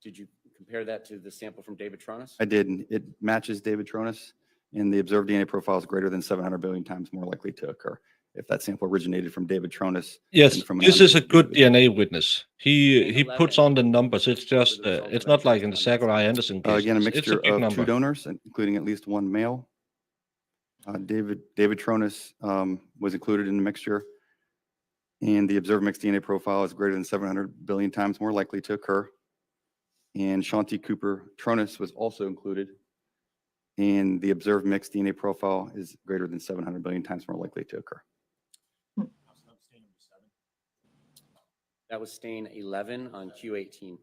S8: did you compare that to the sample from David Tronnes?
S13: I did, and it matches David Tronnes, and the observed DNA profile is greater than 700 billion times more likely to occur if that sample originated from David Tronnes.
S1: Yes,
S13: from an
S1: this is a
S13: unrelated
S1: good
S13: individual.
S1: DNA witness. He puts
S8: 11.
S1: on the numbers. It's
S8: What were
S1: just
S8: the results
S1: it's
S8: of
S1: not
S8: that
S1: like in the
S8: test on that
S1: Zachariah
S8: sample?
S1: Anderson case.
S13: Again, a
S1: It's a
S13: mixture
S1: big
S13: of
S1: number.
S13: 2 donors, including at least 1 male. David Tronnes was included in the mixture, and the observed mixed DNA profile is greater than 700 billion times more likely to occur. And Shanti Cooper-Tonnes was also included, and the observed mixed DNA profile is greater than 700 billion times more likely to occur.
S8: That was stain 11 on Q18.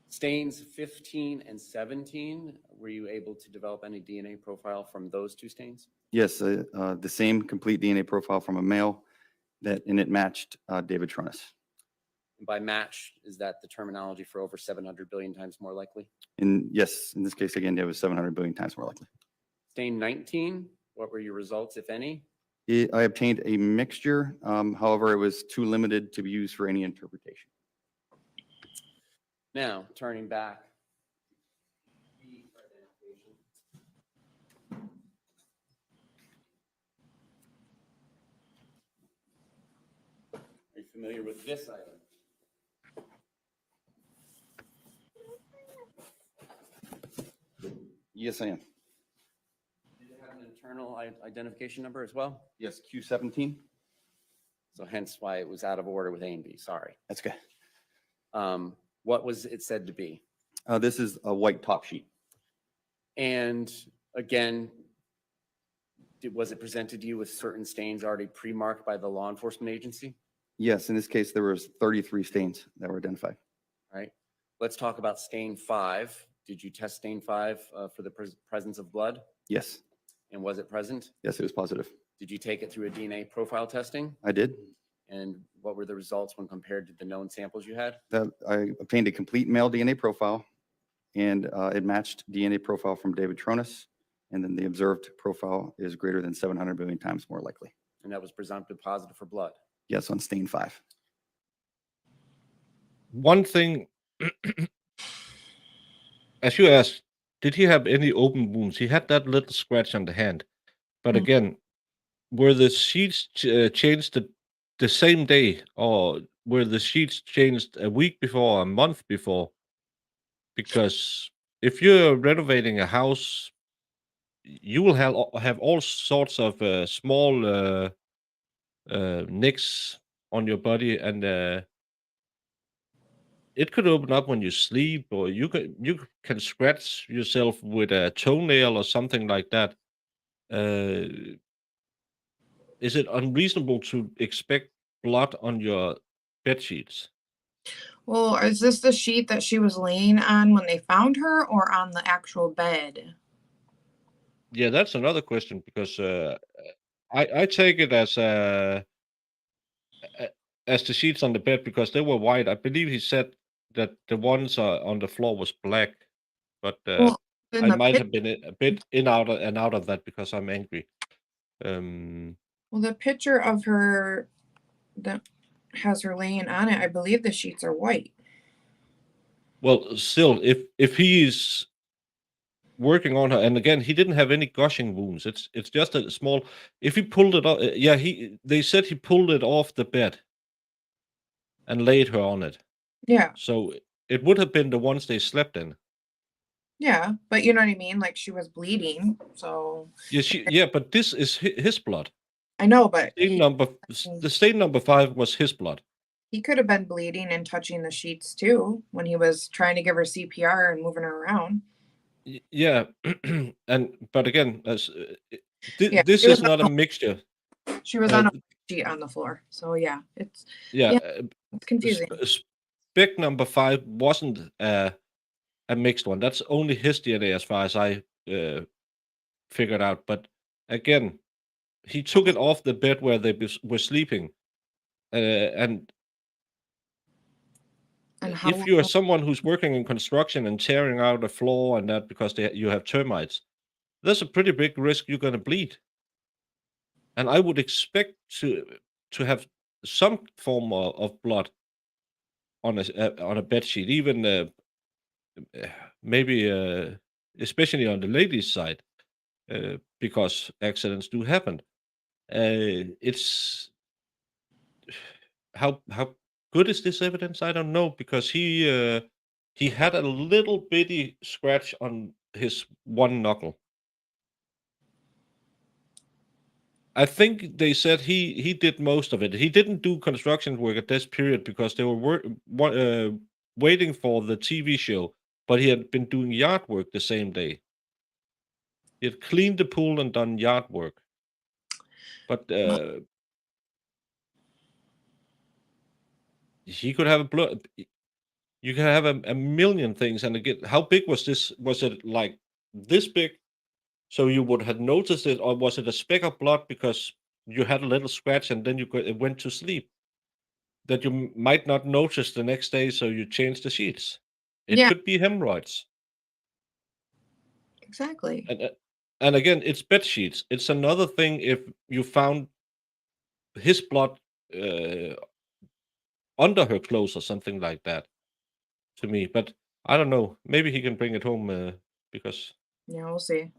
S8: Stains 15 and 17, were you able to develop any DNA profile from those 2 stains?
S13: Yes, the same complete DNA profile from a male and it matched David Tronnes.
S8: And by match, is that the terminology for over 700 billion times more likely?
S13: And yes, in this case, again, it was 700 billion times more likely.
S8: Stain 19, what were your results, if any?
S13: I obtained a mixture, however, it was too limited to be used for any interpretation.
S8: Now, turning back. Are you familiar with this item?
S13: Yes, I am.
S8: Did it have an internal identification number as well?
S13: Yes, Q17.
S8: So hence why it was out of order with A and B, sorry.
S13: That's good.
S8: What was it said to be?
S13: This is a white top sheet.
S8: And again, was it presented to you with certain stains already pre-marked by the law enforcement agency?
S13: Yes, in this case, there was 33 stains that were identified.
S8: All right, let's talk about stain 5. Did you test stain 5 for the presence of blood?
S13: Yes,
S8: And was it present?
S13: yes, it was positive.
S8: Did you take it through a DNA profile testing?
S13: I did.
S8: And what were the results when compared to the known samples you had?
S13: I obtained a complete male DNA profile, and it matched DNA profile from David Tronnes, and then the observed profile is greater than 700 billion times more likely.
S8: And that was presumptive positive for blood.
S13: Yes, on stain 5.
S1: One thing, as you asked, did he have any open wounds? He had that little scratch on the hand. But again, were the sheets changed the same day, or were the sheets changed a week before, a month before? because if you're renovating a house, you will have all sorts of small nicks on your body, and it could open up when you sleep, or you can scratch yourself with a toenail or something like that. Uh, is it unreasonable to expect blood on your bed sheets?
S2: Well, is this the sheet that she was laying on when they found her, or on the actual bed?
S1: Yeah, that's another question, because I take it as the sheets on the bed, because they were white. I believe he said that the ones on the floor was black, but
S2: Well, in
S1: I
S2: the
S1: might
S2: pic-
S1: have been a bit in out and out of that because I'm angry. Um,
S2: well, the picture of her that has her laying on it, I believe the sheets are white.
S1: well, still, if he's working on her, and again, he didn't have any gushing wounds. It's just a small. If he pulled it off, yeah, they said he pulled it off the bed and laid her on it.
S2: Yeah,
S1: So it would have been the ones they slept in.
S2: yeah, but you know what I mean? Like she was bleeding, so
S1: Yeah, but this is his blood.
S2: I know, but
S1: The stain number 5 was his blood.
S2: he could have been bleeding and touching the sheets too when he was trying to give her CPR and moving her around.
S1: Yeah, but again,
S2: Yeah,
S1: this
S2: she was
S1: is not a mixture.
S2: She was on a sheet on the floor. So yeah, it's
S1: Yeah,
S2: it's confusing.
S1: spec number 5 wasn't a mixed one. That's only his DNA as far as I figured out. But again, he took it off the bed where they were sleeping, and
S2: how
S1: if you are someone who's working in construction and tearing out a floor and that because you have termites, there's a pretty big risk you're going to bleed. And I would expect to have some form of blood on a bed sheet, even maybe especially on the ladies' side, because accidents do happen. It's how good is this evidence? I don't know, because he had a little bitty scratch on his one knuckle. I think they said he did most of it. He didn't do construction work at this period because they were waiting for the TV show, but he had been doing yard work the same day. He had cleaned the pool and done yard work. But he could have a blood. You can have a million things, and again, how big was this? Was it like this big, so you would have noticed it, or was it a speck of blood because you had a little scratch and then went to sleep that you might not notice the next day, so you change the sheets? It
S2: Yeah.
S1: could be hemorrhoids.
S2: Exactly.
S1: And again, it's bed sheets. It's another thing if you found his blood under her clothes or something like that, to me. But I don't know. Maybe he can bring it home because
S2: Yeah, we'll see.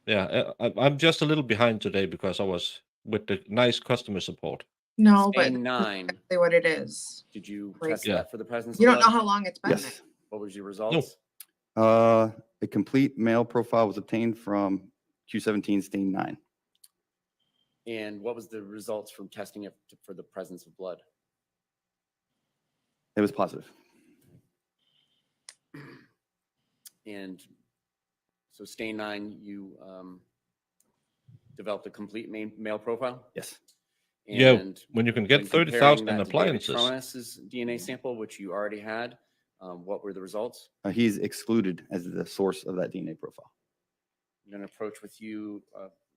S1: yeah, I'm just a little behind today because I was with the nice customer support.
S2: No, but
S8: Stain 9.
S2: exactly what it is.
S8: Did you
S2: Right.
S8: test
S1: Yeah.
S8: that for the presence
S2: You
S8: of
S2: don't know
S8: blood?
S2: how long it's been there.
S13: Yes.
S8: What was your results?
S13: A complete male profile was obtained from Q17 stain 9.
S8: And what was the results from testing it for the presence of blood?
S13: It was positive.
S8: And so stain 9, you developed a complete male profile?
S13: Yes.
S1: Yeah,
S8: And
S1: when you can
S8: when
S1: get
S8: comparing
S1: 30,000
S8: that
S1: in
S8: to David
S1: appliances.
S8: Tronnes' DNA sample, which you already had, what were the results?
S13: He's excluded as the source of that DNA profile.
S8: I'm going to approach with you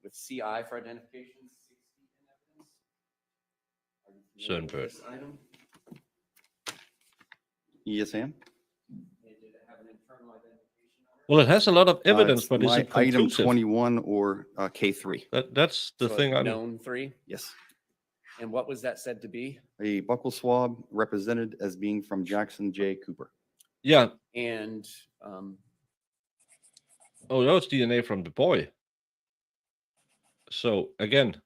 S8: with CI for identification. 60 in evidence. Are you familiar with
S1: Schoenberg.
S8: this item?
S13: Yes, I am.
S8: And did it have an internal identification number?
S1: Well, it has a lot of evidence,
S13: It's
S1: but is
S13: my
S1: it
S13: item
S1: conclusive?
S13: 21 or K3.
S1: That's the
S8: So
S1: thing.
S8: a
S1: I'm
S8: known 3.
S13: Yes.
S8: And what was that said to be?
S13: A buccal swab represented as being from Jackson J. Cooper.
S1: yeah.
S8: And
S1: Oh, that was DNA from the boy. So again,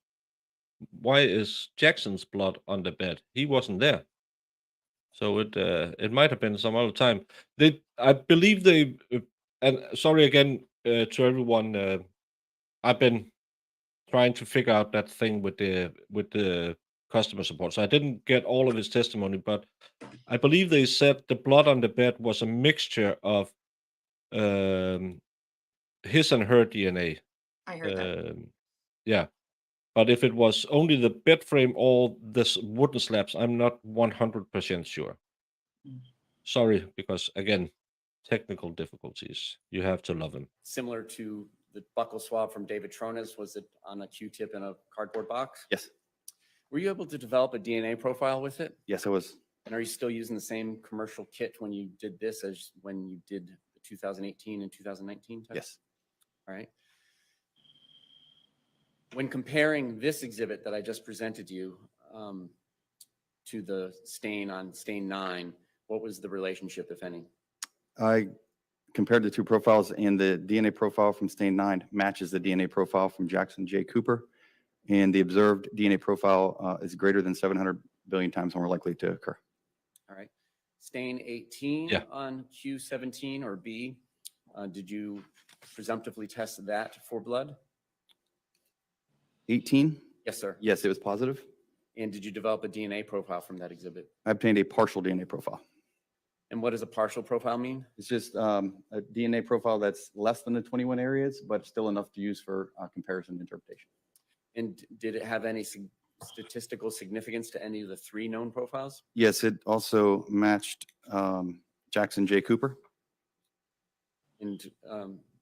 S1: why is Jackson's blood on the bed? He wasn't there. So it might have been some other time. I believe they. And sorry again to everyone. I've been trying to figure out that thing with the customer support. So I didn't get all of his testimony, but I believe they said the blood on the bed was a mixture of his and her DNA.
S2: I heard that.
S1: Yeah. But if it was only the bed frame or this wooden slabs, I'm not 100% sure.
S2: Mm.
S1: Sorry, because again, technical difficulties. You have to love him.
S8: Similar to the buckle swab from David Tronnes, was it on a Q-tip in a cardboard box?
S13: Yes,
S8: Were you able to develop a DNA profile with it?
S13: yes, I was.
S8: And are you still using the same commercial kit when you did this as when you did the 2018 and 2019 test?
S13: Yes.
S8: All right. When comparing this exhibit that I just presented you to the stain on stain 9, what was the relationship, if any?
S13: I compared the two profiles, and the DNA profile from stain 9 matches the DNA profile from Jackson J. Cooper, and the observed DNA profile is greater than 700 billion times more likely to occur.
S8: All right. Stain 18
S1: Yeah.
S8: on Q17 or B, did you presumptively test that for blood?
S13: 18?
S8: Yes, sir.
S13: Yes, it was positive.
S8: And did you develop a DNA profile from that exhibit?
S13: I obtained a partial DNA profile.
S8: And what does a partial profile mean?
S13: It's just a DNA profile that's less than the 21 areas, but still enough to use for comparison and interpretation.
S8: And did it have any statistical significance to any of the 3 known profiles?
S13: Yes, it also matched Jackson J. Cooper.
S8: And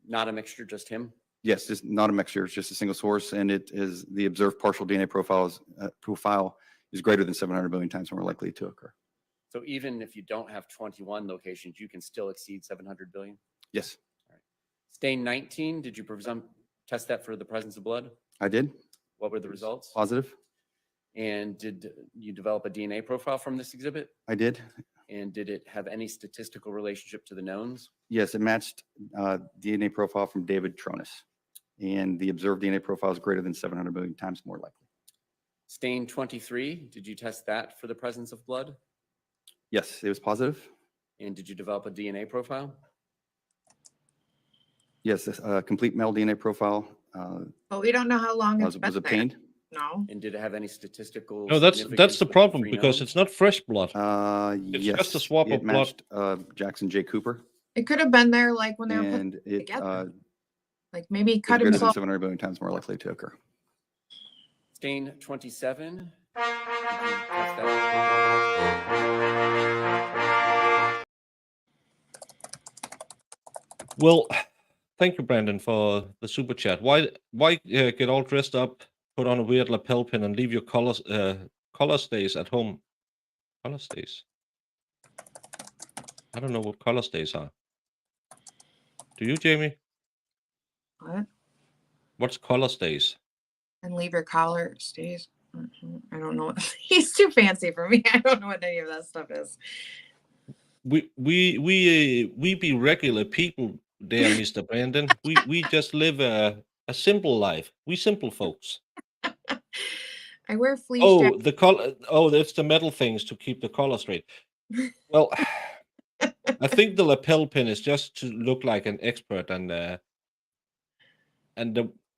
S8: not a mixture, just him?
S13: Yes, it's not a mixture. It's just a single source, and it is the observed partial DNA profile is greater than 700 billion times more likely to occur.
S8: So even if you don't have 21 locations, you can still exceed 700 billion?
S13: Yes,
S8: All right. Stain 19, did you test that for the presence of blood?
S13: I did.
S8: What were the results?
S13: Positive.
S8: And did you develop a DNA profile from this exhibit?
S13: I did.
S8: And did it have any statistical relationship to the knowns?
S13: Yes, it matched DNA profile from David Tronnes, and the observed DNA profile is greater than 700 billion times more likely.
S8: Stain 23, did you test that for the presence of blood?
S13: Yes, it was positive.
S8: And did you develop a DNA profile?
S13: Yes, complete male DNA profile
S2: But we don't know how long it's
S13: was
S2: been there.
S13: obtained.
S2: No.
S8: And did it have any statistical?
S1: No, that's
S8: significance
S1: the
S8: with
S1: problem,
S8: 3
S1: because
S8: knowns?
S1: it's not fresh blood.
S13: It's
S1: just a swab of blood.
S13: matched Jackson J. Cooper,
S2: It could have been there like when they were put
S13: and it
S2: together. Like maybe he
S13: is
S2: cut
S13: greater than
S2: himself.
S13: 700 billion times more likely to occur.
S8: Stain 27. Did you test that?
S1: Well, thank you, Brandon, for the super chat. Why get all dressed up, put on a weird lapel pin, and leave your collar stays at home? Collar stays? I don't know what collar stays are. Do you, Jamie?
S2: What?
S1: What's collar stays?
S2: And leave your collar stays. I don't know. He's too fancy for me. I don't know what any of that stuff is.
S1: We be regular people there, Mr. Brandon. We just live a simple life. We simple folks.
S2: I wear fleece
S1: Oh,
S2: jackets.
S1: the collar. Oh, that's the metal things to keep the collar straight. Well, I think the lapel pin is just to look like an expert, and the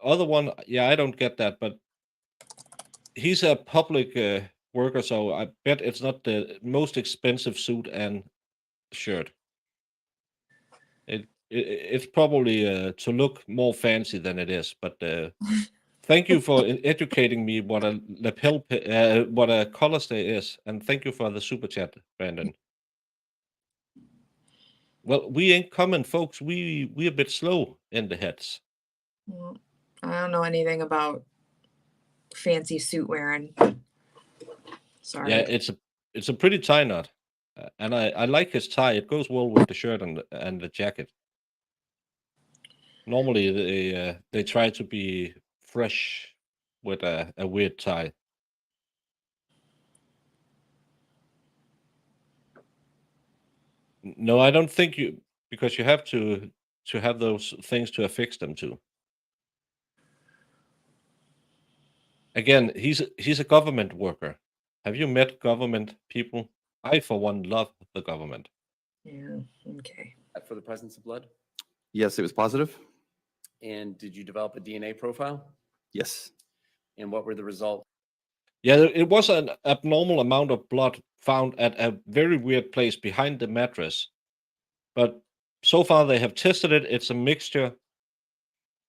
S1: other one, yeah, I don't get that, but he's a public worker, so I bet it's not the most expensive suit and shirt. It's probably to look more fancy than it is, but thank you for educating me what a what a collar stay is, and thank you for the super chat, Brandon. Well, we ain't common folks. We a bit slow in the heads.
S2: Well, I don't know anything about fancy suit wearing. Sorry.
S1: Yeah, it's a pretty tie knot, and I like his tie. It goes well with the shirt and the jacket. Normally they try to be fresh with a weird tie. No, I don't think you, because you have to have those things to affix them to. Again, he's a government worker. Have you met government people? I, for one, love the government.
S2: Yeah, okay.
S8: For the presence of blood?
S13: Yes, it was positive.
S8: And did you develop a DNA profile?
S13: Yes.
S8: And what were the results?
S1: Yeah, it was an abnormal amount of blood found at a very weird place behind the mattress. But so far they have tested it. It's a mixture.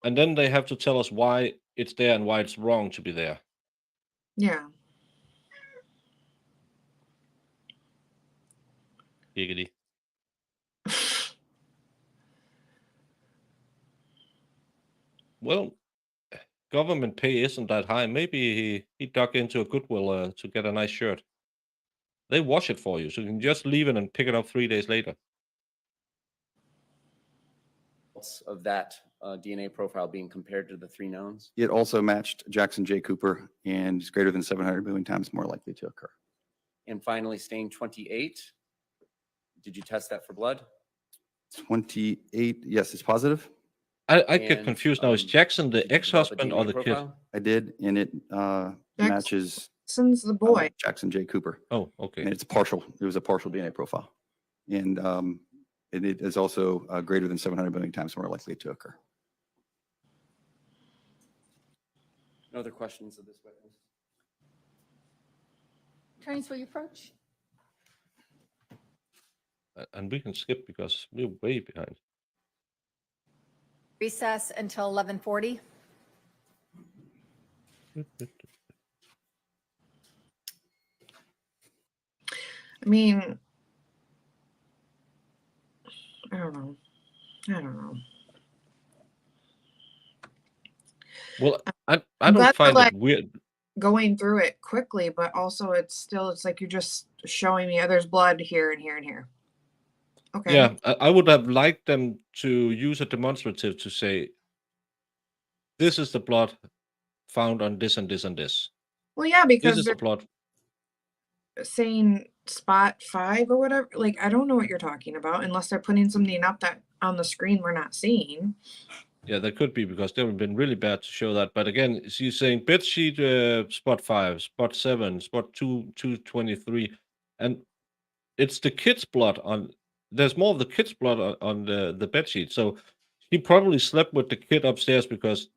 S1: And then they have to tell us why it's there and why it's wrong to be there.
S2: Yeah.
S1: Giggity. Well, government pay isn't that high. Maybe he dug into a Goodwill to get a nice shirt. They wash it for you, so you can just leave it and pick it up 3 days later.
S8: Of that DNA profile being compared to the 3 knowns?
S13: It also matched Jackson J. Cooper and is greater than 700 million times more likely to occur.
S8: And finally, stain 28. Did you test that for blood?
S13: 28, yes, it's positive.
S1: I get
S8: And,
S1: confused now. Is Jackson the
S8: did you develop a
S1: ex-husband or
S8: DNA
S1: the kid?
S8: profile?
S13: I did, and it matches
S2: Jackson's the boy.
S13: Jackson J. Cooper.
S1: Oh, okay.
S13: And it's partial. It was a partial DNA profile. And it is also greater than 700 million times more likely to occur.
S8: No other questions of this witness?
S4: Attorneys, will you approach?
S1: And we can skip because we're way behind.
S4: Recess until 11:40.
S2: I mean, I don't know.
S1: Well, I
S2: I'm glad
S1: don't find
S2: they're,
S1: it weird.
S2: going through it quickly, but also it's like you're just showing me there's blood here and here and here. Okay.
S1: Yeah, I would have liked them to use a demonstrative to say, this is the blood found on this and this and this.
S2: Well, yeah,
S1: This
S2: because
S1: is the
S2: they're
S1: blood.
S2: saying spot 5 or whatever. Like, I don't know what you're talking about unless they're putting something up that on the screen we're not seeing.
S1: Yeah, that could be because they would have been really bad to show that. But again, she's saying bed sheet spot 5, spot 7, spot 223, and it's the kid's blood on. There's more of the kid's blood on the bed sheet. So he probably slept with the kid upstairs because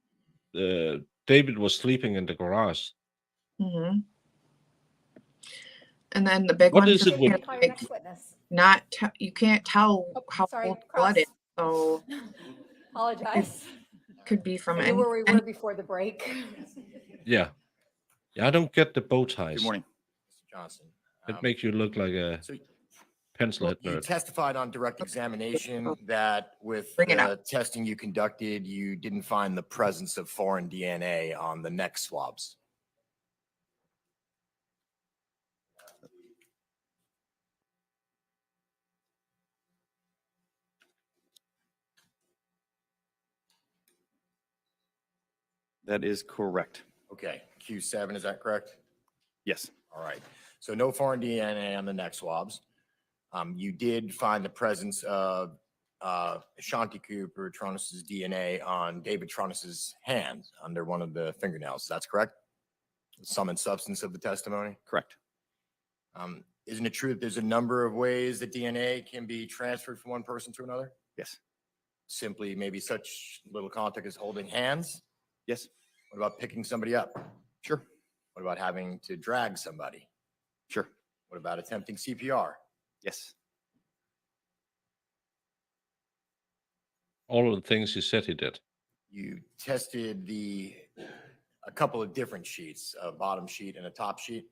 S1: David was sleeping in the garage.
S2: Mm-hmm. And then the big
S1: What
S2: one
S1: is it with?
S4: Call your next witness.
S2: you can't tell
S4: Oh,
S2: how
S4: sorry,
S2: old blood is,
S4: cross.
S2: so
S4: Apologize.
S2: could be from
S4: I
S2: any.
S4: knew where we were before the break.
S1: Yeah, I don't get the bow ties.
S7: Good morning, Mr. Johnson.
S1: It makes you look like a
S7: So
S1: pencil head
S7: you
S1: nerd.
S7: testified on direct examination that with
S2: Bring it
S7: the testing you conducted, you didn't find the presence of foreign DNA on the neck swabs.
S13: That is correct.
S7: Okay, Q7, is that correct?
S13: Yes.
S7: All right. So no foreign DNA on the neck swabs. You did find the presence of Shanti Cooper-Tonnes' DNA on David Tronnes' hand under one of the fingernails. That's correct? Sum and substance of the testimony?
S13: Correct.
S7: Isn't it true that there's a number of ways that DNA can be transferred from one person to another?
S13: Yes.
S7: Simply maybe such little contact as holding hands?
S13: Yes.
S7: What about picking somebody up?
S13: Sure.
S7: What about having to drag somebody?
S13: Sure.
S7: What about attempting CPR?
S13: Yes.
S1: All of the things he said he did.
S7: You tested a couple of different sheets, a bottom sheet and a top sheet.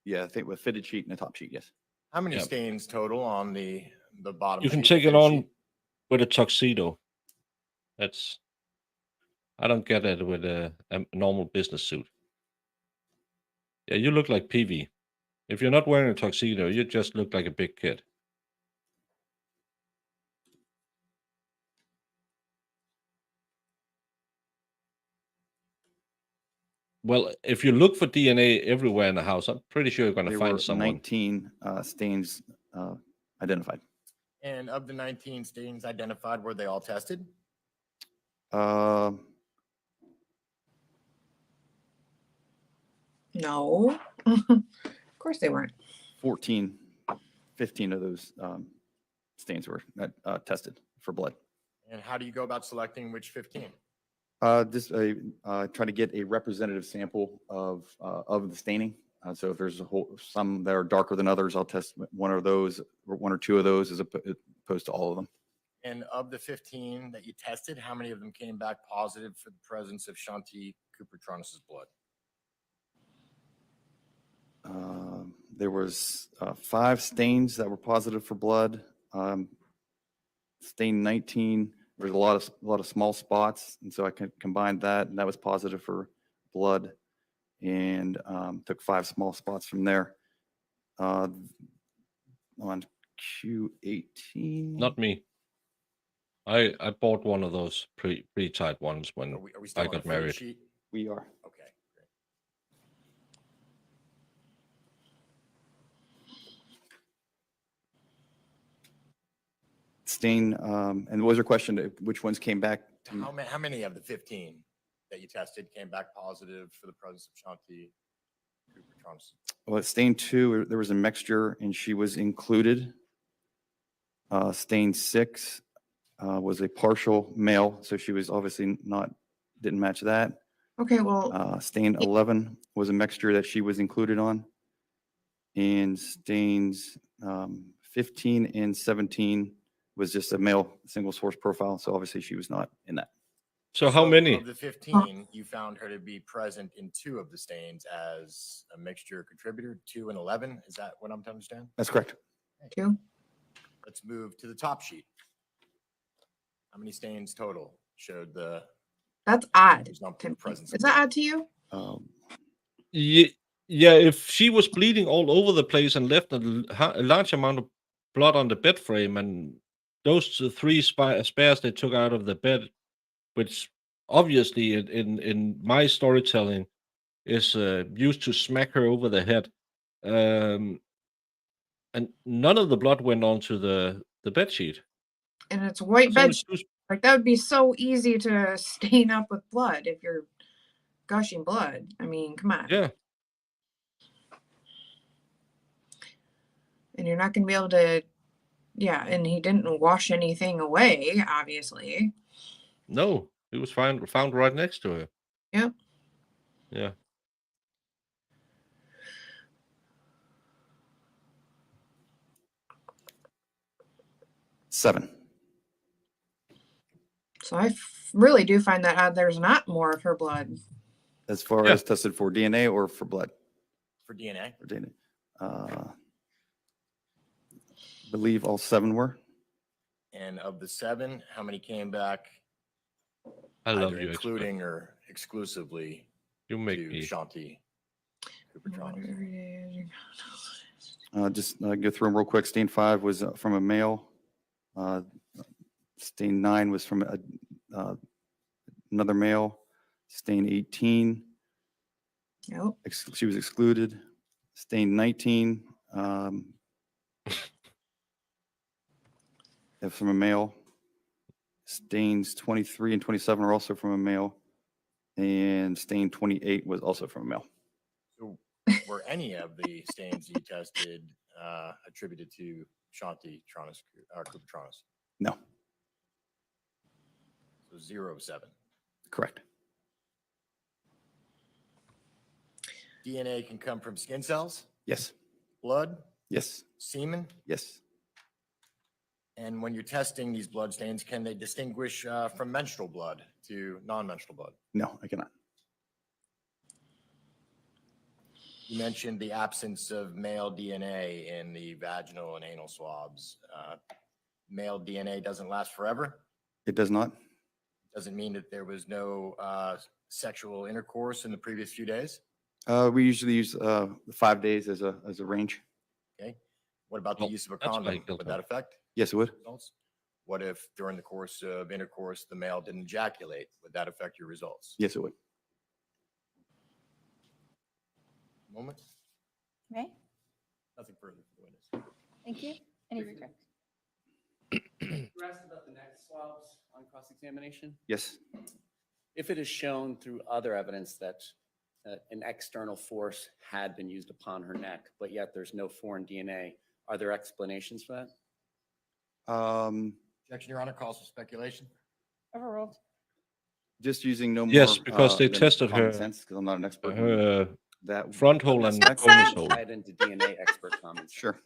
S13: Yeah, I think with fitted sheet and a top sheet, yes.
S7: How many
S1: Yeah.
S7: stains total on the bottom?
S1: You can
S7: sheet,
S1: take it
S7: fitted
S1: on
S7: sheet?
S1: with a tuxedo. I don't get it with a normal business suit. Yeah, you look like PV. If you're not wearing a tuxedo, you just look like a big kid. Well, if you look for DNA everywhere in the house, I'm pretty sure you're going to
S13: There
S1: find
S13: were
S1: someone.
S13: 19 stains identified.
S7: And of the 19 stains identified, were they all tested?
S13: Uh,
S2: No. Of course they weren't.
S13: 14 15 of those stains were tested for blood.
S7: And how do you go about selecting which 15?
S13: Just try to get a representative sample of the staining. So if there's some that are darker than others, I'll test one of those or one or two of those as opposed to all of them.
S7: And of the 15 that you tested, how many of them came back positive for the presence of Shanti Cooper-Tonnes' blood?
S13: There was 5 stains that were positive for blood. Stain 19, there's a lot of small spots, and so I combined that, and that was positive for blood, and took 5 small spots from there. On Q18.
S1: Not me. I bought one of those pre-typed ones when
S7: Are we still
S1: I
S7: on the
S1: got
S7: footage
S1: married.
S7: sheet?
S13: We are.
S7: Okay, great.
S13: Stain, and what was your question? Which ones came back?
S7: How many of the 15 that you tested came back positive for the presence of Shanti Cooper-Tonnes?
S13: Well, at stain 2, there was a mixture, and she was included. Stain 6 was a partial male, so she was obviously didn't match that.
S2: Okay, well,
S13: Stain 11 was a mixture that she was included on. And stains 15 and 17 was just a male single source profile, so obviously she was not in that.
S1: So how many?
S7: Of the 15, you found her to be present in 2 of the stains as a mixture contributor, 2 and 11. Is that what I'm to understand?
S13: That's correct.
S2: 2.
S7: Let's move to the top sheet. How many stains total showed the
S2: That's odd.
S7: presumptive
S2: to me.
S7: presence
S2: Is
S7: of
S2: that
S7: blood?
S2: odd to you?
S1: Yeah, if she was bleeding all over the place and left a large amount of blood on the bed frame, and those 3 spares they took out of the bed, which obviously in my storytelling is used to smack her over the head, and none of the blood went onto the bed sheet.
S2: And it's a white
S1: It's
S2: bed
S1: only
S2: sheet.
S1: 2
S2: Like that would be so easy to stain up with blood if you're gushing blood. I mean, come on.
S1: Yeah.
S2: And you're not going to be able to, yeah, and he didn't wash anything away, obviously.
S1: No, it was found right next to her.
S2: Yep.
S1: Yeah.
S13: Seven.
S2: So I really do find that odd there's not more of her blood.
S13: As far
S1: Yeah.
S13: as tested for DNA or for blood?
S7: For DNA?
S13: For DNA. Believe all 7 were.
S7: And of the 7, how many came back
S1: I love
S7: either
S1: you,
S7: including or exclusively
S1: You
S7: to
S1: make me.
S7: Shanti Cooper-Tonnes?
S13: Just go through them real quick. Stain 5 was from a male. Stain 9 was from another male. Stain 18,
S2: Yep.
S13: she was excluded. Stain 19, that's from a male. Stains 23 and 27 are also from a male. And stain 28 was also from a male.
S7: So were any of the stains you tested attributed to Shanti Cooper-Tonnes?
S13: No,
S7: So 0 of 7.
S13: correct.
S7: DNA can come from skin cells,
S13: Yes,
S7: blood,
S13: yes,
S7: semen.
S13: yes.
S7: And when you're testing these blood stains, can they distinguish from menstrual blood to non-menstrual blood?
S13: No, I cannot.
S7: You mentioned the absence of male DNA in the vaginal and anal swabs. Male DNA doesn't last forever.
S13: It does not.
S7: Doesn't mean that there was no sexual intercourse in the previous few days.
S13: We usually use 5 days as a range.
S7: Okay. What about the
S1: Well,
S7: use of a
S1: that's why I
S7: condom?
S1: killed
S7: Would
S1: her.
S7: that affect
S13: Yes, it would.
S7: results? What if during the course of intercourse, the male didn't ejaculate? Would that affect your results?
S13: Yes, it would.
S7: Moment.
S4: Okay,
S7: Nothing further for the witness.
S4: thank you. Any regrets?
S8: You asked about the neck swabs on cross-examination.
S13: Yes.
S8: If it is shown through other evidence that an external force had been used upon her neck, but yet there's no foreign DNA, Are there explanations for that?
S7: Objection, Your Honor, calls for speculation.
S12: Overruled.
S13: Just using no more.
S1: Yes, because they
S13: than
S1: tested
S13: common
S1: her
S13: sense, because I'm not an expert. on
S1: her
S13: that.
S1: front hole and
S8: Unless
S1: bonus hole.
S8: Slide into DNA expert comments.
S13: Sure.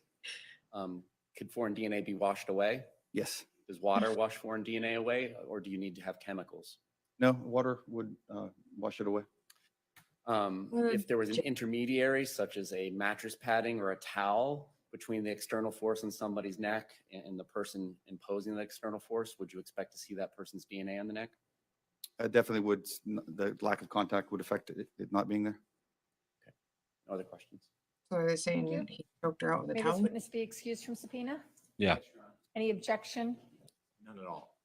S8: Could foreign DNA be washed away?
S13: Yes.
S8: Does water wash foreign DNA away, or do you need to have chemicals?
S13: No, water would wash it away.
S8: If there was an intermediary, such as a mattress padding or a towel between the external force on somebody's neck and the person imposing the external force, would you expect to see that person's DNA on the neck?
S13: Definitely would. The lack of contact would affect it not being there.
S8: No other questions?
S2: So are they saying
S4: Thank
S2: he choked her out with a
S4: May this
S2: towel?
S4: witness be excused from subpoena?
S1: Yeah.
S4: Any objection?
S7: None at all.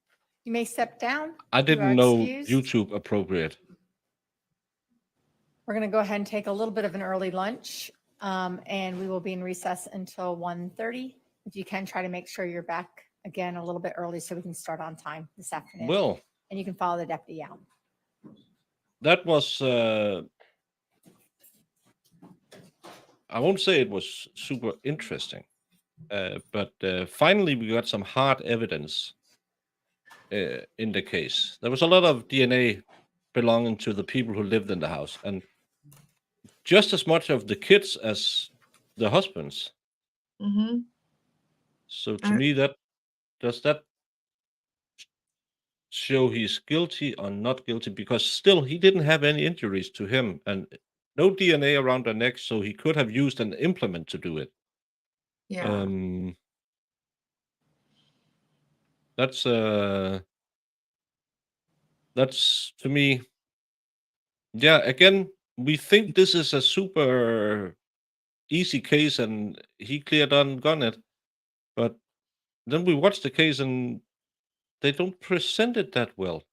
S4: You may step down.
S1: I
S4: You are
S1: didn't know
S4: excused.
S1: YouTube appropriate.
S4: We're going to go ahead and take a little bit of an early lunch, and we will be in recess until 1:30. If you can, try to make sure you're back again a little bit early so we can start on time this afternoon.
S1: Well,
S4: And you can follow the deputy out.
S1: that was, I won't say it was super interesting, but finally we got some hard evidence in the case. There was a lot of DNA belonging to the people who lived in the house, and just as much of the kids as the husbands.
S2: Mm-hmm.
S1: So to me, does that show he's guilty or not guilty? Because still he didn't have any injuries to him and no DNA around the neck, so he could have used an implement to do it.
S2: Yeah.
S1: That's to me. Yeah, again, we think this is a super easy case and he cleared on gun it, but then we watch the case and they don't present it that well.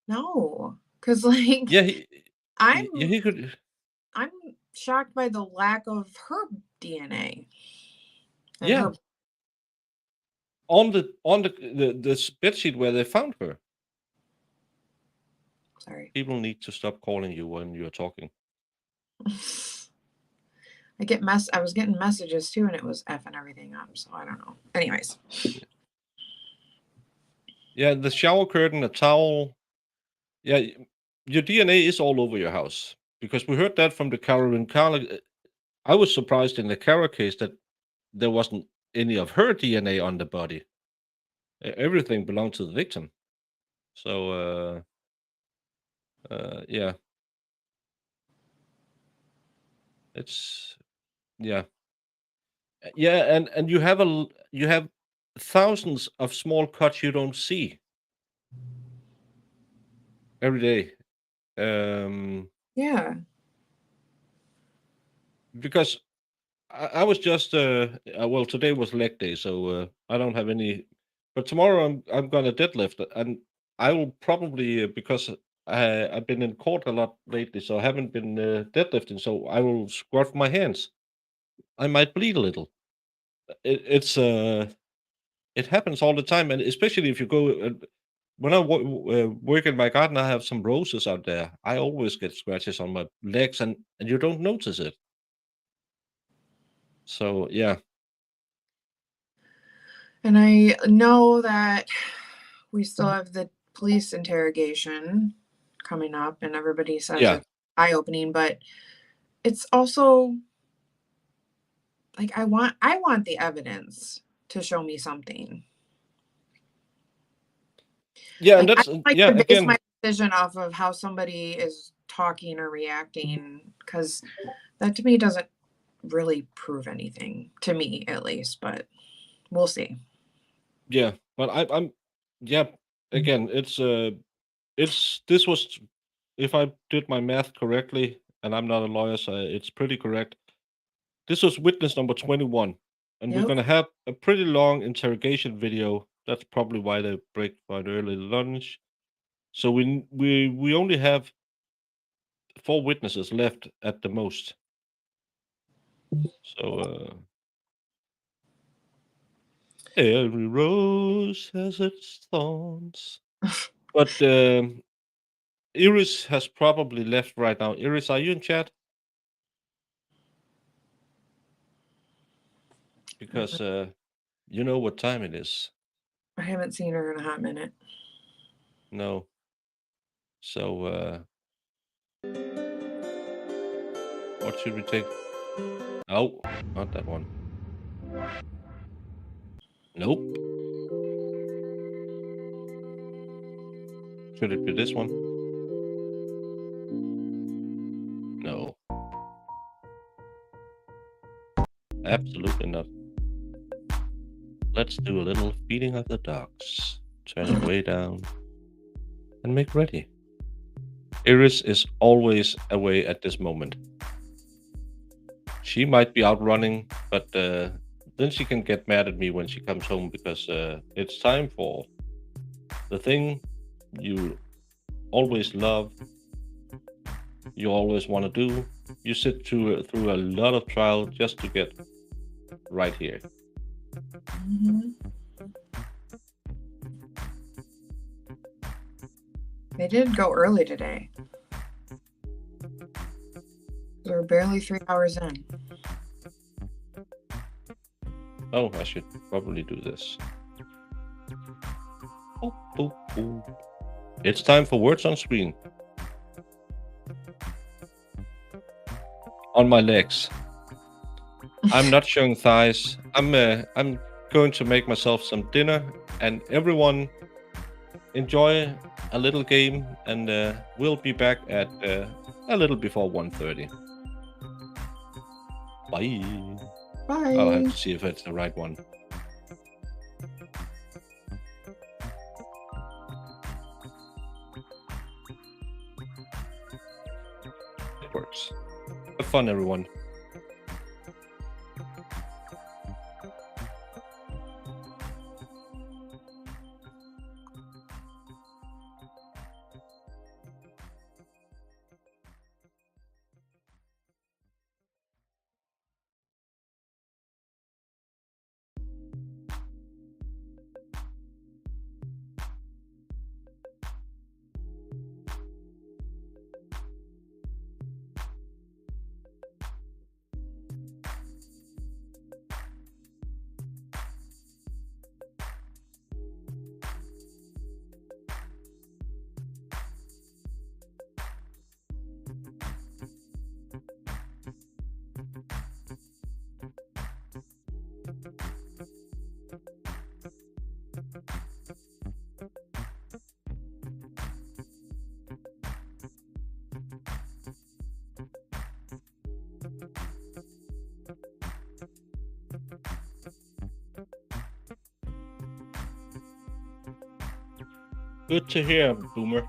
S2: No, because like
S1: Yeah, he could.
S2: I'm shocked by the lack of her DNA. And
S1: Yeah,
S2: her-
S1: on the spreadsheet where they found her.
S2: Sorry.
S1: People need to stop calling you when you're talking.
S2: I was getting messages too, and it was effing everything up. So I don't know. Anyways.
S1: Yeah, the shower curtain, a towel. Yeah, your DNA is all over your house because we heard that from the Carolyn Carla. I was surprised in the Cara case that there wasn't any of her DNA on the body. Everything belonged to the victim. So, yeah. It's yeah. Yeah, and you have thousands of small cuts you don't see every day.
S2: Yeah.
S1: Because I was just well, today was leg day, so I don't have any. But tomorrow I'm gonna deadlift, and I will probably because I've been in court a lot lately, so I haven't been deadlifting. So I will squat my hands. I might bleed a little. It happens all the time, and especially if you go. When I work in my garden, I have some roses out there. I always get scratches on my legs, and you don't notice it. So yeah.
S2: And I know that we still have the police interrogation coming up, and everybody says
S1: Yeah.
S2: it's eye-opening, but it's also like I want the evidence to show me something.
S1: Yeah, and
S2: Like, I
S1: that's
S2: don't like
S1: yeah,
S2: to base
S1: again,
S2: my decision off of how somebody is talking or reacting, because that to me doesn't really prove anything, to me at least, but we'll see.
S1: yeah, but I'm yeah, again, this was if I did my math correctly, and I'm not a lawyer, so it's pretty correct. This was witness number 21, and we're
S2: Yep.
S1: gonna have a pretty long interrogation video. That's probably why they break for an early lunch. So we only have 4 witnesses left at the most. So every rose has its thorns. But Iris has probably left right now. Iris, are you in chat? because you know what time it is.
S2: I haven't seen her in a hot minute.
S1: No. So what should we take? Oh, not that one. Nope. Should it be this one? No. Absolutely not. Let's do a little feeding of the dogs. Turn it way down and make ready. Iris is always away at this moment. She might be out running, but then she can get mad at me when she comes home because it's time for the thing you always love, you always want to do. You sit through a lot of trial just to get right here.
S2: Mhm. They did go early today. We're barely 3 hours in.
S1: Oh, I should probably do this. Boop, boop, boop. It's time for words on screen. On my legs. I'm not showing thighs. I'm going to make myself some dinner, and everyone enjoy a little game, and we'll be back at a little before 1:30. Bye.
S2: Bye.
S1: I'll have to see if it's the right one. It works. Have fun, everyone. Good to hear, Boomer.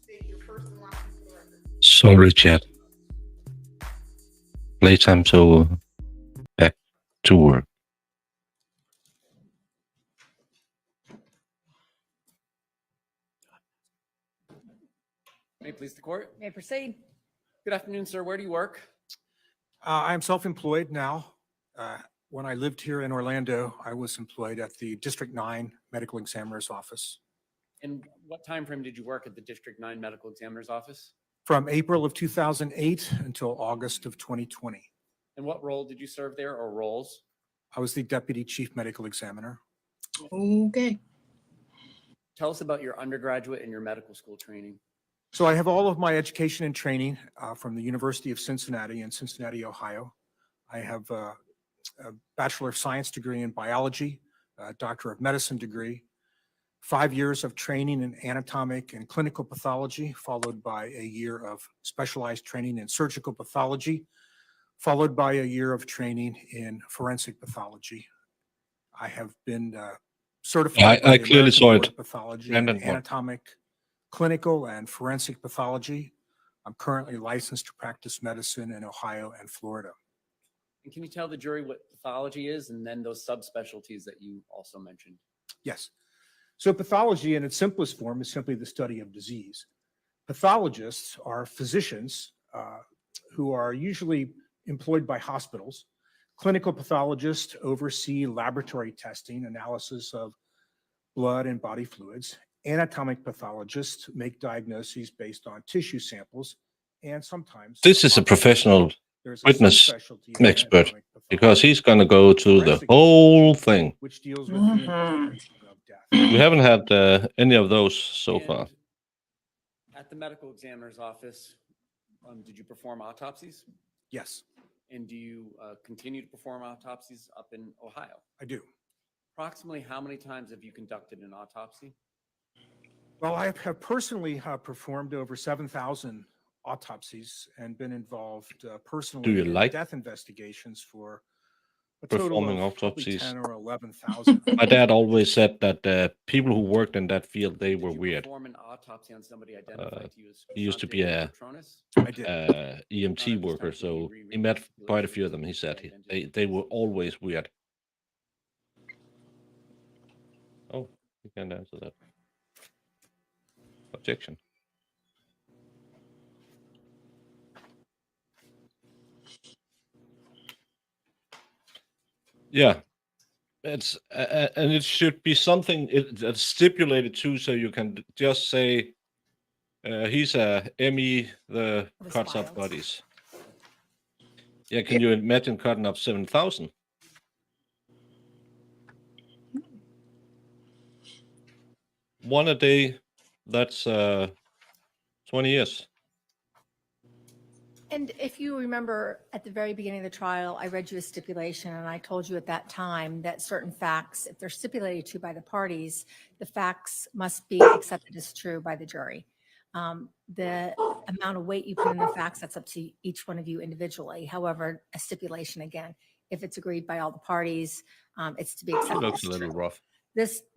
S5: State your first and last name for the record.
S1: Sorry, chat. Playtime, so back to work.
S8: May it please the court.
S4: May I proceed?
S8: Good afternoon, sir. Where do you work?
S14: I'm self-employed now. When I lived here in Orlando, I was employed at the District 9 Medical Examiner's Office.
S8: And what time frame did you work at the District 9 Medical Examiner's Office?
S14: From April of 2008 until August of 2020.
S8: And what role did you serve there, or roles?
S14: I was the Deputy Chief Medical Examiner.
S2: Okay.
S8: Tell us about your undergraduate and your medical school training.
S14: So I have all of my education and training from the University of Cincinnati in Cincinnati, Ohio. I have a Bachelor of Science degree in biology, a Doctor of Medicine degree, 5 years of training in anatomic and clinical pathology, followed by a year of specialized training in surgical pathology, followed by a year of training in forensic pathology. I have been certified by
S1: I
S14: the
S1: clearly
S14: American
S1: saw
S14: Board
S1: it.
S14: of Pathology in
S1: Brandon, what?
S14: anatomic, clinical, and forensic pathology. I'm currently licensed to practice medicine in Ohio and Florida.
S8: And can you tell the jury what pathology is, and then those subspecialties that you also mentioned?
S14: Yes. So pathology in its simplest form is simply the study of disease. Pathologists are physicians who are usually employed by hospitals. Clinical pathologists oversee laboratory testing, analysis of blood and body fluids. Anatomic pathologists make diagnoses based on tissue samples, and sometimes
S1: This is a professional
S14: there's
S1: witness
S14: subspecialty in
S1: expert,
S14: anatomic
S1: because
S14: pathology,
S1: he's going to go to the
S14: forensic
S1: whole
S14: pathology,
S1: thing.
S14: which deals with the
S2: Mhm.
S14: investigation of death.
S1: We haven't had any of those so far.
S8: And at the medical examiner's office, did you perform autopsies?
S14: Yes,
S8: And do you continue to perform autopsies up in Ohio?
S14: I do.
S8: Approximately how many times have you conducted an autopsy?
S14: Well, I have personally performed over 7,000 autopsies and been involved personally
S1: you
S14: in
S1: like
S14: death investigations for a total
S1: performing
S14: of probably
S1: autopsies?
S14: 10 or 11,000.
S1: My dad always said that people who worked in that field, they
S8: Did
S1: were
S8: you
S1: weird.
S8: perform an autopsy on somebody identified to you as
S1: He used to
S8: Shanti
S1: be a
S8: Cooper-Tonnes?
S14: I did.
S1: EMT worker, so he met quite a few of them. He said they were always weird. Oh, you can't answer that. Objection. Yeah, it's and it should be something that's stipulated too, so you can just say he's a ME, the
S4: Of his
S1: cuts up
S4: files.
S1: bodies. Yeah, can you imagine cutting up 7,000? One a day, that's 20 years.
S4: And if you remember at the very beginning of the trial, I read you a stipulation and I told you at that time that certain facts, if they're stipulated to by the parties, the facts must be accepted as true by the jury. The amount of weight you put in the facts, that's up to each one of you individually. However, a stipulation, again, if it's agreed by all the parties, it's to be
S1: It
S4: accepted
S1: looks
S4: as
S1: a little
S4: true.
S1: rough.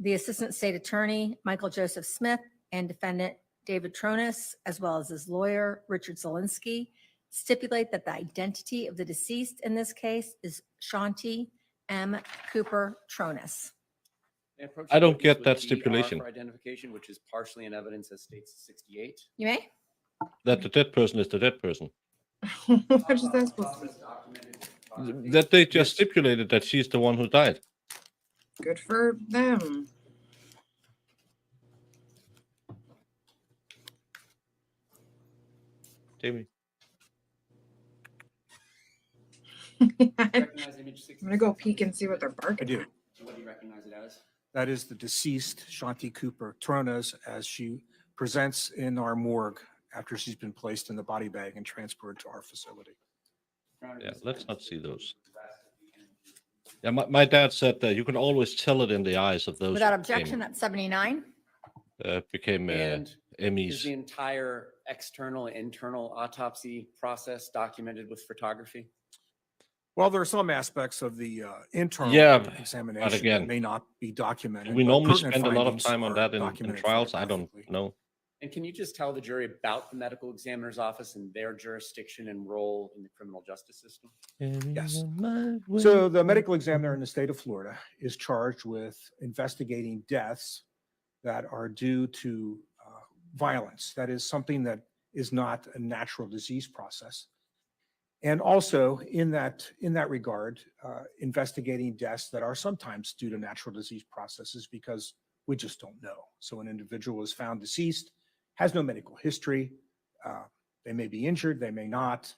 S4: The Assistant State Attorney, Michael Joseph Smith, and Defendant David Tronnes, as well as his lawyer, Richard Zielinski, stipulate that the identity of the deceased in this case is Shanti M. Cooper-Tonnes.
S8: May approach
S1: I
S8: the
S1: don't
S8: witness
S1: get
S8: with
S1: that
S8: DR
S1: stipulation.
S8: For identification, which is partially in evidence as states 68.
S4: You may?
S1: That the dead person is the dead person.
S2: What is that supposed to be?
S1: That they just stipulated that she's the one who died.
S2: Good for them.
S1: Jamie.
S2: I'm
S8: Recognize image 66
S2: gonna go
S8: on the
S2: peek and see what they're
S14: I
S2: barking
S14: do.
S2: at.
S8: What do you recognize it as?
S14: That is the deceased Shanti Cooper-Tonnes as she presents in our morgue after she's been placed in the body bag and transported to our facility.
S1: Yeah, let's not see those. Yeah, my dad said that you can always tell it in the eyes of those
S4: Without
S1: who
S4: objection, that's 79.
S1: became
S8: And is the
S1: Emmys.
S8: entire external and internal autopsy process documented with photography?
S14: Well, there are some aspects of the internal
S1: Yeah, but
S14: examination that
S1: again,
S14: may not be documented.
S1: do we
S14: but
S1: normally
S14: pertinent
S1: spend a lot of
S14: findings
S1: time on
S14: are
S1: that in
S14: documented
S1: trials? I don't
S14: photographically.
S1: know.
S8: And can you just tell the jury about the medical examiner's office and their jurisdiction and role in the criminal justice system?
S14: Yes. So the medical examiner in the state of Florida is charged with investigating deaths that are due to violence. That is something that is not a natural disease process. And also in that regard, investigating deaths that are sometimes due to natural disease processes because we just don't know. So an individual is found deceased, has no medical history. They may be injured, they may not.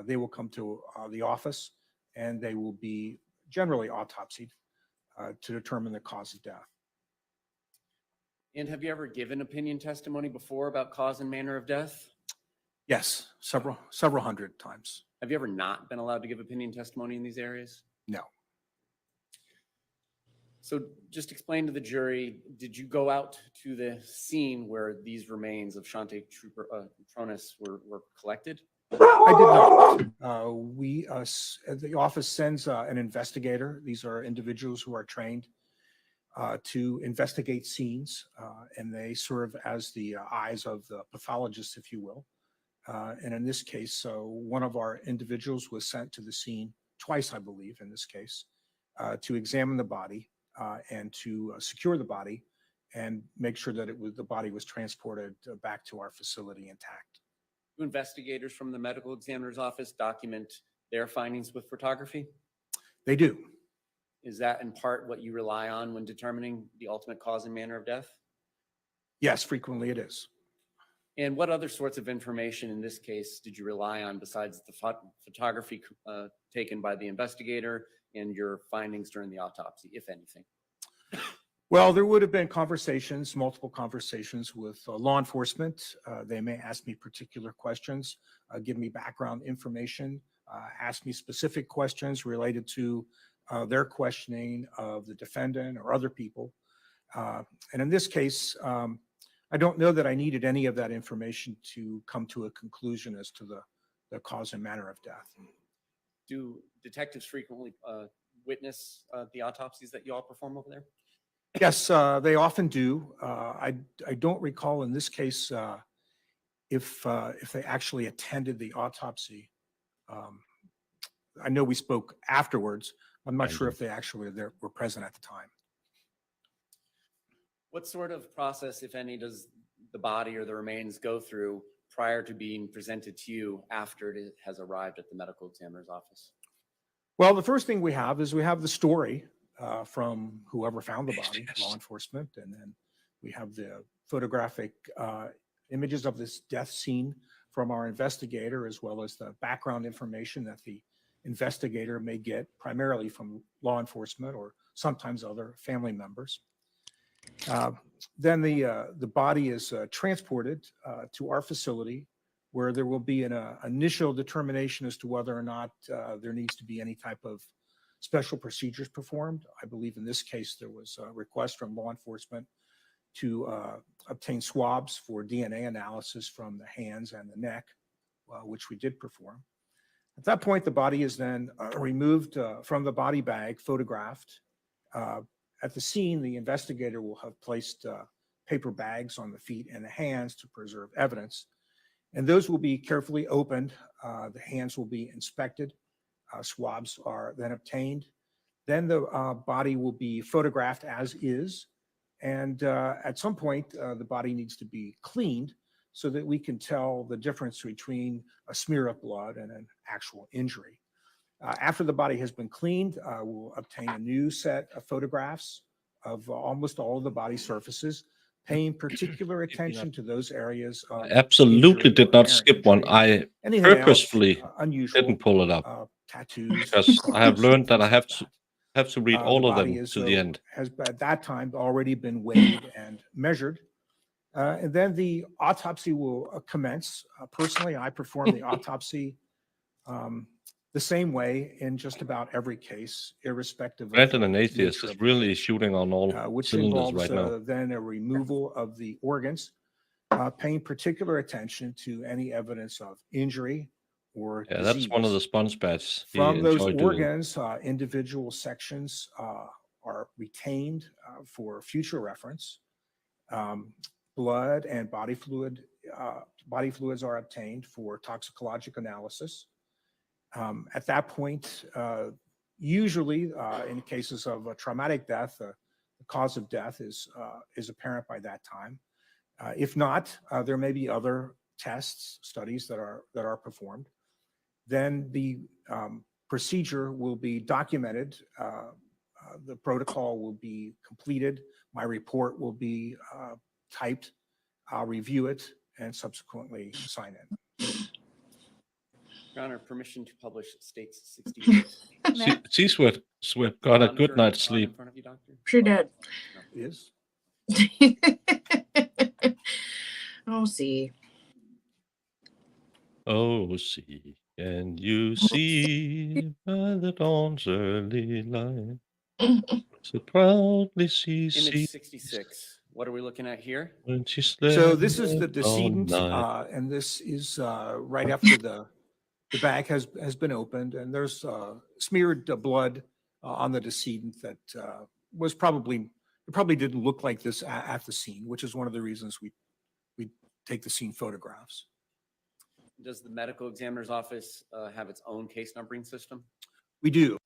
S14: They will come to the office and they will be generally autopsied to determine the cause of death.
S8: And have you ever given opinion testimony before about cause and manner of death?
S14: Yes, several hundred times.
S8: Have you ever not been allowed to give opinion testimony in these areas?
S14: No.
S8: So just explain to the jury, did you go out to the scene where these remains of Shanti Cooper-Tonnes were collected?
S14: I did not. The office sends an investigator. These are individuals who are trained to investigate scenes, and they serve as the eyes of the pathologist, if you will. And in this case, so one of our individuals was sent to the scene twice, I believe, in this case, to examine the body and to secure the body and make sure that the body was transported back to our facility intact.
S8: Do investigators from the medical examiner's office document their findings with photography?
S14: They do.
S8: Is that in part what you rely on when determining the ultimate cause and manner of death?
S14: Yes, frequently it is.
S8: And what other sorts of information in this case did you rely on besides the photography taken by the investigator and your findings during the autopsy, if anything?
S14: Well, there would have been conversations, multiple conversations with law enforcement. They may ask me particular questions, give me background information, ask me specific questions related to their questioning of the defendant or other people. And in this case, I don't know that I needed any of that information to come to a conclusion as to the cause and manner of death.
S8: Do detectives frequently witness the autopsies that you all perform over there?
S14: Yes, they often do. I don't recall in this case if they actually attended the autopsy. I know we spoke afterwards. I'm not sure if they actually were present at the time.
S8: What sort of process, if any, does the body or the remains go through prior to being presented to you after it has arrived at the medical examiner's office?
S14: Well, the first thing we have is we have the story from whoever found the body, law enforcement, and then we have the photographic images of this death scene from our investigator, as well as the background information that the investigator may get primarily from law enforcement or sometimes other family members. Then the body is transported to our facility where there will be an initial determination as to whether or not there needs to be any type of special procedures performed. I believe in this case, there was a request from law enforcement to obtain swabs for DNA analysis from the hands and the neck, which we did perform. At that point, the body is then removed from the body bag, photographed. At the scene, the investigator will have placed paper bags on the feet and the hands to preserve evidence. And those will be carefully opened. The hands will be inspected. Swabs are then obtained. Then the body will be photographed as is. And at some point, the body needs to be cleaned so that we can tell the difference between a smear of blood and an actual injury. After the body has been cleaned, we'll obtain a new set of photographs of almost all of the body surfaces. paying particular
S1: Maybe not.
S14: attention to those areas of
S1: I absolutely
S14: injury
S1: did
S14: or
S1: not
S14: apparent
S1: skip one.
S14: injury.
S1: I
S14: Anything else
S1: purposefully
S14: unusual,
S1: didn't pull it up
S14: tattoos.
S1: because I have learned that I
S14: things like
S1: have to read
S14: that.
S1: all
S14: The
S1: of
S14: body
S1: them
S14: is,
S1: to the end.
S14: has at that time already been weighed and measured. And then the autopsy will commence. Personally, I perform the autopsy the same way in just about every case, irrespective of
S1: Brandon,
S14: the
S1: an atheist,
S14: nature
S1: is
S14: of the
S1: really
S14: case,
S1: shooting on all
S14: which
S1: cylinders
S14: involves
S1: right now.
S14: then a removal of the organs, paying particular attention to any evidence of injury or
S1: Yeah,
S14: disease.
S1: that's one of the sponge baths he
S14: From those
S1: enjoyed doing.
S14: organs, individual sections are retained for future reference. Blood and body fluids are obtained for toxicologic analysis. At that point, usually in cases of a traumatic death, the cause of death is apparent by that time. If not, there may be other tests, studies that are performed. Then the procedure will be documented. The protocol will be completed. My report will be typed. I'll review it and subsequently sign it.
S8: Your Honor, permission to publish states 68.
S1: Swift got a
S8: Monitor
S1: good night's
S8: on
S1: sleep.
S8: in front of you, Doctor?
S2: She did.
S14: Is
S2: Oh, see.
S1: Oh, see, can you see by the dawn's early light? So proudly she
S8: Image
S1: sees
S8: 66. What are we looking at here?
S1: when she slept
S14: so. This is the
S1: all
S14: decedent,
S1: night.
S14: and this is right after the bag has been opened, and there's smeared blood on the decedent that was probably didn't look like this at the scene, which is one of the reasons we take the scene photographs.
S8: Does the medical examiner's office have its own case numbering system?
S14: We do.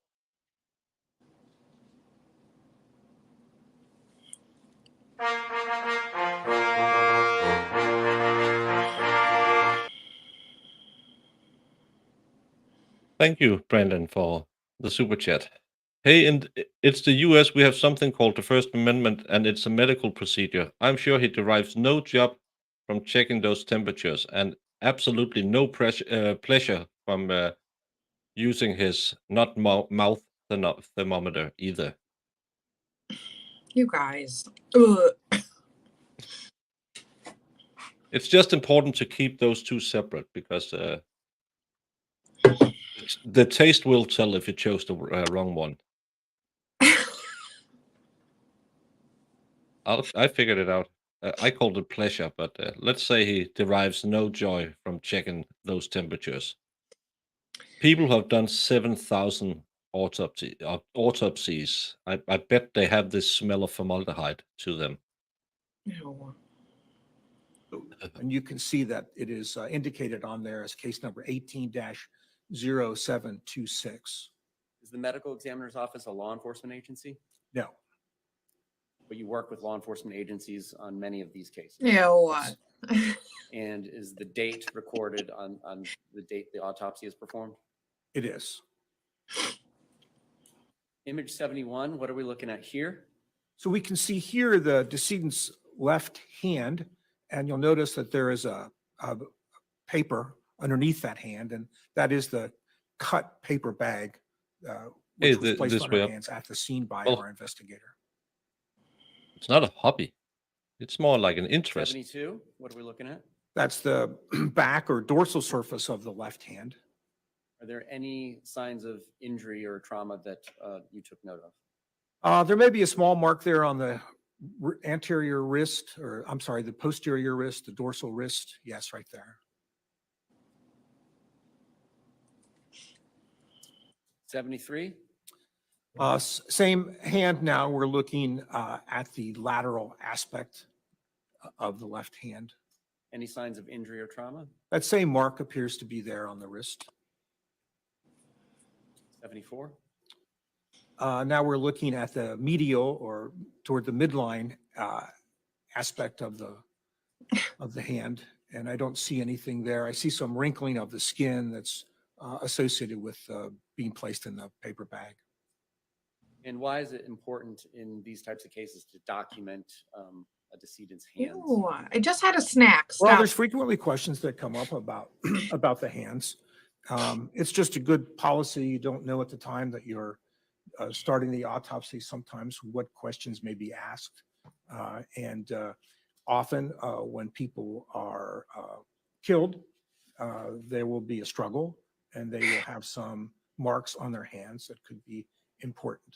S1: Thank you, Brandon, for the super chat. Hey, it's the US. We have something called the First Amendment, and it's a medical procedure. I'm sure he derives no job from checking those temperatures, and absolutely no pleasure from using his not mouth thermometer either.
S2: You guys. Ugh.
S1: It's just important to keep those two separate because the taste will tell if you chose the wrong one. I figured it out. I called it pleasure, but let's say he derives no joy from checking those temperatures. People who have done 7,000 autopsies, I bet they have this smell of formaldehyde to them.
S2: Ew.
S14: And you can see that it is indicated on there as case number 18-0726.
S8: Is the medical examiner's office a law enforcement agency?
S14: No.
S8: But you work with law enforcement agencies on many of these cases.
S2: Ew.
S8: And is the date recorded on the date the autopsy is performed?
S14: It is.
S8: Image 71, what are we looking at here?
S14: So we can see here the decedent's left hand, and you'll notice that there is a paper underneath that hand, and that is the cut paper bag which was placed on our hands at the scene by our investigator.
S1: It's not a hobby. It's more like an interest.
S8: 72, what are we looking at?
S14: That's the back or dorsal surface of the left hand.
S8: Are there any signs of injury or trauma that you took note of?
S14: There may be a small mark there on the anterior wrist, or I'm sorry, the posterior wrist, the dorsal wrist. Yes, right there.
S8: 73?
S14: Same hand now. We're looking at the lateral aspect of the left hand.
S8: Any signs of injury or trauma?
S14: That same mark appears to be there on the wrist.
S8: 74?
S14: Now we're looking at the medial or toward the midline aspect of the hand, and I don't see anything there. I see some wrinkling of the skin that's associated with being placed in the paper bag.
S8: And why is it important in these types of cases to document a decedent's hands?
S2: Ew, I just had a snack.
S14: Well,
S2: Stop.
S14: there's frequently questions that come up about, about the hands. It's just a good policy. You don't know at the time that you're starting the autopsy sometimes what questions may be asked. And often when people are killed, there will be a struggle and they will have some marks on their hands that could be important.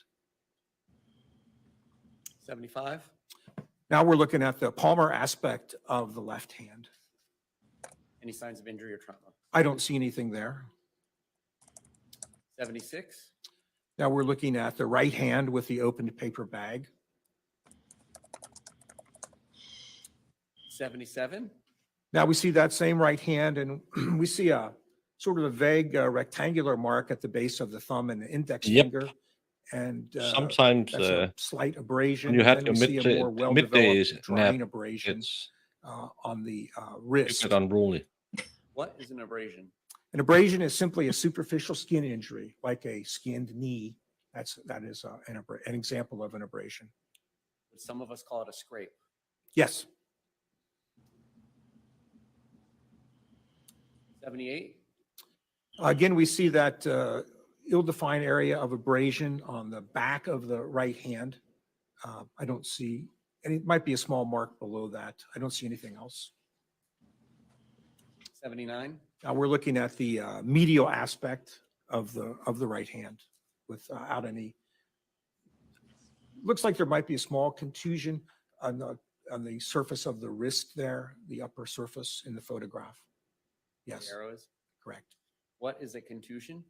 S8: 75?
S14: Now we're looking at the palmar aspect of the left hand.
S8: Any signs of injury or trauma?
S14: I don't see anything there.
S8: 76?
S14: Now we're looking at the right hand with the opened paper bag.
S8: 77?
S14: Now we see that same right hand and we see a sort of a vague rectangular mark at the base of the thumb and the index
S1: Yep.
S14: finger. And
S1: Sometimes
S14: that's a slight abrasion.
S1: when you
S14: and
S1: have
S14: then
S1: your
S14: we see a more
S1: middays
S14: well-developed
S1: nap,
S14: drying abrasion
S1: it's
S14: on the
S1: a
S14: wrist.
S1: bit unruly.
S8: What is an abrasion?
S14: An abrasion is simply a superficial skin injury, like a skinned knee. That is an example of an abrasion.
S8: Would some of us call it a scrape?
S14: Yes.
S8: 78?
S14: Again, we see that ill-defined area of abrasion on the back of the right hand. I don't see, and it might be a small mark below that. I don't see anything else.
S8: 79?
S14: Now we're looking at the medial aspect of the right hand without any. Looks like there might be a small contusion on the surface of the wrist there, the upper surface in the photograph. Yes,
S8: The arrow is?
S14: correct.
S8: What is a contusion?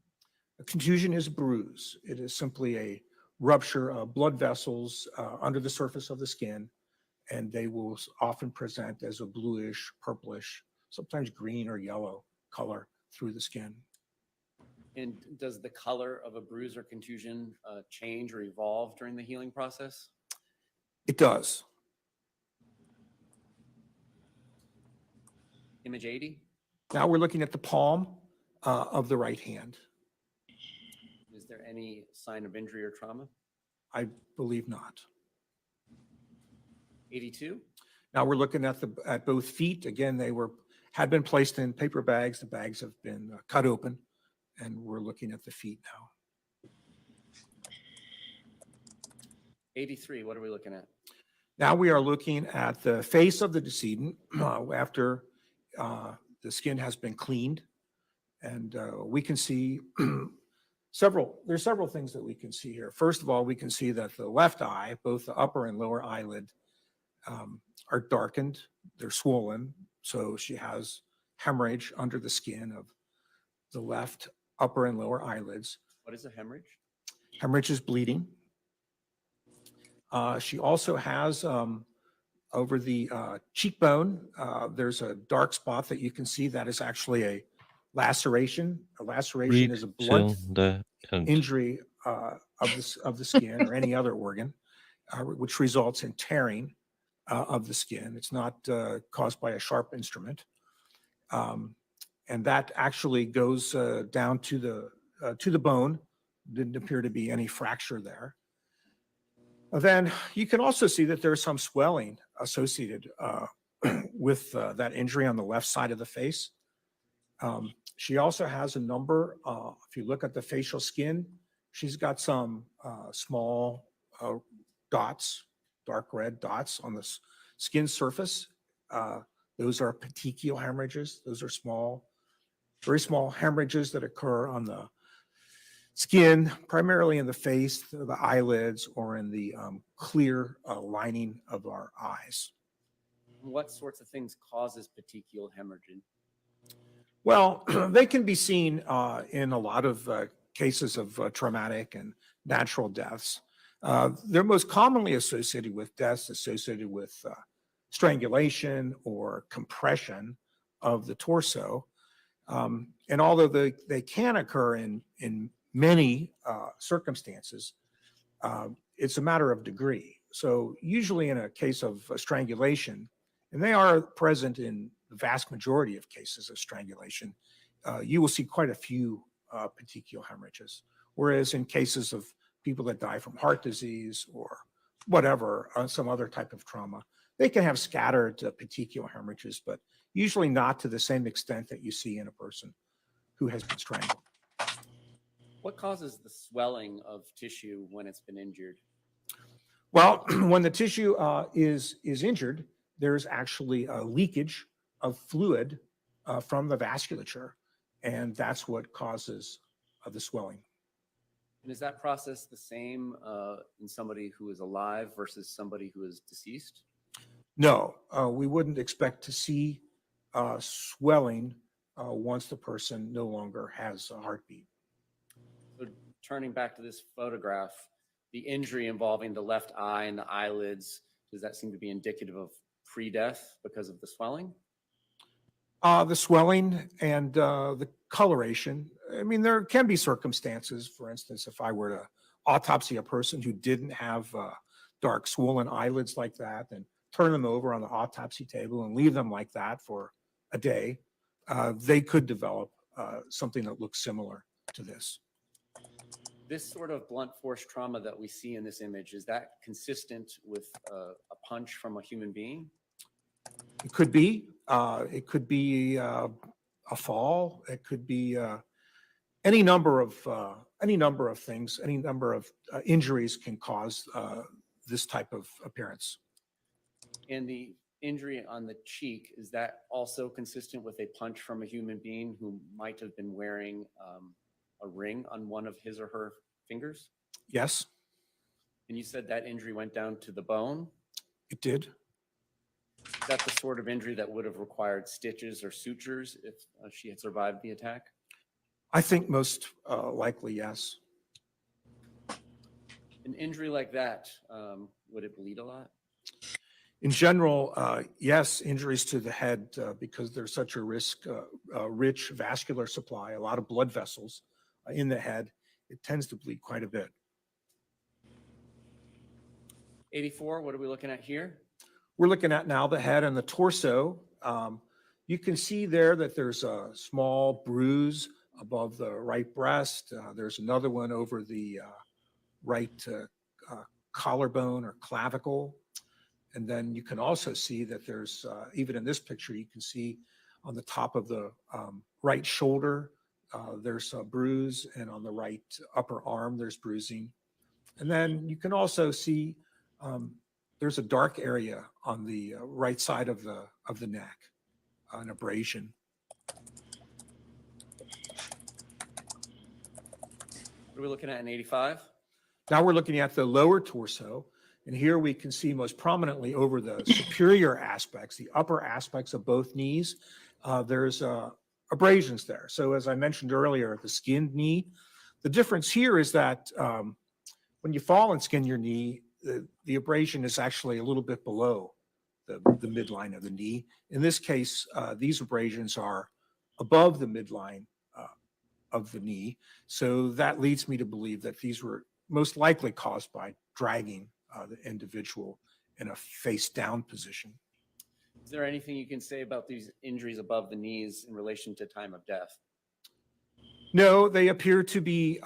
S14: A contusion is a bruise. It is simply a rupture of blood vessels under the surface of the skin, and they will often present as a bluish, purplish, sometimes green or yellow color through the skin.
S8: And does the color of a bruise or contusion change or evolve during the healing process?
S14: It does.
S8: Image 80?
S14: Now we're looking at the palm of the right hand.
S8: Is there any sign of injury or trauma?
S14: I believe not.
S8: 82?
S14: Now we're looking at both feet. Again, had been placed in paper bags. The bags have been cut open, and we're looking at the feet now.
S8: 83, what are we looking at?
S14: Now we are looking at the face of the decedent after the skin has been cleaned, and we can see there's several things that we can see here. First of all, we can see that the left eye, both the upper and lower eyelid, are darkened. They're swollen. So she has hemorrhage under the skin of the left upper and lower eyelids.
S8: What is a hemorrhage?
S14: Hemorrhage is bleeding. She also has over the cheekbone, there's a dark spot that you can see that is actually a laceration. A laceration is a blood injury of the skin or any other organ, which results in tearing of the skin. It's not caused by a sharp instrument. And that actually goes down to the bone. Didn't appear to be any fracture there. Then you can also see that there's some swelling associated with that injury on the left side of the face. She also has a number, if you look at the facial skin, she's got some small dots, dark red dots on the skin surface. Those are petechial hemorrhages. Those are small, very small hemorrhages that occur on the skin, primarily in the face, the eyelids, or in the clear lining of our eyes.
S8: What sorts of things causes petechial hemorrhaging?
S14: Well, they can be seen in a lot of cases of traumatic and natural deaths. They're most commonly associated with deaths associated with strangulation or compression of the torso. And although they can occur in many circumstances, it's a matter of degree. So usually in a case of strangulation, and they are present in the vast majority of cases of strangulation, you will see quite a few petechial hemorrhages. Whereas in cases of people that die from heart disease or whatever, some other type of trauma, They can have scattered petechial hemorrhages, but usually not to the same extent that you see in a person who has been strangled.
S8: What causes the swelling of tissue when it's been injured?
S14: Well, when the tissue is injured, there's actually a leakage of fluid from the vasculature, and that's what causes the swelling.
S8: And is that process the same in somebody who is alive versus somebody who is deceased?
S14: No, we wouldn't expect to see swelling once the person no longer has a heartbeat.
S8: So turning back to this photograph, the injury involving the left eye and the eyelids, does that seem to be indicative of pre-death because of the swelling?
S14: The swelling and the coloration. I mean, there can be circumstances, for instance, if I were to autopsy a person who didn't have dark swollen eyelids like that and turn them over on the autopsy table and leave them like that for a day, they could develop something that looks similar to this.
S8: This sort of blunt force trauma that we see in this image, is that consistent with a punch from a human being?
S14: It could be. It could be a fall. It could be any number of things. Any number of injuries can cause this type of appearance.
S8: And the injury on the cheek, is that also consistent with a punch from a human being who might have been wearing a ring on one of his or her fingers?
S14: Yes,
S8: And you said that injury went down to the bone?
S14: it did.
S8: Is that the sort of injury that would have required stitches or sutures if she had survived the attack?
S14: I think most likely, yes.
S8: An injury like that, would it bleed a lot?
S14: In general, yes, injuries to the head because there's such a rich vascular supply, a lot of blood vessels in the head, it tends to bleed quite a bit.
S8: 84, what are we looking at here?
S14: We're looking at now the head and the torso. You can see there that there's a small bruise above the right breast. There's another one over the right collarbone or clavicle. And then you can also see that there's, even in this picture, you can see on the top of the right shoulder, there's a bruise, and on the right upper arm, there's bruising. And then you can also see there's a dark area on the right side of the neck, an abrasion.
S8: What are we looking at in 85?
S14: Now we're looking at the lower torso, and here we can see most prominently over the superior aspects, the upper aspects of both knees, there's abrasions there. So as I mentioned earlier, the skinned knee, the difference here is that when you fall and skin your knee, the abrasion is actually a little bit below the midline of the knee. In this case, these abrasions are above the midline of the knee. So that leads me to believe that these were most likely caused by dragging the individual in a face down position.
S8: Is there anything you can say about these injuries above the knees in relation to time of death?
S14: No, they appear to be,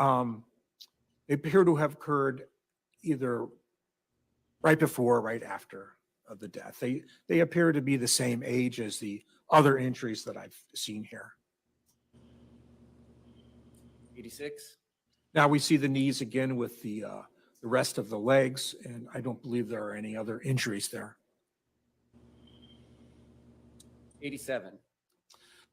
S14: they appear to have occurred either right before or right after the death. They appear to be the same age as the other injuries that I've seen here.
S8: 86?
S14: Now we see the knees again with the rest of the legs, and I don't believe there are any other injuries there.
S8: 87.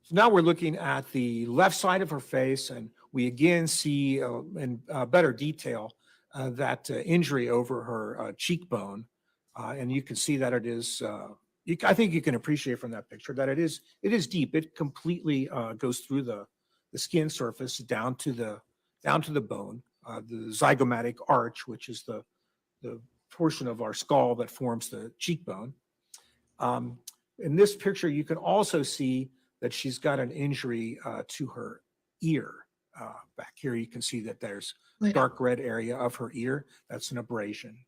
S14: So now we're looking at the left side of her face, and we again see in better detail that injury over her cheekbone. And you can see that it is, I think you can appreciate from that picture that it is deep. It completely goes through the skin surface down to the bone, the zygomatic arch, which is the portion of our skull that forms the cheekbone. In this picture, you can also see that she's got an injury to her ear. Back here, you can see that there's a dark red area of her ear. That's an abrasion.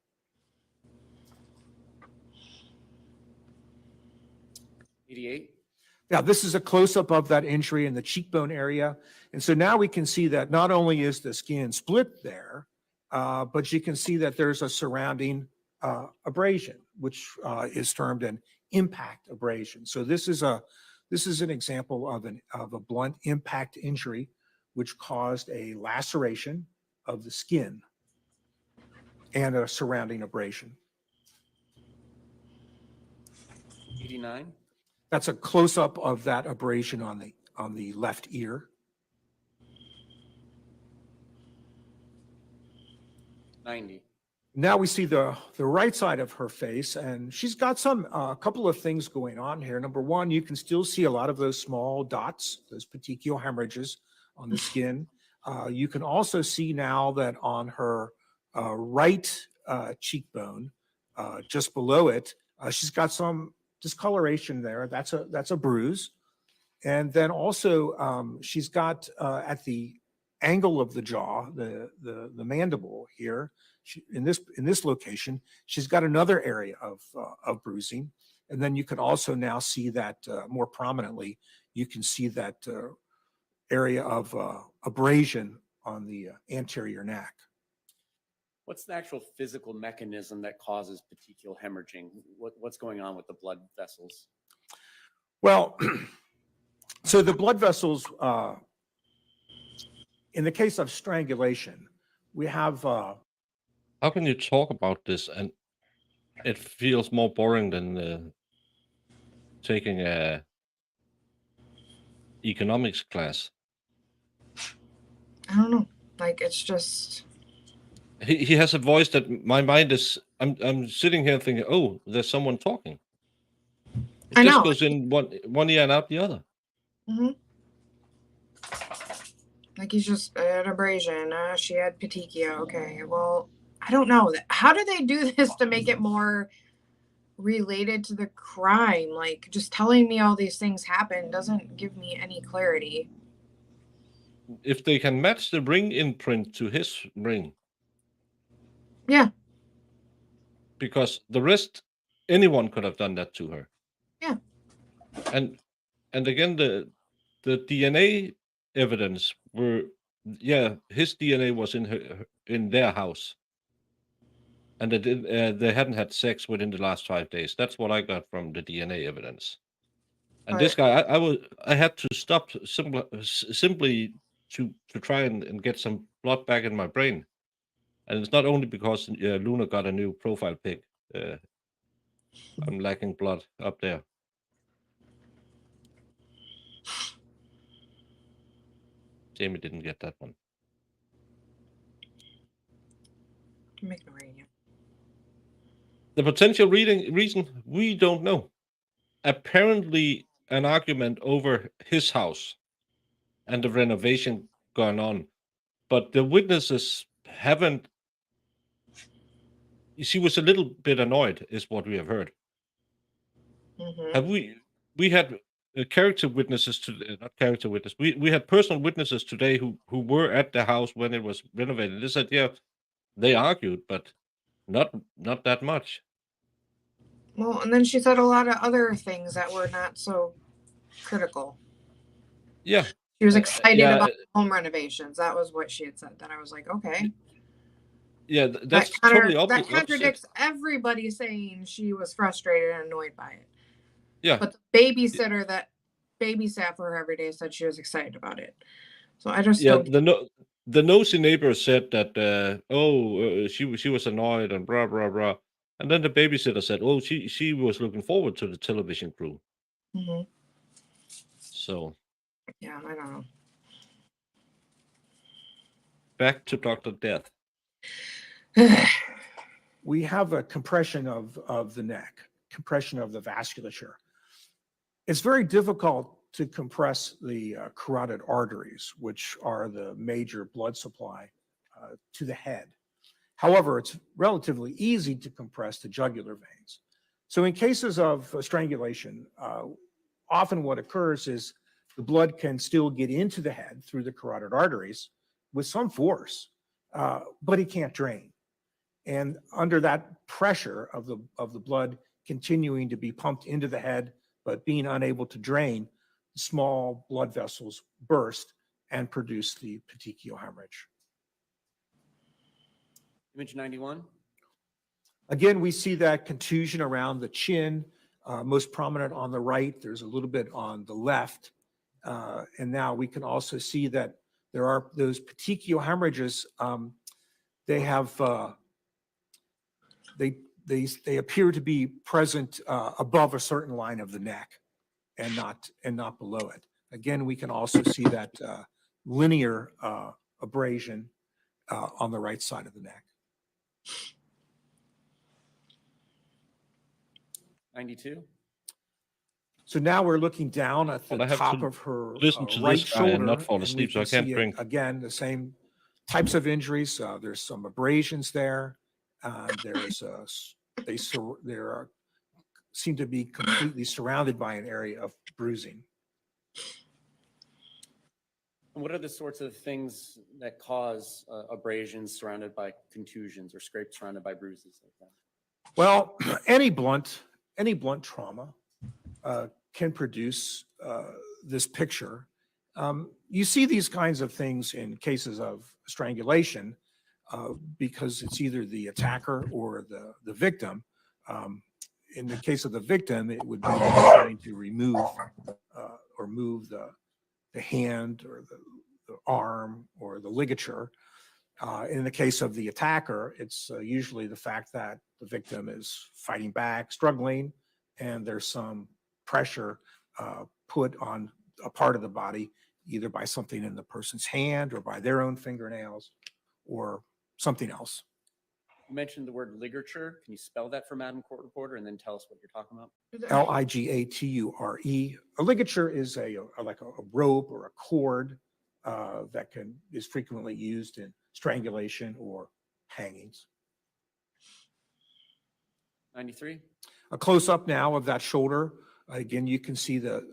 S8: 88.
S14: Now, this is a close-up of that injury in the cheekbone area. And so now we can see that not only is the skin split there, but you can see that there's a surrounding abrasion. which is termed an impact abrasion. So this is an example of a blunt impact injury which caused a laceration of the skin and a surrounding abrasion.
S8: 89,
S14: That's a close-up of that abrasion on the left ear.
S8: 90,
S14: Now we see the right side of her face, and she's got a couple of things going on here. Number one, you can still see a lot of those small dots, those petechial hemorrhages on the skin. You can also see now that on her right cheekbone, just below it, she's got some discoloration there. That's a bruise. And then also she's got at the angle of the jaw, the mandible here, in this location, she's got another area of bruising. And then you can also now see that more prominently, you can see that area of abrasion on the anterior neck.
S8: what's the actual physical mechanism that causes petechial hemorrhaging? What's going on with the blood vessels?
S14: Well, so the blood vessels, in the case of strangulation, we have
S1: How can you talk about this and it feels more boring than taking a economics class?
S2: I don't know. Like, it's just,
S1: He has a voice that my mind is. I'm sitting here thinking, oh, there's someone talking. It
S2: I
S1: just
S2: know.
S1: goes in one ear and out the other.
S2: hmm like he's just an abrasion. She had petechia. Okay, well, I don't know. How do they do this to make it more related to the crime? Like, just telling me all these things happened doesn't give me any clarity.
S1: If they can match the ring imprint to his ring,
S2: Yeah,
S1: because the rest, anyone could have done that to her.
S2: Yeah.
S1: And again, the DNA evidence were, yeah, his DNA was in their house, and they hadn't had sex within the last 5 days. That's what I got from the DNA evidence. And this guy, I had to stop simply to try and get some blood back in my brain. And it's not only because Luna got a new profile pic. I'm lacking blood up there. Jamie didn't get that one.
S2: I'm ignoring you.
S1: The potential reason, we don't know. Apparently, an argument over his house and the renovation going on. But the witnesses haven't. She was a little bit annoyed, is what we have heard.
S2: hmm
S1: Have we had character witnesses to not character witness. We had personal witnesses today who were at the house when it was renovated. They said, yeah, they argued, but not that much.
S2: Well, and then she said a lot of other things that were not so critical.
S1: Yeah.
S2: She was excited
S1: yeah,
S2: about home renovations. That was what she had said. That I was like, okay.
S1: Yeah, that's totally
S2: That
S1: opposite.
S2: contradicts everybody saying she was frustrated and annoyed by it.
S1: Yeah.
S2: But the babysitter that babysat for her every day said she was excited about it. So I just
S1: Yeah,
S2: don't.
S1: the nosy neighbor said that she was annoyed and blah blah blah, and then the babysitter said, oh, she was looking forward to the television crew.
S2: Mhm.
S1: So
S2: Yeah, I don't know.
S1: back to Dr. Death.
S14: we have a compression of the neck, compression of the vasculature. It's very difficult to compress the carotid arteries, which are the major blood supply to the head. However, it's relatively easy to compress the jugular veins. So in cases of strangulation, often what occurs is the blood can still get into the head through the carotid arteries with some force, but it can't drain. And under that pressure of the blood continuing to be pumped into the head, but being unable to drain, small blood vessels burst and produce the petechial hemorrhage.
S8: Image 91.
S14: Again, we see that contusion around the chin, most prominent on the right. There's a little bit on the left. And now we can also see that there are those petechial hemorrhages. They have, they appear to be present above a certain line of the neck and not below it. Again, we can also see that linear abrasion on the right side of the neck.
S8: 92.
S14: So now we're looking down at the
S1: Well, I have
S14: top
S1: to
S14: of her
S1: listen to
S14: right
S1: this guy and
S14: shoulder.
S1: not fall
S14: and we
S1: asleep, so
S14: can
S1: I can't
S14: see,
S1: drink.
S14: again, the same types of injuries. There's some abrasions there. There's seem to be completely surrounded by an area of bruising.
S8: And what are the sorts of things that cause abrasions surrounded by contusions or scrapes surrounded by bruises like that?
S14: Well, any blunt trauma can produce this picture. You see these kinds of things in cases of strangulation because it's either the attacker or the victim. In the case of the victim, it would be trying to remove or move the hand or the arm or the ligature. In the case of the attacker, it's usually the fact that the victim is fighting back, struggling, and there's some pressure put on a part of the body, either by something in the person's hand or by their own fingernails or something else.
S8: You mentioned the word ligature. Can you spell that for Madam Court Reporter and then tell us what you're talking about?
S14: Ligature. A ligature is like a rope or a cord that is frequently used in strangulation or hangings.
S8: 93.
S14: A close-up now of that shoulder. Again, you can see the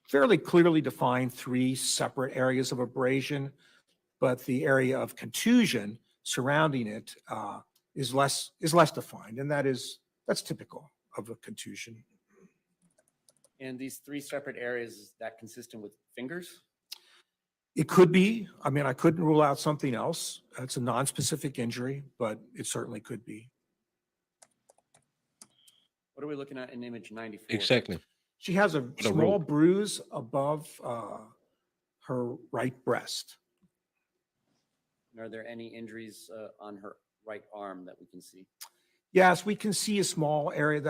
S14: fairly clearly defined 3 separate areas of abrasion, but the area of contusion surrounding it is less defined, and that's typical of a contusion.
S8: And these 3 separate areas, is that consistent with fingers?
S14: It could be. I mean, I couldn't rule out something else. It's a non-specific injury, but it certainly could be.
S8: What are we looking at in image 94?
S1: Exactly.
S14: She has a
S1: a
S14: small
S1: rope.
S14: bruise above her right breast.
S8: And are there any injuries on her right arm that we can see?
S14: Yes, we can see a small area of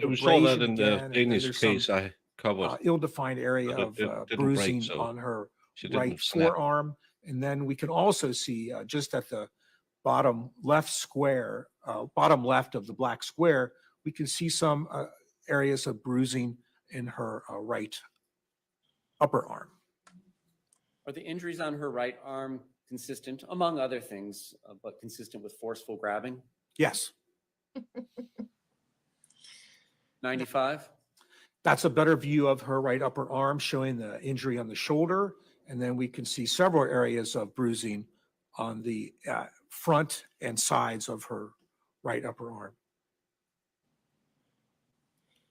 S1: We saw that
S14: abrasion
S1: in the
S14: again, and then
S1: Danish
S14: there's some
S1: case I covered.
S14: ill-defined area
S1: But
S14: of
S1: it didn't break,
S14: bruising
S1: so
S14: on her
S1: she
S14: right
S1: didn't snap.
S14: forearm. And then we can also see just at the bottom left of the black square, we can see some areas of bruising in her right upper arm.
S8: Are the injuries on her right arm consistent, among other things, but consistent with forceful grabbing?
S14: Yes.
S8: 95.
S14: That's a better view of her right upper arm showing the injury on the shoulder. And then we can see several areas of bruising on the front and sides of her right upper arm.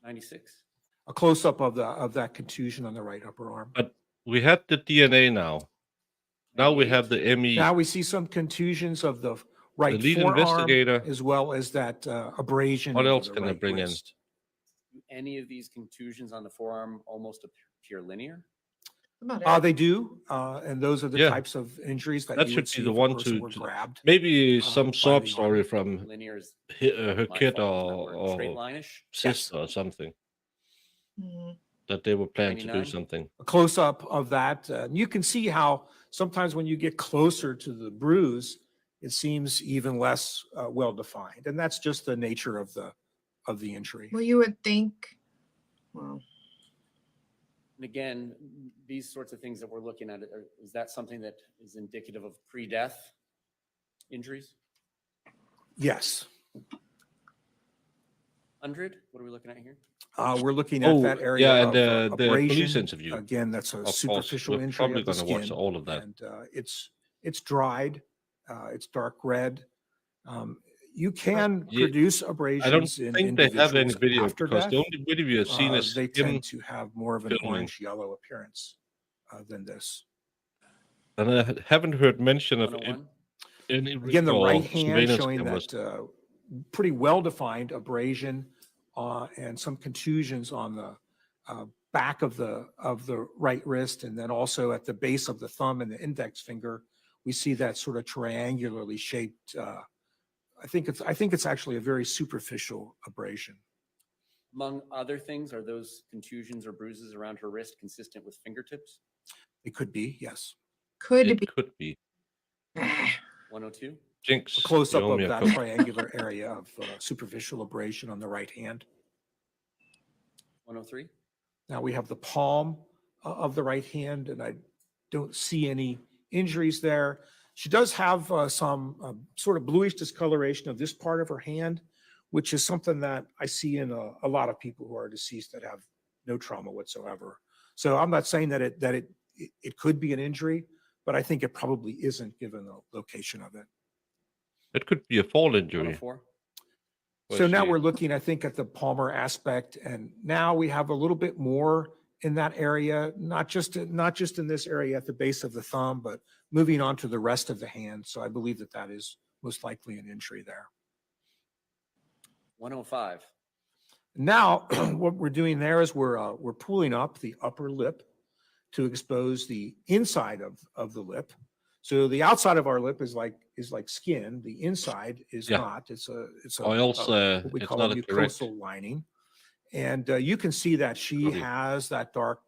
S8: 96.
S14: A close-up of that contusion on the right upper arm.
S1: But we had the DNA now. Now we have the ME.
S14: Now we see some contusions of the right
S1: The lead
S14: forearm
S1: investigator.
S14: as well as that abrasion.
S1: What
S14: over
S1: else
S14: the
S1: can I
S14: right
S1: bring in?
S14: wrist.
S8: Do any of these contusions on the forearm almost appear linear?
S14: They do, and those are the
S1: Yeah.
S14: types of injuries that
S1: That
S14: you
S1: should
S14: would
S1: be
S14: see
S1: the
S14: if a
S1: one
S14: person
S1: to
S14: were grabbed.
S1: maybe some
S14: by
S1: sob
S14: the
S1: story
S14: arm.
S1: from
S8: Linear is
S1: her
S8: my
S1: kid
S8: fault, it's not word. Straight
S1: or
S8: line-ish?
S1: sister or something
S2: Mhm.
S1: that they were planning to do
S8: 99?
S1: something.
S14: A close-up of that. You can see how sometimes when you get closer to the bruise, it seems even less well-defined, and that's just the nature of the injury.
S2: Well, you would think, well,
S8: And again, these sorts of things that we're looking at, is that something that is indicative of pre-death injuries?
S14: Yes,
S8: 100? What are we looking at here?
S14: we're looking at that area
S1: yeah, and
S14: of
S1: the police
S14: abrasion.
S1: interview.
S14: Again, that's a
S1: Of course,
S14: superficial
S1: we're
S14: injury
S1: probably
S14: of the
S1: going to watch
S14: skin.
S1: all of that.
S14: And it's dried, it's dark red. You can
S1: Yeah,
S14: produce
S1: I don't
S14: abrasions in
S1: think they have any
S14: individuals
S1: video
S14: after
S1: because
S14: death.
S1: the only video we have seen is
S14: They
S1: him.
S14: tend to have more of an
S1: filming.
S14: orange-yellow appearance than this.
S1: And I haven't heard mention of
S8: 101?
S1: any
S14: Again, the
S1: or
S14: right hand
S1: surveillance
S14: showing
S1: cameras.
S14: that pretty well-defined abrasion and some contusions on the back of the right wrist, and then also at the base of the thumb and the index finger, we see that sort of triangularly shaped. I think it's actually a very superficial abrasion.
S8: Among other things, are those contusions or bruises around her wrist consistent with fingertips?
S14: It could be, yes.
S2: Could
S1: It
S2: be.
S1: could be.
S8: 102?
S1: Jinx,
S14: A
S1: you
S14: close-up
S1: owe me
S14: of
S1: a
S14: that
S1: Coke.
S14: triangular area of superficial abrasion on the right hand.
S8: 103?
S14: Now we have the palm of the right hand, and I don't see any injuries there. She does have some sort of bluish discoloration of this part of her hand, which is something that I see in a lot of people who are deceased that have no trauma whatsoever. So I'm not saying that it could be an injury, but I think it probably isn't given the location of it.
S1: It could be a fall injury.
S8: 104?
S1: where
S14: So now
S1: she-
S14: we're looking, I think, at the palmar aspect, and now we have a little bit more in that area, not just in this area at the base of the thumb, but moving on to the rest of the hand. So I believe that is most likely an injury there.
S8: 105?
S14: Now, what we're doing there is we're pulling up the upper lip to expose the inside of the lip. So the outside of our lip is like skin. The inside is
S1: Yeah.
S14: not. It's a
S1: Oils,
S14: what we
S1: it's
S14: call a
S1: not a direct-
S14: mucosal lining. And you can see that she
S1: Totally.
S14: has that dark,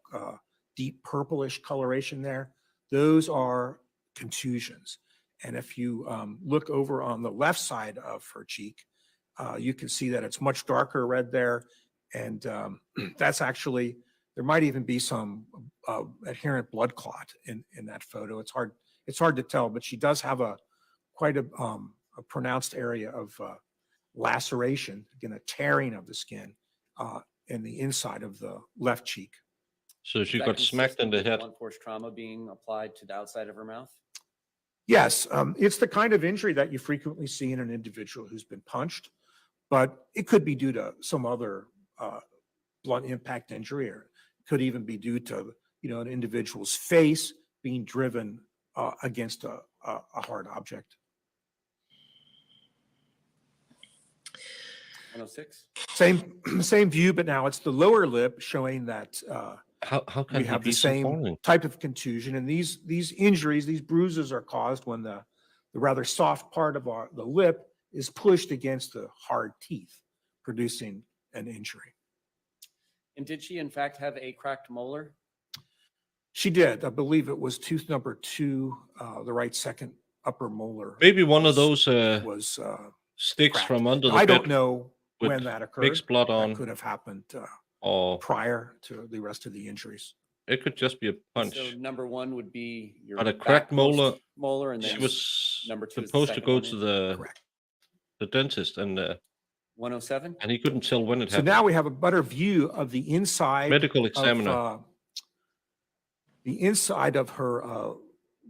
S14: deep purplish coloration there. Those are contusions. And if you look over on the left side of her cheek, you can see that it's much darker red there. And that's actually, there might even be some adherent blood clot in that photo. It's hard to tell, but she does have quite a pronounced area of laceration, again, a tearing of the skin in the inside of the left cheek.
S1: So she
S8: Is that
S1: got smacked in
S8: consistent
S1: the
S8: with
S1: head.
S8: blunt force trauma being applied to the outside of her mouth?
S14: Yes, it's the kind of injury that you frequently see in an individual who's been punched, but it could be due to some other blunt impact injury, or could even be due to an individual's face being driven against a hard object.
S8: 106?
S14: Same view, but now it's the lower lip showing that
S1: How can
S14: we
S1: he
S14: have
S1: be
S14: the
S1: so
S14: same
S1: falling?
S14: type of contusion. And these injuries, these bruises are caused when the rather soft part of the lip is pushed against the hard teeth, producing an injury.
S8: And did she in fact have a cracked molar?
S14: She did. I believe it was tooth number 2, the right second upper molar.
S1: Maybe one of
S14: was-
S1: those
S14: was
S1: sticks
S14: cracked.
S1: from under the
S14: I
S1: bed
S14: don't know
S1: with
S14: when that occurred.
S1: mixed blood
S14: That
S1: on,
S14: could have happened
S1: or
S14: prior to the rest of the injuries.
S1: it could just be a
S8: So
S1: punch.
S8: number 1 would be your
S1: But a cracked
S8: backmost molar, and
S1: She
S8: then
S1: was
S8: number 2 is the
S1: supposed to
S8: second
S1: go
S8: one
S1: to
S8: in.
S1: the dentist, and
S8: 107?
S1: he couldn't tell when it
S14: So
S1: happened.
S14: now we have a better view of the inside
S1: Medical
S14: of
S1: examiner.
S14: the inside of her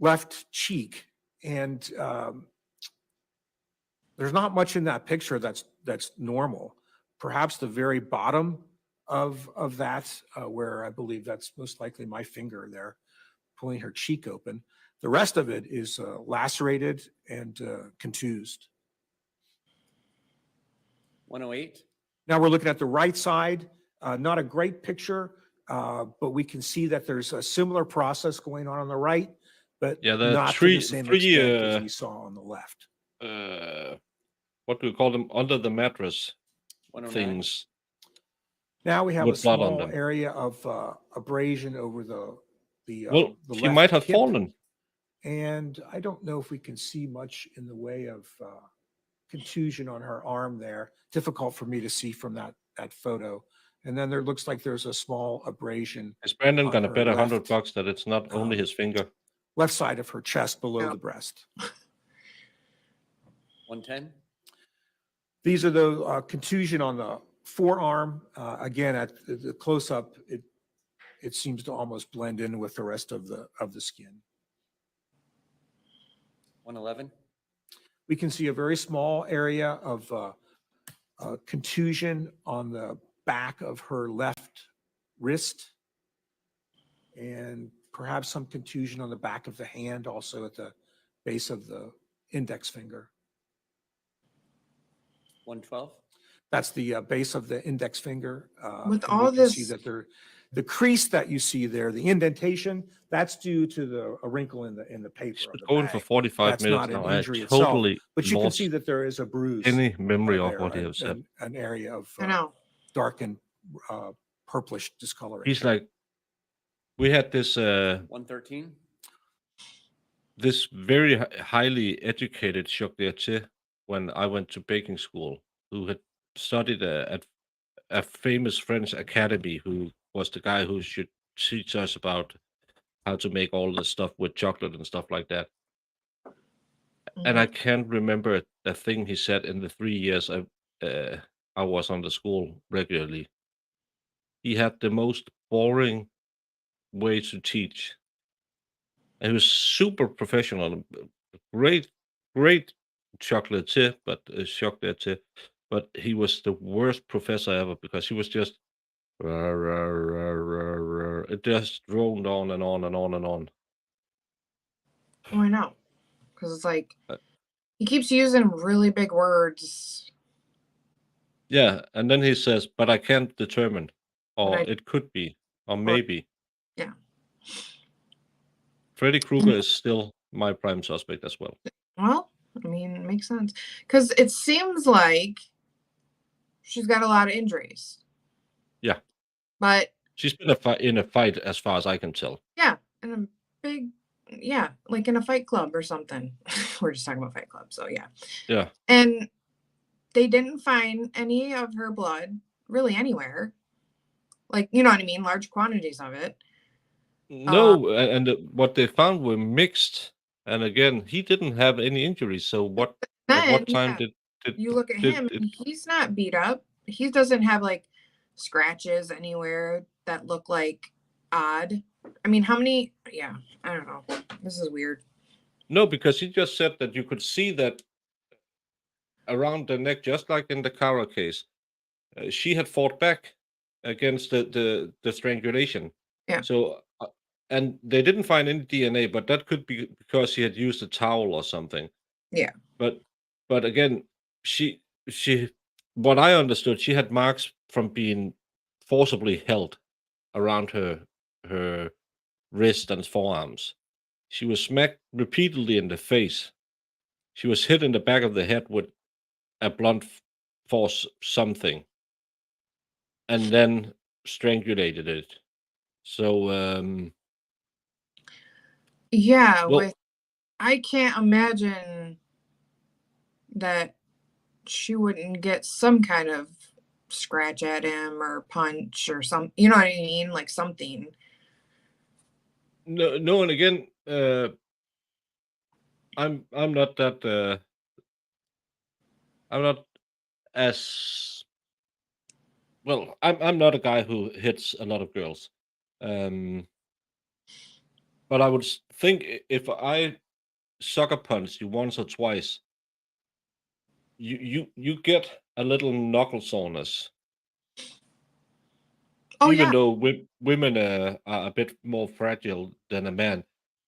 S14: left cheek, and there's not much in that picture that's normal. Perhaps the very bottom of that, where I believe that's most likely my finger there, pulling her cheek open. The rest of it is lacerated and contused.
S8: 108?
S14: Now we're looking at the right side. Not a great picture, but we can see that there's a similar process going on the right, but
S1: Yeah, there are
S14: not to
S1: three-
S14: the same
S1: three,
S14: extent as we saw on the left.
S1: What do we call them? Under the mattress
S8: 109?
S1: things.
S14: Now we have a
S1: With blood on
S14: small
S1: them.
S14: area of abrasion over the
S1: Well,
S14: the
S1: she
S14: left
S1: might have
S14: hip,
S1: fallen.
S14: and I don't know if we can see much in the way of contusion on her arm there. Difficult for me to see from that photo. And then there looks like there's a small abrasion
S1: Is Brandon
S14: on
S1: gonna
S14: her
S1: bet
S14: left,
S1: $100 that it's not only his finger?
S14: left side of her chest below
S2: Yeah.
S14: the breast.
S8: 110?
S14: These are the contusion on the forearm. Again, at the close-up, it seems to almost blend in with the rest of the skin.
S8: 111?
S14: We can see a very small area of contusion on the back of her left wrist, and perhaps some contusion on the back of the hand, also at the base of the index finger.
S8: 112?
S14: That's the base of the index finger.
S2: With
S14: and we
S2: all
S14: can see
S2: this-
S14: that the crease that you see there, the indentation, that's due to a wrinkle in the paper
S1: It's
S14: of
S1: been
S14: the
S1: going for
S14: bag.
S1: 45
S14: That's
S1: minutes
S14: not an
S1: now. I
S14: injury itself,
S1: totally
S14: but you can see
S1: lost
S14: that there is a bruise.
S1: any memory of
S14: there,
S1: what he has said.
S14: an area of
S2: I know.
S14: dark and purplish discoloration.
S1: He's like, we had this
S8: 113?
S1: this very highly educated chocolatier when I went to baking school, who had studied at a famous French academy, who was the guy who should teach us about how to make all the stuff with chocolate and stuff like that. And I can't remember a thing he said in the 3 years I was on the school regularly. He had the most boring way to teach. And he was super professional, great, great chocolatier, but he was the worst professor ever because he was just it just droned on and on and on and on.
S2: Oh, I know. Because it's like,
S1: Uh,
S2: he keeps using really big words.
S1: Yeah, and then he says, "But I can't determine," or
S2: I-
S1: "It could be," or "Maybe."
S2: Yeah.
S1: Freddy Krueger is still my prime suspect as well.
S2: Well, I mean, it makes sense. Because it seems like she's got a lot of injuries.
S1: Yeah.
S2: But
S1: She's been in a fight, as far as I can tell.
S2: yeah, in a big, yeah, like in a fight club or something. We're just talking about fight club. So yeah.
S1: Yeah.
S2: And they didn't find any of her blood really anywhere. Like, you know what I mean? Large quantities of it.
S1: No, and what they found were mixed. And again, he didn't have any injuries. So what? At
S2: Then,
S1: what time
S2: yeah,
S1: did
S2: you look at
S1: did
S2: him
S1: it?
S2: and he's not beat up. He doesn't have like scratches anywhere that look like odd. I mean, how many? Yeah, I don't know. This is weird.
S1: No, because he just said that you could see that around the neck, just like in the Cara case. She had fought back against the strangulation.
S2: Yeah.
S1: So, and they didn't find any DNA, but that could be because she had used a towel or something.
S2: Yeah.
S1: But again, she what I understood, she had marks from being forcibly held around her wrist and forearms. She was smacked repeatedly in the face. She was hit in the back of the head with a blunt force something, and then strangulated it. So,
S2: Yeah,
S1: well,
S2: I can't imagine that she wouldn't get some kind of scratch at him or punch or some, you know what I mean? Like something.
S1: no, and again, I'm not that I'm not as well. I'm not a guy who hits a lot of girls, um, but I would think if I sucker punch you once or twice, you get a little knuckle soreness.
S2: Oh
S1: Even
S2: yeah.
S1: though women are a bit more fragile than a man,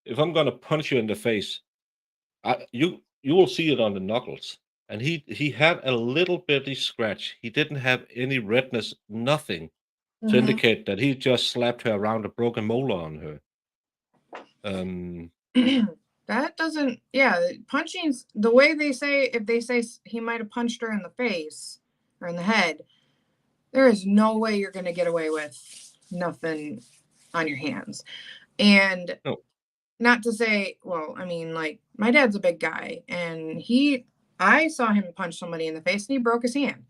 S1: if I'm gonna punch you in the face, you will see it on the knuckles. And he had a little bitty scratch. He didn't have any redness, nothing to
S2: Mhm.
S1: indicate that he just slapped her around a broken molar on her.
S2: That doesn't, yeah, punching's the way they say, if they say he might have punched her in the face or in the head, there is no way you're going to get away with nothing on your hands. And
S1: No.
S2: not to say, well, I mean, like, my dad's a big guy and I saw him punch somebody in the face and he broke his hand.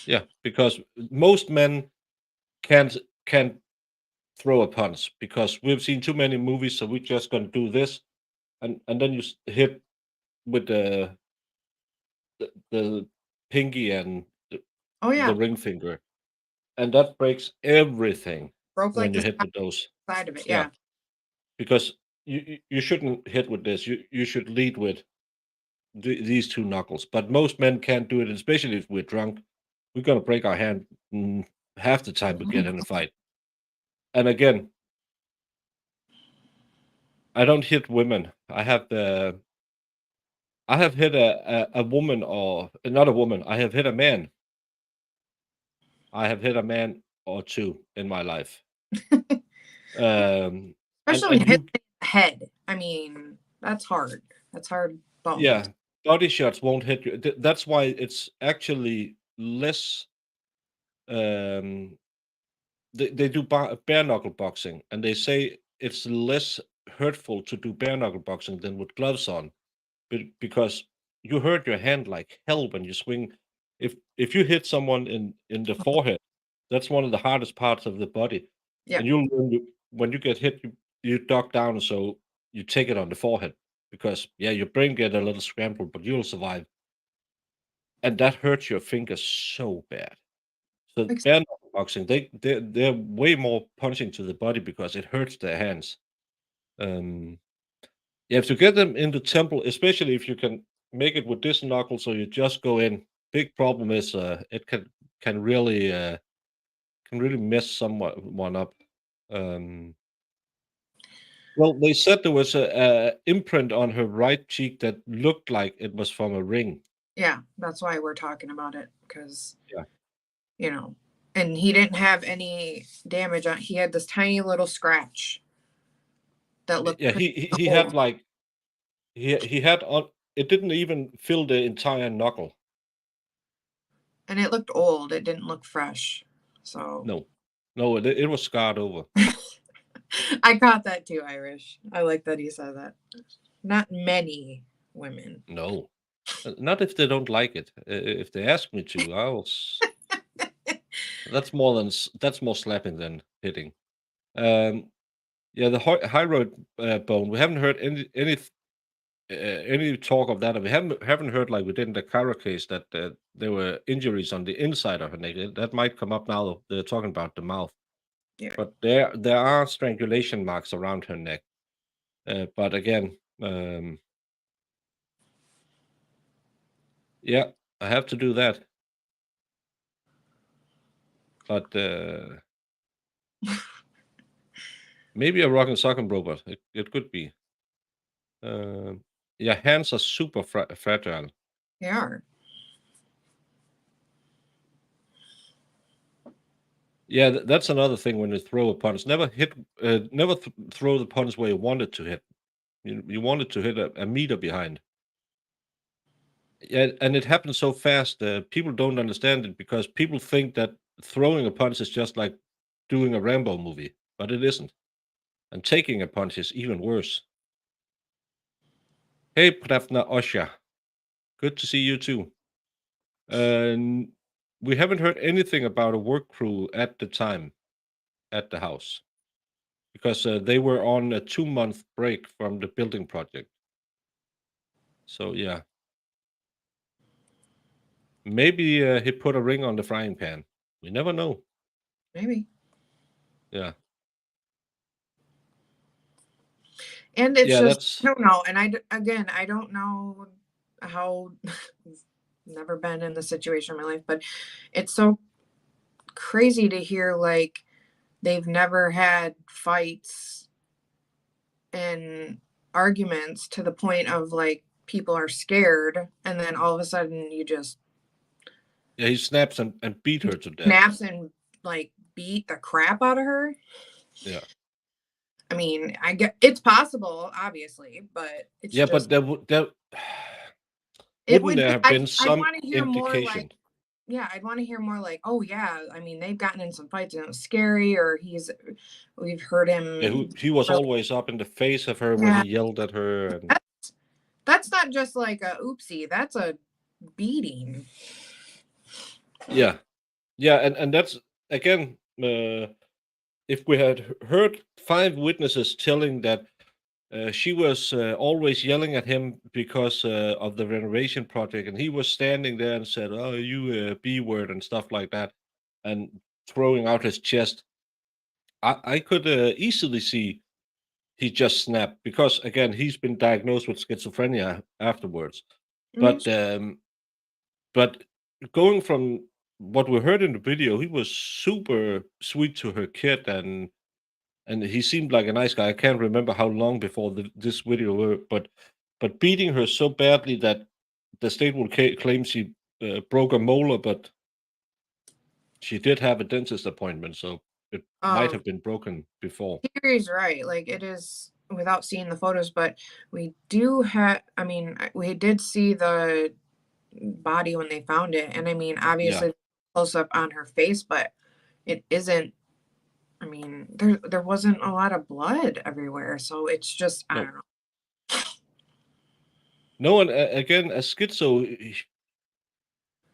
S1: Yeah, because most men can't throw a punch because we've seen too many movies, so we're just gonna do this, and then you hit with the pinky and
S2: Oh yeah,
S1: the ring finger, and that breaks everything
S2: broke
S1: when
S2: like
S1: you
S2: the
S1: hit with those.
S2: side of it.
S1: Yeah,
S2: Yeah.
S1: because you shouldn't hit with this. You should lead with these two knuckles. But most men can't do it, especially if we're drunk. We're gonna break our hand half the time we get in a fight. And again, I don't hit women. I have I have hit a woman, or not a woman. I have hit a man. I have hit a man or two in my life. And
S2: Especially
S1: and
S2: hit
S1: you,
S2: the head. I mean, that's hard. That's hard bone.
S1: yeah, body shots won't hit you. That's why it's actually less. Um, they do bare knuckle boxing, and they say it's less hurtful to do bare knuckle boxing than with gloves on, because you hurt your hand like hell when you swing. If you hit someone in the forehead, that's one of the hardest parts of the body,
S2: Yeah.
S1: and when you get hit, you duck down, so you take it on the forehead, because yeah, your brain get a little scrambled, but you'll survive, and that hurts your fingers so bad. So
S2: Ex-
S1: bare knuckle boxing, they're way more punching to the body because it hurts their hands. Um, you have to get them in the temple, especially if you can make it with this knuckle. So you just go in. Big problem is it can really mess someone up. Um, well, they said there was a imprint on her right cheek that looked like it was from a ring.
S2: Yeah, that's why we're talking about it, because
S1: Yeah.
S2: you know, and he didn't have any damage on. He had this tiny little scratch that looked
S1: Yeah,
S2: pretty
S1: he had
S2: cold,
S1: like he had on. It didn't even fill the entire knuckle.
S2: and it looked old. It didn't look fresh. So
S1: No, no, it was scarred over.
S2: I caught that too, Irish. I like that he said that. Not many women.
S1: No, not if they don't like it. If they ask me to, that's more slapping than hitting. Yeah, the high road bone. We haven't heard any talk of that. And we haven't heard, like we did in the Cara case, that there were injuries on the inside of her neck. That might come up now. They're talking about the mouth,
S2: Yeah.
S1: but there are strangulation marks around her neck. But again, yeah, I have to do that. But maybe a rock and sock robot. It could be. Yeah, hands are super fragile.
S2: They are.
S1: Yeah, that's another thing when you throw a punch. Never throw the punch where you want it to hit. You want it to hit a meter behind. Yeah, and it happens so fast. People don't understand it because people think that throwing a punch is just like doing a Rambo movie, but it isn't. And taking a punch is even worse. Hey, Pravna Osha. Good to see you too. And we haven't heard anything about a work crew at the time at the house because they were on a 2-month break from the building project. So yeah, maybe he put a ring on the frying pan. We never know.
S2: Maybe.
S1: Yeah,
S2: And it's
S1: yeah,
S2: just,
S1: that's
S2: I don't know. And again, I don't know how, never been in the situation in my life, but it's so crazy to hear like they've never had fights and arguments to the point of like people are scared, and then all of a sudden you just
S1: yeah. He snaps and beat her to death.
S2: snaps and like beat the crap out of her.
S1: Yeah,
S2: I mean, I get it's possible, obviously, but it's
S1: yeah,
S2: just
S1: but there
S2: it
S1: wouldn't
S2: would
S1: there
S2: be,
S1: have been
S2: I'd
S1: some
S2: want to hear more
S1: indication?
S2: like, yeah, I'd want to hear more like, oh yeah, I mean, they've gotten in some fights and it was scary, or we've heard
S1: Yeah,
S2: him
S1: he was
S2: really,
S1: always up in the face of her when
S2: yeah,
S1: he yelled at her, and
S2: that's not just like a oopsie, that's a beating.
S1: yeah, yeah, and that's again. If we had heard 5 witnesses telling that she was always yelling at him because of the renovation project, and he was standing there and said, "Oh, you B word" and stuff like that, and throwing out his chest, I could easily see he just snapped because again he's been diagnosed with schizophrenia afterwards.
S2: Mhm.
S1: But going from what we heard in the video, he was super sweet to her kid, and he seemed like a nice guy. I can't remember how long before this video were, but but beating her so badly that the state will claim she broke a molar, but she did have a dentist appointment, so it might have been broken before.
S2: Terry's right. Like it is without seeing the photos, but we do have, I mean, we did see the body when they found it. And I mean, obviously close up on her face, but it isn't, I mean, there wasn't a lot of blood everywhere. So it's just, I
S1: No.
S2: don't know.
S1: No, and again, a schizo,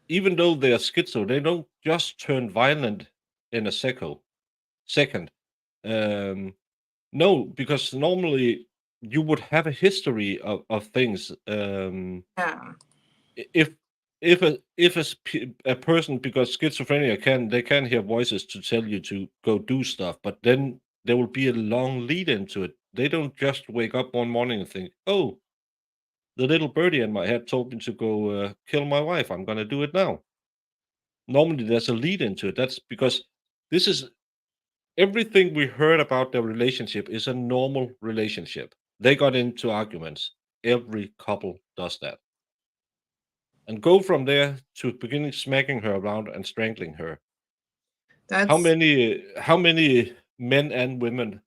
S1: even though they are schizo, they don't just turn violent in a second. No, because normally you would have a history of things.
S2: Yeah.
S1: If a person, because schizophrenia they can hear voices to tell you to go do stuff, but then there will be a long lead into it. They don't just wake up one morning and think, oh, the little birdie in my head told me to go kill my wife. I'm going to do it now. Normally, there's a lead into it. That's because this is everything we heard about their relationship is a normal relationship. They got into arguments. Every couple does that. And go from there to beginning smacking her around and strangling her. How many men and women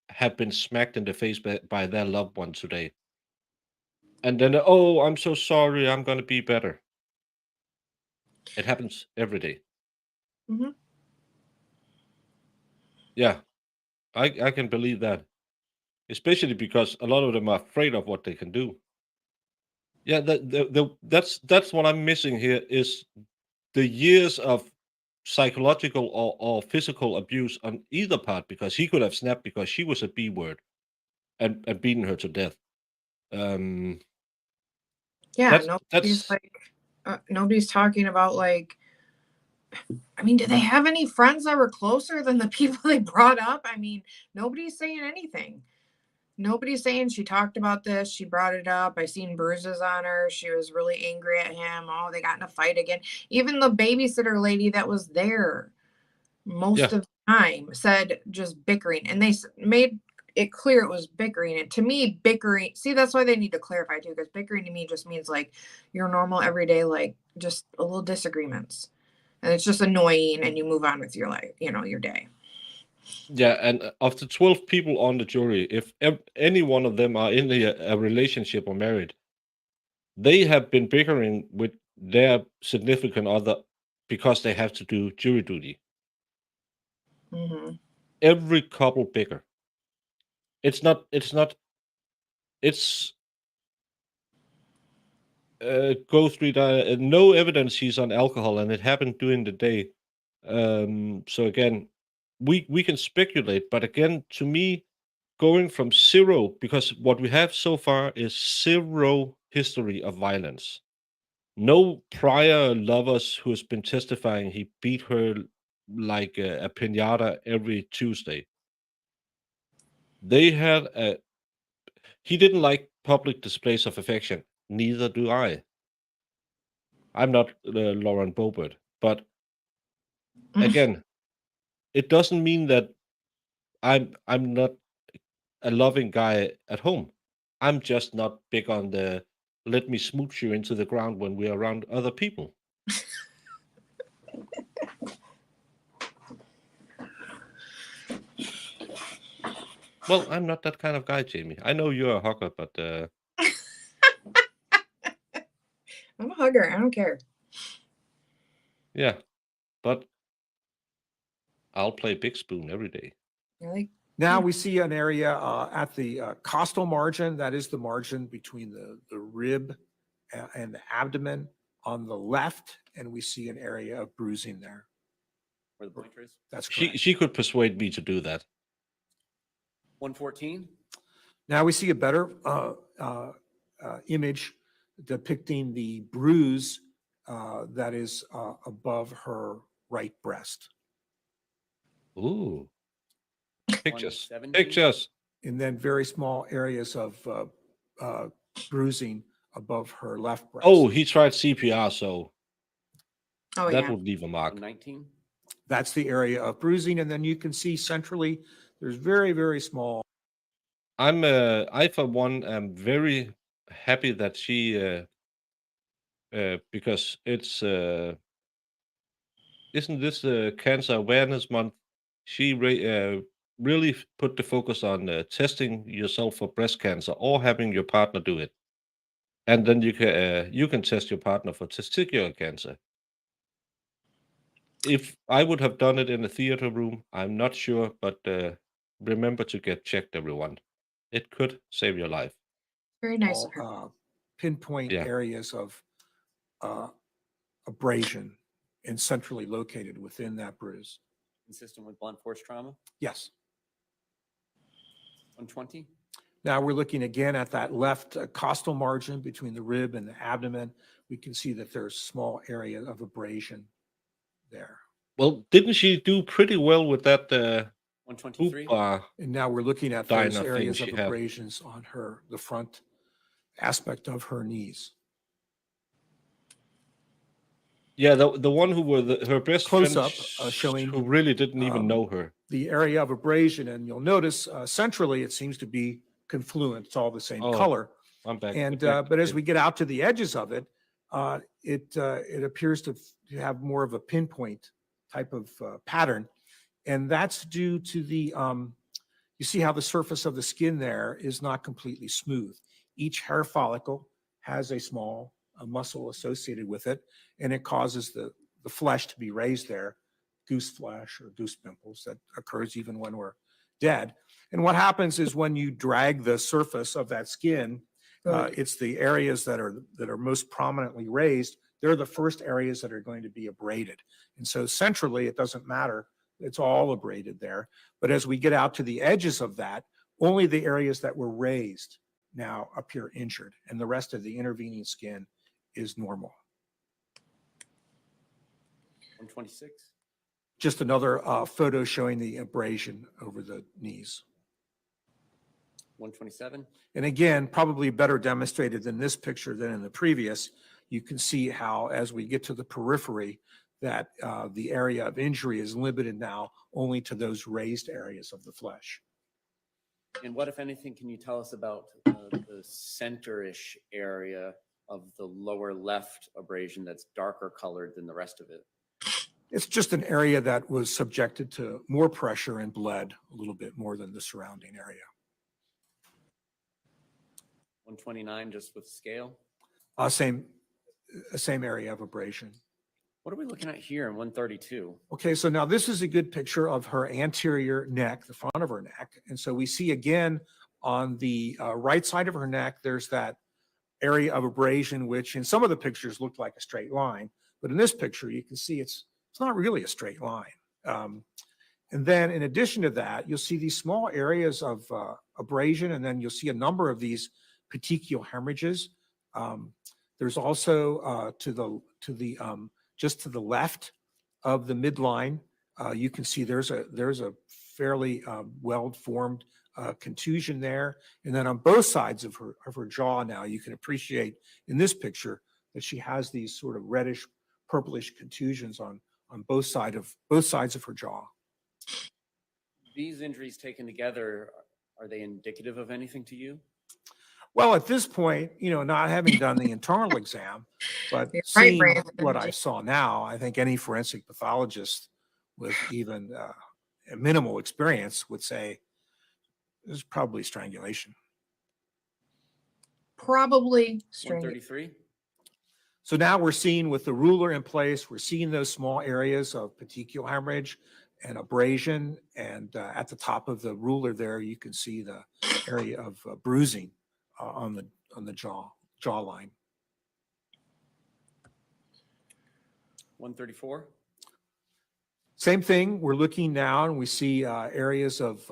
S1: have been smacked in the face by their loved one today? And then, oh, I'm so sorry, I'm going to be better. It happens every day.
S2: Mm-hmm.
S1: Yeah, I can believe that. Especially because a lot of them are afraid of what they can do. Yeah, that's what I'm missing here is the years of psychological or physical abuse on either part, because he could have snapped because she was a B word and beaten her to death.
S2: Yeah,
S1: That's
S2: nobody's talking about like, I mean, did they have any friends that were closer than the people they brought up? I mean, nobody's saying anything. Nobody's saying she talked about this. She brought it up. I seen bruises on her. She was really angry at him. Oh, they got in a fight again. Even the babysitter lady that was there most of the time said just bickering. And they made it clear it was bickering. And to me, bickering, see, that's why they need to clarify too, because bickering to me just means like your normal everyday, like just a little disagreements. And it's just annoying and you move on with your life, your day.
S1: Yeah, and of the 12 people on the jury, if any one of them are in a relationship or married, they have been bickering with their significant other because they have to do jury duty.
S2: Mm-hmm.
S1: Every couple bicker. It's go through no evidence he's on alcohol, and it happened during the day. So again, we can speculate, but again, to me, going from zero, because what we have so far is zero history of violence. No prior lovers who has been testifying he beat her like a pinata every Tuesday. They had he didn't like public displays of affection. Neither do I. I'm not Lauren Boebert, but again, it doesn't mean that I'm not a loving guy at home. I'm just not big on the let me smooch you into the ground when we're around other people. Well, I'm not that kind of guy, Jamie. I know you're a hugger, but
S2: I'm a hugger. I don't care.
S1: yeah, but I'll play big spoon every day.
S2: Really?
S14: Now we see an area at the costal margin. That is the margin between the rib and the abdomen on the left. And we see an area of bruising there.
S8: Where the pointer is?
S14: That's correct.
S1: She could persuade me to do that.
S8: 114.
S14: Now we see a better image depicting the bruise that is above her right breast.
S1: Ooh. Pictures.
S8: 117.
S1: Pictures.
S14: And then very small areas of bruising above her left breast.
S1: Oh, he tried CPR, so that
S2: yeah.
S1: would leave a mark.
S8: 119.
S14: That's the area of bruising. And then you can see centrally, there's very, very small.
S1: I for one am very happy that she because it's isn't this Cancer Awareness Month? She really put the focus on testing yourself for breast cancer or having your partner do it, and then you can test your partner for testicular cancer. If I would have done it in a theater room, I'm not sure, but remember to get checked, everyone. It could save your life.
S2: Very nice
S14: All,
S2: of her.
S14: pinpoint
S1: Yeah.
S14: areas of abrasion and centrally located within that bruise.
S8: Consistent with blunt force trauma,
S14: Yes.
S8: 120?
S14: Now we're looking again at that left costal margin between the rib and the abdomen. We can see that there's a small area of abrasion there.
S1: Well, didn't she do pretty well with that
S8: 123?
S14: And now we're looking at
S1: Dinah
S14: those
S1: thing
S14: areas of
S1: she had.
S14: abrasions on the front aspect of her knees.
S1: Yeah, the one who were her best
S14: Close
S1: friend,
S14: up, showing,
S1: who really didn't even know her.
S14: the area of abrasion, and you'll notice centrally it seems to be confluent. It's all the same
S1: Oh,
S14: color.
S1: I'm back.
S14: And
S1: back to
S14: but as
S1: it.
S14: we get out to the edges of it, it appears to have more of a pinpoint type of pattern, and that's due to the you see how the surface of the skin there is not completely smooth. Each hair follicle has a small muscle associated with it, and it causes the flesh to be raised there, goose flesh or goose pimples that occurs even when we're dead. And what happens is when you drag the surface of that skin, it's the areas that are most prominently raised. They're the first areas that are going to be abraded. And so centrally, it doesn't matter. It's all abraded there. But as we get out to the edges of that, only the areas that were raised now appear injured, and the rest of the intervening skin is normal.
S8: 126?
S14: Just another photo showing the abrasion over the knees.
S8: 127?
S14: And again, probably better demonstrated in this picture than in the previous. You can see how, as we get to the periphery, that the area of injury is limited now only to those raised areas of the flesh.
S8: And what, if anything, can you tell us about the center-ish area of the lower left abrasion that's darker colored than the rest of it?
S14: It's just an area that was subjected to more pressure and bled a little bit more than the surrounding area.
S8: 129, just with scale?
S14: Same area of abrasion.
S8: What are we looking at here in 132?
S14: Okay, so now this is a good picture of her anterior neck, the front of her neck. And so we see again on the right side of her neck, there's that area of abrasion, which in some of the pictures looked like a straight line. But in this picture, you can see it's not really a straight line. And then in addition to that, you'll see these small areas of abrasion, and then you'll see a number of these petechial hemorrhages. There's also just to the left of the midline, you can see there's a fairly well-formed contusion there. And then on both sides of her jaw now, you can appreciate in this picture that she has these sort of reddish, purplish contusions on both sides of her jaw.
S8: These injuries taken together, are they indicative of anything to you?
S14: Well, at this point, not having done the internal exam, but
S2: You're right,
S14: seeing
S2: Brandon.
S14: what I saw now, I think any forensic pathologist with even a minimal experience would say this is probably strangulation.
S2: Probably strangulation.
S8: 133?
S14: So now we're seeing with the ruler in place, we're seeing those small areas of petechial hemorrhage and abrasion. And at the top of the ruler there, you can see the area of bruising on the jawline.
S8: 134?
S14: Same thing. We're looking now and we see areas of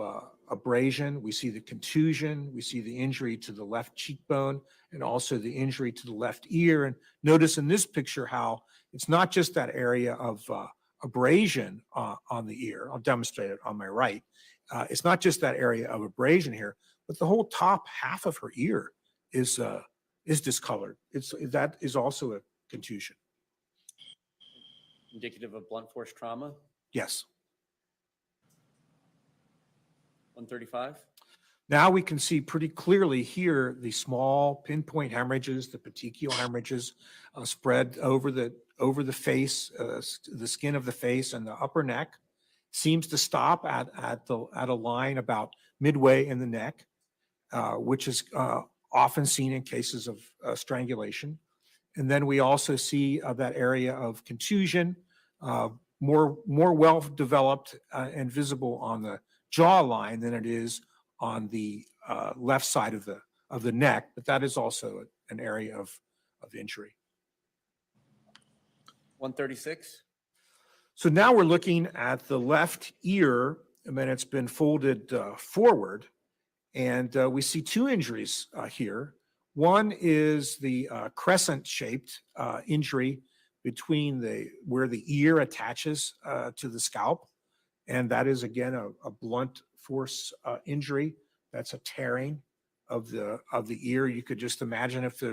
S14: abrasion. We see the contusion. We see the injury to the left cheekbone and also the injury to the left ear. And notice in this picture how it's not just that area of abrasion on the ear. I'll demonstrate it on my right. It's not just that area of abrasion here, but the whole top half of her ear is discolored. That is also a contusion.
S8: Indicative of blunt force trauma?
S14: Yes.
S8: 135?
S14: Now we can see pretty clearly here the small pinpoint hemorrhages, the petechial hemorrhages spread over the face, the skin of the face and the upper neck. Seems to stop at a line about midway in the neck, which is often seen in cases of strangulation. And then we also see that area of contusion, more well developed and visible on the jawline than it is on the left side of the neck, but that is also an area of injury.
S8: 136?
S14: So now we're looking at the left ear, and then it's been folded forward, and we see two injuries here. One is the crescent-shaped injury between where the ear attaches to the scalp, and that is again a blunt force injury. That's a tearing of the ear. You could just imagine if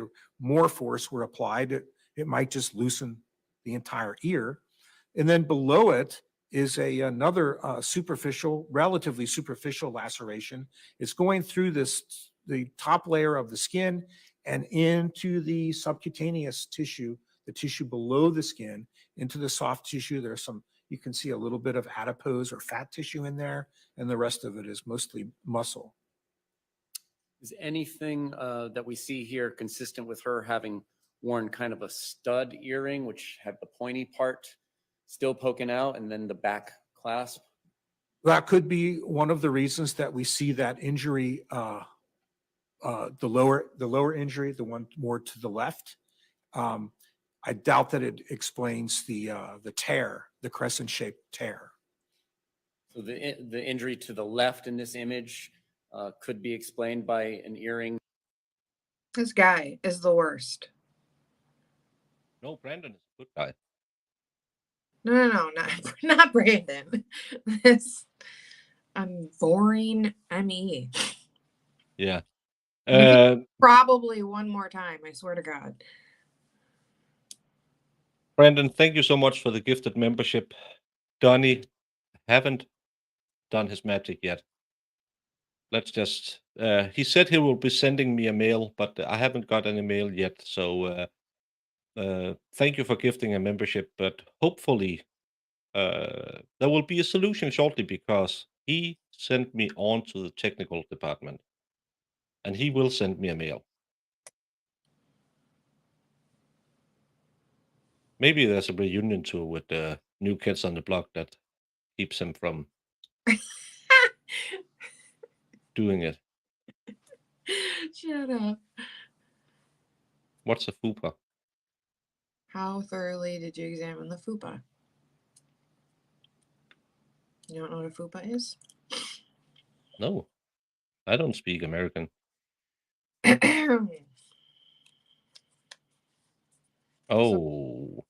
S14: more force were applied, it might just loosen the entire ear. And then below it is another relatively superficial laceration. It's going through the top layer of the skin and into the subcutaneous tissue, the tissue below the skin, into the soft tissue. You can see a little bit of adipose or fat tissue in there, and the rest of it is mostly muscle.
S8: Is anything that we see here consistent with her having worn kind of a stud earring, which had the pointy part still poking out and then the back clasp?
S14: That could be one of the reasons that we see that injury, the lower injury, the one more to the left. I doubt that it explains the tear, the crescent-shaped tear.
S8: So the injury to the left in this image could be explained by an earring.
S2: This guy is the worst.
S1: No, Brandon is a good guy.
S2: No, not Brandon. This boring ME.
S1: Yeah.
S2: Probably one more time, I swear to God.
S1: Brandon, thank you so much for the gifted membership. Donnie haven't done his magic yet. Let's just, he said he will be sending me a mail, but I haven't got any mail yet. So thank you for gifting a membership, but hopefully there will be a solution shortly because he sent me on to the technical department and he will send me a mail. Maybe there's a reunion tour with the new kids on the block that keeps him from doing it.
S2: Shut up.
S1: What's a FUPA?
S2: How thoroughly did you examine the FUPA? You don't know what a FUPA is?
S1: No, I don't speak American. Oh,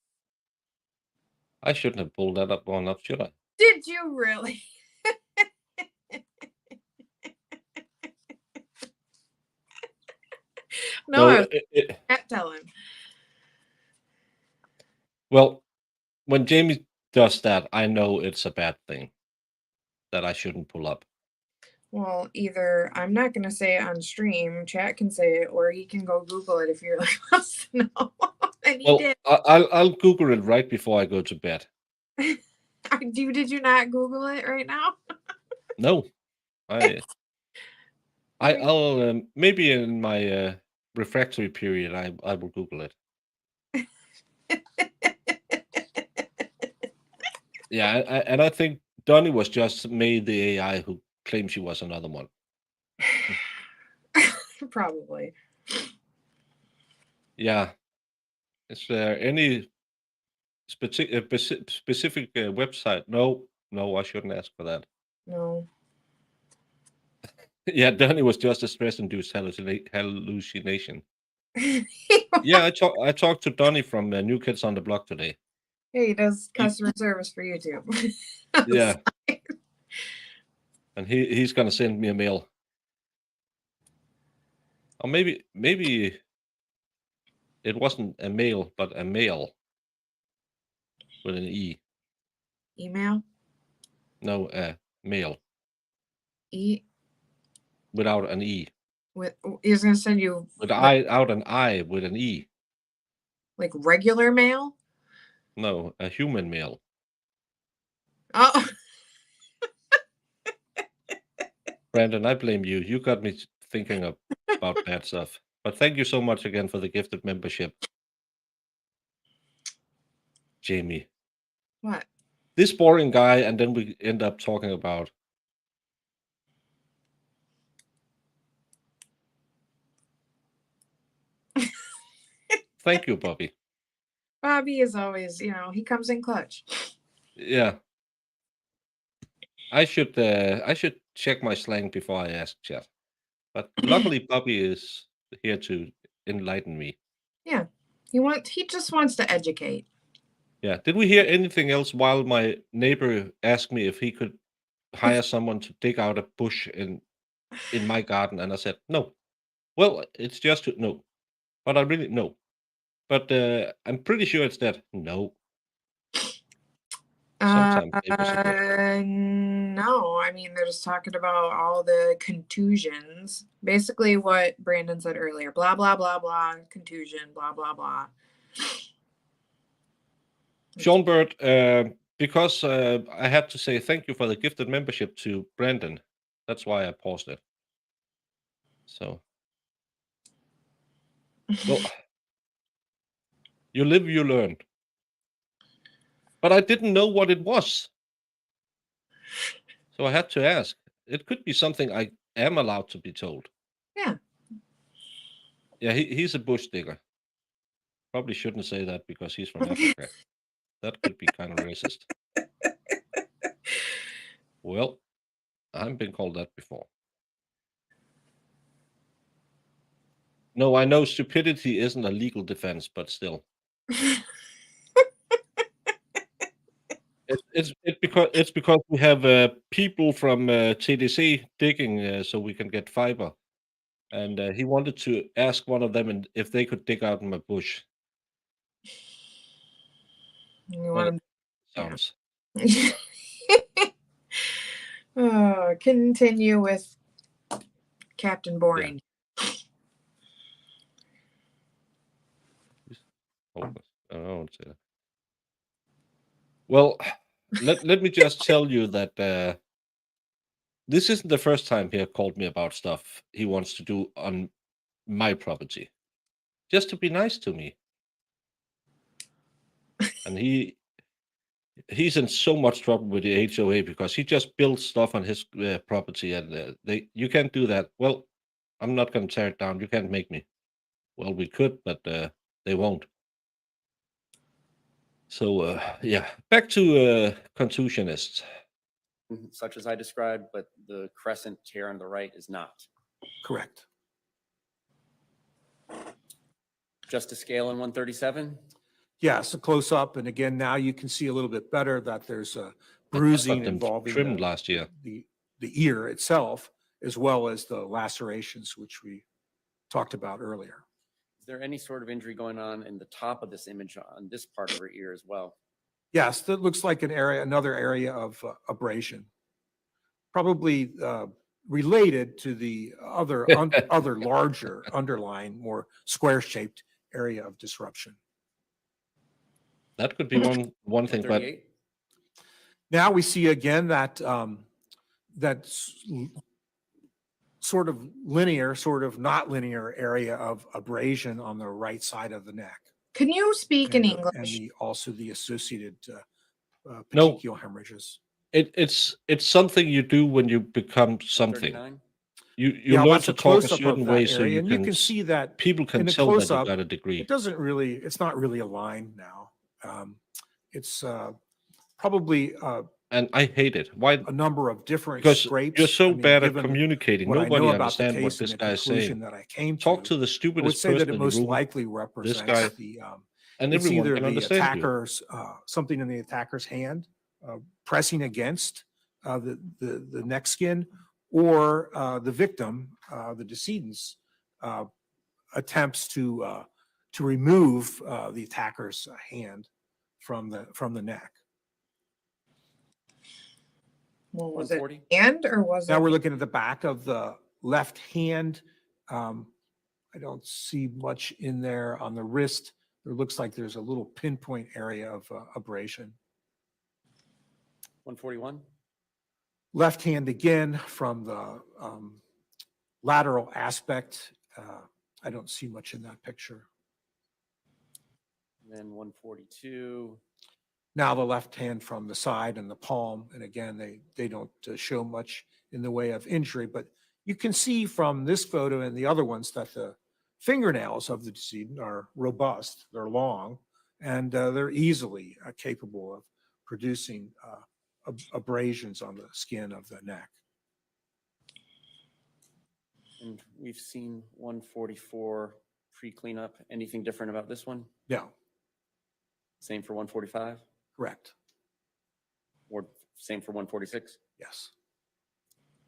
S1: I shouldn't have pulled that up on up, should I?
S2: Did you really? No, I can't tell him.
S1: Well, when Jamie does that, I know it's a bad thing that I shouldn't pull up.
S2: Well, either I'm not going to say it on stream, chat can say it, or he can go Google it if you're like wants to know. And he
S1: Well,
S2: did.
S1: I'll Google it right before I go to bed.
S2: Did you not Google it right now?
S1: No, I'll maybe in my refractory period I will Google it. Yeah, and I think Donnie was just made the AI who claimed she was another one.
S2: Probably.
S1: Yeah. Is there any specific website? No, I shouldn't ask for that.
S2: No.
S1: Yeah, Donnie was just a stress-induced hallucination. Yeah, I talked to Donnie from New Kids on the Block today.
S2: He does customer service for YouTube.
S1: Yeah. And he's gonna send me a mail. Or maybe it wasn't a mail, but a mail with an E.
S2: Email?
S1: No, mail. without an E.
S2: He's gonna send you
S1: Without an I with an E.
S2: like regular mail.
S1: No, a human male.
S2: Oh,
S1: Brandon, I blame you. You got me thinking about bad stuff. But thank you so much again for the gifted membership. Jamie.
S2: what?
S1: This boring guy, and then we end up talking about. Thank you, Bobby.
S2: Bobby is always, he comes in clutch.
S1: Yeah. I should check my slang before I ask chat. But luckily Bobby is here to enlighten me.
S2: Yeah. He just wants to educate.
S1: Yeah. Did we hear anything else while my neighbor asked me if he could hire someone to dig out a bush in my garden? And I said, no. Well, it's just no. But I really no. But I'm pretty sure it's that no. Sometimes neighbors are good.
S2: No, I mean, they're just talking about all the contusions. Basically what Brandon said earlier. Blah, blah, blah, blah, contusion, blah, blah, blah.
S1: Sean Bird, because I had to say thank you for the gifted membership to Brandon. That's why I paused it. So, well, you live, you learn. But I didn't know what it was. So I had to ask. It could be something I am allowed to be told.
S2: Yeah.
S1: Yeah, he's a bush digger. Probably shouldn't say that because he's from Africa. That could be kind of racist. Well, I've been called that before. No, I know stupidity isn't a legal defense, but still. It's because we have people from TDC digging so we can get fiber, and he wanted to ask one of them if they could dig out in my bush.
S2: You
S1: Well,
S2: want
S1: sounds.
S2: Continue with Captain Boring.
S1: Hopeless. I don't want to say that. Well, let me just tell you that this isn't the first time he called me about stuff he wants to do on my property, just to be nice to me. And he's in so much trouble with the HOA because he just built stuff on his property, and you can't do that. Well, I'm not going to tear it down. You can't make me. Well, we could, but they won't. So yeah, back to contusionists.
S8: Such as I described, but the crescent tear on the right is not.
S14: Correct.
S8: Just to scale in 137?
S14: Yes, a close up. And again, now you can see a little bit better that there's a
S1: I
S14: bruising
S1: got them
S14: involving
S1: trimmed last year.
S14: the ear itself, as well as the lacerations, which we talked about earlier.
S8: Is there any sort of injury going on in the top of this image on this part of her ear as well?
S14: Yes, that looks like another area of abrasion, probably related to the other larger underlying, more square-shaped area of disruption.
S1: That could be one thing, but
S8: 138?
S14: Now we see again that sort of linear, sort of not linear area of abrasion on the right side of the neck.
S2: Can you speak in
S14: And
S2: English?
S14: also the associated
S1: No.
S14: petechial hemorrhages.
S1: it's something you do when you become something.
S8: 139?
S1: You learn
S14: that's
S1: to
S14: a
S1: talk a
S14: close-up of
S1: certain
S14: that
S1: way so
S14: area,
S1: you
S14: and you
S1: can
S14: can see that
S1: people can
S14: in a
S1: tell that you
S14: close-up,
S1: got a degree.
S14: it's not really aligned now. It's probably
S1: And I hate it. Why?
S14: a number of different
S1: Because
S14: scrapes.
S1: you're so
S14: I mean,
S1: bad at
S14: given
S1: communicating.
S14: what I know
S1: Nobody
S14: about the
S1: understands what
S14: case and
S1: this
S14: the
S1: guy is
S14: conclusion
S1: saying.
S14: that I came
S1: Talk to
S14: to,
S1: the
S14: I would
S1: stupidest
S14: say that
S1: person
S14: it
S1: in the
S14: most
S1: room,
S14: likely
S1: this
S14: represents
S1: guy,
S14: the
S1: and
S14: it's
S1: everyone
S14: either
S1: can
S14: the
S1: understand you.
S14: attacker's something in the attacker's hand pressing against the neck skin, or the victim, the decedent's attempts to remove the attacker's hand from the neck.
S2: Well, was it
S8: 140?
S2: hand or was
S14: Now
S2: it?
S14: we're looking at the back of the left hand, I don't see much in there. On the wrist, there looks like there's a little pinpoint area of abrasion.
S8: 141.
S14: Left hand again from the lateral aspect. I don't see much in that picture.
S8: And then 142.
S14: Now the left hand from the side and the palm. And again, they don't show much in the way of injury, but you can see from this photo and the other ones that the fingernails of the decedent are robust, they're long, and they're easily capable of producing abrasions on the skin of the neck.
S8: And we've seen 144 pre-cleanup. Anything different about this one?
S14: No,
S8: Same for 145?
S14: correct.
S8: Or same for 146
S14: Yes,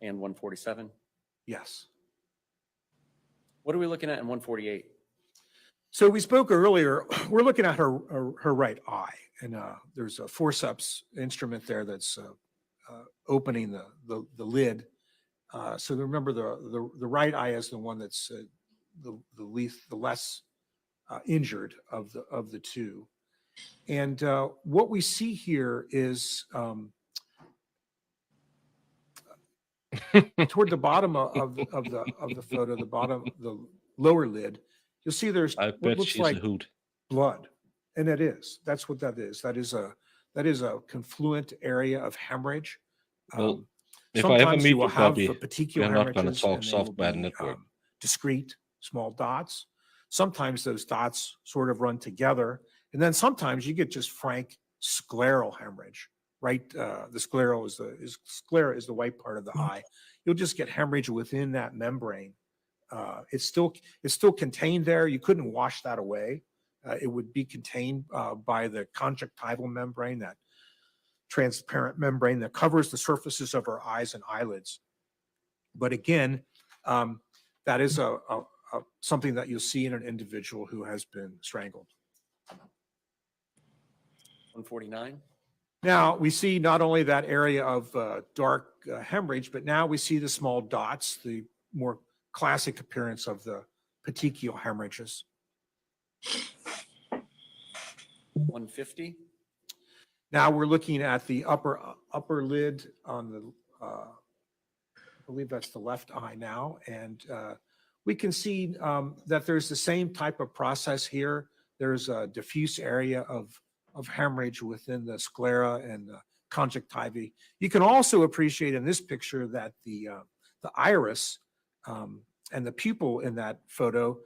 S8: and 147?
S14: yes.
S8: What are we looking at in 148?
S14: So we spoke earlier, we're looking at her right eye, and there's a forceps instrument there that's opening the lid. So remember, the right eye is the one that's the less injured of the two. And what we see here is toward the bottom of the photo, the lower lid, you'll see there's
S1: I
S14: what
S1: bet
S14: looks
S1: she's
S14: like
S1: a hoot.
S14: blood, and it is. That's what that is. That is a confluent area of hemorrhage.
S1: Well, if I ever
S14: Sometimes
S1: meet
S14: you will
S1: you,
S14: have
S1: Bobby,
S14: petechial
S1: we're not gonna
S14: hemorrhages,
S1: talk
S14: and they
S1: soft
S14: will
S1: bad
S14: be
S1: network.
S14: discrete, small dots. Sometimes those dots sort of run together, and then sometimes you get just frank scleral hemorrhage. Right, the sclera is the white part of the eye. You'll just get hemorrhage within that membrane. It's still contained there. You couldn't wash that away. It would be contained by the conjunctival membrane, that transparent membrane that covers the surfaces of our eyes and eyelids. But again, that is something that you'll see in an individual who has been strangled.
S8: 149?
S14: Now we see not only that area of dark hemorrhage, but now we see the small dots, the more classic appearance of the petechial hemorrhages.
S8: 150?
S14: Now we're looking at the upper lid on the, I believe that's the left eye now, and we can see that there's the same type of process here. There's a diffuse area of hemorrhage within the sclera and the conjunctiva. You can also appreciate in this picture that the iris and the pupil in that photo,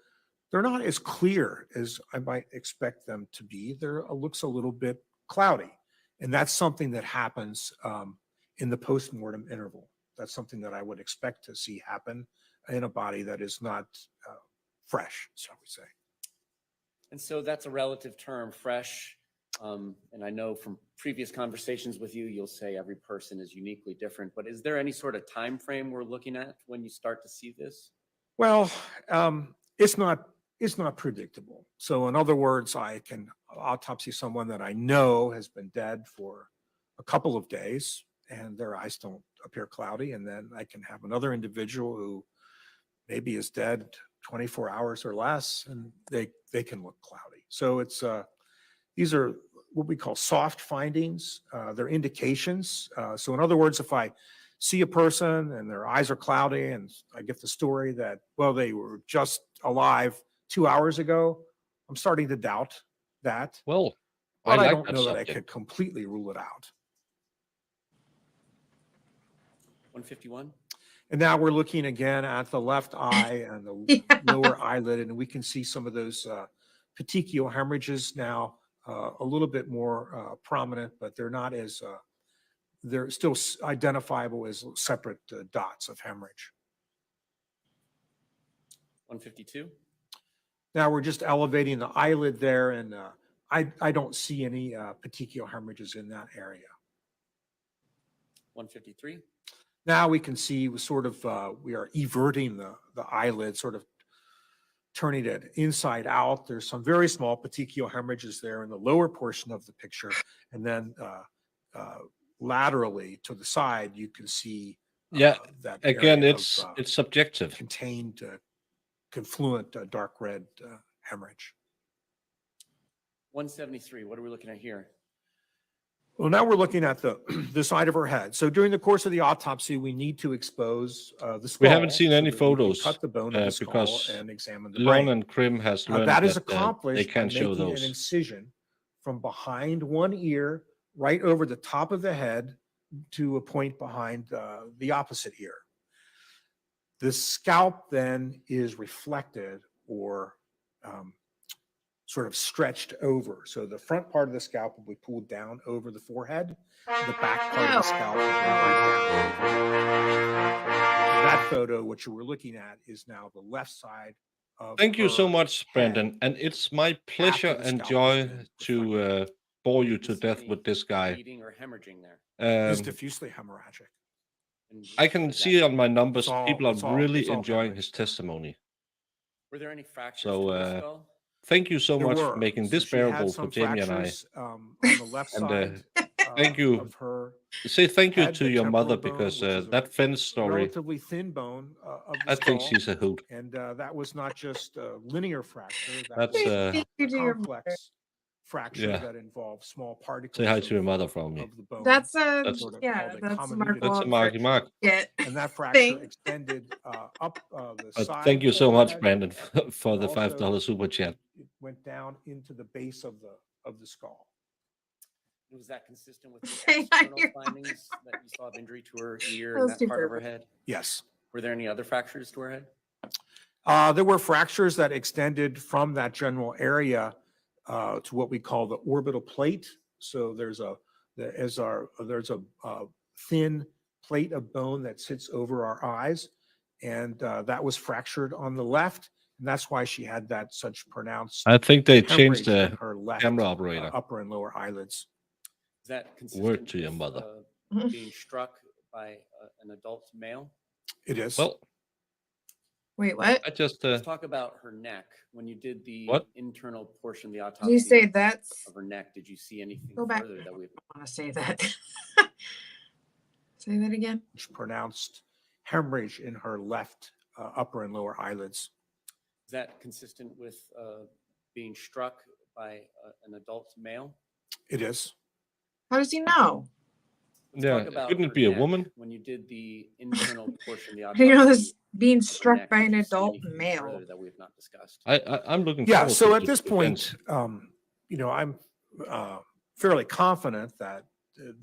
S14: they're not as clear as I might expect them to be. It looks a little bit cloudy. And that's something that happens in the postmortem interval. That's something that I would expect to see happen in a body that is not fresh, shall we say.
S8: And so that's a relative term, fresh. And I know from previous conversations with you, you'll say every person is uniquely different, but is there any sort of time frame we're looking at when you start to see this?
S14: Well, it's not predictable. So in other words, I can autopsy someone that I know has been dead for a couple of days and their eyes don't appear cloudy. And then I can have another individual who maybe is dead 24 hours or less and they can look cloudy. So it's these are what we call soft findings. They're indications. So in other words, if I see a person and their eyes are cloudy and I get the story that, well, they were just alive 2 hours ago, I'm starting to doubt that.
S1: Well,
S14: But I
S1: like
S14: don't
S1: that
S14: know that I
S1: subject.
S14: could completely rule it out.
S8: 151?
S14: And now we're looking again at the left eye and the lower eyelid, and we can see some of those petechial hemorrhages now a little bit more prominent, but they're not as, they're still identifiable as separate dots of hemorrhage.
S8: 152?
S14: Now we're just elevating the eyelid there, and I don't see any petechial hemorrhages in that area.
S8: 153?
S14: Now we can see we sort of, we are everting the eyelid, sort of turning it inside out. There's some very small petechial hemorrhages there in the lower portion of the picture. And then laterally to the side, you can see
S1: Yeah,
S14: that
S1: again,
S14: area of,
S1: it's subjective.
S14: contained, confluent, dark red hemorrhage.
S8: 173, what are we looking at here?
S14: Well, now we're looking at the side of her head. So during the course of the autopsy, we need to expose the skull.
S1: We haven't seen
S14: so
S1: any
S14: that we can
S1: photos
S14: cut the bone of the skull
S1: because
S14: and examine the
S1: Lon
S14: brain.
S1: and Krim has learned
S14: That is
S1: they
S14: accomplished by
S1: can't show
S14: making an
S1: those.
S14: incision from behind one ear right over the top of the head to a point behind the opposite ear. The scalp then is reflected or sort of stretched over. So the front part of the scalp will be pulled down over the forehead. The back part of the scalp will be right down. That photo, what you were looking at, is now the left side of
S1: Thank you so
S14: her
S1: much,
S14: head.
S1: Brandon. And it's my pleasure
S14: the
S1: and
S14: scalp
S1: joy
S14: has been
S1: to bore you to
S8: Is
S1: death
S8: any
S1: with this guy.
S8: bleeding or hemorrhaging there?
S14: It's
S1: Um,
S14: diffusely hemorrhagic.
S8: And
S1: I
S8: what
S1: can
S8: does that
S1: see on
S8: mean?
S1: my numbers,
S14: It's all-
S1: people are
S14: it's all-
S1: really
S14: it's all
S1: enjoying
S14: hemorrhage.
S1: his testimony.
S8: Were there any fractures
S1: So,
S8: to the skull?
S1: Thank you so
S14: There
S1: much
S14: were.
S1: for making
S14: So
S1: this
S14: she had
S1: bearable for
S14: some
S1: Jamie and I.
S14: fractures, on the left
S1: And,
S14: side
S1: thank you.
S14: of her
S1: Say thank you
S14: head,
S1: to
S14: the
S1: your mother
S14: temporal bone,
S1: because
S14: which is a
S1: that fence story,
S14: relatively thin bone of the
S1: I think
S14: skull.
S1: she's a hoot.
S14: And that was not just a linear fracture. That
S1: That's,
S14: was
S2: Thank you
S14: a
S2: to your
S14: complex fracture
S1: Yeah.
S14: that involved small particles.
S1: Say hi to your
S14: of,
S1: mother from me.
S14: Of the bone.
S2: That's
S1: That's-
S14: sort of
S2: yeah,
S14: called a
S2: that's
S14: comminuted
S1: That's a
S2: Mark
S1: Marky Mark.
S2: Yeah.
S14: And that fracture
S2: Thank-
S14: extended up the
S1: But
S14: side.
S1: thank you
S14: of
S1: so
S14: the
S1: much,
S14: head,
S1: Brandon, for
S14: and
S1: the
S14: also
S1: $5 super chat.
S14: It went down into the base of the skull.
S8: Was that consistent with the
S2: Say hi,
S8: external
S2: your
S8: findings that you saw of injury to her ear
S2: That
S8: and
S2: was
S8: that
S2: too
S8: part of her
S2: perfect.
S8: head?
S14: Yes.
S8: Were there any other fractures to her head?
S14: There were fractures that extended from that general area to what we call the orbital plate. So there's a thin plate of bone that sits over our eyes, and that was fractured on the left, and that's why she had that such pronounced
S1: I think they changed
S14: hemorrhage in
S1: the
S14: her left
S1: camera operator.
S14: upper and lower eyelids.
S8: Is that consistent
S1: Word to your
S8: with,
S1: mother.
S8: being struck by an adult male?
S14: It is.
S1: Well,
S2: Wait, what?
S1: I just
S8: Let's talk about her neck. When you did the
S1: What?
S8: internal portion of the
S2: Did
S8: autopsy
S2: you say that's?
S8: of her neck, did you see anything
S2: Go back.
S8: further that we?
S2: I want to say that. Say that again.
S14: Pronounced hemorrhage in her left upper and lower eyelids.
S8: Is that consistent with being struck by an adult male?
S14: It is.
S2: How does he know?
S8: Let's
S1: Yeah,
S8: talk about
S1: couldn't
S8: her
S1: it be a
S8: neck.
S1: woman?
S8: When you did the internal portion of the
S2: How
S8: autopsy,
S2: do you know this being
S8: of her
S2: struck
S8: neck,
S2: by
S8: did
S2: an
S8: you see
S2: adult
S8: anything
S2: male?
S8: further that we have not discussed?
S1: I'm looking
S14: Yeah.
S1: forward
S14: So
S1: to
S14: at
S1: the
S14: this
S1: defense.
S14: point, I'm fairly confident that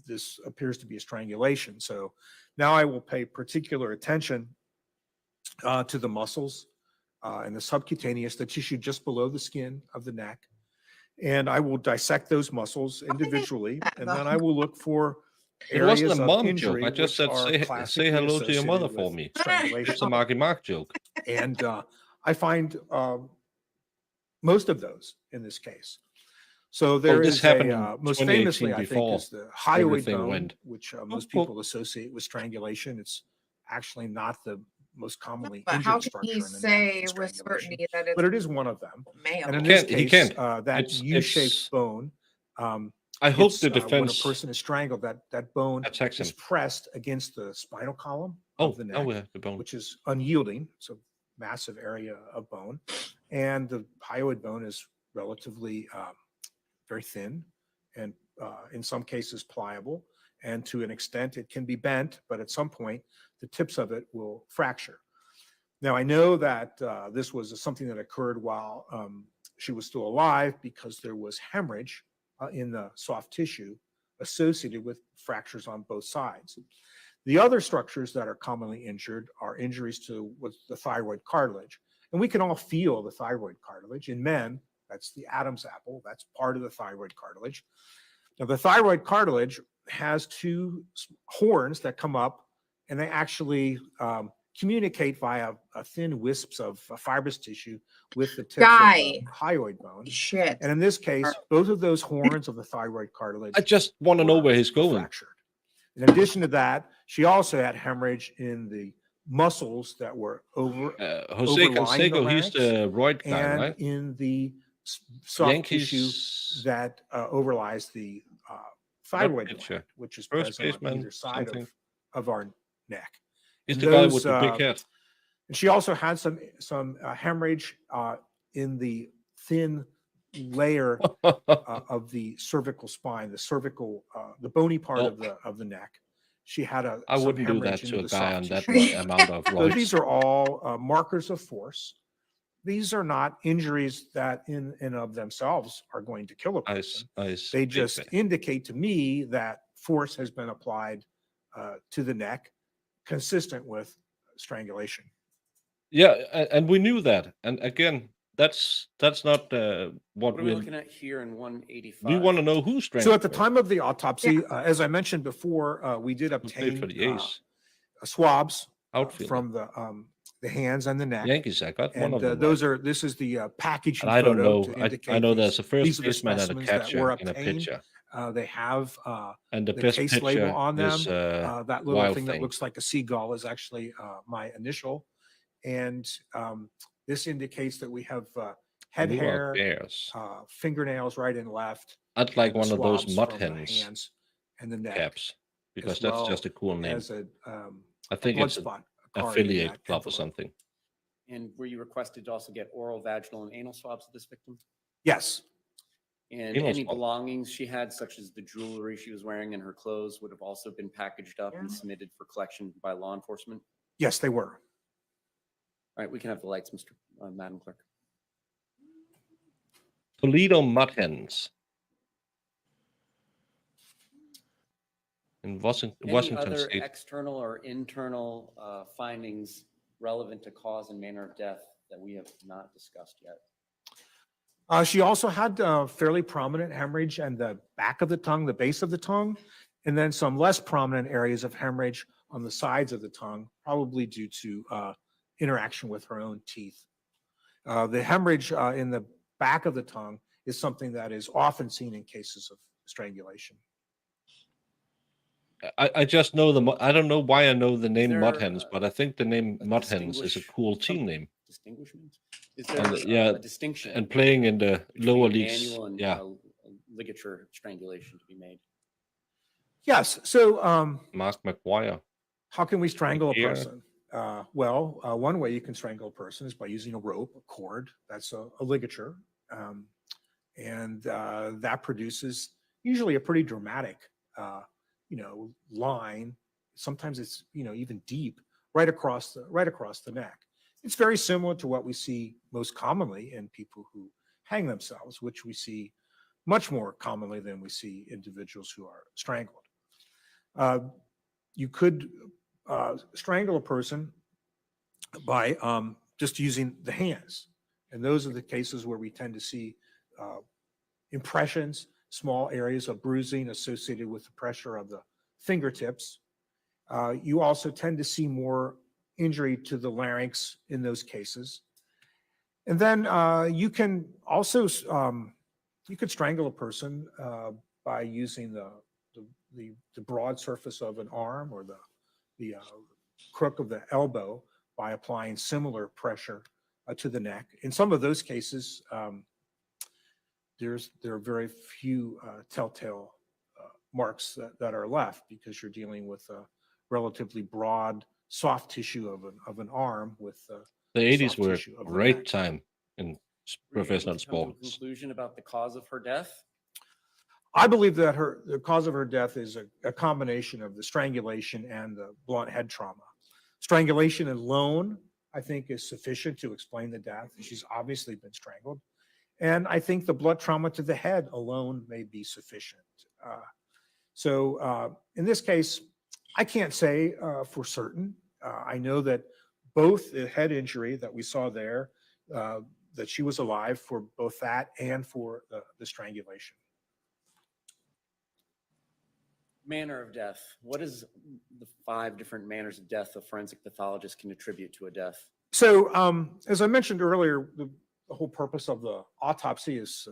S14: this appears to be a strangulation. So now I will pay particular attention to the muscles and the subcutaneous, the tissue just below the skin of the neck. And I will dissect those muscles individually,
S2: that,
S14: and
S2: though?
S14: then I will look for
S1: It wasn't
S14: areas
S1: a
S14: of
S1: mom joke.
S14: injury
S1: I just said
S14: which are
S1: say
S14: classically
S1: hello to your mother
S14: associated
S1: for
S14: with
S1: me.
S14: strangulation.
S1: It's a Marky Mark joke.
S14: And I find most of those in this case. So there
S1: this
S14: is
S1: happened
S14: a,
S1: in
S14: most
S1: 2018
S14: famously, I think,
S1: before
S14: is the hyoid
S1: everything
S14: bone,
S1: went.
S14: which most
S1: well-
S14: people associate with strangulation. It's actually not the most commonly
S2: But how
S14: injured
S2: can he
S14: structure in the neck
S2: say
S14: in
S2: with
S14: strangulation,
S2: certainty that it's
S14: but it is one of them.
S2: male?
S14: And in
S1: He
S14: this
S1: can't- he
S14: case,
S1: can't.
S14: that
S1: It's-
S14: U-shaped
S1: it's-
S14: bone,
S1: I hope
S14: it's,
S1: the
S14: when a
S1: defense
S14: person is strangled, that bone
S1: attacks him.
S14: is pressed against the spinal column
S1: Oh,
S14: of the
S1: now
S14: neck,
S1: we have the bone.
S14: which is unyielding. It's a massive area of bone. And the hyoid bone is relatively very thin and in some cases pliable. And to an extent, it can be bent, but at some point, the tips of it will fracture. Now, I know that this was something that occurred while she was still alive because there was hemorrhage in the soft tissue associated with fractures on both sides. The other structures that are commonly injured are injuries to what's the thyroid cartilage. And we can all feel the thyroid cartilage. In men, that's the Adam's apple. That's part of the thyroid cartilage. Now, the thyroid cartilage has two horns that come up, and they actually communicate via thin wisps of fibrous tissue with the tips of the hyoid bone.
S2: Shit.
S14: And in this case, both of those horns of the thyroid cartilage
S1: I just want to know where he's going.
S14: fractured. In addition to that, she also had hemorrhage in the muscles that were
S1: Jose
S14: overlying the
S1: Canseco, he's
S14: larynx
S1: the right guy,
S14: and
S1: right?
S14: in the soft tissue
S1: Yankees.
S14: that overlies the thyroid
S1: pitcher.
S14: gland, which is
S1: First
S14: present on
S1: baseman,
S14: either side
S1: something.
S14: of our neck.
S1: He's
S14: And
S1: the guy
S14: those,
S1: with the big head.
S14: And she also had some hemorrhage in the thin layer of the cervical spine, the cervical, the bony part of the neck. She had
S1: I
S14: some
S1: wouldn't do that
S14: hemorrhage
S1: to
S14: into
S1: a
S14: the
S1: guy
S14: soft
S1: on that
S14: tissue.
S1: amount of
S14: So
S1: roids.
S14: these are all markers of force. These are not injuries that in and of themselves are going to kill a person. They just indicate to me that force has been applied to the neck, consistent with strangulation.
S1: Yeah, and we knew that. And again, that's not what
S8: What are we looking at here in 185?
S1: we want to know who
S14: So
S1: strangled
S14: at the
S1: her.
S14: time of the autopsy, as I mentioned before, we did
S1: Who played for
S14: obtain
S1: the A's?
S14: swabs
S1: Outfielder.
S14: from the hands and the neck.
S1: Yankees. I got one
S14: And
S1: of them.
S14: those
S1: right.
S14: are, this is the packaging
S1: And I don't
S14: photo
S1: know.
S14: to
S1: I
S14: indicate
S1: know there's a
S14: these
S1: first
S14: are the
S1: baseman and a
S14: specimens that were
S1: catcher in a
S14: obtained.
S1: picture.
S14: They have
S1: And the
S14: the
S1: best
S14: case label
S1: picture
S14: on them.
S1: is
S14: That little
S1: Wild
S14: thing that
S1: Thing.
S14: looks like a seagull is actually my initial. And this indicates that we have head
S1: Blue are
S14: hair,
S1: bears.
S14: fingernails right and left.
S1: I'd like
S14: and the
S1: one of those
S14: swabs
S1: mud
S14: from the
S1: hens
S14: hands and the neck,
S1: caps because
S14: as
S1: that's
S14: well
S1: just a cool name.
S14: as
S1: I
S14: a
S1: think
S14: blood
S1: it's an
S14: spot, a card in
S1: affiliate
S14: that
S1: club or
S14: envelope.
S1: something.
S8: And were you requested to also get oral, vaginal, and anal swabs of this victim?
S14: Yes.
S8: And
S1: Anal
S8: any
S1: swab.
S8: belongings she had, such as the jewelry she was wearing and her clothes, would have also been packaged up and submitted for collection by law enforcement?
S14: Yes, they were.
S8: All right, we can have the lights, Madam Clerk.
S1: Toledo mud hens. In
S8: Any
S1: Washington
S8: other
S1: State.
S8: external or internal findings relevant to cause and manner of death that we have not discussed yet?
S14: She also had fairly prominent hemorrhage and the back of the tongue, the base of the tongue, and then some less prominent areas of hemorrhage on the sides of the tongue, probably due to interaction with her own teeth. The hemorrhage in the back of the tongue is something that is often seen in cases of strangulation.
S1: I just know I don't know why I know the name Mud
S8: there,
S1: Hens, but I think the name
S8: a
S1: Mud Hens is a
S8: distinguish-
S1: cool team
S8: some
S1: name.
S8: Distinguishment? Is there
S1: And yeah,
S8: a distinction?
S1: and playing in the lower
S8: between
S1: leagues.
S8: manual and
S1: Yeah,
S8: ligature strangulation to be made?
S14: Yes. So
S1: Mark McGuire.
S14: how can we strangle a
S1: Here.
S14: person? One way you can strangle a person is by using a rope, a cord. That's a ligature. And that produces usually a pretty dramatic, line. Sometimes it's, even deep right across the neck. It's very similar to what we see most commonly in people who hang themselves, which we see much more commonly than we see individuals who are strangled. You could strangle a person by just using the hands. And those are the cases where we tend to see impressions, small areas of bruising associated with the pressure of the fingertips. You also tend to see more injury to the larynx in those cases. And then you can also, you could strangle a person by using the broad surface of an arm or the crook of the elbow by applying similar pressure to the neck. In some of those cases, there are very few telltale marks that are left because you're dealing with a relatively broad, soft tissue of an arm with
S1: The 80s
S14: soft
S1: were a
S14: tissue of the
S1: great
S14: neck.
S1: time in
S8: Were you able
S1: professional
S8: to come to a
S1: sports.
S8: conclusion about the cause of her death?
S14: I believe that the cause of her death is a combination of the strangulation and the blunt head trauma. Strangulation alone, I think, is sufficient to explain the death. She's obviously been strangled. And I think the blunt trauma to the head alone may be sufficient. So in this case, I can't say for certain. I know that both the head injury that we saw there, that she was alive for both that and for the strangulation.
S8: Manner of death. What is the 5 different manners of death a forensic pathologist can attribute to a death?
S14: So as I mentioned earlier, the whole purpose of the autopsy is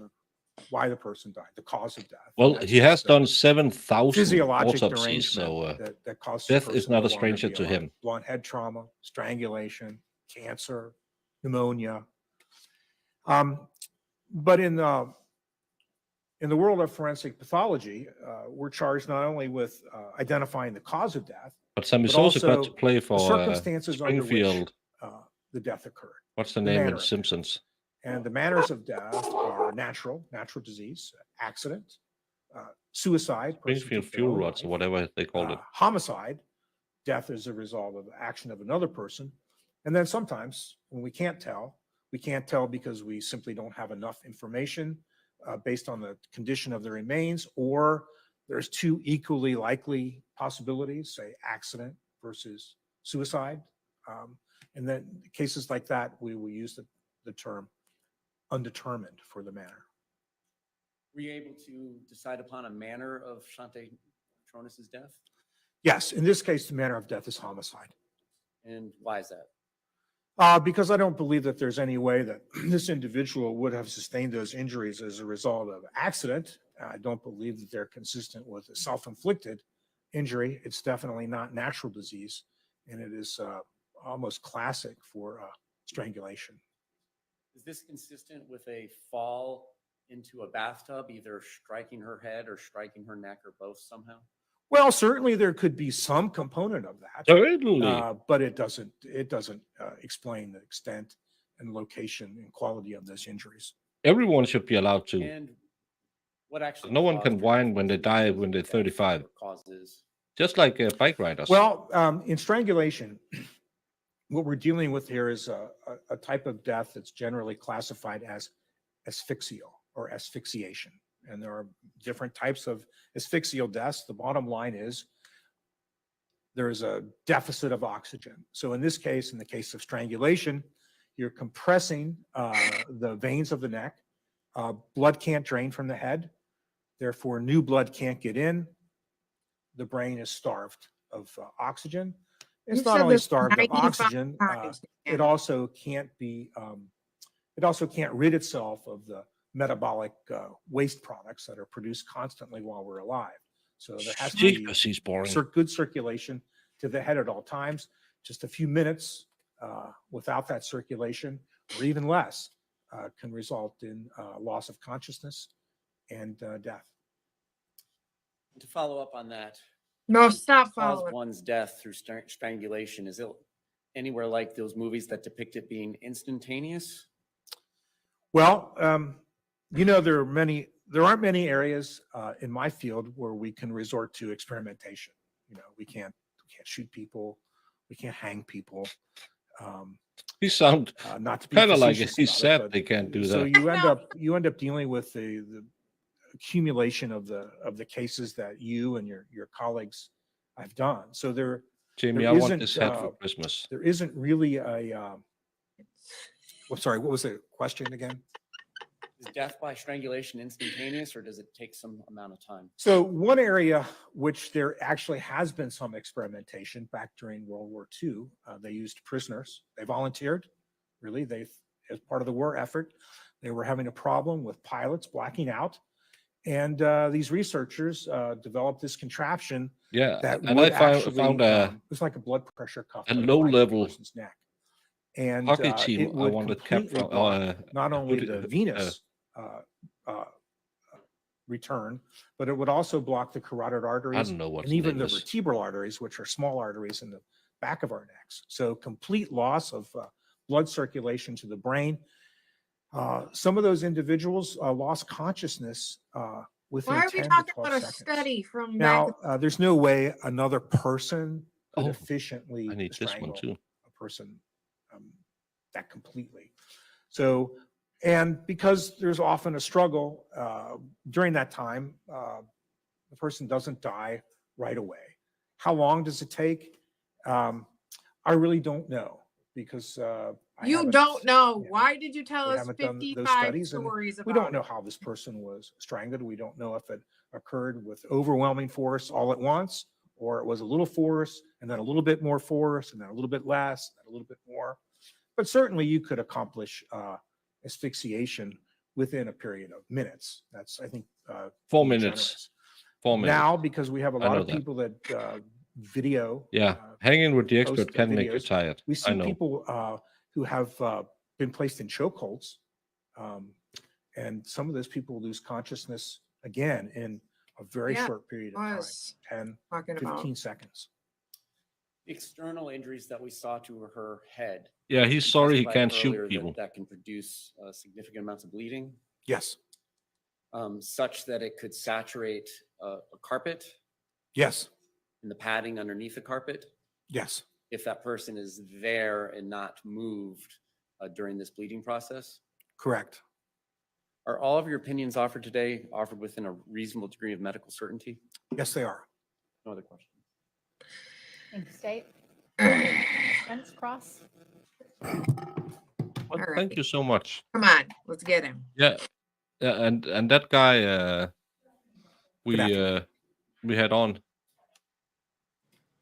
S14: why the person died, the cause of death.
S1: Well,
S14: That's
S1: he has
S14: just,
S1: done 7,000
S14: physiologic
S1: autopsies,
S14: derangement
S1: so
S14: that causes a
S1: death is
S14: person
S1: not
S14: no
S1: a
S14: longer
S1: stranger
S14: be
S1: to
S14: alive.
S1: him.
S14: Blunt head trauma, strangulation, cancer, pneumonia. But in the world of forensic pathology, we're charged not only with identifying the cause of death,
S1: But Sam is
S14: but
S1: also got to
S14: also
S1: play
S14: the
S1: for
S14: circumstances under which
S1: Springfield.
S14: the death occurred.
S1: What's the
S14: the
S1: name in
S14: manner of death.
S1: Simpsons?
S14: And the manners of death are natural disease, accident, suicide, person
S1: Springfield
S14: took their own
S1: fuel rods or
S14: life,
S1: whatever they called it.
S14: homicide, death as a result of the action of another person. And then sometimes when we can't tell because we simply don't have enough information based on the condition of the remains, or there's two equally likely possibilities, say accident versus suicide. And then cases like that, we will use the term undetermined for the manner.
S8: Were you able to decide upon a manner of Shanti Cooper-Tonnes' death?
S14: Yes, in this case, the manner of death is homicide.
S8: And why is that?
S14: Because I don't believe that there's any way that this individual would have sustained those injuries as a result of accident. I don't believe that they're consistent with a self-inflicted injury. It's definitely not natural disease, and it is almost classic for strangulation.
S8: Is this consistent with a fall into a bathtub, either striking her head or striking her neck or both somehow?
S14: Well, certainly there could be some component of that,
S1: Certainly.
S14: but it doesn't explain the extent and location and quality of those injuries.
S1: Everyone should be allowed to.
S8: And what actually?
S1: No one
S8: caused
S1: can
S8: her
S1: whine
S8: death?
S1: when they die when they're
S8: Death,
S1: 35.
S8: what causes?
S1: Just like bike riders.
S14: Well, in strangulation, what we're dealing with here is a type of death that's generally classified as asphyxial or asphyxiation. And there are different types of asphyxial deaths. The bottom line is there is a deficit of oxygen. So in this case, in the case of strangulation, you're compressing the veins of the neck. Blood can't drain from the head. Therefore, new blood can't get in. The brain is starved of oxygen. It's
S2: You've
S14: not
S2: said
S14: only
S2: this
S14: starved of
S2: 95
S14: oxygen,
S2: times,
S14: it
S2: Dan.
S14: also can't be, it also can't rid itself of the metabolic waste products that are produced constantly while we're alive. So there has to be
S1: Jeepers, he's boring.
S14: good circulation to the head at all times. Just a few minutes without that circulation, or even less, can result in loss of consciousness and death.
S8: To follow up on that,
S2: No, stop
S8: cause
S2: following.
S8: one's death through strangulation, is it anywhere like those movies that depict it being instantaneous?
S14: Well, there aren't many areas in my field where we can resort to experimentation. We can't shoot people, we can't hang people.
S1: You sound
S14: Not to be
S1: kind of like
S14: facetious
S1: he
S14: about it,
S1: said
S14: but-
S1: they can't do
S14: So
S1: that.
S14: you end up dealing with the accumulation of the cases that you and your colleagues have done. So
S1: Jamie,
S14: there
S1: I want
S14: isn't,
S1: this hat for Christmas.
S14: there isn't really I'm sorry, what was the question again?
S8: Is death by strangulation instantaneous, or does it take some amount of time?
S14: So one area which there actually has been some experimentation back during World War II, they used prisoners. They volunteered, really. As part of the war effort, they were having a problem with pilots blacking out. And these researchers developed this contraption
S1: Yeah,
S14: that
S1: and
S14: would
S1: I
S14: actually,
S1: found
S14: it was like a blood pressure cuff.
S1: a
S14: put around the
S1: low-level
S14: person's neck. And
S1: hockey team.
S14: it
S1: I
S14: would
S1: wanted kept
S14: completely
S1: from
S14: block not only the
S1: hoodie-
S14: venous return, but it would also block the carotid
S1: I
S14: arteries
S1: don't know what
S14: and even
S1: name
S14: the
S1: is.
S14: vertebral arteries, which are small arteries in the back of our necks. So complete loss of blood circulation to the brain. Some of those individuals lost consciousness within
S2: Why are we
S14: 10 to
S2: talking
S14: 12
S2: about a
S14: seconds.
S2: study from
S14: Now,
S2: back?
S14: there's no way another person could
S1: Oh,
S14: efficiently
S1: I need this one
S14: strangle
S1: too.
S14: a person that completely. So, and because there's often a struggle during that time, the person doesn't die right away. How long does it take? I really don't know because I
S2: You
S14: haven't-
S2: don't know.
S14: yeah,
S2: Why did you tell
S14: we
S2: us
S14: haven't done those
S2: 55
S14: studies, and
S2: stories about
S14: we don't know
S2: it?
S14: how this person was strangled. We don't know if it occurred with overwhelming force all at once, or it was a little force and then a little bit more force and then a little bit less, and a little bit more. But certainly you could accomplish asphyxiation within a period of minutes. That's, I think,
S1: 4
S14: being
S1: minutes.
S14: generous.
S1: 4 minutes.
S14: Now, because we have a
S1: I
S14: lot
S1: know
S14: of
S1: that.
S14: people that video,
S1: Yeah, hanging with the expert
S14: post
S1: can make you
S14: videos.
S1: tired.
S14: we
S1: I
S14: see
S1: know.
S14: people who have been placed in chokeholds, and some of those people lose consciousness again in a very
S2: Yeah,
S14: short period of time,
S2: was
S14: 10,
S2: talking about.
S14: 15 seconds.
S8: External injuries that we saw to her head.
S1: Yeah, he's
S8: you
S1: sorry he
S8: testified
S1: can't shoot
S8: earlier that
S1: people.
S8: That can produce significant amounts of bleeding,
S14: Yes,
S8: such that it could saturate a carpet
S14: yes,
S8: and the padding underneath the carpet
S14: yes.
S8: if that person is there and not moved during this bleeding process.
S14: Correct.
S8: Are all of your opinions offered today offered within a reasonable degree of medical certainty?
S14: Yes, they are.
S8: No other questions.
S4: Thank you, State. Defense cross.
S1: Well,
S2: All
S1: thank
S2: right.
S1: you so much.
S2: Come on, let's get him.
S1: Yeah, yeah, and that guy
S14: Good afternoon.
S1: we had on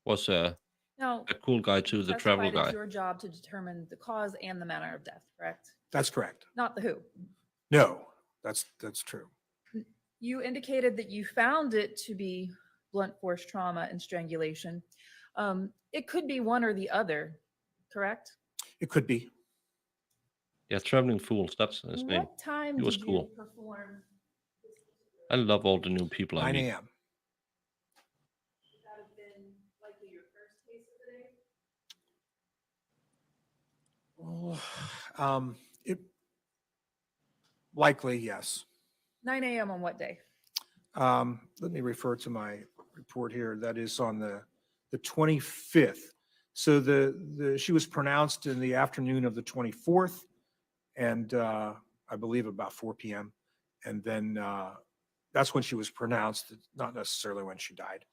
S1: was
S12: Now,
S1: a cool guy too, the travel
S12: testified it's
S1: guy.
S12: your job to determine the cause and the manner of death, correct?
S14: That's correct.
S12: Not the who.
S14: No, that's true.
S12: You indicated that you found it to be blunt force trauma and strangulation. It could be one or the other, correct?
S14: It could be.
S1: Yeah, traveling fools. That's his name.
S12: What time
S1: He was
S12: did
S1: cool.
S12: you perform?
S1: I love all the new people I
S14: 9
S1: meet.
S14: a.m.
S12: Would that have been likely your first case of the day?
S14: It likely, yes.
S12: 9 a.m. on what day?
S14: Let me refer to my report here. That is on the 25th. So she was pronounced in the afternoon of the 24th, and I believe about 4 p.m. And then that's when she was pronounced, not necessarily when she died.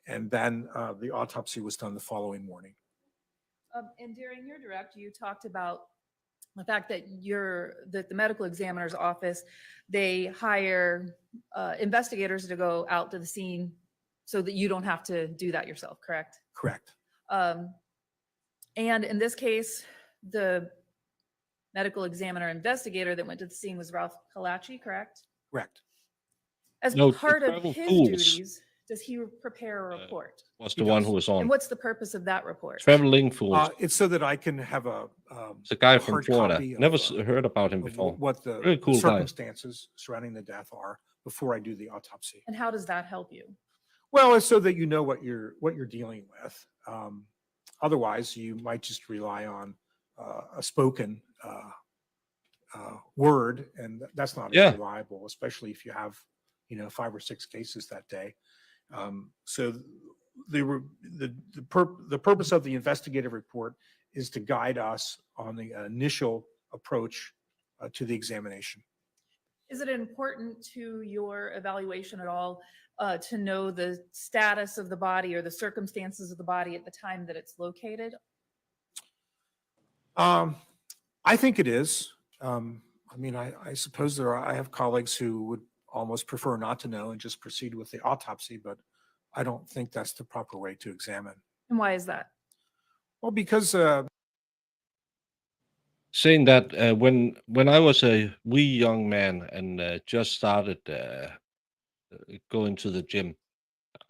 S14: And then the autopsy was done the following morning.
S12: And during your direct, you talked about the fact that the medical examiner's office, they hire investigators to go out to the scene so that you don't have to do that yourself, correct?
S14: Correct.
S12: And in this case, the medical examiner investigator that went to the scene was Ralph Kalachi, correct?
S14: Correct.
S12: As
S1: No, the
S12: part of
S1: travel
S12: his
S1: fools.
S12: duties, does he prepare a report?
S1: Was
S14: He
S1: the one
S14: does.
S1: who was
S12: And
S1: on.
S12: what's the purpose of that report?
S1: Traveling fools.
S14: It's so that I can have
S1: It's a guy
S14: a
S1: from
S14: hard
S1: Florida.
S14: copy
S1: Never
S14: of,
S1: heard about him
S14: of
S1: before.
S14: what the
S1: Really cool guy.
S14: circumstances surrounding the death are before I do the autopsy.
S12: And how does that help you?
S14: Well, it's so that you know what you're dealing with. Otherwise, you might just rely on a spoken word, and that's not
S1: Yeah.
S14: as reliable, especially if you have 5 or 6 cases that day. So the purpose of the investigative report is to guide us on the initial approach to the examination.
S12: Is it important to your evaluation at all to know the status of the body or the circumstances of the body at the time that it's located?
S14: I think it is. I mean, I suppose I have colleagues who would almost prefer not to know and just proceed with the autopsy, but I don't think that's the proper way to examine.
S12: And why is that?
S14: Well, because
S1: Saying that when I was a wee young man and just started going to the gym,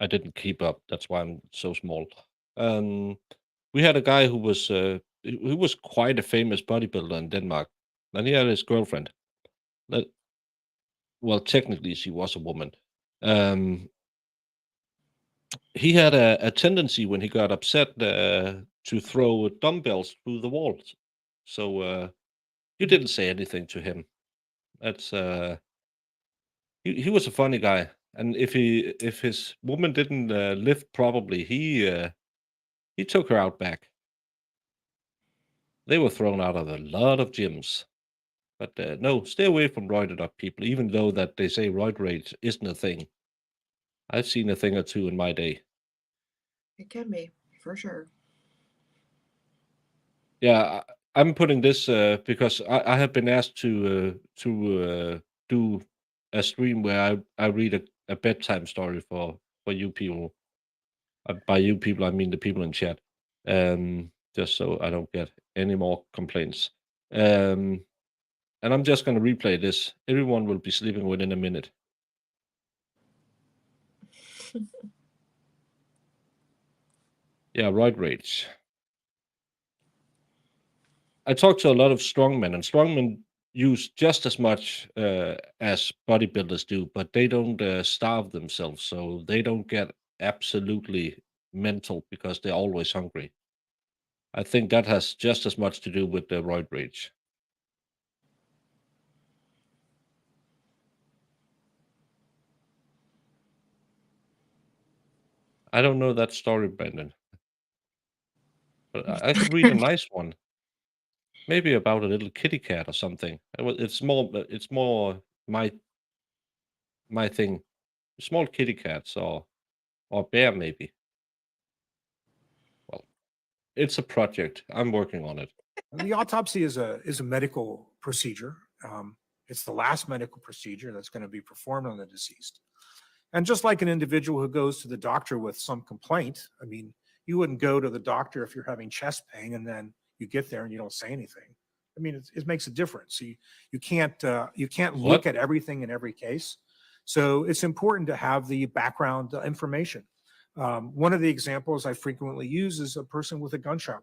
S1: I didn't keep up. That's why I'm so small. We had a guy who was quite a famous bodybuilder in Denmark, and he had his girlfriend. Well, technically, she was a woman. He had a tendency when he got upset to throw dumbbells through the walls. So you didn't say anything to him. That's he was a funny guy, and if his woman didn't lift properly, he took her out back. They were thrown out of a lot of gyms. But no, stay away from roided up people, even though that they say roid rage isn't a thing. I've seen a thing or two in my day.
S2: It can be, for sure.
S1: Yeah, I'm putting this because I have been asked to do a stream where I read a bedtime story for you people. By you people, I mean the people in chat. Just so I don't get any more complaints. And I'm just going to replay this. Everyone will be sleeping within a minute. Yeah, roid rage. I talk to a lot of strongmen, and strongmen use just as much as bodybuilders do, but they don't starve themselves, so they don't get absolutely mental because they're always hungry. I think that has just as much to do with the roid rage. I don't know that story, Brandon. But I could read a nice one. Maybe about a little kitty cat or something. It's more my thing. Small kitty cats or bear maybe. Well, it's a project. I'm working on it.
S14: The autopsy is a medical procedure. It's the last medical procedure that's going to be performed on the deceased. And just like an individual who goes to the doctor with some complaint, I mean, you wouldn't go to the doctor if you're having chest pain and then you get there and you don't say anything. I mean, it makes a difference. You can't look at everything in every case. So it's important to have the background information. One of the examples I frequently use is a person with a gunshot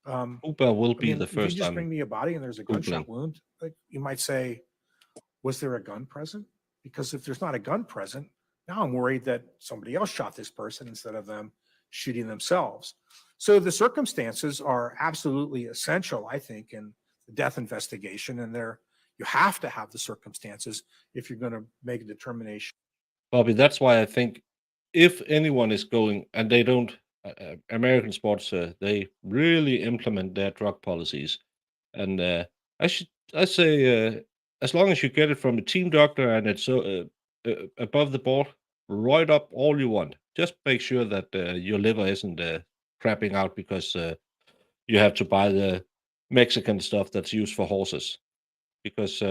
S14: wound.
S1: Cooper will
S14: I
S1: be
S14: mean,
S1: the
S14: if you
S1: first
S14: just
S1: time.
S14: bring me a body and there's a gunshot wound, like you might say, was there a gun present? Because if there's not a gun present, now I'm worried that somebody else shot this person instead of them shooting themselves. So the circumstances are absolutely essential, I think, in the death investigation, and you have to have the circumstances if you're going to make a determination.
S1: Bobby, that's why I think if anyone is going and they don't, American sports, they really implement their drug policies. And I say, as long as you get it from a team doctor and it's above the board, write up all you want. Just make sure that your liver isn't crapping out because you have to buy the Mexican stuff that's used for horses. Because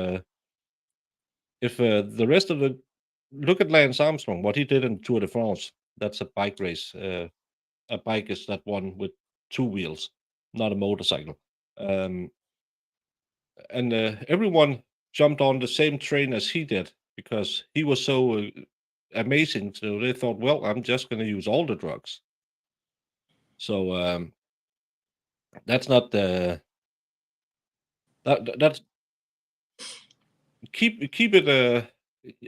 S1: if the rest of the look at Lance Armstrong, what he did in Tour de France, that's a bike race. A bike is that one with two wheels, not a motorcycle. And everyone jumped on the same train as he did because he was so amazing. So they thought, well, I'm just going to use all the drugs. So that's not the that's keep it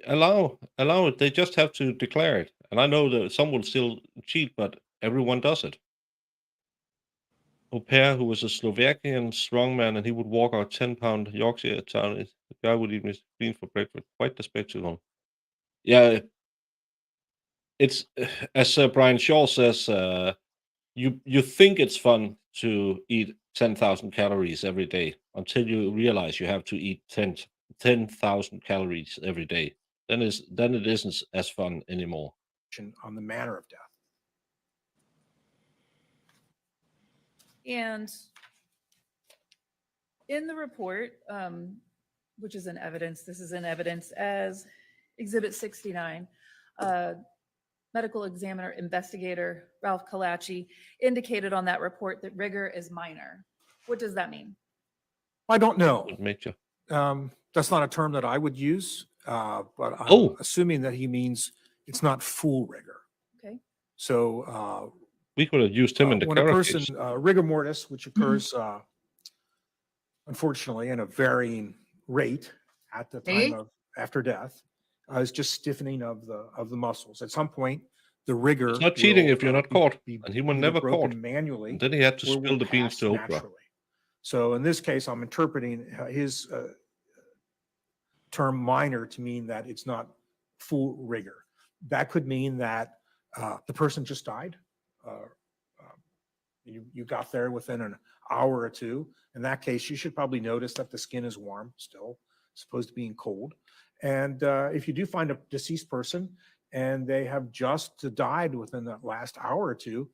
S1: allow it. They just have to declare it. And I know that some will still cheat, but everyone does it. Au-pair, who was a Slovakian strongman, and he would walk our 10-pound Yorkshire town. The guy would eat his bean for breakfast. Quite the spectacle. Yeah, it's as Brian Shaw says. You think it's fun to eat 10,000 calories every day until you realize you have to eat 10,000 calories every day. Then it isn't as fun anymore.
S14: On the manner of death.
S12: And in the report, which is in evidence, this is in evidence as Exhibit 69, medical examiner investigator Ralph Kalachi indicated on that report that rigor is minor. What does that mean?
S14: I don't know.
S1: Major.
S14: That's not a term that I would use, but I'm assuming that he means it's not full rigor.
S12: Okay.
S14: So
S1: we could have used him in the
S14: when a person rigor mortis, which occurs unfortunately in a varying rate at the time of after death, is just stiffening of the muscles. At some point, the rigor.
S1: It's not cheating if you're not caught, and he was never caught.
S14: Manually,
S1: and then he had to spill the beans to Oprah.
S14: Naturally. So in this case, I'm interpreting his term minor to mean that it's not full rigor. That could mean that the person just died. You got there within an hour or two. In that case, you should probably notice that the skin is warm still, supposed to being cold. And if you do find a deceased person and they have just died within the last hour or two,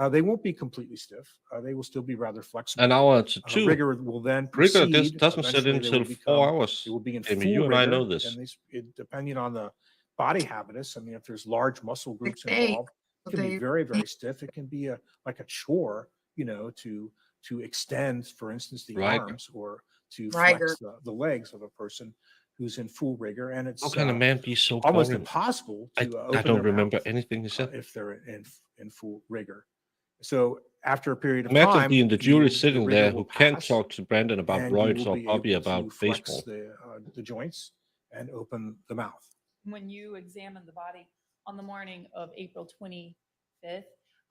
S14: they won't be completely stiff. They will still be rather flexible.
S1: An hour to two.
S14: Rigor will then proceed.
S1: Rigor doesn't set in until 4 hours.
S14: It will be in
S1: Jamie,
S14: full
S1: you and
S14: rigor,
S1: I know this.
S14: And depending on the body habitus, I mean, if there's large muscle groups involved, it can be very, very stiff. It can be like a chore, to extend, for instance, the arms or to flex the legs of a person who's in full rigor. And it's
S1: how can a man be so
S14: almost
S1: boring?
S14: impossible to open
S1: I don't
S14: their
S1: remember
S14: mouth,
S1: anything he said.
S14: if they're in full rigor. So after a period of
S1: Imagine
S14: time,
S1: being the jury sitting
S14: rigor
S1: there
S14: will
S1: who can't
S14: pass,
S1: talk to Brandon about
S14: and you
S1: roids
S14: will
S1: or
S14: be
S1: Bobby
S14: able to
S1: about
S14: flex
S1: baseball.
S14: the joints and open the mouth.
S12: When you examined the body on the morning of April 25th,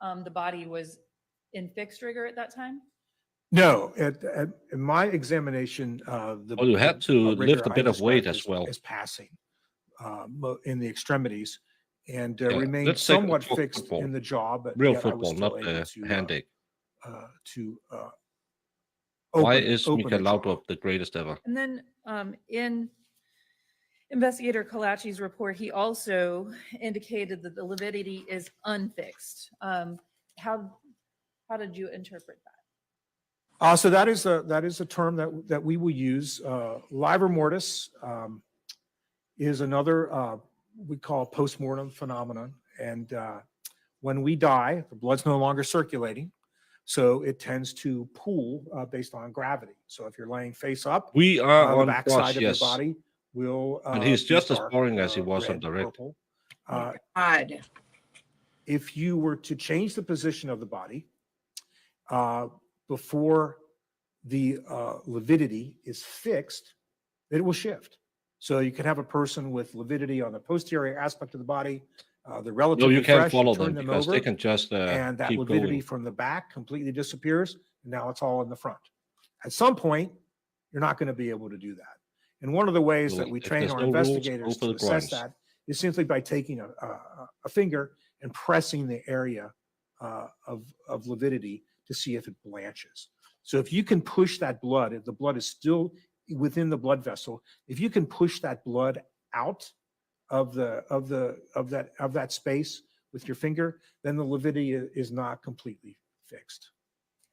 S12: the body was in fixed rigor at that time?
S14: No, in my examination, the.
S1: Well, you had
S14: the,
S1: to
S14: rigor
S1: lift a
S14: I
S1: bit of weight
S14: described
S1: as well.
S14: As passing in the extremities and
S1: Yeah,
S14: remained
S1: let's take
S14: somewhat
S1: talk
S14: fixed
S1: football.
S14: in the jaw, but
S1: Real
S14: yet I was
S1: football,
S14: still
S1: not
S14: able
S1: the handshake.
S14: to
S1: Why
S14: open,
S1: is
S14: open
S1: Mikael
S14: the jaw.
S1: Laudrup the greatest ever?
S12: And then in Investigator Kalachi's report, he also indicated that the lividity is unfixed. How did you interpret that?
S14: So that is a term that we will use. Livor mortis is another we call postmortem phenomenon. And when we die, the blood's no longer circulating, so it tends to pool based on gravity. So if you're laying face up,
S1: We are
S14: the
S1: on
S14: backside
S1: Cross,
S14: of your
S1: yes.
S14: body will
S1: And he's
S14: be
S1: just as
S14: dark,
S1: boring as he was on
S14: red,
S1: direct.
S14: purple.
S2: God.
S14: If you were to change the position of the body before the lividity is fixed, it will shift. So you can have a person with lividity on the posterior aspect of the body. They're
S1: No,
S14: relatively
S1: you can't
S14: fresh. You
S1: follow
S14: turn
S1: them
S14: them
S1: because
S14: over,
S1: they can just
S14: and that
S1: keep
S14: lividity
S1: going.
S14: from the back completely disappears. And now it's all in the front. At some point, you're not going to be able to do that. And one of the ways
S1: So
S14: that we
S1: if
S14: train
S1: there's
S14: our
S1: no rules,
S14: investigators
S1: go for
S14: to
S1: the
S14: assess
S1: grinds.
S14: that is simply by taking a finger and pressing the area of lividity to see if it blanches. So if you can push that blood, if the blood is still within the blood vessel, if you can push that blood out of that space with your finger, then the lividity is not completely fixed.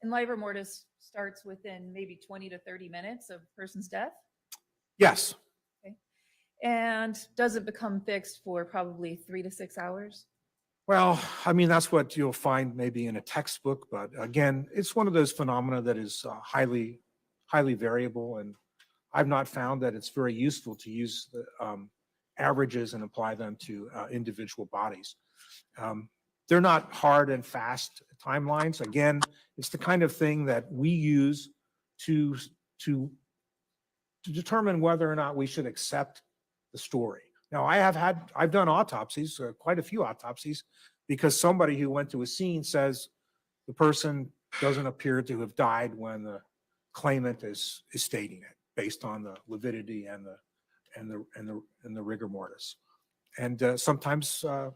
S12: And livor mortis starts within maybe 20 to 30 minutes of a person's death?
S14: Yes.
S12: Okay. And does it become fixed for probably 3 to 6 hours?
S14: Well, I mean, that's what you'll find maybe in a textbook, but again, it's one of those phenomena that is highly variable, and I've not found that it's very useful to use the averages and apply them to individual bodies. They're not hard and fast timelines. Again, it's the kind of thing that we use to determine whether or not we should accept the story. Now, I've done autopsies, quite a few autopsies, because somebody who went to a scene says the person doesn't appear to have died when the claimant is stating it, based on the lividity and the rigor mortis. And sometimes they're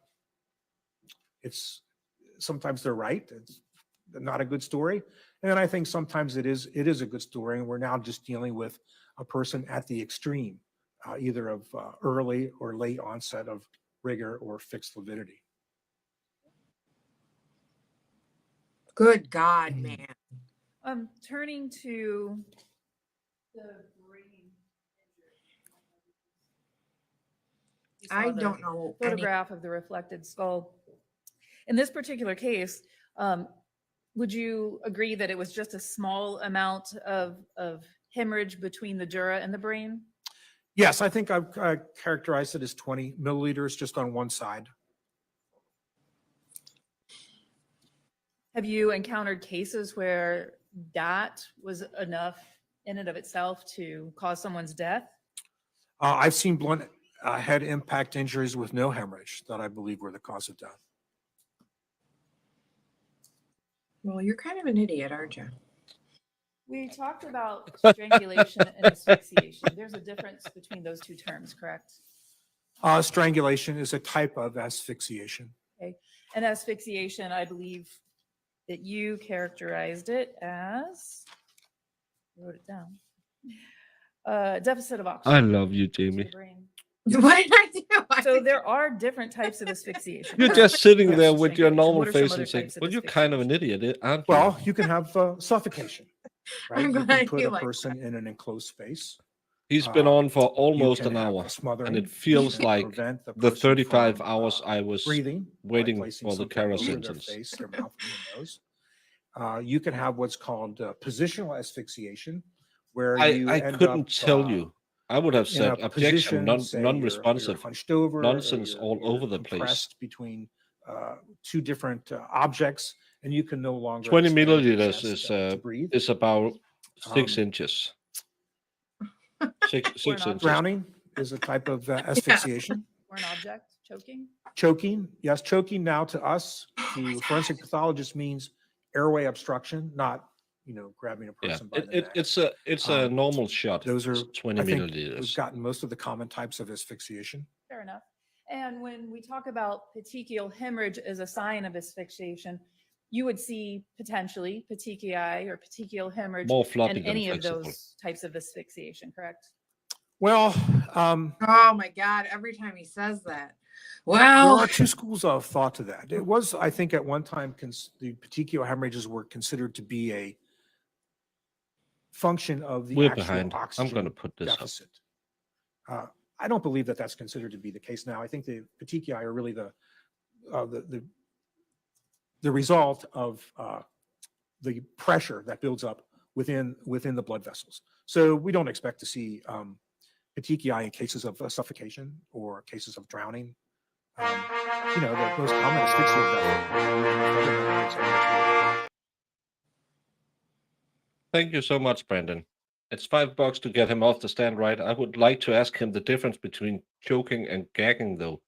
S14: right. It's not a good story. And I think sometimes it is a good story. And we're now just dealing with a person at the extreme, either of early or late onset of rigor or fixed lividity.
S2: Good God, man.
S12: Turning to the brain injury.
S2: I don't know any-
S12: Photograph of the reflected skull. In this particular case, would you agree that it was just a small amount of hemorrhage between the dura and the brain?
S14: Yes, I think I've characterized it as 20 milliliters just on one side.
S12: Have you encountered cases where that was enough in and of itself to cause someone's death?
S14: I've seen blunt head impact injuries with no hemorrhage that I believe were the cause of death.
S2: Well, you're kind of an idiot, aren't you?
S12: We talked about strangulation and asphyxiation. There's a difference between those two terms, correct?
S14: Strangulation is a type of asphyxiation.
S12: Okay. And asphyxiation, I believe that you characterized it as, I wrote it down, deficit of oxygen.
S1: I love you,
S12: to the
S1: Jamie.
S12: brain.
S2: What did I do?
S12: So there are different types of asphyxiation.
S1: You're just sitting there
S12: Yes,
S1: with your
S12: strangulation.
S1: normal
S12: What are some
S1: face
S12: other
S1: and saying,
S12: types of
S1: well, you're kind of an idiot, aren't you?
S14: Well, you can have suffocation, right?
S2: I'm
S14: You
S2: glad
S14: can put
S2: you
S14: a
S2: like
S14: person in an enclosed space.
S1: He's been on for almost
S14: can
S1: an
S14: have
S1: hour,
S14: smothering.
S1: and it
S14: You
S1: feels
S14: can
S1: like
S14: prevent the
S1: the
S14: person
S1: 35
S14: from,
S1: hours I was
S14: breathing by
S1: waiting
S14: placing
S1: for the
S14: something
S1: Kara
S14: over their
S1: sentence.
S14: face, their mouth, and their nose. You can have what's called positional asphyxiation, where you
S1: I
S14: end
S1: couldn't
S14: up,
S1: tell you. I would have
S14: in
S1: said
S14: a
S1: objection,
S14: position, say you're
S1: non-responsive,
S14: hunched over, or
S1: nonsense
S14: you're-
S1: all
S14: you're
S1: over the place.
S14: compressed between two different objects, and you can no longer
S1: 20
S14: expand your
S1: milliliters
S14: chest, to breathe.
S1: is about 6
S14: Um,
S1: inches. Six
S12: Or an
S1: inches.
S14: Drowning is a type of asphyxiation.
S12: Or an object, Choking?
S14: Choking, yes, choking now to us, to forensic pathologists means airway obstruction, not, grabbing a
S1: Yeah,
S14: person by the neck.
S1: it's a normal shot.
S14: Those are,
S1: It's 20
S14: I think we've
S1: milliliters.
S14: gotten most of the common types of asphyxiation.
S12: Fair enough. And when we talk about petechial hemorrhage as a sign of asphyxiation, you would see potentially petechiae or petechial hemorrhage
S1: More
S12: in
S1: floppy than
S12: any of
S1: flexible.
S12: those types of asphyxiation, correct?
S14: Well,
S2: Oh my God, every time he says that.
S14: there
S2: Well,
S14: are two schools of thought to that. It was, I think, at one time, the petechial hemorrhages were considered to be a function of the
S1: We're
S14: actual
S1: behind. I'm
S14: oxygen
S1: going to put this up.
S14: deficit. I don't believe that that's considered to be the case now. I think the petechiae are really the result of the pressure that builds up within the blood vessels. So we don't expect to see petechiae in cases of suffocation or cases of drowning. The most common asphyxia death.
S1: Thank you so much, Brandon. It's $5 to get him off the stand, right? I would like to ask him the difference between choking and gagging, though.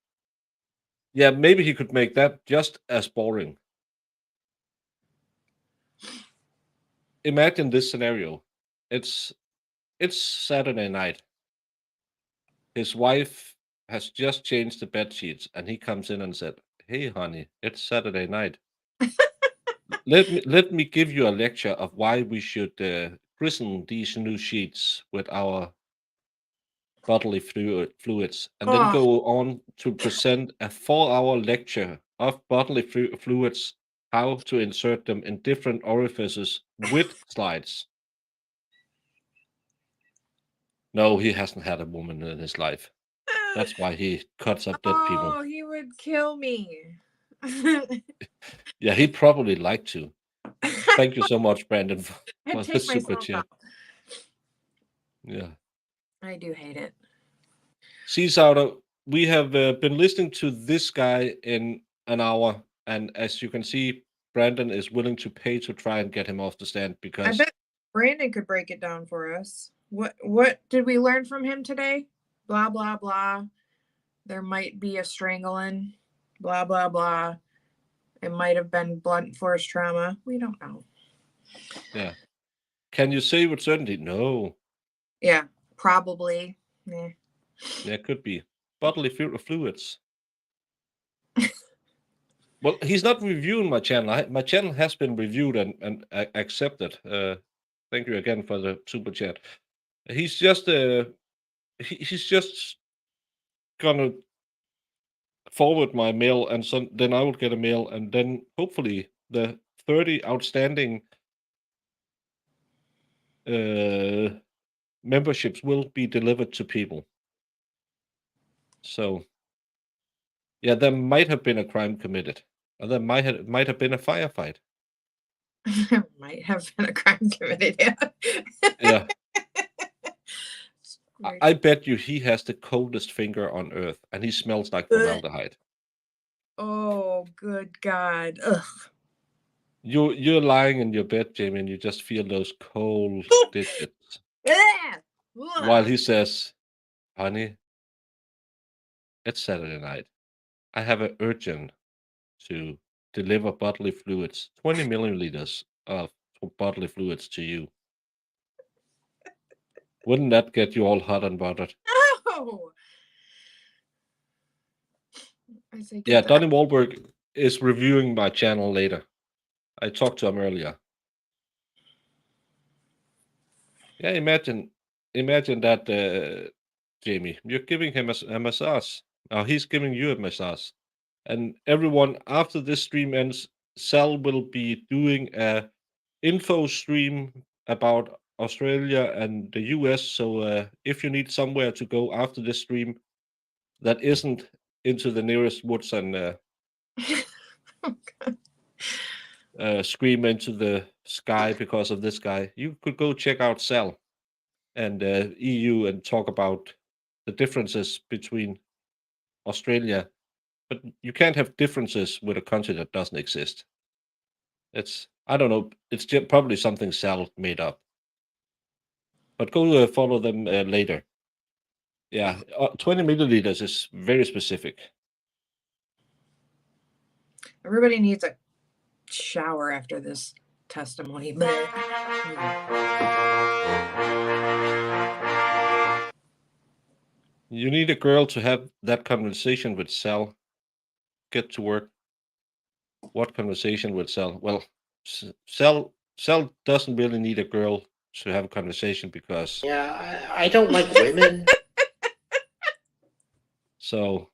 S1: Yeah, maybe he could make that just as boring. Imagine this scenario. It's Saturday night. His wife has just changed the bed sheets, and he comes in and said, "Hey, honey, it's Saturday night. Let me give you a lecture of why we should christen these new sheets with our bodily fluids, and then
S2: Oh.
S1: go on to present a 4-hour lecture of bodily fluids, how to insert them in different orifices with slides." No, he hasn't had a woman in his life. That's why he cuts up dead people.
S2: Oh, he would kill me.
S1: Yeah, he'd probably like to. Thank you so much, Brandon, for
S2: I'd
S1: the
S2: take
S1: super
S2: myself
S1: chat.
S2: out.
S1: Yeah.
S2: I do hate it.
S1: Cesar, we have been listening to this guy in an hour, and as you can see, Brandon is willing to pay to try and get him off the stand
S2: I
S1: because
S2: bet Brandon could break it down for us. What did we learn from him today? Blah blah blah. There might be a strangling. Blah blah blah. It might have been blunt force trauma. We don't know.
S1: yeah. Can you say with certainty? No.
S2: Yeah, probably. Yeah.
S1: There could be bodily fluids. Well, he's not reviewing my channel. My channel has been reviewed and accepted. Thank you again for the super chat. He's just he's just gonna forward my mail, and so then I will get a mail, and then hopefully the 30 outstanding memberships will be delivered to people. So yeah, there might have been a crime committed, or there might have been a firefight.
S2: Might have been a crime committed.
S1: Yeah. I bet you he has the coldest finger on earth, and he smells like formaldehyde.
S2: Oh, good God. Ugh.
S1: You're lying in your bed, Jamie, and you just feel those cold digits while he says, "Honey, it's Saturday night. I have an urgent to deliver bodily fluids, 20 milliliters of bodily fluids to you." Wouldn't that get you all hot and bothered?
S2: No. I say,
S1: Yeah,
S2: get
S1: Donnie Wahlberg is reviewing my channel later. I talked to him earlier. Yeah, imagine that, Jamie. You're giving him a massage. Now he's giving you a massage. And everyone, after this stream ends, Sal will be doing a info stream about Australia and the US. So if you need somewhere to go after this stream that isn't into the nearest woods and scream into the sky because of this guy, you could go check out Sal and EU and talk about the differences between Australia. But you can't have differences with a country that doesn't exist. I don't know, it's probably something Sal made up. But go follow them later. Yeah, 20 milliliters is very specific.
S2: Everybody needs a shower after this testimony. Bleh.
S1: You need a girl to have that conversation with Sal. Get to work. What conversation with Sal? Well, Sal doesn't really need a girl to have a conversation because
S15: Yeah, I don't like women.
S1: so.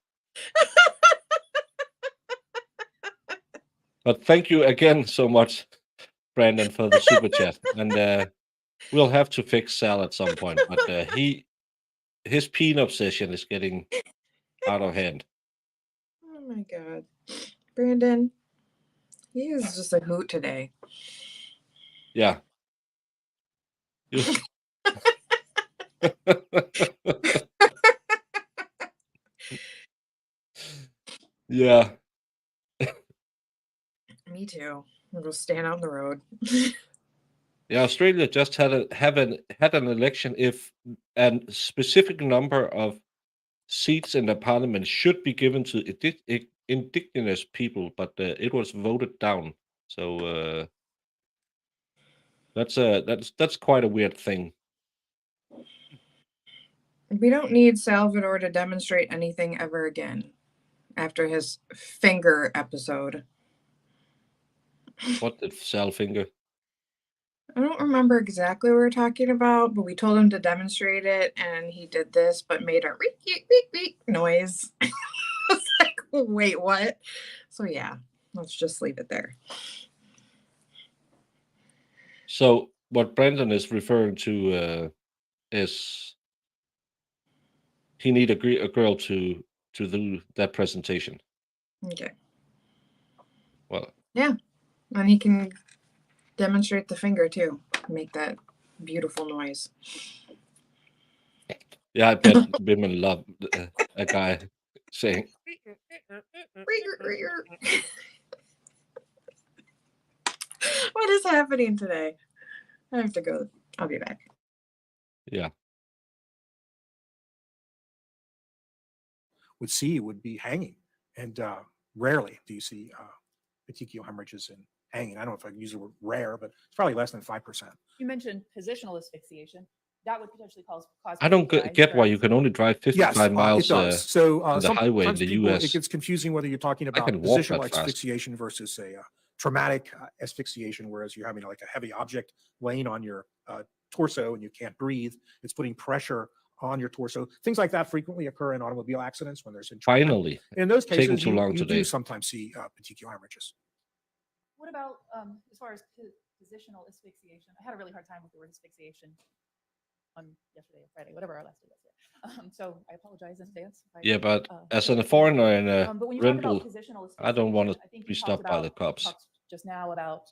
S1: But thank you again so much, Brandon, for the super chat, and we'll have to fix Sal at some point. But his peen obsession is getting out of hand.
S2: Oh my God. Brandon, he is just a hoot today.
S1: Yeah. Yeah.
S2: Me too. We'll go stand out in the road.
S1: Yeah, Australia just had an election. If a specific number of seats in the parliament should be given to indigenous people, but it was voted down. So that's quite a weird thing.
S2: We don't need Salvador to demonstrate anything ever again after his finger episode.
S1: What did Sal finger?
S2: I don't remember exactly what we were talking about, but we told him to demonstrate it, and he did this, but made a reek, reek, reek, reek noise. I was like, wait, what? So yeah, let's just leave it there.
S1: So what Brandon is referring to is he need a girl to do that presentation.
S2: Okay.
S1: Well,
S2: yeah, and he can demonstrate the finger too, make that beautiful noise.
S1: Yeah, I bet women love a guy saying.
S2: What is happening today? I have to go. I'll be back.
S1: Yeah.
S14: Would see would be hanging. And rarely do you see petechial hemorrhages in hanging. I don't know if I can use the word rare, but it's probably less than 5%.
S12: You mentioned positional asphyxiation. That would potentially cause.
S1: I don't get why you can only drive 55 miles
S14: it does. So
S1: on the highway in the
S14: people,
S1: US.
S14: It gets confusing whether you're talking about
S1: can walk
S14: positional
S1: that fast.
S14: asphyxiation versus a traumatic asphyxiation, whereas you're having like a heavy object laying on your torso and you can't breathe. It's putting pressure on your torso. Things like that frequently occur in automobile accidents when there's entrapment.
S1: Finally,
S14: in those
S1: taking
S14: cases,
S1: too long
S14: you
S1: today.
S14: do sometimes see petechial hemorrhages.
S12: What about as far as positional asphyxiation? I had a really hard time with the word asphyxiation on yesterday or Friday, whatever our last day was here. So I apologize in advance.
S1: Yeah, but as a foreigner in a
S12: but when you talk
S1: rental,
S12: about positional
S1: I don't want
S12: asphyxiation, I
S1: to
S12: think
S1: be
S12: you talked
S1: stopped by the
S12: about
S1: cops.
S12: talked just now about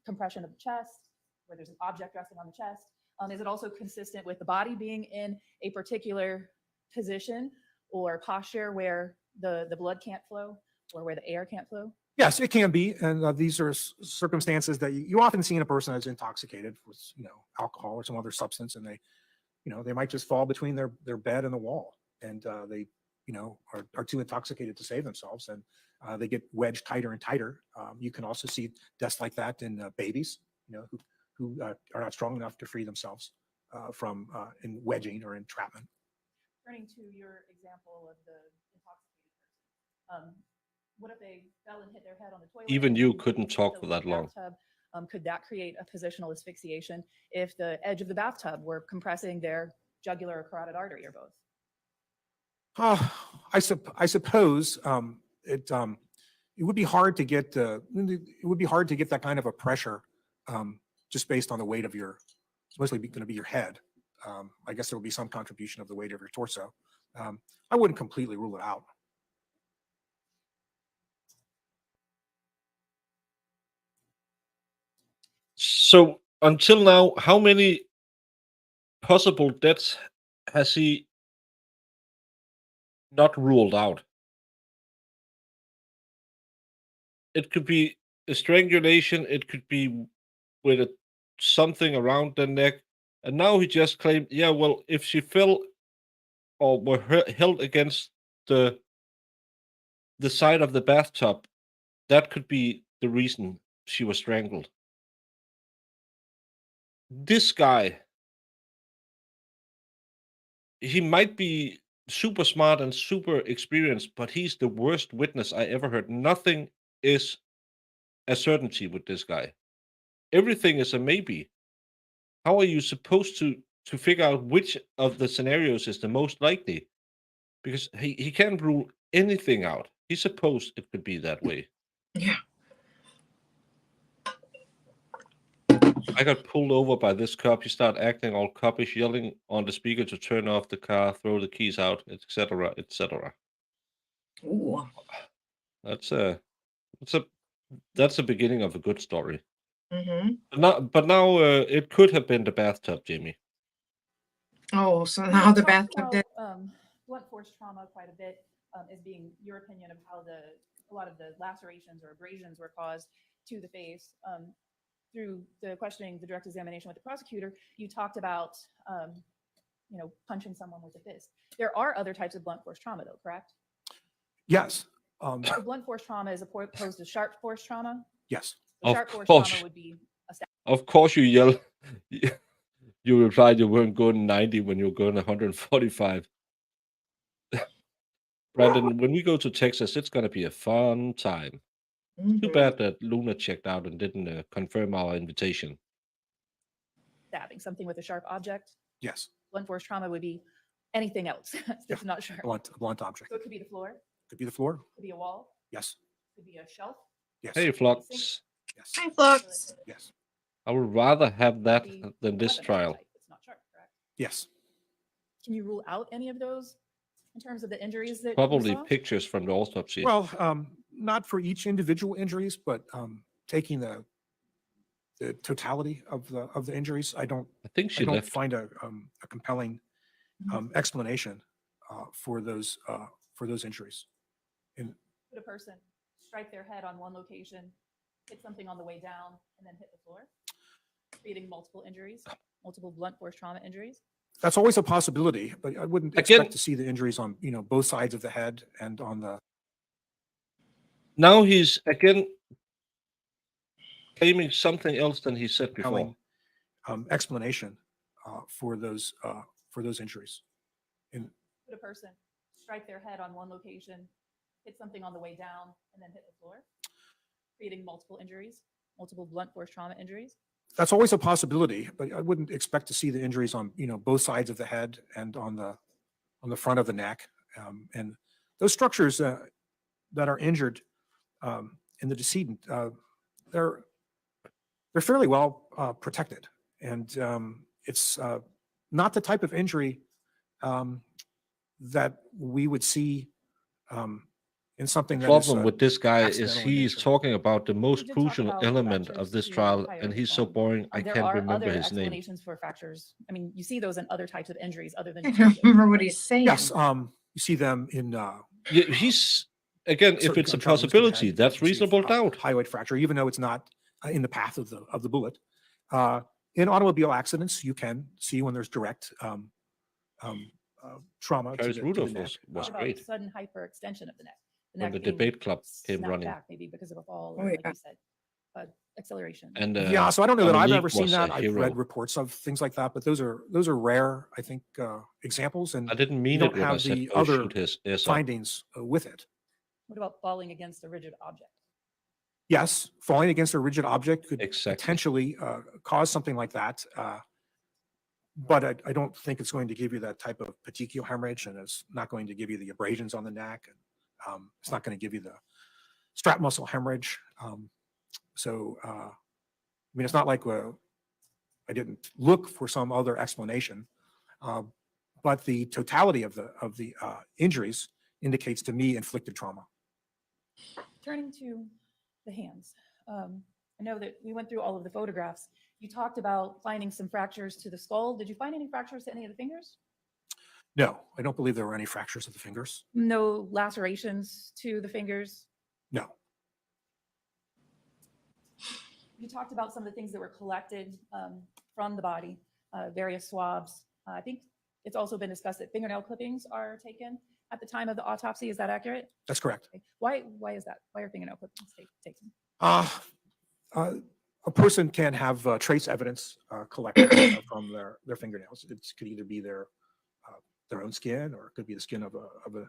S12: compression of the chest, where there's an object resting on the chest. Is it also consistent with the body being in a particular position or posture where the blood can't flow or where the air can't flow?
S14: Yes, it can be, and these are circumstances that you often see in a person that's intoxicated with, alcohol or some other substance, and they might just fall between their bed and the wall, and they, are too intoxicated to save themselves, and they get wedged tighter and tighter. You can also see deaths like that in babies, who are not strong enough to free themselves from in wedging or entrapment.
S12: Turning to your example of the intoxicated person, what if they fell and hit their head on the toilet?
S1: Even you
S12: and
S1: couldn't
S12: they
S1: talk
S12: fell
S1: for
S12: in
S1: that
S12: the
S1: long.
S12: bathtub? Could that create a positional asphyxiation if the edge of the bathtub were compressing their jugular or carotid artery or both?
S14: I suppose it would be hard to get that kind of a pressure just based on the weight of it's mostly going to be your head. I guess there will be some contribution of the weight of your torso. I wouldn't completely rule it out.
S1: So until now, how many possible deaths has he not ruled out? It could be a strangulation. It could be with something around the neck. And now he just claimed, yeah, well, if she fell or were held against the side of the bathtub, that could be the reason she was strangled. This guy, he might be super smart and super experienced, but he's the worst witness I ever heard. Nothing is a certainty with this guy. Everything is a maybe. How are you supposed to figure out which of the scenarios is the most likely? Because he can't rule anything out. He supposed it could be that way.
S2: Yeah.
S1: I got pulled over by this cop. He started acting all coppish, yelling on the speaker to turn off the car, throw the keys out, etc., etc.
S2: Ooh.
S1: That's a that's the beginning of a good story.
S2: Mm-hmm.
S1: But now it could have been the bathtub, Jamie.
S2: Oh, so
S12: You
S2: now the
S12: talked
S2: bathtub did.
S12: about, blunt force trauma quite a bit as being your opinion of how a lot of the lacerations or abrasions were caused to the face. Through the questioning, the direct examination with the prosecutor, you talked about, punching someone with a fist. There are other types of blunt force trauma, though, correct?
S14: Yes.
S12: So blunt force trauma is opposed to sharp force trauma.
S14: Yes.
S12: So
S1: Of
S12: sharp force
S1: course.
S12: trauma would be a stab.
S1: Of course, you yell. You replied you weren't going 90 when you were going 145. Brandon, when we go to Texas, it's going to be a fun time. Too bad that Luna checked out and didn't confirm our invitation.
S12: Stabbing something with a sharp object.
S14: Yes.
S12: Blunt force trauma would be anything else that's not sharp.
S14: Blunt object.
S12: So it could be the floor.
S14: Could be the floor.
S12: Could be a wall.
S14: Yes.
S12: Could be a shelf.
S14: Yes.
S1: Hey, Flux.
S14: Yes.
S2: Hi, Flux.
S14: Yes.
S1: I would rather have that
S12: Could be
S1: than
S12: a
S1: this
S12: weapon of some
S1: trial.
S12: type that's not sharp, correct?
S14: Yes.
S12: Can you rule out any of those in terms of the injuries that you
S1: Probably
S12: saw?
S1: pictures from the autopsy.
S14: Well, not for each individual injuries, but taking the totality of the injuries, I
S1: think she left.
S14: find a compelling explanation for those injuries.
S12: Could a person strike their head on one location, hit something on the way down, and then hit the floor, creating multiple injuries, multiple blunt force trauma injuries?
S14: That's always a possibility, but I wouldn't
S1: Again-
S14: expect to see the injuries on both sides of the head and on the.
S1: Now he's again claiming something else than he said before.
S14: compelling explanation for those injuries.
S12: Could a person strike their head on one location, hit something on the way down, and then hit the floor, creating multiple injuries, multiple blunt force trauma injuries?
S14: That's always a possibility, but I wouldn't expect to see the injuries on both sides of the head and on the front of the neck. And those structures that are injured in the decedent, they're fairly well protected, and it's not the type of injury that we would see in something
S1: The
S14: that is
S1: problem with this guy is
S14: accidental in
S1: he's
S14: nature.
S1: talking about the most
S12: did talk
S1: crucial
S12: about
S1: element
S12: fractures
S1: of this
S12: to
S1: trial,
S12: higher
S1: and he's so
S12: bone.
S1: boring, I
S12: There
S1: can't
S12: are
S1: remember
S12: other
S1: his name.
S12: explanations for fractures. I mean, you see those in other types of injuries other than.
S2: I don't remember what he's saying.
S14: Yes, you see them in.
S1: Yeah, he's again, if
S14: certain
S1: it's a
S14: gun troubles to the
S1: possibility,
S14: head,
S1: that's
S14: you see
S1: reasonable
S14: a
S1: doubt.
S14: hyoid fracture, even though it's not in the path of the bullet. In automobile accidents, you can see when there's direct trauma to
S1: Paris
S14: the
S1: Rudolph
S14: neck.
S1: was
S12: What about
S1: great.
S12: sudden hyperextension of the neck? The
S1: When
S12: neck
S1: the
S12: being
S1: debate club came
S12: snapped
S1: running.
S12: back, maybe because of a fall,
S2: Oh,
S12: or like
S2: yeah.
S12: you said, acceleration.
S1: And
S14: Yeah, so I don't know that I've
S1: Dominique
S14: ever seen
S1: was a
S14: that. I've
S1: hero.
S14: read reports of things like that, but those are rare, I think, examples, and
S1: I didn't mean
S14: you
S1: it
S14: don't
S1: when I
S14: have
S1: said
S14: the
S1: go
S14: other
S1: shoot his ass up.
S14: findings with it.
S12: What about falling against a rigid object?
S14: Yes, falling against a rigid object could
S1: Exactly.
S14: potentially cause something like that. But I don't think it's going to give you that type of petechial hemorrhage, and it's not going to give you the abrasions on the neck. And, it's not going to give you the strap muscle hemorrhage. So, I mean, it's not like I didn't look for some other explanation, but the totality of the injuries indicates to me inflicted trauma.
S12: Turning to the hands, I know that we went through all of the photographs. You talked about finding some fractures to the skull. Did you find any fractures to any of the fingers?
S14: No, I don't believe there were any fractures of the fingers.
S12: No lacerations to the fingers?
S14: No.
S12: You talked about some of the things that were collected from the body, various swabs. I think it's also been discussed that fingernail clippings are taken at the time of the autopsy. Is that accurate?
S14: That's correct.
S12: Okay. Why is that? Why are fingernail clippings taken?
S14: A person can have trace evidence collected from their fingernails. It could either be their own skin, or it could be the skin of a.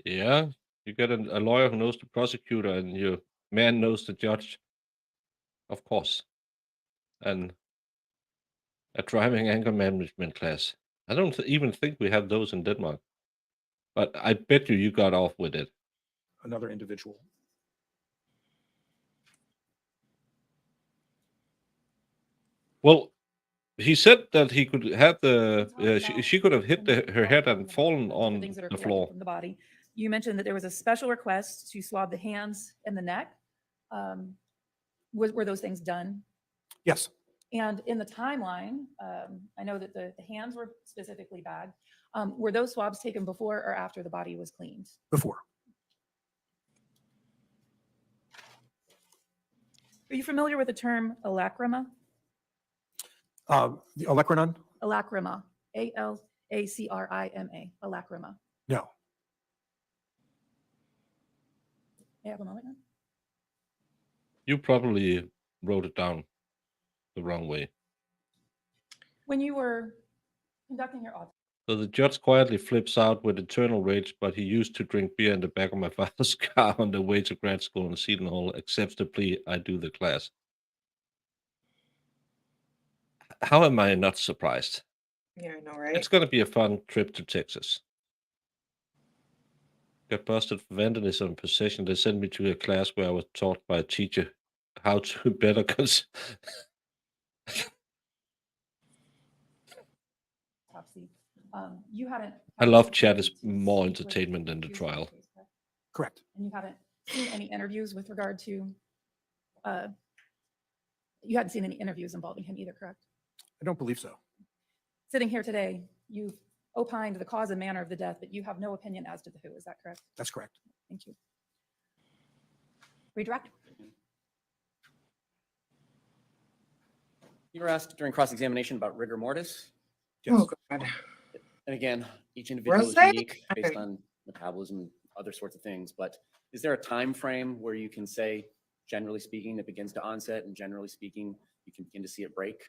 S1: Yeah, you get a lawyer who knows the prosecutor, and your man knows the judge, of course, and a driving anger management class. I don't even think we have those in Denmark, but I bet you got off with it.
S14: Another individual.
S1: Well, he said that he could have
S12: Talk
S1: she could have hit
S12: about
S1: her head and
S12: talking about
S1: fallen
S12: the
S1: on
S12: things that are
S1: the
S12: collected
S1: floor.
S12: from the body. You mentioned that there was a special request to swab the hands and the neck. Were those things done?
S14: Yes.
S12: And in the timeline, I know that the hands were specifically bagged. Were those swabs taken before or after the body was cleaned?
S14: Before.
S12: Are you familiar with the term alacrima?
S14: The olecranon?
S12: Alacrima, A-L-A-C-R-I-M-A, alacrima.
S14: No.
S12: May I have a moment now?
S1: You probably wrote it down the wrong way.
S12: When you were conducting your autopsy,
S1: So the judge quietly flips out with eternal rage, but he used to drink beer in the back of my father's car on the way to grad school in Seton Hall, accepts the plea, I do the class. How am I not surprised?
S2: Yeah, I know, right?
S1: It's going to be a fun trip to Texas. Got busted for vandalism and possession. They sent me to a class where I was taught by a teacher how to better
S12: autopsy, you hadn't.
S1: I
S12: had
S1: love
S12: the
S1: chat is
S12: opportunity to
S1: more
S12: speak with
S1: entertainment than the
S12: accused in
S1: trial.
S12: case, correct?
S14: Correct.
S12: And you haven't seen any interviews with regard to, you hadn't seen any interviews involving him either, correct?
S14: I don't believe so.
S12: Sitting here today, you've opined the cause and manner of the death, but you have no opinion as to the who. Is that correct?
S14: That's correct.
S12: Thank you. Redirect.
S8: You were asked during cross-examination about rigor mortis.
S14: Yes.
S2: Oh, God.
S8: And again, each individual
S2: Was
S8: is
S2: they?
S8: unique based on metabolism and other sorts of things. But is there a time frame where you can say, generally speaking, it begins to onset, and generally speaking, you can begin to see it break?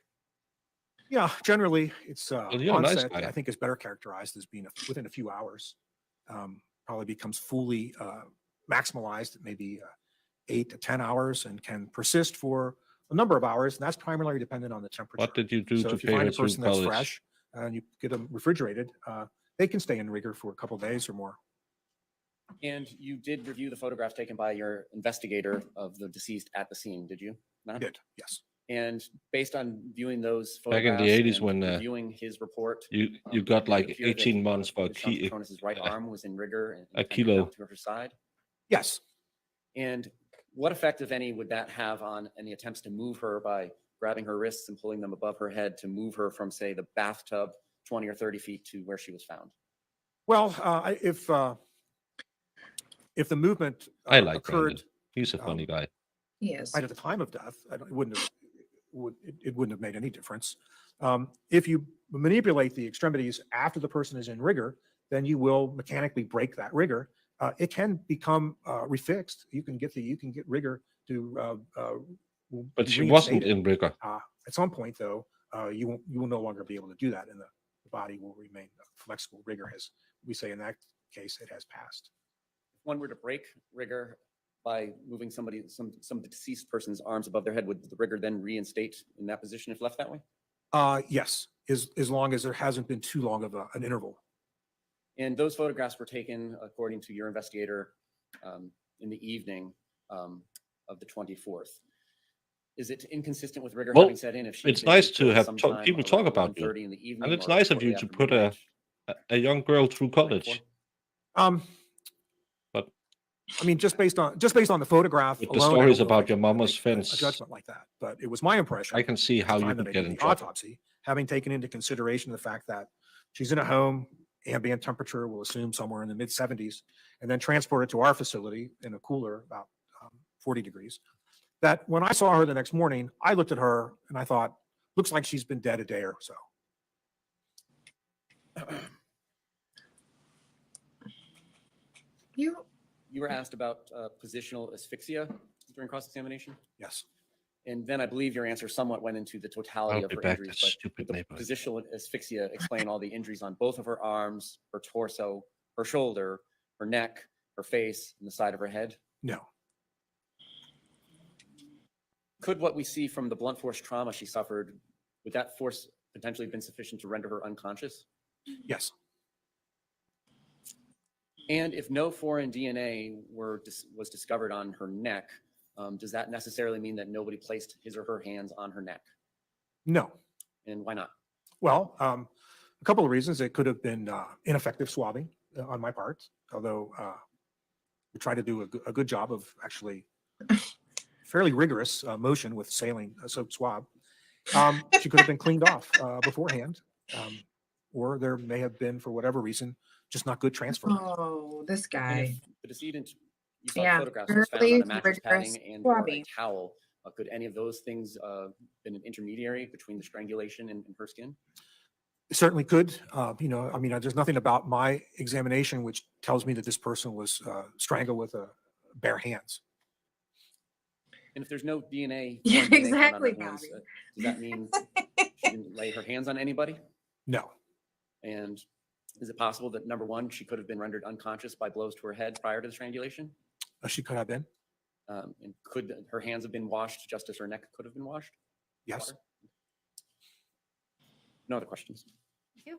S14: Yeah, generally, it's
S1: you're a nice
S14: onset,
S1: guy.
S14: I think, is better characterized as being within a few hours. Probably becomes fully maximalized at maybe 8 to 10 hours and can persist for a number of hours. And that's primarily dependent on the temperature.
S1: What did you do
S14: So
S1: to
S14: if you
S1: pay
S14: find
S1: her
S14: a
S1: through
S14: person that's
S1: college?
S14: fresh and you get them refrigerated, they can stay in rigor for a couple of days or more.
S8: And you did review the photographs taken by your investigator of the deceased at the scene, did you?
S14: I did, yes.
S8: And based on viewing those
S1: Back in
S8: photographs
S1: the 80s
S8: and
S1: when
S8: reviewing his report,
S1: you got
S8: did it
S1: like
S8: appear that,
S1: 18 months for a
S8: Ms. Shanti
S1: key.
S8: Cooper-Tonnes' right arm was in rigor and
S1: a
S8: tended
S1: kilo.
S8: out to her side?
S14: Yes.
S8: And what effect, if any, would that have on any attempts to move her by grabbing her wrists and pulling them above her head to move her from, say, the bathtub 20 or 30 feet to where she was found?
S14: Well, if the movement
S1: I like
S14: occurred
S1: Brandon. He's a funny guy.
S2: He is.
S14: right at the time of death, it wouldn't have made any difference. If you manipulate the extremities after the person is in rigor, then you will mechanically break that rigor. It can become refixed. You can get rigor to.
S1: But
S14: be
S1: she wasn't
S14: reinstated.
S1: in rigor.
S14: At some point, though, you will no longer be able to do that, and the body will remain flexible. Rigor has, we say in that case, it has passed.
S8: If one were to break rigor by moving some deceased person's arms above their head, would the rigor then reinstate in that position if left that way?
S14: Yes, as long as there hasn't been too long of an interval.
S8: And those photographs were taken, according to your investigator, in the evening of the 24th. Is it inconsistent with rigor
S1: Well,
S8: having set in? If she
S1: it's
S8: maybe
S1: nice to
S8: killed
S1: have
S8: sometime
S1: people
S8: around
S1: talk about you.
S8: 11:30 in the evening,
S1: And it's
S8: or
S1: nice of
S8: shortly
S1: you to
S8: after
S1: put
S8: midnight?
S1: a young girl through college. But
S14: I mean, just based on the photograph
S1: with the
S14: alone, I
S1: stories
S14: don't know if I
S1: about your
S14: can
S1: mama's
S14: make
S1: fence,
S14: a judgment like that. But it was my impression
S1: I can see
S14: at
S1: how
S14: the
S1: you
S14: time
S1: could
S14: that I
S1: get
S14: did
S1: in
S14: the
S1: trouble.
S14: autopsy, having taken into consideration the fact that she's in a home, ambient temperature, we'll assume somewhere in the mid 70s, and then transported to our facility in a cooler about 40 degrees. That when I saw her the next morning, I looked at her and I thought, looks like she's been dead a day or so.
S2: You,
S8: You were asked about positional asphyxia during cross-examination?
S14: Yes.
S8: And then I believe your answer somewhat went into the totality
S1: I'll
S8: of
S1: be
S8: her
S1: back,
S8: injuries,
S1: that
S8: but
S1: stupid
S8: would the
S1: neighborhood.
S8: positional asphyxia explain all the injuries on both of her arms, her torso, her shoulder, her neck, her face, and the side of her head?
S14: No.
S8: Could what we see from the blunt force trauma she suffered, would that force potentially have been sufficient to render her unconscious?
S14: Yes.
S8: And if no foreign DNA was discovered on her neck, does that necessarily mean that nobody placed his or her hands on her neck?
S14: No.
S8: And why not?
S14: Well, a couple of reasons. It could have been ineffective swabbing on my part, although we try to do a good job of actually fairly rigorous motion with saline soap swab. She could have been cleaned off beforehand, or there may have been, for whatever reason, just not good transfer.
S2: oh, this
S8: And
S2: guy.
S8: if the decedent, you saw
S2: Yeah,
S8: photographs, was found on
S2: fairly
S8: a mattress padding
S2: rigorous
S8: and or a
S2: swabbing.
S8: towel, could any of those things been an intermediary between the strangulation and her skin?
S14: It certainly could. You know, I mean, there's nothing about my examination which tells me that this person was strangled with bare hands.
S8: And if there's no DNA,
S2: Yeah,
S8: foreign DNA found on her
S2: exactly,
S8: hands,
S2: Bobby.
S8: does that mean she didn't lay her hands on anybody?
S14: No.
S8: And is it possible that, number one, she could have been rendered unconscious by blows to her head prior to the strangulation?
S14: She could have been.
S8: And could her hands have been washed just as her neck could have been washed?
S14: Yes.
S8: Water? No other questions?
S4: Thank you.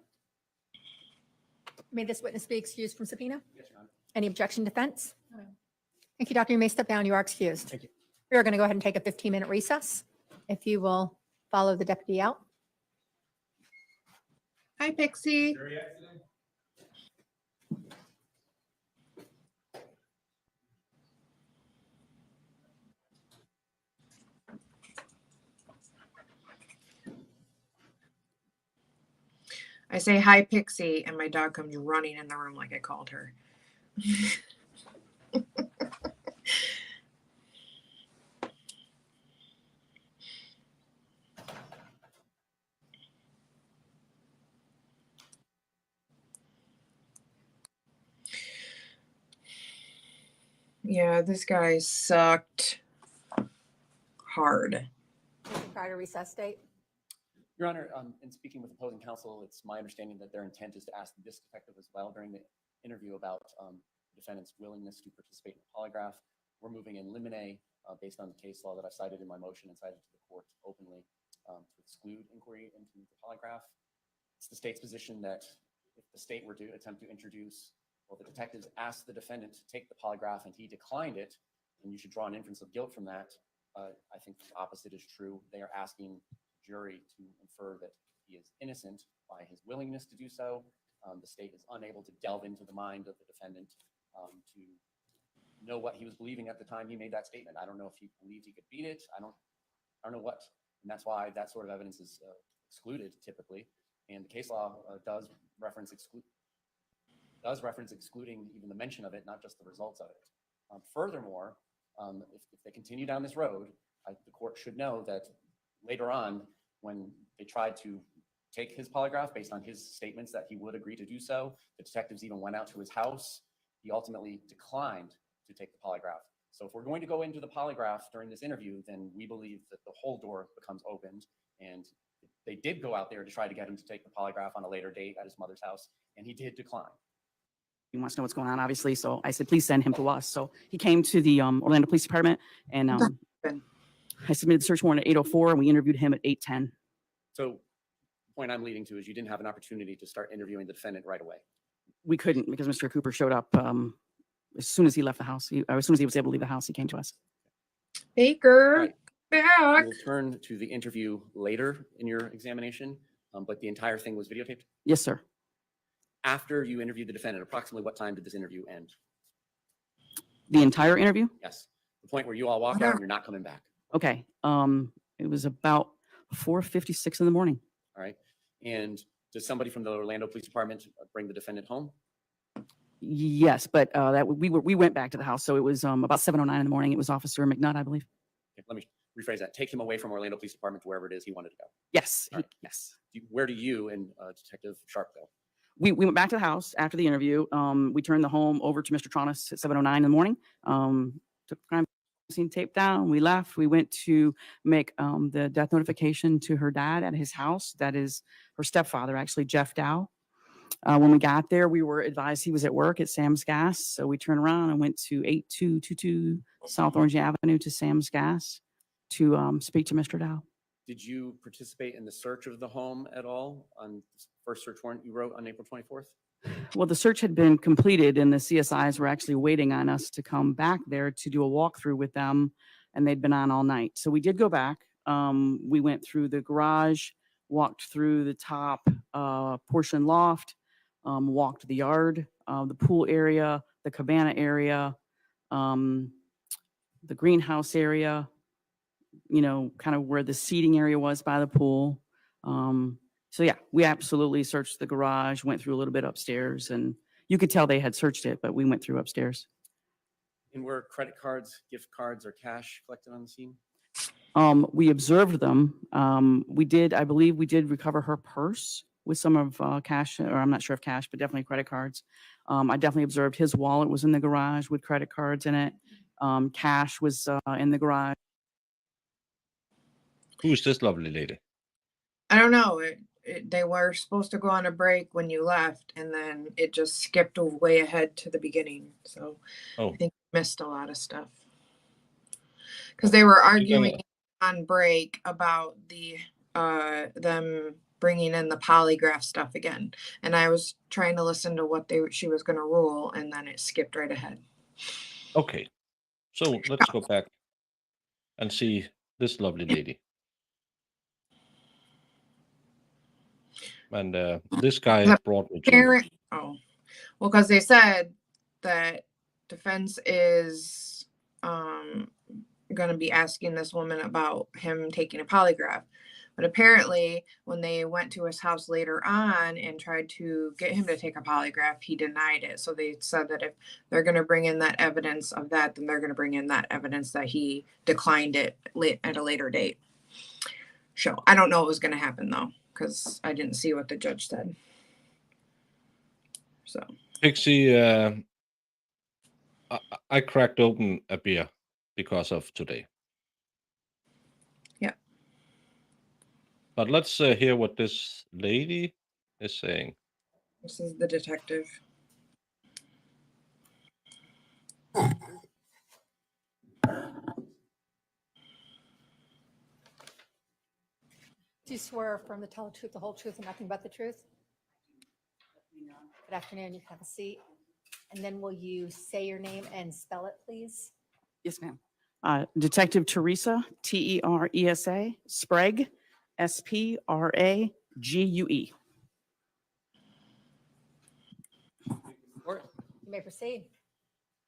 S4: May this witness be excused from subpoena?
S8: Yes, Your Honor.
S4: Any objection, defense?
S12: No.
S4: Thank you, doctor. You may step down. You are excused.
S14: Thank you.
S4: We are going to go ahead and take a 15-minute recess. If you will follow the deputy out.
S2: Hi, Pixie. I say hi, Pixie, and my dog comes running in the room like I called her. Yeah, this guy sucked hard.
S4: Prior to recess date.
S8: Your Honor, in speaking with opposing counsel, it's my understanding that their intent is to ask this detective as well during the interview about the defendant's willingness to participate in a polygraph. We're moving in limine based on the case law that I cited in my motion and cited to the court openly to exclude inquiry into the polygraph. It's the state's position that if the state were to attempt to introduce, well, the detectives asked the defendant to take the polygraph and he declined it, and you should draw an inference of guilt from that. I think the opposite is true. They are asking jury to infer that he is innocent by his willingness to do so. The state is unable to delve into the mind of the defendant to know what he was believing at the time he made that statement. I don't know if he believed he could beat it. I don't know what, and that's why that sort of evidence is excluded typically. And the case law does reference excluding even the mention of it, not just the results of it. Furthermore, if they continue down this road, the court should know that later on, when they tried to take his polygraph based on his statements that he would agree to do so, the detectives even went out to his house. He ultimately declined to take the polygraph. So if we're going to go into the polygraph during this interview, then we believe that the whole door becomes opened. And they did go out there to try to get him to take the polygraph on a later date at his mother's house, and he did decline.
S16: He wants to know what's going on, obviously. So I said, please send him to us. So he came to the Orlando Police Department, and I submitted the search warrant at 8:04, and we interviewed him at 8:10.
S8: So the point I'm leading to is you didn't have an opportunity to start interviewing the defendant right away.
S16: We couldn't because Mr. Cooper showed up as soon as he left the house. As soon as he was able to leave the house, he came to us.
S2: Baker,
S8: Right.
S2: back.
S8: We'll turn to the interview later in your examination, but the entire thing was videotaped.
S16: Yes, sir.
S8: After you interviewed the defendant, approximately what time did this interview end?
S16: The entire interview?
S8: Yes. The point where you all walk out and you're not coming back.
S16: Okay. It was about 4:56 in the morning.
S8: All right. And does somebody from the Orlando Police Department bring the defendant home?
S16: Yes, but we went back to the house. So it was about 7:09 in the morning. It was Officer McNutt, I believe.
S8: Okay, let me rephrase that. Take him away from Orlando Police Department to wherever it is he wanted to go.
S16: Yes.
S8: All right.
S16: Yes.
S8: Where do you and Detective Sharp go?
S16: we went back to the house after the interview. We turned the home over to Mr. Tronnes at 7:09 in the morning. Took the crime scene tape down. We left. We went to make the death notification to her dad at his house. That is her stepfather, actually, Jeff Dow. When we got there, we were advised he was at work at Sam's Gas. So we turned around and went to 8222 South Orange Avenue to Sam's Gas to speak to Mr. Dow.
S8: Did you participate in the search of the home at all on the first search warrant you wrote on April 24th?
S16: Well, the search had been completed and the CSIs were actually waiting on us to come back there to do a walkthrough with them, and they'd been on all night. So we did go back. We went through the garage, walked through the top portion loft, walked the yard, the pool area, the cabana area, the greenhouse area, you know, kind of where the seating area was by the pool. So yeah, we absolutely searched the garage, went through a little bit upstairs, and you could tell they had searched it, but we went through upstairs.
S8: And were credit cards, gift cards, or cash collected on the scene?
S16: We observed them. I believe we did recover her purse with some of cash, or I'm not sure if cash, but definitely credit cards. I definitely observed his wallet was in the garage with credit cards in it. Cash was in the garage.
S1: Who's this lovely lady?
S2: I don't know. They were supposed to go on a break when you left, and then it just skipped way ahead to the beginning. So
S1: Oh.
S2: I think we missed a lot of stuff. Because they were arguing on break about them bringing in the polygraph stuff again. And I was trying to listen to what she was going to rule, and then it skipped right ahead.
S1: Okay. So let's go back and see this lovely lady. And this guy brought me to.
S2: Well, because they said that defense is going to be asking this woman about him taking a polygraph. But apparently, when they went to his house later on and tried to get him to take a polygraph, he denied it. So they said that if they're going to bring in that evidence of that, then they're going to bring in that evidence that he declined it at a later date. So I don't know what was going to happen, though, because I didn't see what the judge said. So
S1: Pixie, I cracked open a beer because of today.
S2: Yeah.
S1: But let's hear what this lady is saying.
S2: This is the detective.
S4: Do you swear affirm to tell the truth, the whole truth, and nothing but the truth? Good afternoon. You can have a seat. And then will you say your name and spell it, please?
S16: Yes, ma'am. Detective Teresa, Teresa, Sprague, Sprague.
S4: You may proceed.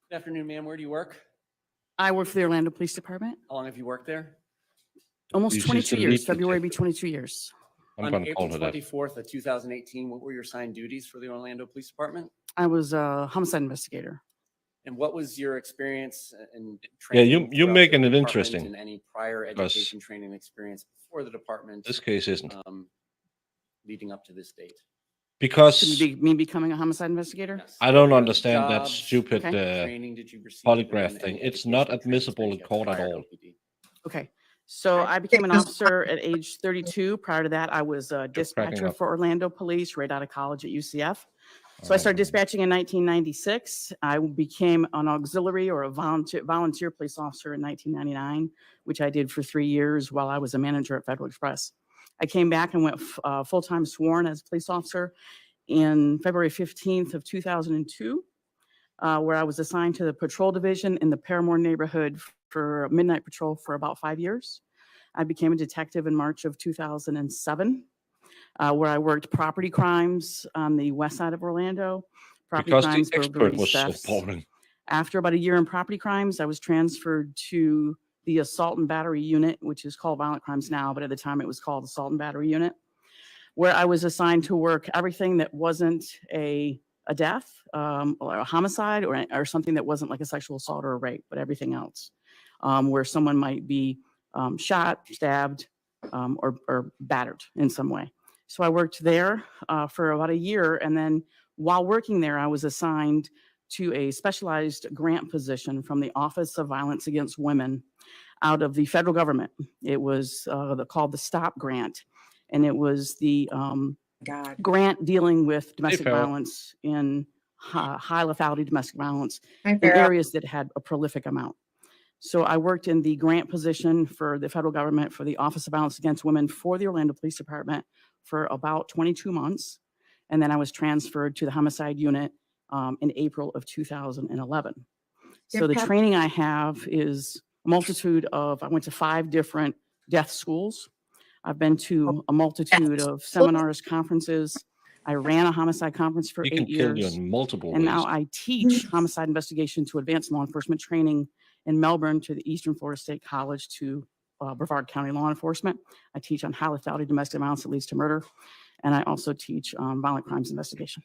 S8: Good afternoon, ma'am. Where do you work?
S16: I work for the Orlando Police Department.
S8: How long have you worked there?
S16: Almost
S1: She's
S16: 22
S1: the
S16: years.
S1: lead
S16: February will be
S1: detective.
S16: 22 years.
S1: I'm
S8: On
S1: going to
S8: April
S1: call her that.
S8: 24th of 2018, what were your assigned duties for the Orlando Police Department?
S16: I was a homicide investigator.
S8: And what was your experience and
S1: Yeah,
S8: training
S1: you
S8: throughout
S1: making
S8: the
S1: it
S8: department
S1: interesting,
S8: and any prior
S1: because
S8: education training experience before the department
S1: This case isn't.
S8: leading up to this date?
S1: Because
S16: Me becoming a homicide investigator?
S8: Yes.
S1: I don't
S8: What
S1: understand that
S8: jobs,
S1: stupid
S8: training did you receive, and
S1: polygraph thing.
S8: any
S1: It's not
S8: educational training
S1: admissible in
S8: experience you
S1: court
S8: had
S1: at
S8: prior to
S1: all.
S8: OPD?
S16: Okay. So I became an officer at age 32. Prior to that, I was a dispatcher
S1: up.
S16: for Orlando Police right out of college at UCF. So I started dispatching in 1996. I became an auxiliary or a volunteer police officer in 1999, which I did for 3 years while I was a manager at Federal Express. I came back and went full-time sworn as a police officer in February 15th of 2002, where I was assigned to the patrol division in the Paramore neighborhood for midnight patrol for about 5 years. I became a detective in March of 2007. Where I worked property crimes on the west side of Orlando. Property
S1: Because the
S16: crimes,
S1: expert
S16: burglaries,
S1: was so
S16: thefts.
S1: boring.
S16: After about a year in property crimes, I was transferred to the assault and battery unit, which is called violent crimes now, but at the time it was called assault and battery unit, where I was assigned to work everything that wasn't a death or a homicide or something that wasn't like a sexual assault or a rape, but everything else, where someone might be shot, stabbed, or battered in some way. So I worked there for about a year. And then while working there, I was assigned to a specialized grant position from the Office of Violence Against Women out of the federal government. It was called the STOP grant. And it was the
S2: God.
S16: grant dealing with domestic
S1: Farrell.
S16: violence in high lethality domestic violence
S2: Hi,
S16: in
S2: Farrell.
S16: areas that had a prolific amount. So I worked in the grant position for the federal government for the Office of Violence Against Women for the Orlando Police Department for about 22 months. And then I was transferred to the homicide unit in April of 2011. So the training I have is a multitude of, I went to 5 different death schools. I've been to a multitude of seminars, conferences. I ran a homicide conference for
S1: He
S16: 8
S1: can kill you
S16: years.
S1: in multiple
S16: And
S1: ways.
S16: now I teach homicide investigation to advanced law enforcement training in Melbourne to the Eastern Florida State College to Brevard County Law Enforcement. I teach on high lethality domestic violence that leads to murder. And I also teach violent crimes investigation.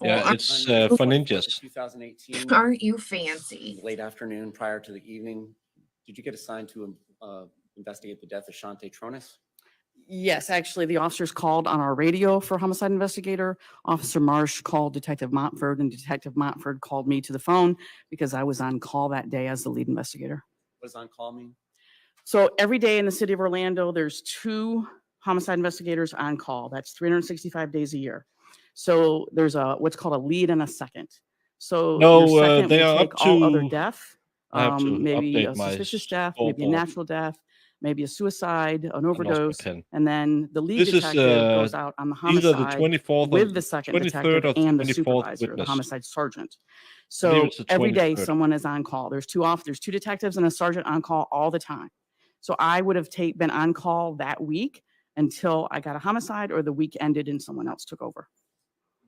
S1: Yeah,
S2: Well,
S1: it's
S8: On April
S1: for
S8: 24th of
S1: ninjas.
S8: 2018,
S2: aren't you fancy?
S8: late afternoon prior to the evening, did you get assigned to investigate the death of Shanti Tronnes?
S16: Yes, actually, the officers called on our radio for homicide investigator. Officer Marsh called Detective Montford, and Detective Montford called me to the phone because I was on call that day as the lead investigator.
S8: What does on call mean?
S16: So every day in the city of Orlando, there's 2 homicide investigators on call. That's 365 days a year. So there's what's called a lead and a second. So your
S1: No,
S16: second
S1: they
S16: will
S1: are
S16: take
S1: up
S16: all other
S1: to.
S16: death,
S1: I have to
S16: maybe
S1: update
S16: a
S1: my
S16: suspicious death, maybe a
S1: scoreboard.
S16: natural death, maybe a suicide, an
S1: I lost my
S16: overdose,
S1: pen.
S16: and then the lead
S1: This is
S16: detective goes out on the
S1: either the
S16: homicide
S1: 24th
S16: with
S1: or
S16: the second
S1: 23rd
S16: detective
S1: or
S16: and the
S1: 24th
S16: supervisor, the
S1: witness.
S16: homicide sergeant.
S1: I believe
S16: So
S1: it's the
S16: every day
S1: 23rd.
S16: someone is on call. There's 2 detectives and a sergeant on call all the time. So I would have been on call that week until I got a homicide or the week ended and someone else took over.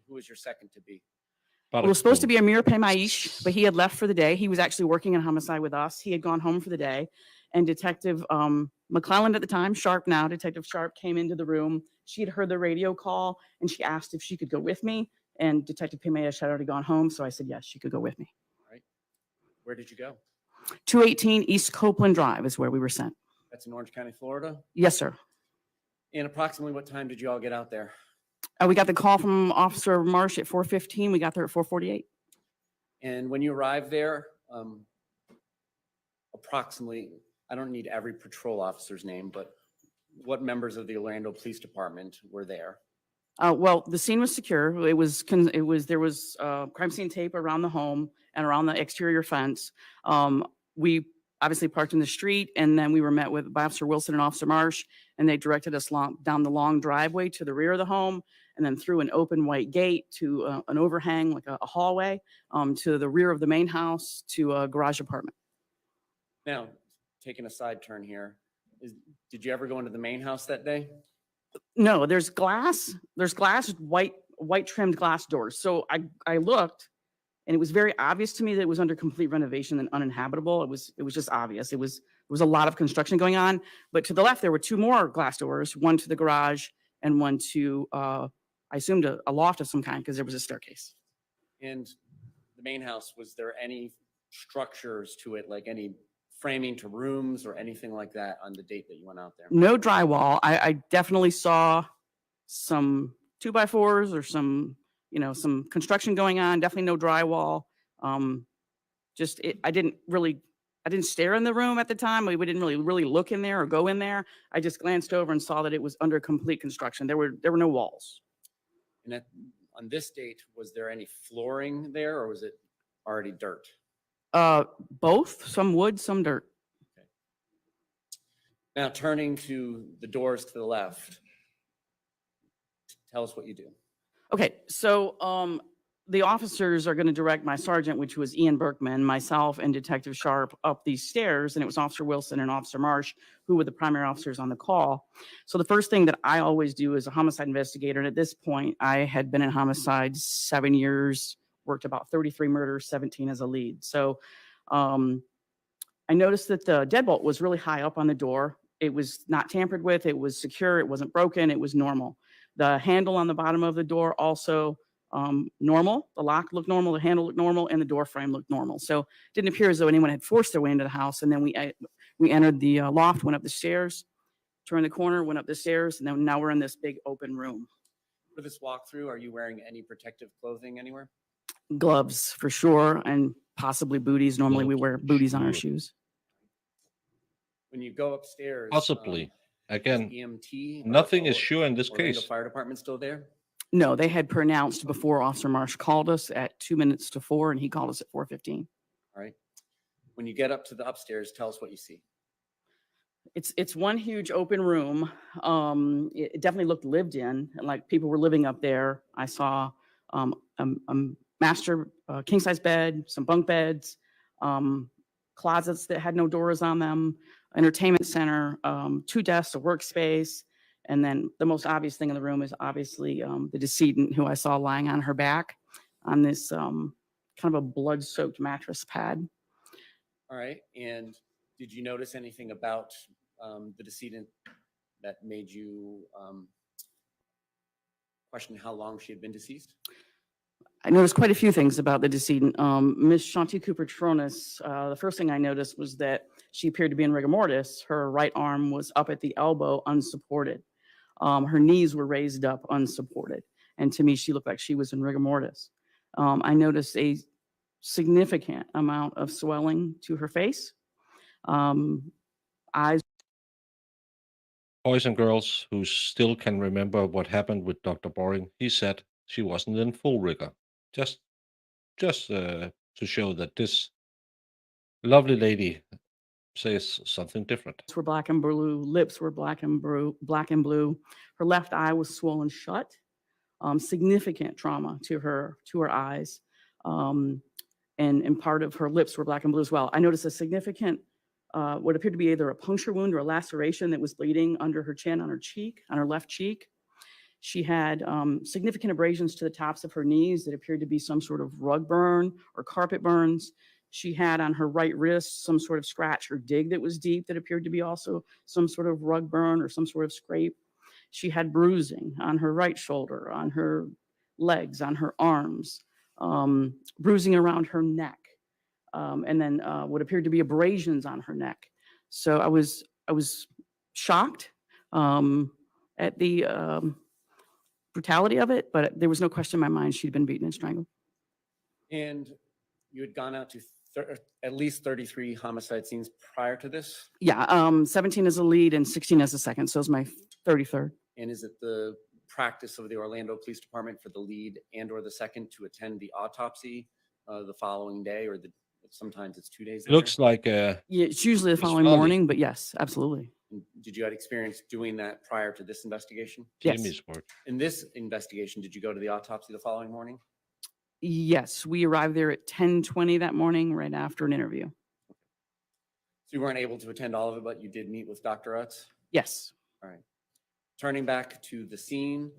S8: Who was your second to be?
S16: It was supposed to be Amir Paymaish, but he had left for the day. He was actually working on homicide with us. He had gone home for the day. And Detective McClelland at the time, Sharp now, Detective Sharp came into the room. She had heard the radio call and she asked if she could go with me. And Detective Paymaish had already gone home. So I said, yes, she could go with me.
S8: Right. Where did you go?
S16: 218 East Copeland Drive is where we were sent.
S8: That's in Orange County, Florida.
S16: Yes, sir.
S8: And approximately what time did you all get out there?
S16: We got the call from Officer Marsh at 4:15. We got there at 4:48.
S8: And when you arrived there, approximately, I don't need every patrol officer's name, but what members of the Orlando Police Department were there?
S16: Well, the scene was secure. There was crime scene tape around the home and around the exterior fence. We obviously parked in the street, and then we were met by Officer Wilson and Officer Marsh, and they directed us down the long driveway to the rear of the home, and then through an open white gate to an overhang, like a hallway, to the rear of the main house to a garage apartment.
S8: Now, taking a side turn here, did you ever go into the main house that day?
S16: No, there's glass, white trimmed glass doors. So I looked, and it was very obvious to me that it was under complete renovation and uninhabitable. It was just obvious. There was a lot of construction going on. But to the left, there were 2 more glass doors, one to the garage and one to, I assumed a loft of some kind because there was a staircase.
S8: And the main house, was there any structures to it, like any framing to rooms or anything like that on the date that you went out there?
S16: No drywall. I definitely saw some 2x4s or some construction going on. Definitely no drywall. I didn't stare in the room at the time. We didn't really look in there or go in there. I just glanced over and saw that it was under complete construction. There were no walls.
S8: And on this date, was there any flooring there, or was it already dirt?
S16: Both, some wood, some dirt.
S8: Okay. Now turning to the doors to the left, tell us what you do.
S16: Okay, so the officers are going to direct my sergeant, which was Ian Berkman, myself, and Detective Sharp up these stairs, and it was Officer Wilson and Officer Marsh who were the primary officers on the call. So the first thing that I always do as a homicide investigator, and at this point, I had been in homicide 7 years, worked about 33 murders, 17 as a lead. So I noticed that the deadbolt was really high up on the door. It was not tampered with. It was secure. It wasn't broken. It was normal. The handle on the bottom of the door also normal. The lock looked normal. The handle looked normal, and the door frame looked normal. So it didn't appear as though anyone had forced their way into the house. And then we entered the loft, went up the stairs, turned the corner, went up the stairs, and then now we're in this big open room.
S8: For this walkthrough, are you wearing any protective clothing anywhere?
S16: Gloves for sure, and possibly booties. Normally we
S1: Gloves
S16: wear
S1: and
S16: booties on our
S1: shoes.
S16: shoes.
S8: When you go upstairs,
S1: Possibly.
S8: is
S1: Again,
S8: EMT,
S1: nothing is sure in this
S8: Orlando
S1: case.
S8: Fire Department still there?
S16: No, they had pronounced before Officer Marsh called us at 2 minutes to 4, and he called us at 4:15.
S8: All right. When you get up to the upstairs, tell us what you see.
S16: It's one huge open room. It definitely looked lived in, and like people were living up there. I saw a master king size bed, some bunk beds, closets that had no doors on them, entertainment center, 2 desks, a workspace, and then the most obvious thing in the room is obviously the decedent, who I saw lying on her back on this kind of a blood-soaked mattress pad.
S8: All right. And did you notice anything about the decedent that made you question how long she had been deceased?
S16: I noticed quite a few things about the decedent. Miss Shanti Cooper-Tonnes, the first thing I noticed was that she appeared to be in rigor mortis. Her right arm was up at the elbow, unsupported. Her knees were raised up, unsupported. And to me, she looked like she was in rigor mortis. I noticed a significant amount of swelling to her face. Eyes.
S1: Boys and girls who still can remember what happened with Dr. Boring, he said she wasn't in full rigor. Just to show that this lovely lady says something different.
S16: Were black and blue, lips were black and blue. Her left eye was swollen shut. Significant trauma to her eyes. And part of her lips were black and blue as well. I noticed a significant, what appeared to be either a puncture wound or a laceration that was bleeding under her chin, on her cheek, on her left cheek. She had significant abrasions to the tops of her knees that appeared to be some sort of rug burn or carpet burns. She had on her right wrist some sort of scratch or dig that was deep that appeared to be also some sort of rug burn or some sort of scrape. She had bruising on her right shoulder, on her legs, on her arms, bruising around her neck, and then what appeared to be abrasions on her neck. So I was shocked at the brutality of it, but there was no question in my mind she'd been beaten and strangled.
S8: And you had gone out to at least 33 homicide scenes prior to this?
S16: Yeah, 17 as a lead and 16 as a second, so it was my 33rd.
S8: And is it the practice of the Orlando Police Department for the lead and or the second to attend the autopsy the following day, or sometimes it's 2 days later?
S1: Looks like
S16: Yeah, it's usually the
S1: Miss
S16: following
S1: Farley.
S16: morning, but yes, absolutely.
S8: Did you have experience doing that prior to this investigation?
S16: Yes.
S1: Timmy's work.
S8: In this investigation, did you go to the autopsy the following morning?
S16: Yes, we arrived there at 10:20 that morning, right after an interview.
S8: So you weren't able to attend all of it, but you did meet with Dr. Utz?
S16: Yes.
S8: All right. Turning back to the scene,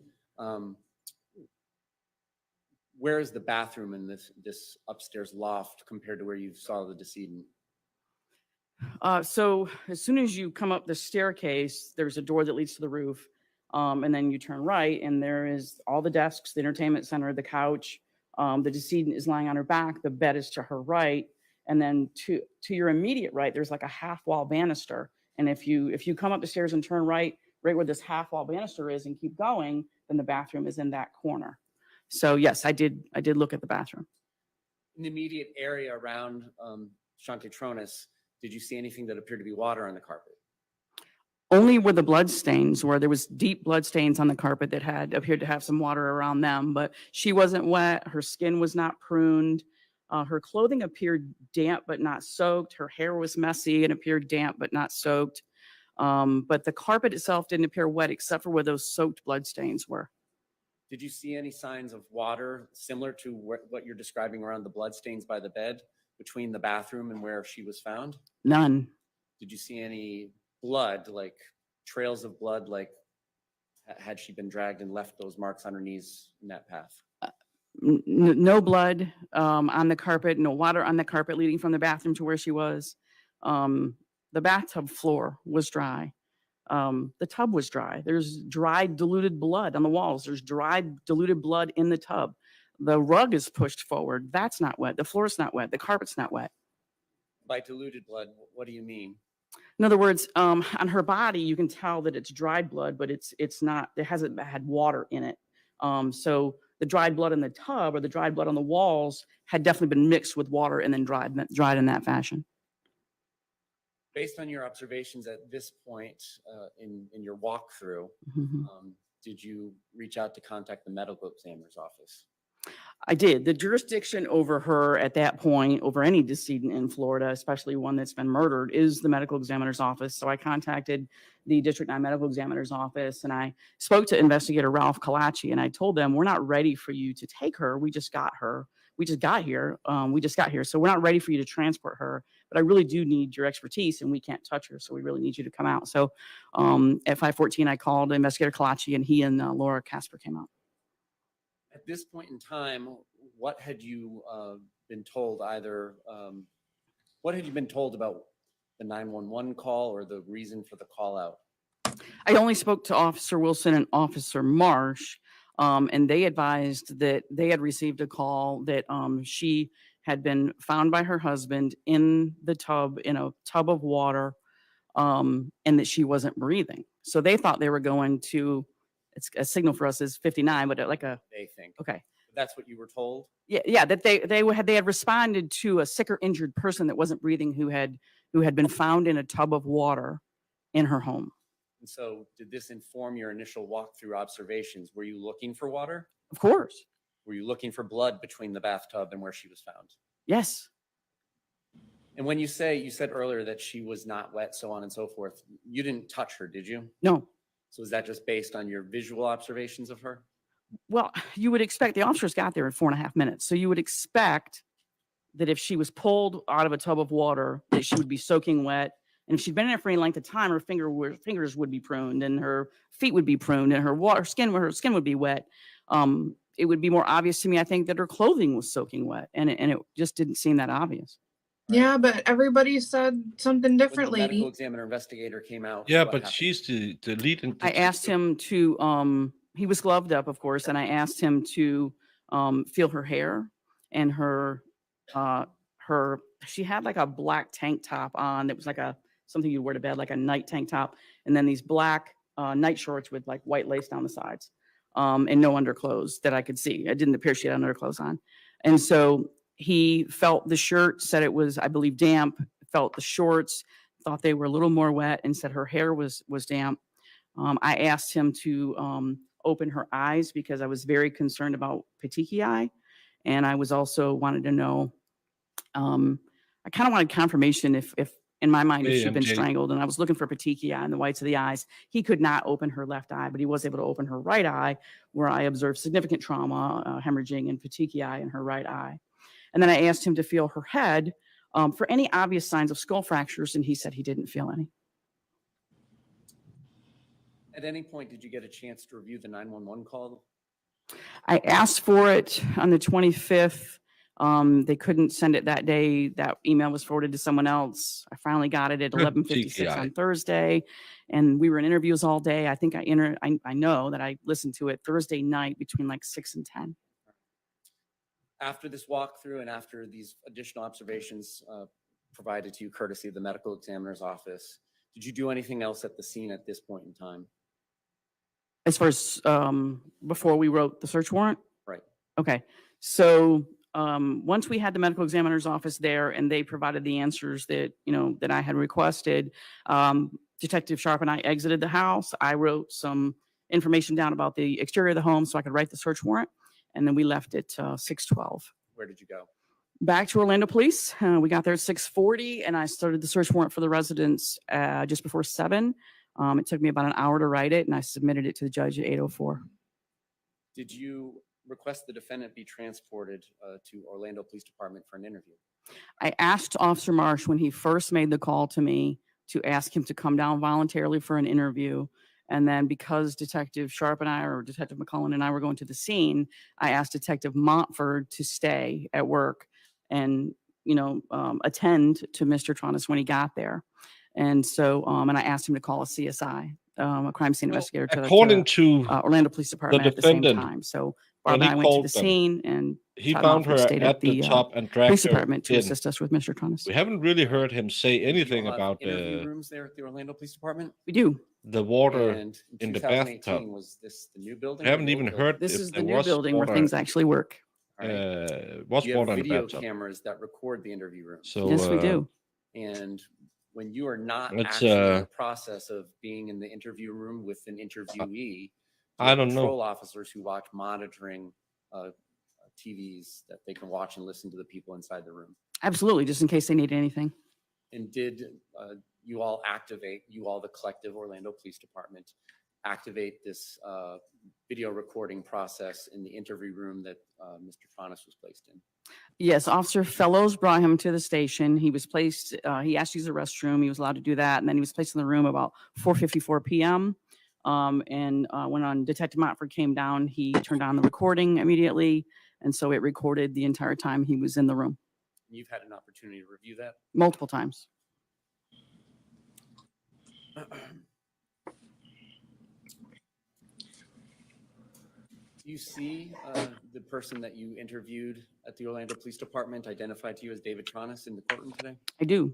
S8: where is the bathroom in this upstairs loft compared to where you saw the decedent?
S16: So as soon as you come up the staircase, there's a door that leads to the roof, and then you turn right, and there is all the desks, the entertainment center, the couch. The decedent is lying on her back. The bed is to her right, and then to your immediate right, there's like a half wall banister. And if you come up the stairs and turn right where this half wall banister is, and keep going, then the bathroom is in that corner. So yes, I did look at the bathroom.
S8: In the immediate area around Shanti Tronnes, did you see anything that appeared to be water on the carpet?
S16: Only where the blood stains, where there was deep blood stains on the carpet that had appeared to have some water around them, but she wasn't wet. Her skin was not pruned. Her clothing appeared damp but not soaked. Her hair was messy and appeared damp but not soaked. But the carpet itself didn't appear wet except for where those soaked blood stains were.
S8: Did you see any signs of water similar to what you're describing around the blood stains by the bed between the bathroom and where she was found?
S16: None.
S8: Did you see any blood, like trails of blood, like had she been dragged and left those marks on her knees in that path?
S16: No blood on the carpet, no water on the carpet leading from the bathroom to where she was. The bathtub floor was dry. The tub was dry. There's dried diluted blood on the walls. There's dried diluted blood in the tub. The rug is pushed forward. That's not wet. The floor's not wet. The carpet's not wet.
S8: By diluted blood, what do you mean?
S16: In other words, on her body, you can tell that it's dried blood, but it's not, it hasn't had water in it. So the dried blood in the tub or the dried blood on the walls had definitely been mixed with water and then dried in that fashion.
S8: Based on your observations at this point in your walkthrough,
S16: Mhm.
S8: did you reach out to contact the medical examiner's office?
S16: I did. The jurisdiction over her at that point, over any decedent in Florida, especially one that's been murdered, is the medical examiner's office. So I contacted the District 9 medical examiner's office and I spoke to investigator Ralph Kalachi and I told them, we're not ready for you to take her. We just got her. We just got here. So we're not ready for you to transport her, but I really do need your expertise and we can't touch her. So we really need you to come out. So at 5:14, I called investigator Kalachi and he and Laura Casper came out.
S8: At this point in time, what had you been told what had you been told about the 911 call or the reason for the call out?
S16: I only spoke to Officer Wilson and Officer Marsh, and they advised that they had received a call that she had been found by her husband in a tub of water, and that she wasn't breathing. So they thought they were going to, it's a signal for us is 59, but like a,
S8: They think.
S16: okay.
S8: That's what you were told?
S16: Yeah, that they had responded to a sick or injured person that wasn't breathing who had been found in a tub of water in her home.
S8: And so did this inform your initial walkthrough observations? Were you looking for water?
S16: Of course.
S8: Were you looking for blood between the bathtub and where she was found?
S16: Yes.
S8: And when you said earlier that she was not wet, so on and so forth, you didn't touch her, did you?
S16: No.
S8: So is that just based on your visual observations of her?
S16: Well, you would expect the officers got there in 4.5 minutes. So you would expect that if she was pulled out of a tub of water, that she would be soaking wet. And if she'd been in there for any length of time, her fingers would be pruned and her feet would be pruned and her skin would be wet. It would be more obvious to me, I think, that her clothing was soaking wet. And it just didn't seem that obvious.
S2: Yeah, but everybody said something different,
S8: When the medical
S2: lady.
S8: examiner investigator came out.
S1: Yeah,
S8: what
S1: but
S8: happened?
S1: she's the lead.
S16: I asked him to, he was gloved up, of course, and I asked him to feel her hair and she had like a black tank top on that was like something you'd wear to bed, like a night tank top, and then these black night shorts with like white lace down the sides, and no underclothes that I could see. It didn't appear she had underclothes on. And so he felt the shirt, said it was, I believe, damp, felt the shorts, thought they were a little more wet, and said her hair was damp. I asked him to open her eyes because I was very concerned about petechiae. And I was also wanted to know, I kind of wanted confirmation if in my mind, if she'd been strangled, and I was looking for petechiae and the whites of the eyes. He could not open her left eye, but he was able to open her right eye, where I observed significant trauma, hemorrhaging and petechiae in her right eye. And then I asked him to feel her head for any obvious signs of skull fractures, and he said he didn't feel any.
S8: At any point, did you get a chance to review the 911 call?
S16: I asked for it on the 25th. They couldn't send it that day. That email was forwarded to someone else. I finally got it at 11:56 on Thursday, and we were in interviews all day. I think I know that I listened to it Thursday night between like 6 and 10.
S8: After this walkthrough and after these additional observations provided to you courtesy of the medical examiner's office, did you do anything else at the scene at this point in time?
S16: As far as before we wrote the search warrant?
S8: Right.
S16: Okay. So once we had the medical examiner's office there and they provided the answers that, that I had requested, Detective Sharp and I exited the house. I wrote some information down about the exterior of the home so I could write the search warrant. And then we left at 6:12.
S8: Where did you go?
S16: Back to Orlando Police. We got there at 6:40 and I started the search warrant for the residence just before 7. It took me about an hour to write it and I submitted it to the judge at 8:04.
S8: Did you request the defendant be transported to Orlando Police Department for an interview?
S16: I asked Officer Marsh when he first made the call to me to ask him to come down voluntarily for an interview. And then because Detective Sharp and I, or Detective McCullen and I were going to the scene, I asked Detective Montford to stay at work and, attend to Mr. Tronnes when he got there. And so, and I asked him to call a CSI, a crime scene investigator to
S1: according to
S16: Orlando Police Department at the same time. So Barbara
S1: And
S16: and
S1: he
S16: I went to
S1: called
S16: the
S1: them.
S16: scene, and
S1: He
S16: Todd
S1: found
S16: Mofford
S1: her
S16: stayed
S1: at the top and dragged
S16: police
S1: her
S16: department to
S1: in.
S16: assist us with Mr. Tonnes.
S1: We haven't really heard him say
S8: Do you all
S1: anything
S8: have
S1: about
S8: interview rooms there at the Orlando Police Department?
S16: We do.
S1: the water
S8: And
S1: in the
S8: 2018,
S1: bathtub.
S8: was this the new building?
S1: We
S8: or
S1: haven't
S8: the
S1: even
S8: old building?
S1: heard
S16: This
S1: if
S16: is the
S1: there
S16: new
S1: was
S16: building where
S1: water,
S16: things actually work.
S8: All right.
S1: was
S8: Do you have
S1: water in the
S8: video
S1: bathtub.
S8: cameras that record the interview room?
S1: So
S16: Yes, we do.
S8: And when you are not
S1: It's,
S8: actually in the process of being in the interview room with an interviewee, do you
S1: I
S8: have
S1: don't know.
S8: patrol officers who watch monitoring TVs that they can watch and listen to the people inside the room?
S16: Absolutely, just in case they need anything.
S8: And did you all, the collective Orlando Police Department, activate this video recording process in the interview room that Mr. Tronnes was placed in?
S16: Yes, Officer Fellows brought him to the station. He was placed, he asked to use the restroom. He was allowed to do that. And then he was placed in the room about 4:54 p.m. When Detective Montford came down, he turned on the recording immediately. And so it recorded the entire time he was in the room,
S8: You've had an opportunity to review that?
S16: multiple times.
S8: Do you see the person that you interviewed at the Orlando Police Department identified to you as David Tronnes in the courtroom today?
S16: I do.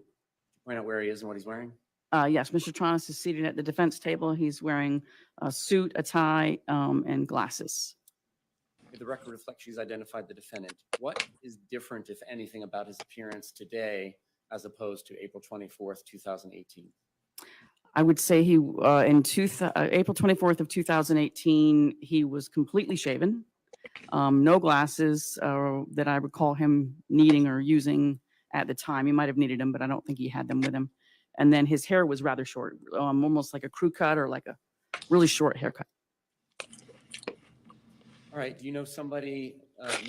S8: Point out where he is and what he's wearing?
S16: Yes, Mr. Tronnes is seated at the defense table. He's wearing a suit, a tie, and glasses.
S8: The record reflects she's identified the defendant. What is different, if anything, about his appearance today as opposed to April 24th, 2018?
S16: I would say he, April 24th of 2018, he was completely shaven. No glasses that I recall him needing or using at the time. He might have needed them, but I don't think he had them with him. And then his hair was rather short, almost like a crew cut or like a really short haircut.
S8: All right. Do you know somebody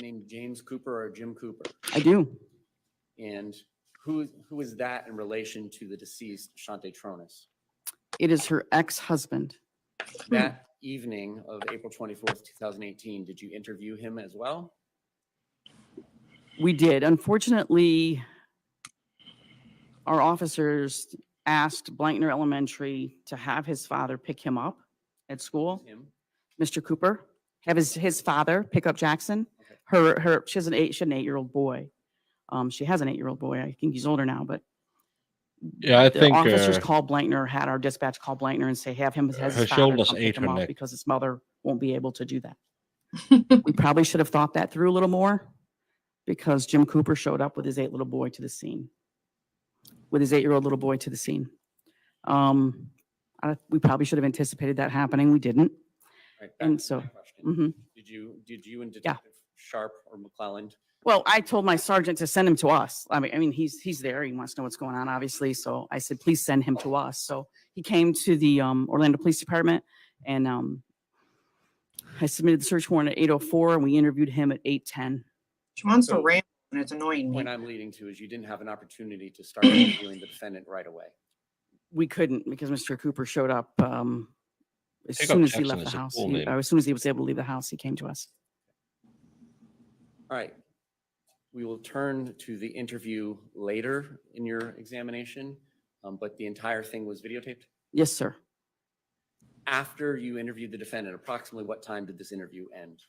S8: named James Cooper or Jim Cooper?
S16: I do.
S8: And who is that in relation to the deceased Shanti Cooper-Tonnes?
S16: It is her ex-husband.
S8: That evening of April 24th, 2018, did you interview him as well?
S16: We did. Unfortunately, our officers asked Blankner Elementary to have his father pick him up at school.
S8: Him?
S16: Mr. Cooper, have his father pick up Jackson.
S8: Okay.
S16: She has an 8-year-old boy. She has an 8-year-old boy. I think he's older now, but
S1: Yeah, I
S16: the
S1: think
S16: officers called Blankner, had our dispatch call Blankner and say, have his
S1: her
S16: father
S1: shoulders
S16: come
S1: ate
S16: pick
S1: her
S16: him up
S1: neck.
S16: because his mother won't be able to do that. We probably should have thought that through a little more because Jim Cooper showed up with his 8-year-old boy to the scene. We probably should have anticipated that happening. We didn't.
S8: All right, back
S16: And
S8: to
S16: so,
S8: my question.
S16: mhm.
S8: Did you and Detective Sharp or McClelland?
S16: Well, I told my sergeant to send him to us. I mean, he's there. He wants to know what's going on, obviously. So I said, please send him to us. So he came to the Orlando Police Department, and I submitted the search warrant at 8:04, and we interviewed him at 8:10.
S2: She wants to
S8: So-
S2: ramble and it's annoying
S8: The
S2: me.
S8: point I'm leading to is you didn't have an opportunity to start interviewing the defendant right away.
S16: We couldn't because Mr. Cooper showed up as
S1: Pick
S16: soon
S1: up
S16: as he
S1: Jackson
S16: left
S1: is
S16: the
S1: a
S16: house.
S1: cool name.
S16: As soon as he was able to leave the house, he came to us.
S8: All right. We will turn to the interview later in your examination, but the entire thing was videotaped.
S16: Yes, sir.
S8: After you interviewed the defendant, approximately what time did this interview end?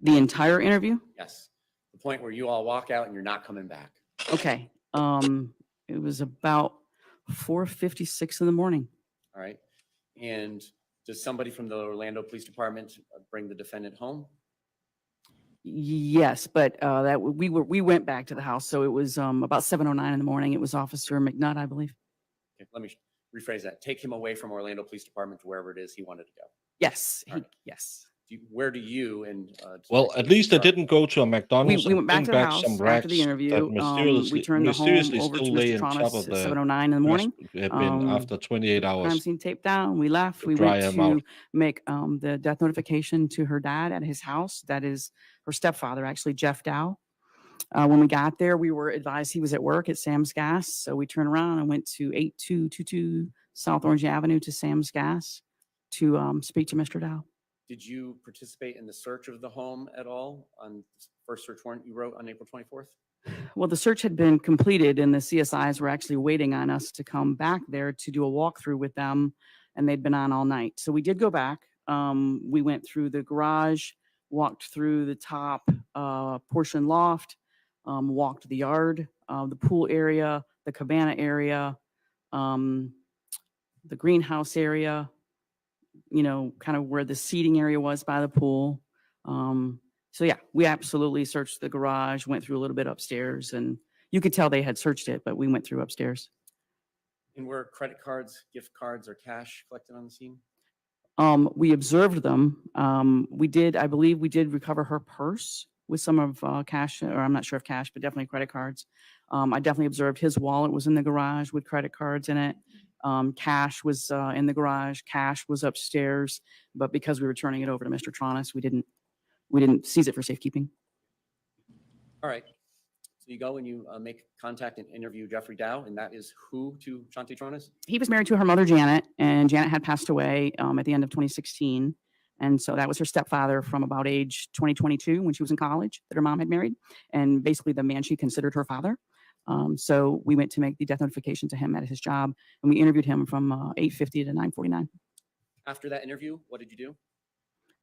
S16: The entire interview?
S8: Yes. The point where you all walk out and you're not coming back.
S16: Okay. It was about 4:56 in the morning.
S8: All right. And does somebody from the Orlando Police Department bring the defendant home?
S16: Yes, but we went back to the house, so it was about 7:09 in the morning. It was Officer McNutt, I believe.
S8: Okay, let me rephrase that. Take him away from Orlando Police Department to wherever it is he wanted to go.
S16: Yes,
S8: All right.
S16: yes.
S8: Where do you and
S1: Well, at least they didn't go to a McDonald's
S16: We
S1: and
S16: went back
S1: bring
S16: to the
S1: back
S16: house
S1: some
S16: after
S1: racks
S16: the interview.
S1: that
S16: We turned the home
S1: mysteriously
S16: over to
S1: still lay
S16: Mr.
S1: on top
S16: Tronnes
S1: of
S16: at
S1: the
S16: 7:09 in the morning.
S1: have been after 28
S16: Crime
S1: hours.
S16: scene tape down. We left.
S1: to
S16: We
S1: dry
S16: went
S1: him out.
S16: to make the death notification to her dad at his house. That is her stepfather, actually, Jeff Dow. When we got there, we were advised he was at work at Sam's Gas. So we turned around and went to 8222 South Orange Avenue to Sam's Gas to speak to Mr. Dow.
S8: Did you participate in the search of the home at all on the first search warrant you wrote on April 24th?
S16: Well, the search had been completed and the CSIs were actually waiting on us to come back there to do a walkthrough with them, and they'd been on all night. So we did go back. We went through the garage, walked through the top portion loft, walked the yard, the pool area, the cabana area, the greenhouse area, kind of where the seating area was by the pool. So yeah, we absolutely searched the garage, went through a little bit upstairs, and you could tell they had searched it, but we went through upstairs.
S8: And were credit cards, gift cards, or cash collected on the scene?
S16: We observed them. I believe we did recover her purse with some of cash, or I'm not sure if cash, but definitely credit cards. I definitely observed his wallet was in the garage with credit cards in it. Cash was in the garage. Cash was upstairs, but because we were turning it over to Mr. Tronnes, we didn't seize it for safekeeping.
S8: All right. So you go and you make contact and interview Jeffrey Dow, and that is who to Shanti Cooper-Tonnes?
S16: He was married to her mother, Janet, and Janet had passed away at the end of 2016. And so that was her stepfather from about age 2022 when she was in college that her mom had married, and basically the man she considered her father. So we went to make the death notification to him at his job, and we interviewed him from 8:50 to 9:49.
S8: After that interview, what did you do?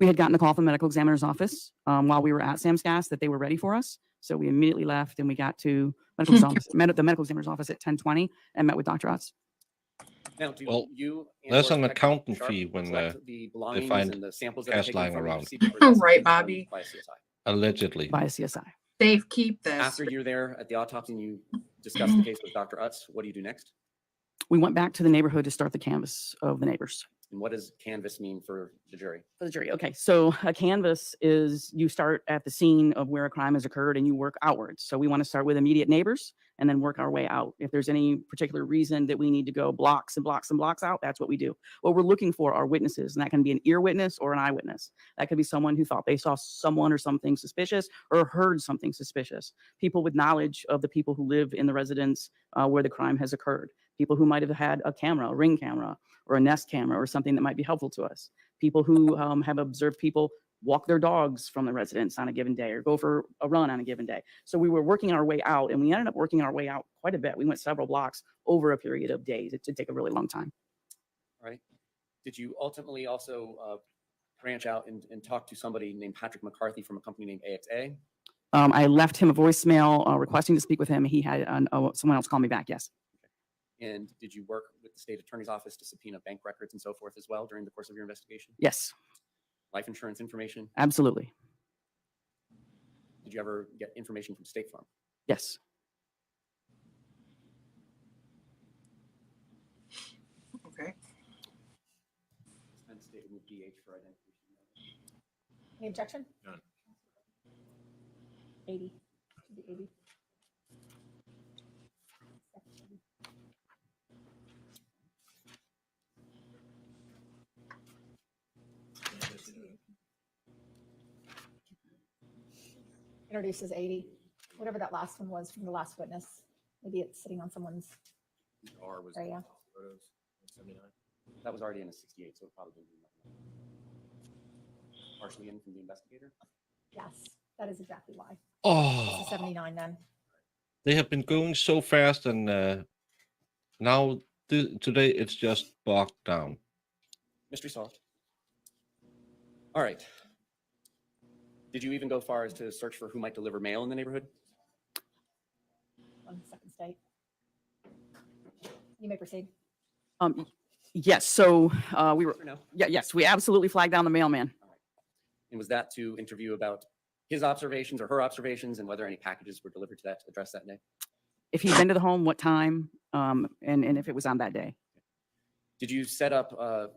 S16: We had gotten a call from the medical examiner's office while we were at Sam's Gas that they were ready for us. So we immediately left and we got to the medical examiner's office at 10:20 and met with Dr. Utz.
S8: Now, do
S1: Well,
S8: you and
S1: there's
S8: or
S1: an
S8: Detective
S1: accountant
S8: Sharp
S1: fee when
S8: collect the belongings
S1: find
S8: and the samples that are
S1: cash
S8: taken
S1: lying
S8: from you to
S1: around.
S8: see if they're
S2: Right,
S8: confirmed
S2: Bobby?
S8: by CSI?
S1: Allegedly.
S16: By a CSI.
S2: Safe, keep this.
S8: After you're there at the autopsy and you discuss the case with Dr. Utz, what do you do next?
S16: We went back to the neighborhood to start the canvass of the neighbors.
S8: And what does canvas mean for the jury?
S16: For the jury. Okay, so a canvas is you start at the scene of where a crime has occurred and you work outwards. So we want to start with immediate neighbors and then work our way out. If there's any particular reason that we need to go blocks and blocks and blocks out, that's what we do. What we're looking for are witnesses, and that can be an ear witness or an eyewitness. That could be someone who thought they saw someone or something suspicious or heard something suspicious. People with knowledge of the people who live in the residence where the crime has occurred. People who might have had a camera, a Ring camera, or a Nest camera, or something that might be helpful to us. People who have observed people walk their dogs from the residence on a given day or go for a run on a given day. So we were working our way out, and we ended up working our way out quite a bit. We went several blocks over a period of days. It did take a really long time.
S8: All right. Did you ultimately also branch out and talk to somebody named Patrick McCarthy from a company named AXA?
S16: I left him a voicemail requesting to speak with him. He had someone else call me back, yes.
S8: And did you work with the state attorney's office to subpoena bank records and so forth as well during the course of your investigation?
S16: Yes,
S8: Life insurance information?
S16: absolutely.
S8: Did you ever get information from State Farm?
S16: Yes.
S2: Okay.
S8: And stated with DH for identification.
S4: Any objection?
S7: None.
S4: 80. Should be 80. Introduces 80. Whatever that last one was from the last witness. Maybe it's sitting on someone's
S7: R was
S4: area.
S7: photos, 79.
S8: That was already in a 68, so it probably didn't do nothing. Partially in from the investigator?
S4: Yes, that is exactly why. It's
S1: Oh,
S4: a 79 then.
S1: they have been going so fast, and now today it's just bogged down.
S8: Mystery solved. All right. Did you even go far as to search for who might deliver mail in the neighborhood?
S4: On second state. You may proceed.
S16: Yes, so we were,
S8: Or no?
S16: yes, we absolutely flagged down the mailman.
S8: And was that to interview about his observations or her observations and whether any packages were delivered to that address that day?
S16: If he'd been to the home, what time, and if it was on that day.
S8: Did you set up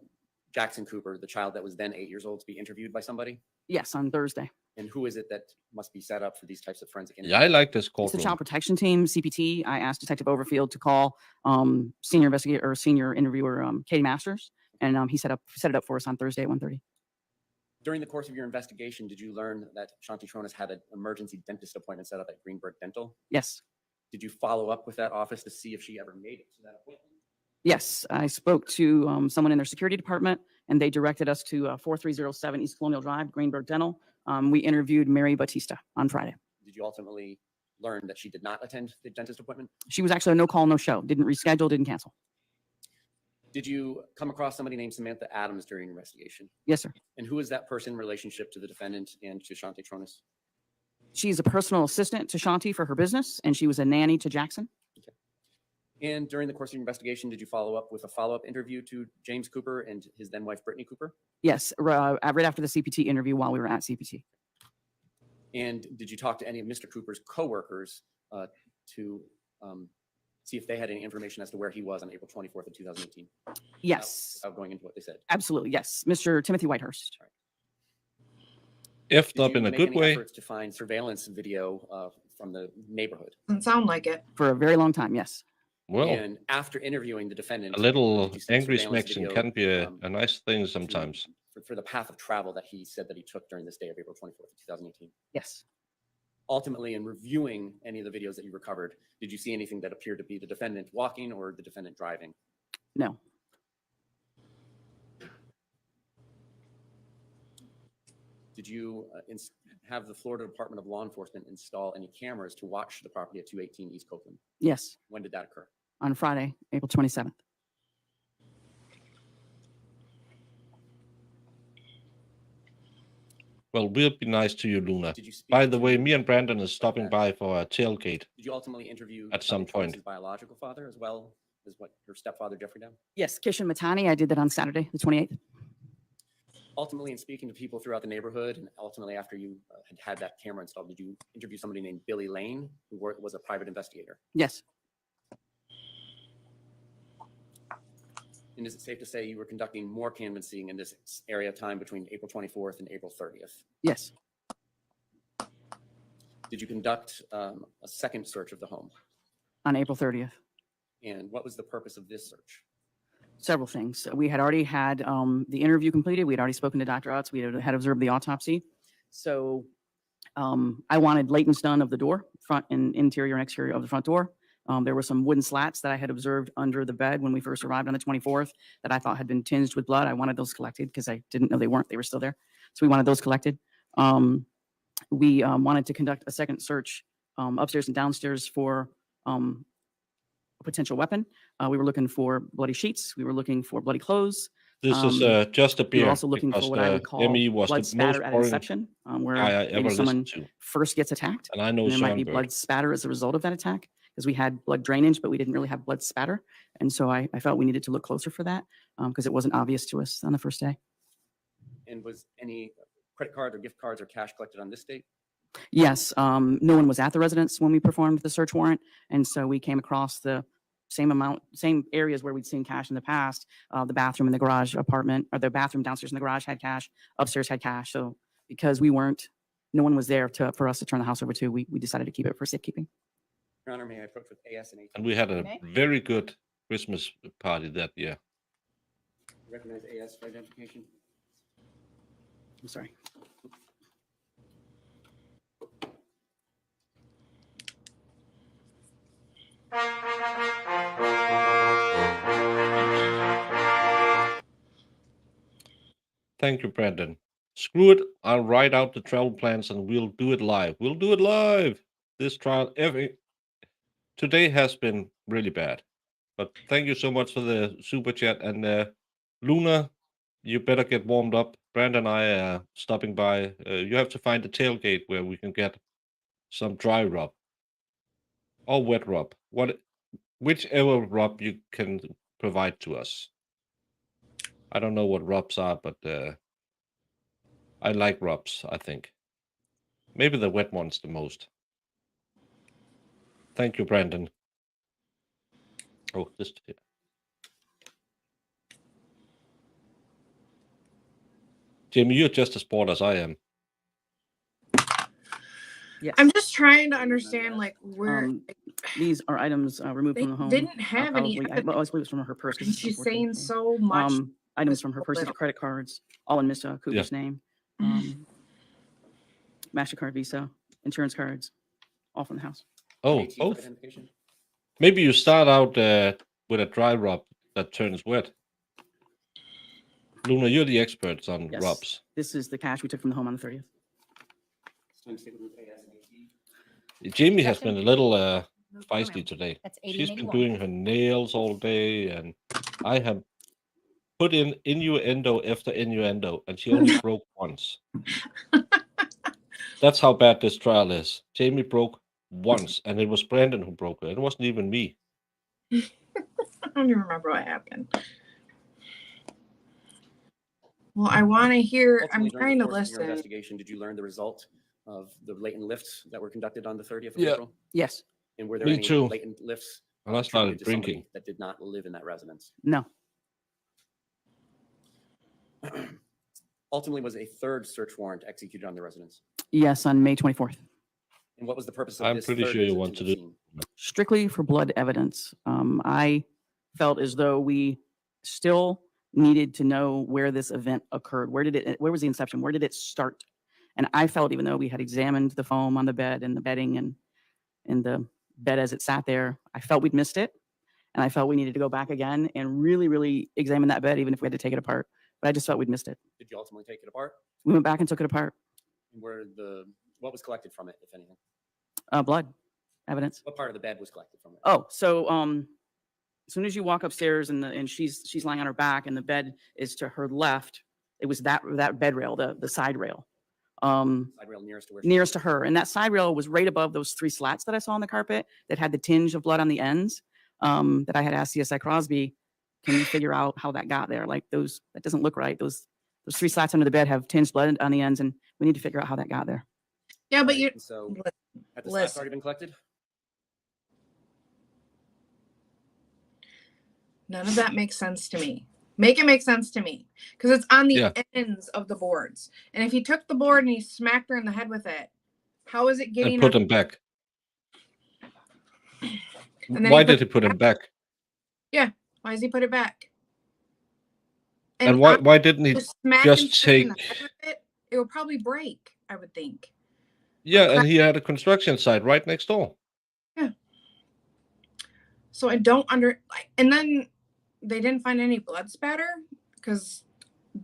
S8: Jackson Cooper, the child that was then 8 years old, to be interviewed by somebody?
S16: Yes, on Thursday.
S8: And who is it that must be set up for these types of forensic interviews?
S1: Yeah, I like this
S16: It's the
S1: courtroom.
S16: child protection team, CPT. I asked Detective Overfield to call senior investigator or senior interviewer Katie Masters, and he set it up for us on Thursday at 1:30.
S8: During the course of your investigation, did you learn that Shanti Cooper-Tonnes had an emergency dentist appointment set up at Greenberg Dental?
S16: Yes,
S8: Did you follow up with that office to see if she ever made it to that appointment?
S16: yes. I spoke to someone in their security department, and they directed us to 4307 East Colonial Drive, Greenberg Dental. We interviewed Mary Batista on Friday.
S8: Did you ultimately learn that she did not attend the dentist appointment?
S16: She was actually a no call, no show. Didn't reschedule, didn't cancel.
S8: Did you come across somebody named Samantha Adams during your investigation?
S16: Yes, sir.
S8: And who is that person in relationship to the defendant and to Shanti Tronnes?
S16: She's a personal assistant to Shanti for her business, and she was a nanny to Jackson.
S8: And during the course of your investigation, did you follow up with a follow-up interview to James Cooper and his then wife, Brittany Cooper?
S16: Yes, right after the CPT interview while we were at CPT.
S8: And did you talk to any of Mr. Cooper's coworkers to see if they had any information as to where he was on April 24th of 2018?
S16: Yes,
S8: Without going into what they said.
S16: absolutely. Yes, Mr. Timothy Whitehurst.
S1: Effed
S8: Did
S1: up
S8: you
S1: in a
S8: make
S1: good
S8: any
S1: way.
S8: efforts to find surveillance video from the neighborhood?
S2: Doesn't sound like it.
S16: For a very long time, yes.
S1: Well,
S8: And after interviewing the defendant,
S1: a little
S8: did you see
S1: angry
S8: surveillance
S1: smexing
S8: video,
S1: can be a
S8: um,
S1: nice thing sometimes.
S8: for the path of travel that he said that he took during this day of April 24th of 2018?
S16: Yes.
S8: Ultimately, in reviewing any of the videos that you recovered, did you see anything that appeared to be the defendant walking or the defendant driving?
S16: No.
S8: Did you have the Florida Department of Law Enforcement install any cameras to watch the property at 218 East Copeland?
S16: Yes.
S8: When did that occur?
S16: On Friday, April 27th.
S1: Well, we'll be nice to you, Luna.
S8: Did you speak
S1: By the
S8: to-
S1: way, me and Brandon is stopping by for a tailgate.
S8: Did you ultimately interview
S1: At some
S8: Shanti Tronnes'
S1: point.
S8: biological father as well as what her stepfather Jeffrey Dowd?
S16: Yes, Kishan Matani. I did that on Saturday, the 28th.
S8: Ultimately, in speaking to people throughout the neighborhood, and ultimately after you had that camera installed, did you interview somebody named Billy Lane, who was a private investigator?
S16: Yes.
S8: And is it safe to say you were conducting more canvassing in this area of time between April 24th and April 30th?
S16: Yes.
S8: Did you conduct a second search of the home?
S16: On April 30th.
S8: And what was the purpose of this search?
S16: Several things. We had already had the interview completed. We had already spoken to Dr. Utz. We had observed the autopsy. So I wanted latents done of the door, front and interior and exterior of the front door. There were some wooden slats that I had observed under the bed when we first arrived on the 24th that I thought had been tinged with blood. I wanted those collected because I didn't know they weren't. They were still there. So we wanted those collected. We wanted to conduct a second search upstairs and downstairs for a potential weapon. We were looking for bloody sheets. We were looking for bloody clothes.
S1: This is just a
S16: We
S1: beer.
S16: were also looking for what I would call
S1: Emmy was
S16: blood
S1: the most
S16: spatter at
S1: boring
S16: inception, where
S1: guy I
S16: maybe
S1: ever
S16: someone
S1: listened to.
S16: first gets attacked.
S1: And I know
S16: And there might be
S1: Schoenberg.
S16: blood spatter as a result of that attack, because we had blood drainage, but we didn't really have blood spatter. And so I felt we needed to look closer for that because it wasn't obvious to us on the first day.
S8: And was any credit cards or gift cards or cash collected on this date?
S16: Yes, no one was at the residence when we performed the search warrant. And so we came across the same areas where we'd seen cash in the past. The bathroom in the garage apartment, or the bathroom downstairs in the garage had cash, upstairs had cash. So because no one was there for us to turn the house over to, we decided to keep it for safekeeping.
S8: Your Honor, may I approach with AS and AT?
S1: And we had a
S4: Okay.
S1: very good Christmas party that year.
S8: Recognize AS for identification.
S16: I'm sorry.
S1: Thank you, Brandon. Screw it. I'll write out the travel plans and we'll do it live. We'll do it live. This trial today has been really bad. But thank you so much for the super chat. And Luna, you better get warmed up. Brandon and I are stopping by. You have to find the tailgate where we can get some dry rub or wet rub. Whichever rub you can provide to us. I don't know what rubs are, but I like rubs, I think. Maybe the wet ones the most. Thank you, Brandon. Oh, this. Jamie, you're just as bored as I am.
S16: Yes.
S2: I'm just trying to understand, like, where
S16: These are items removed
S2: they
S16: from the home.
S2: didn't have any
S16: Probably- I
S2: evidence.
S16: always believe it's from her purse. 'cause it's
S2: She's
S16: important.
S2: saying so much.
S16: Items from her
S2: so
S16: purse,
S2: little.
S16: credit cards, all in Miss Cooper's name. MasterCard, Visa, insurance cards, all from the house.
S1: Oh,
S8: AT for
S1: both.
S8: identification.
S1: Maybe you start out with a dry rub that turns wet. Luna, you're the experts on
S16: Yes.
S1: rubs.
S16: This is the cash we took from the home on the 30th.
S8: It's time to stick with AS and AT.
S1: Jamie has been a little
S4: Move
S1: feisty
S4: around.
S1: today.
S4: That's 80
S1: She's
S4: and
S1: been
S4: 81.
S1: doing her nails all day, and I have put in innuendo after innuendo, and she only broke once. That's how bad this trial is. Jamie broke once, and it was Brandon who broke it. It wasn't even me.
S2: I don't even remember what happened. Well, I want to hear. I'm
S8: Ultimately, during
S2: trying
S8: the
S2: to
S8: course of your
S2: listen.
S8: investigation, did you learn the result of the latent lifts that were conducted on the 30th of
S1: Yeah.
S8: April?
S16: Yes.
S8: And were there
S1: Me
S8: any
S1: too.
S8: latent lifts
S1: And I
S8: attributed
S1: started
S8: to somebody
S1: drinking.
S8: that did not live in that residence?
S16: No.
S8: Ultimately, was a third search warrant executed on the residence?
S16: Yes, on May 24th.
S8: And what was the purpose of
S1: I'm
S8: this
S1: pretty
S8: third
S1: sure you
S8: visit
S1: want
S8: to
S1: to
S8: the
S1: do.
S8: scene?
S16: Strictly for blood evidence. I felt as though we still needed to know where this event occurred. Where was the inception? Where did it start? And I felt, even though we had examined the foam on the bed and the bedding and the bed as it sat there, I felt we'd missed it. And I felt we needed to go back again and really, really examine that bed, even if we had to take it apart. But I just felt we'd missed it.
S8: Did you ultimately take it apart?
S16: We went back and took it apart.
S8: And what was collected from it, if anything?
S16: Blood evidence.
S8: What part of the bed was collected from it?
S16: Oh, so as soon as you walk upstairs and she's lying on her back and the bed is to her left, it was that bed rail, the side rail.
S8: Side rail nearest to where she
S16: Nearest to her. And that side rail was right above those 3 slats that I saw on the carpet that had the tinge of blood on the ends. That I had asked CSI Crosby, can you figure out how that got there? Like that doesn't look right. Those 3 slats under the bed have tinged blood on the ends, and we need to figure out how that got there.
S2: Yeah, but
S8: Right,
S2: you.
S8: and so, had the slats
S2: Listen.
S8: already been collected?
S2: None of that makes sense to me. Make it make sense to me, because it's on the
S1: Yeah.
S2: ends of the boards. And if he took the board and he smacked her in the head with it, how is it getting?
S1: And put
S2: on-
S1: him back.
S2: And then
S1: Why
S2: he put
S1: did he put him back?
S2: Yeah. Why does he put it back?
S1: And why didn't he
S2: just smack
S1: just
S2: him in the
S1: take?
S2: head with it? It would probably break, I would think.
S1: Yeah, and he had a construction site right next door.
S2: So I don't and then they didn't find any blood spatter because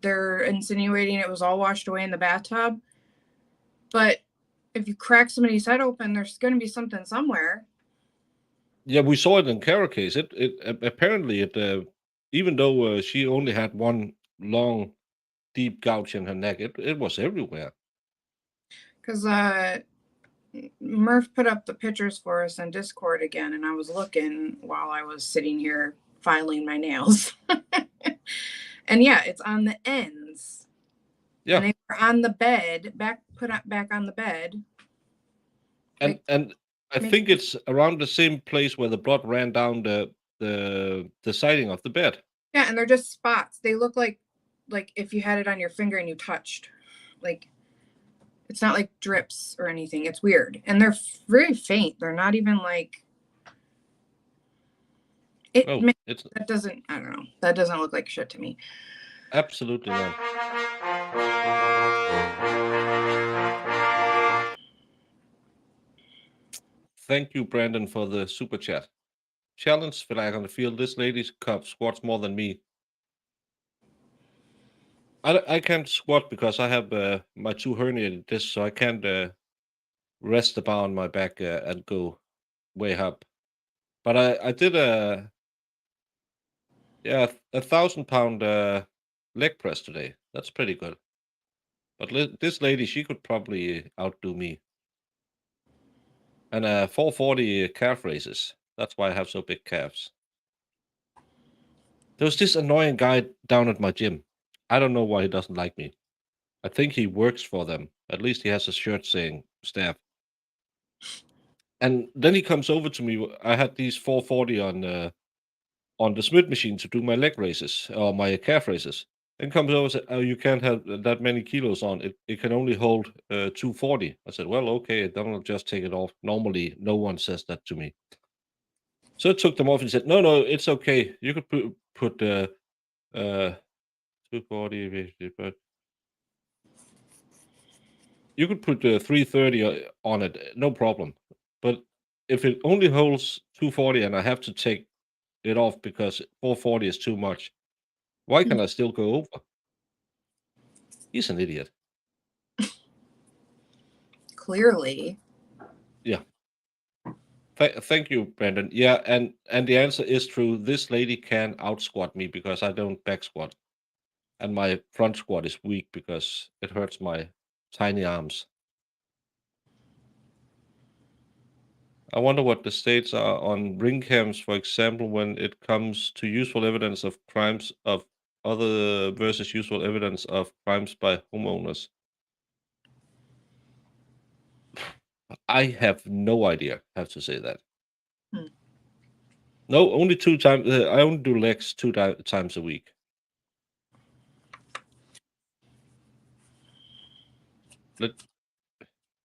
S2: they're insinuating it was all washed away in the bathtub. But if you crack somebody's head open, there's going to be something somewhere.
S1: Yeah, we saw it in Kara case. It apparently even though she only had one long, deep gouge in her neck, it was everywhere.
S2: Because Murph put up the pictures for us in Discord again, and I was looking while I was sitting here filing my nails. And yeah, it's on the ends.
S1: Yeah,
S2: And they were on the bed, back on the bed.
S1: and I think it's around the same place where the blood ran down the siding of the bed.
S2: Yeah, and they're just spots. They look like if you had it on your finger and you touched. Like, it's not like drips or anything. It's weird. And they're very faint. They're not even like
S1: It's
S2: that doesn't, I don't know. That doesn't look like shit to me.
S1: absolutely not. Thank you, Brandon, for the super chat. Challenge flag on the field. This lady's cup squats more than me. I can't squat because I have my 2 herniated discs, so I can't rest the bar on my back and go way up. But I did a 1,000-pound leg press today. That's pretty good. But this lady, she could probably outdo me. And 440 calf raises. That's why I have so big calves. There was this annoying guy down at my gym. I don't know why he doesn't like me. I think he works for them. At least he has a shirt saying staff. And then he comes over to me. I had these 440 on the Smith machine to do my leg raises or my calf raises. And comes over and said, "Oh, you can't have that many kilos on it. It can only hold 240." I said, "Well, okay, then I'll just take it off." Normally, no one says that to me. So I took them off and said, "No, it's okay. You could put 240, but you could put 330 on it, no problem. But if it only holds 240 and I have to take it off because 440 is too much, why can I still go over?" He's an idiot.
S2: Clearly.
S1: Yeah. Thank you, Brandon. Yeah, and the answer is true. This lady can out squat me because I don't back squat. And my front squat is weak because it hurts my tiny arms. I wonder what the states are on ring cams, for example, when it comes to useful evidence of crimes of other versus useful evidence of crimes by homeowners. I have no idea how to say that.
S2: Hmm.
S1: No, only 2 times. I only do legs 2 times a week.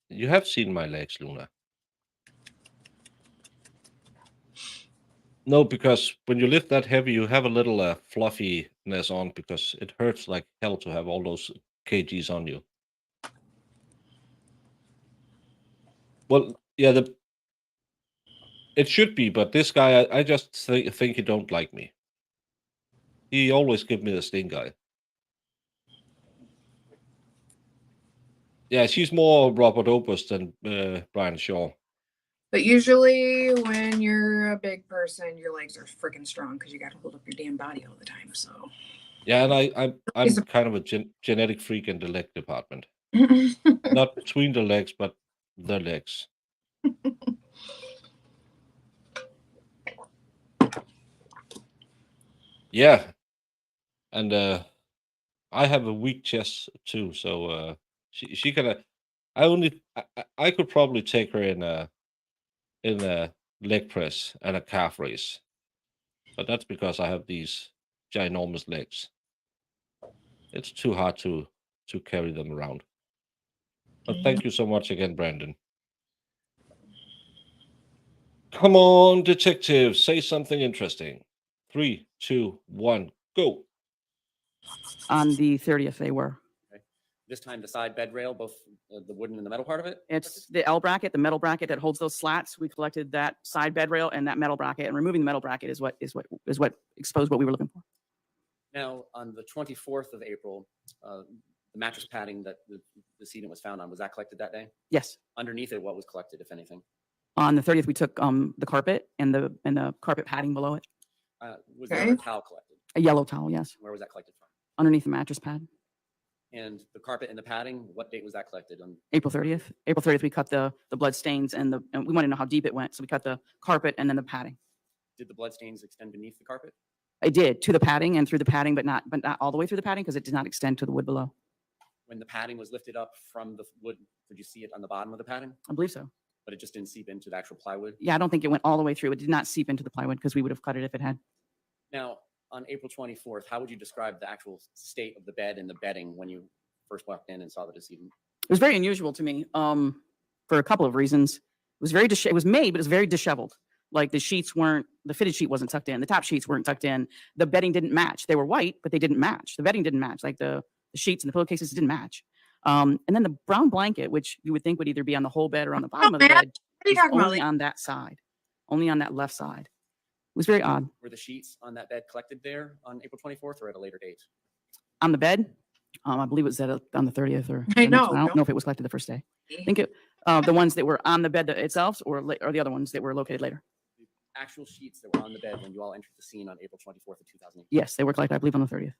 S1: You have seen my legs, Luna. No, because when you lift that heavy, you have a little fluffiness on because it hurts like hell to have all those kgs on you. Well, yeah, it should be, but this guy, I just think he don't like me. He always give me the stink eye. Yeah, she's more Robert Opus than Brian Shaw.
S2: But usually when you're a big person, your legs are freaking strong because you got to hold up your damn body all the time. So
S1: Yeah, and I'm kind of a genetic freak in the leg department. Not between the legs, but the legs. Yeah, and I have a weak chest too, so she can. I could probably take her in a leg press and a calf raise, but that's because I have these ginormous legs. It's too hard to carry them around. But thank you so much again, Brandon. Come on, detective, say something interesting. 3, 2, 1, go.
S16: On the 30th, they were.
S8: This time the side bed rail, both the wooden and the metal part of it?
S16: It's the L bracket, the metal bracket that holds those slats. We collected that side bed rail and that metal bracket, and removing the metal bracket is what exposed what we were looking for.
S8: Now, on the 24th of April, the mattress padding that the decedent was found on, was that collected that day?
S16: Yes.
S8: Underneath it, what was collected, if anything?
S16: On the 30th, we took the carpet and the carpet padding below it.
S8: Was there a towel collected?
S16: A yellow towel, yes.
S8: Where was that collected from?
S16: Underneath the mattress pad.
S8: And the carpet and the padding, what date was that collected on?
S16: April 30th. April 30th, we cut the blood stains and we wanted to know how deep it went. So we cut the carpet and then the padding.
S8: Did the blood stains extend beneath the carpet?
S16: It did, to the padding and through the padding, but not all the way through the padding because it did not extend to the wood below.
S8: When the padding was lifted up from the wood, could you see it on the bottom of the padding?
S16: I believe so.
S8: But it just didn't seep into the actual plywood?
S16: Yeah, I don't think it went all the way through. It did not seep into the plywood because we would have cut it if it had.
S8: Now, on April 24th, how would you describe the actual state of the bed and the bedding when you first walked in and saw the decedent?
S16: It was very unusual to me for a couple of reasons. It was it was made, but it was very disheveled. Like the fitted sheet wasn't tucked in. The top sheets weren't tucked in. The bedding didn't match. They were white, but they didn't match. The bedding didn't match. Like the sheets and the pillowcases didn't match. And then the brown blanket, which you would think would either be on the whole bed or on the bottom of the bed, was only on that side, only on that left side. It was very odd.
S8: Were the sheets on that bed collected there on April 24th or at a later date?
S16: On the bed, I believe it was on the 30th or
S2: I
S16: the next
S2: know,
S16: one. I don't
S2: don't-
S16: know if it was collected the first day. I think the ones that were on the bed itself or the other ones that were located later.
S8: Actual sheets that were on the bed when you all entered the scene on April 24th of 2008.
S16: Yes, they were collected, I believe, on the 30th.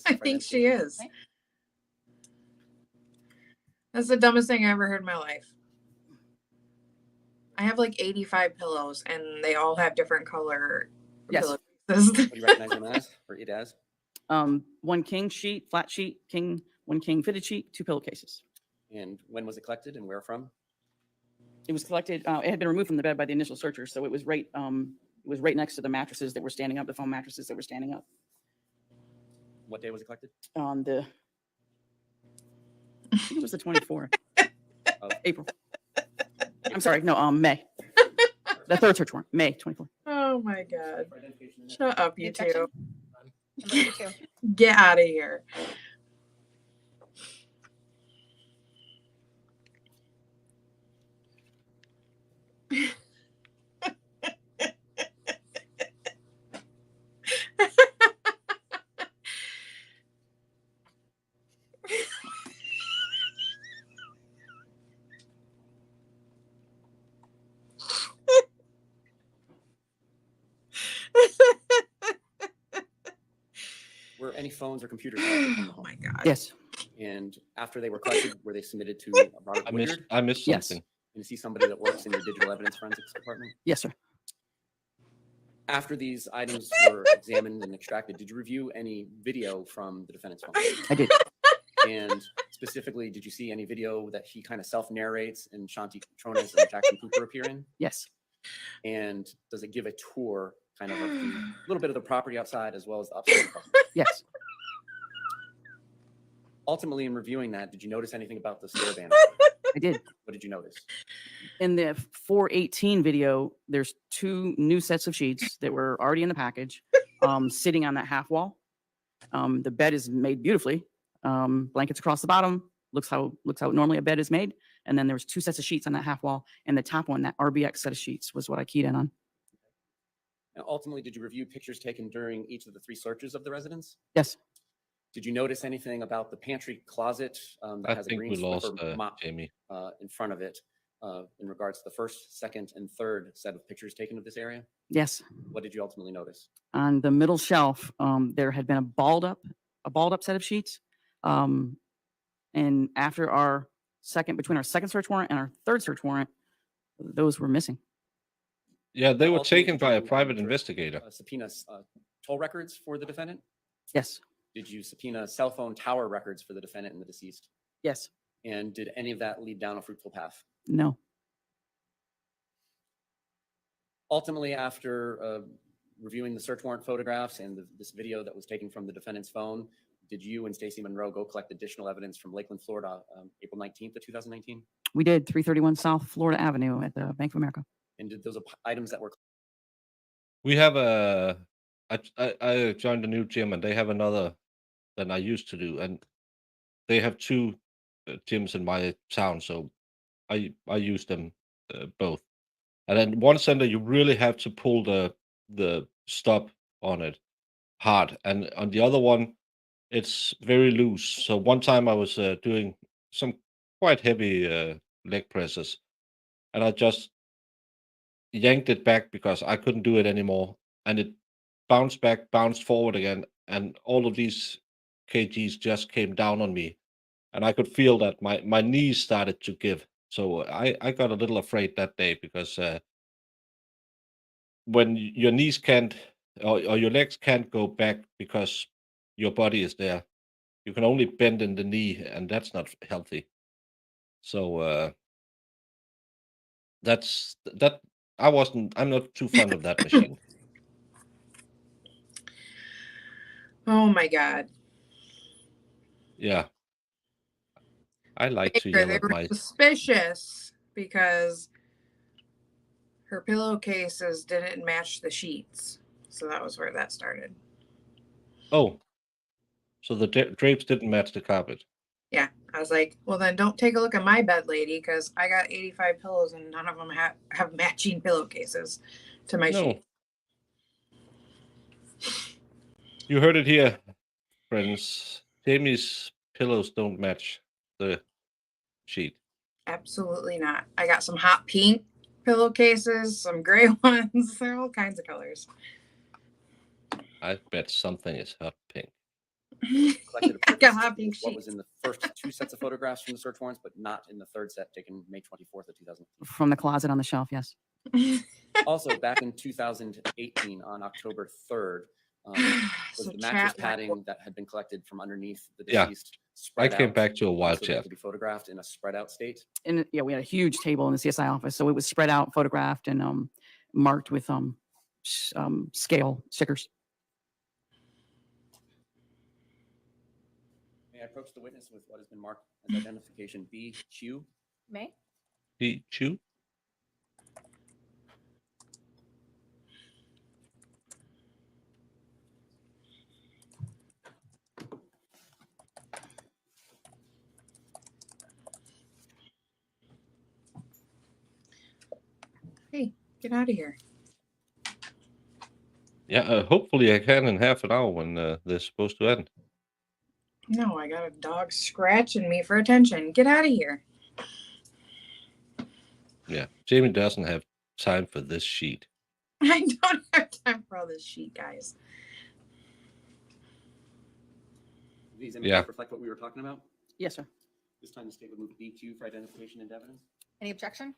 S2: I think she is. That's the dumbest thing I ever heard in my life. I have like 85 pillows and they all have different color
S16: Yes.
S2: pillowcases.
S8: What do you recognize them as or it as?
S16: One king sheet, flat sheet, one king fitted sheet, 2 pillowcases.
S8: And when was it collected and where from?
S16: It was collected. It had been removed from the bed by the initial searchers, so it was right next to the mattresses that were standing up, the foam mattresses that were standing up.
S8: What day was it collected?
S16: On the, I think it was the 24th
S8: Of
S16: April. I'm sorry, no, May. The third search warrant, May 24th.
S2: Oh my God. Shut up, you
S4: Objection?
S2: two.
S4: Number 2.
S2: Get out of here.
S8: any phones or computers collected from the
S2: Oh
S8: home?
S2: my God.
S16: Yes.
S8: And after they were collected, were they submitted to Robert
S1: I missed
S8: Woodyard?
S1: I missed
S16: Yes.
S1: something.
S8: And is he somebody that works in your digital evidence forensics department?
S16: Yes, sir.
S8: After these items were examined and extracted, did you review any video from the defendant's phone?
S16: I did.
S8: And specifically, did you see any video that he kind of self-narrates and Shanti Cooper-Tonnes and Jackson Cooper appear in?
S16: Yes.
S8: And does it give a tour kind of the little bit of the property outside as well as the upstairs apartment?
S16: Yes.
S8: Ultimately, in reviewing that, did you notice anything about the stair band?
S16: I did.
S8: What did you notice?
S16: In the 418 video, there's 2 new sets of sheets that were already in the package, sitting on that half wall. The bed is made beautifully. Blankets across the bottom. Looks how normally a bed is made. And then there was 2 sets of sheets on that half wall, and the top one, that RBX set of sheets, was what I keyed in on.
S8: And ultimately, did you review pictures taken during each of the 3 searches of the residence?
S16: Yes.
S8: Did you notice anything about the pantry closet that
S1: I
S8: has a
S1: think
S8: green
S1: we lost
S8: Swiffer mop
S1: Jamie.
S8: in front of it in regards to the first, second, and third set of pictures taken of this area?
S16: Yes.
S8: What did you ultimately notice?
S16: On the middle shelf, there had been a balled up set of sheets. And after between our second search warrant and our third search warrant, those were missing.
S1: Yeah, they were
S8: Ultimately,
S1: taken
S8: did
S1: by a
S8: you,
S1: private
S8: direct,
S1: investigator.
S8: Subpoena toll records for the defendant?
S16: Yes.
S8: Did you subpoena cell phone tower records for the defendant and the deceased?
S16: Yes.
S8: And did any of that lead down a fruitful path?
S16: No.
S8: Ultimately, after reviewing the search warrant photographs and this video that was taken from the defendant's phone, did you and Stacey Monroe go collect additional evidence from Lakeland, Florida, April 19th of 2019?
S16: We did 331 South Florida Avenue at the Bank of America.
S8: And did those items that were
S1: We have I joined a new gym and they have another than I used to do, and they have 2 gyms in my town, so I use them both. And then one center you really have to pull the stop on it hard, and on the other one it's very loose. So one time I was doing some quite heavy leg presses, and I just yanked it back because I couldn't do it anymore, and it bounced back, bounced forward again, and all of these kgs just came down on me, and I could feel that my knees started to give. So I got a little afraid that day because when your knees can't or your legs can't go back because your body is there, you can only bend in the knee, and that's not healthy. So that I'm not too fond of that machine.
S2: Oh my God.
S1: Yeah. I like to
S2: Baker,
S1: yell
S2: they
S1: at
S2: were
S1: my
S2: suspicious because her pillowcases didn't match the sheets. So that was where that started.
S1: Oh, so the drapes didn't match the carpet.
S2: Yeah. I was like, well, then don't take a look at my bed, lady, because I got 85 pillows and none of them have matching pillowcases to my
S1: No.
S2: sheet.
S1: You heard it here, friends. Jamie's pillows don't match the sheet.
S2: Absolutely not. I got some hot pink pillowcases, some gray ones. They're all kinds of colors.
S1: I bet something is hot pink.
S8: collected
S2: I got hot pink
S8: what was
S2: sheets.
S8: in the first 2 sets of photographs from the search warrants, but not in the third set taken May 24th of 2000.
S16: From the closet on the shelf, yes.
S8: Also, back in 2018, on October 3rd, was
S2: So
S8: the mattress
S2: chat-
S8: padding that had been collected from underneath the
S1: Yeah,
S8: deceased
S1: I
S8: spread
S1: came
S8: out
S1: back to a wild
S8: so that it
S1: chat.
S8: could be photographed in a spread out state?
S16: And yeah, we had a huge table in the CSI office, so it was spread out, photographed, and marked with scale stickers.
S8: May I approach the witness with what has been marked as identification B. Chu?
S12: May?
S1: He chew?
S2: Hey, get out of here.
S1: Yeah, hopefully I can in half an hour when they're supposed to end.
S2: No, I got a dog scratching me for attention. Get out of here.
S1: Yeah, Jamie doesn't have time for this sheet.
S2: I don't have time for all this shit, guys.
S8: These
S1: Yeah.
S8: images reflect what we were talking about?
S16: Yes, sir.
S8: This time the state would move B2 for identification and evidence.
S4: Any objection?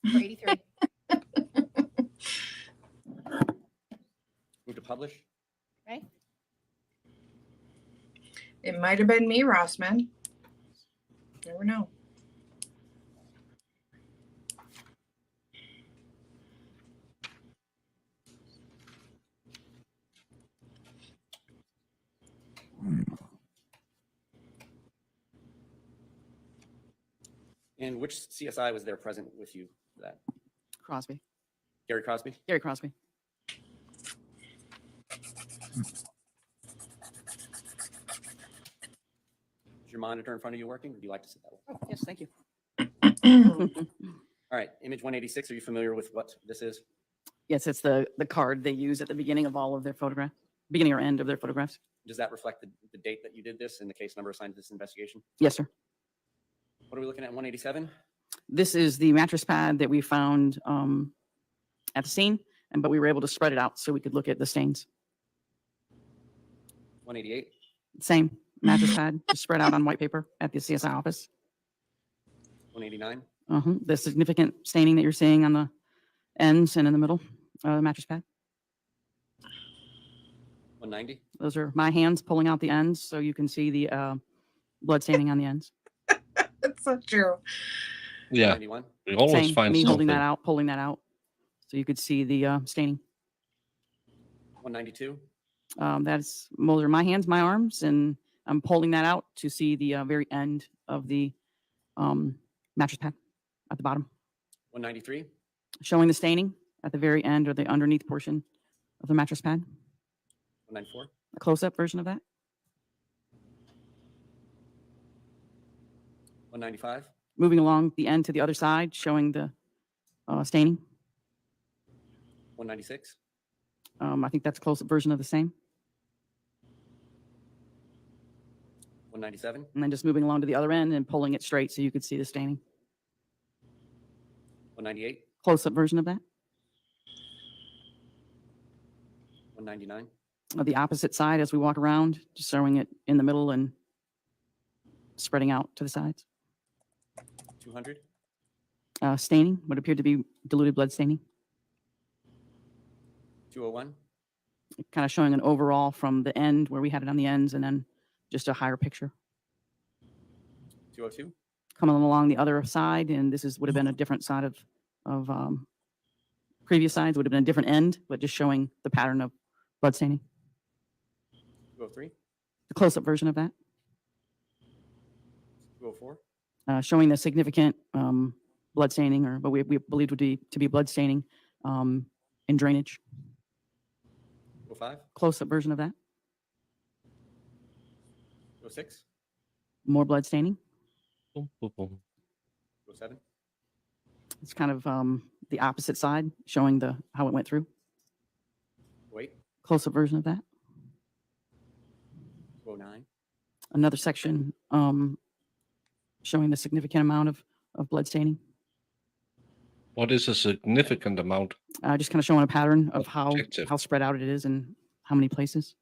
S4: Number 83.
S8: Move to publish.
S4: Okay.
S2: It might have been me, Rossman. Never know.
S8: And which CSI was there present with you for that?
S16: Crosby.
S8: Gary Crosby?
S16: Gary Crosby.
S8: Is your monitor in front of you working, or do you like to sit that way?
S16: Oh, yes, thank you.
S8: All right, image 186, are you familiar with what this is?
S16: Yes, it's the card they use at the beginning of all of their photographs, beginning or end of their photographs.
S8: Does that reflect the date that you did this and the case number assigned to this investigation?
S16: Yes, sir.
S8: What are we looking at, 187?
S16: This is the mattress pad that we found at the scene, but we were able to spread it out so we could look at the stains.
S8: 188?
S16: Same mattress pad, just spread out on white paper at the CSI office.
S8: 189?
S16: The significant staining that you're seeing on the ends and in the middle of the mattress pad.
S8: 190?
S16: Those are my hands pulling out the ends so you can see the blood staining on the ends.
S2: That's so true.
S1: Yeah.
S8: 191?
S1: We always
S16: Same,
S1: find
S16: me
S1: something.
S16: holding that out, pulling that out so you could see the staining.
S8: 192?
S16: Those are my hands, my arms, and I'm pulling that out to see the very end of the mattress pad at the bottom,
S8: 193?
S16: showing the staining at the very end or the underneath portion of the mattress pad.
S8: 194?
S16: A close-up version of that.
S8: 195?
S16: Moving along the end to the other side, showing the staining.
S8: 196?
S16: I think that's a close-up version of the same.
S8: 197?
S16: And then just moving along to the other end and pulling it straight so you could see the staining.
S8: 198?
S16: Close-up version of that.
S8: 199?
S16: The opposite side as we walk around, just showing it in the middle and spreading out to the sides.
S8: 200?
S16: Staining, what appeared to be diluted blood staining.
S8: 201?
S16: Kind of showing an overall from the end where we had it on the ends and then just a higher picture.
S8: 202?
S16: Coming along the other side, and this would have been a different side of previous sides, would have been a different end, but just showing the pattern of blood staining.
S8: 203?
S16: The close-up version of that,
S8: 204?
S16: showing the significant blood staining, or what we believed would be to be blood staining in drainage.
S8: 205?
S16: Close-up version of that,
S8: 206?
S16: more blood staining.
S1: Boom, boom, boom.
S8: 207?
S16: It's kind of the opposite side, showing how it went through.
S8: Wait.
S16: Close-up version of that.
S8: 209?
S16: Another section showing the significant amount of blood staining.
S1: What is a significant amount?
S16: Just kind of showing a pattern of
S1: Objective.
S16: how spread out it is and how many places.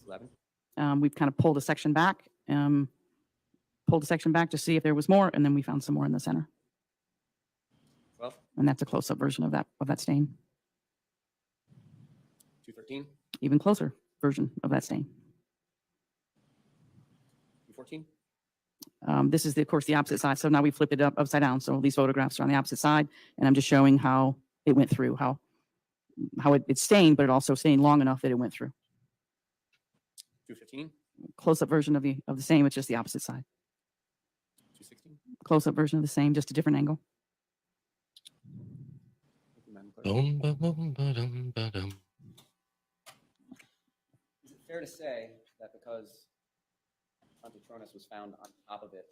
S8: 11?
S16: We've kind of pulled a section back to see if there was more, and then we found some more in the center.
S8: 12?
S16: And that's a close-up version of that stain.
S8: 213?
S16: Even closer version of that stain.
S8: 214?
S16: This is, of course, the opposite side. So now we flipped it up upside down. So these photographs are on the opposite side, and I'm just showing how it went through, how it stained, but it also stained long enough that it went through.
S8: 215?
S16: Close-up version of the same. It's just the opposite side.
S8: 216?
S16: Close-up version of the same, just a different angle.
S8: Thank you, Madam Clerk.
S1: Dum, ba, bum, ba, dum, ba, dum.
S8: Is it fair to say that because Shanti Cooper-Tonnes was found on top of it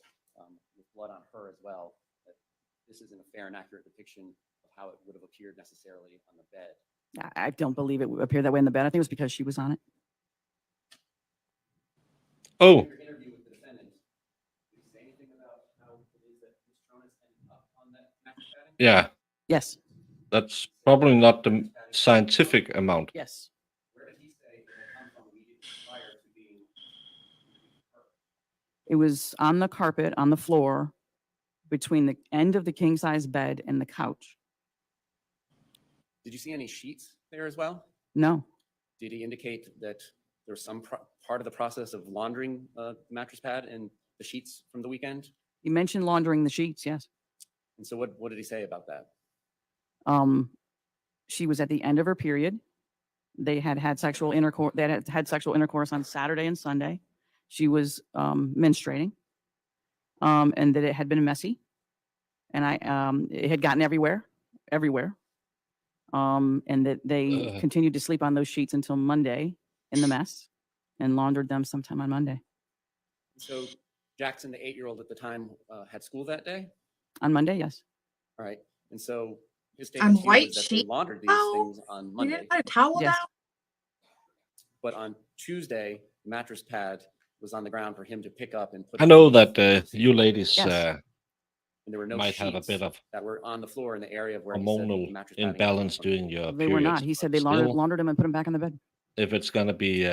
S8: with blood on her as well, that this isn't a fair and accurate depiction of how it would have appeared necessarily on the bed?
S16: I don't believe it would appear that way in the bed. I think it was because she was on it.
S1: Oh,
S8: In your interview with the defendant, did you say anything about how it is that Ms. Cooper-Tonnes ended up on that mattress padding?
S1: yeah.
S16: Yes.
S1: That's probably not the scientific amount.
S16: Yes.
S8: Where did he say it had come from immediately prior to being
S16: It was on the carpet, on the floor, between the end of the king-size bed and the couch.
S8: Did you see any sheets there as well?
S16: No,
S8: Did he indicate that there was some part of the process of laundering the mattress pad and the sheets from the weekend?
S16: he mentioned laundering the sheets, yes.
S8: And so what did he say about that?
S16: She was at the end of her period. They had sexual intercourse. They had sexual intercourse on Saturday and Sunday. She was menstruating, and that it had been messy, and it had gotten everywhere, and that they continued to sleep on those sheets until Monday in the mess, and laundered them sometime on Monday.
S8: So Jackson, the 8-year-old at the time, had school that day?
S16: On Monday, yes.
S8: All right. And so his
S2: On
S8: statement to you
S2: white
S8: was that they
S2: sheet?
S8: laundered these
S2: Oh,
S8: things on
S2: You
S8: Monday.
S2: didn't put a towel
S16: Yes.
S2: down?
S8: But on Tuesday, the mattress pad was on the ground for him to pick up and put.
S1: I know
S8: the
S1: that
S8: sheet
S1: you
S8: on.
S1: ladies
S16: Yes.
S8: And there were no
S1: might have a
S8: sheets
S1: bit of
S8: that were on the floor in the area of where he said
S1: hormonal
S8: the mattress padding came
S1: imbalance
S8: from.
S1: during your
S16: They were not.
S1: periods,
S16: He said
S1: but
S16: they
S1: still,
S16: laundered them and put them back on the bed.
S1: if it's gonna be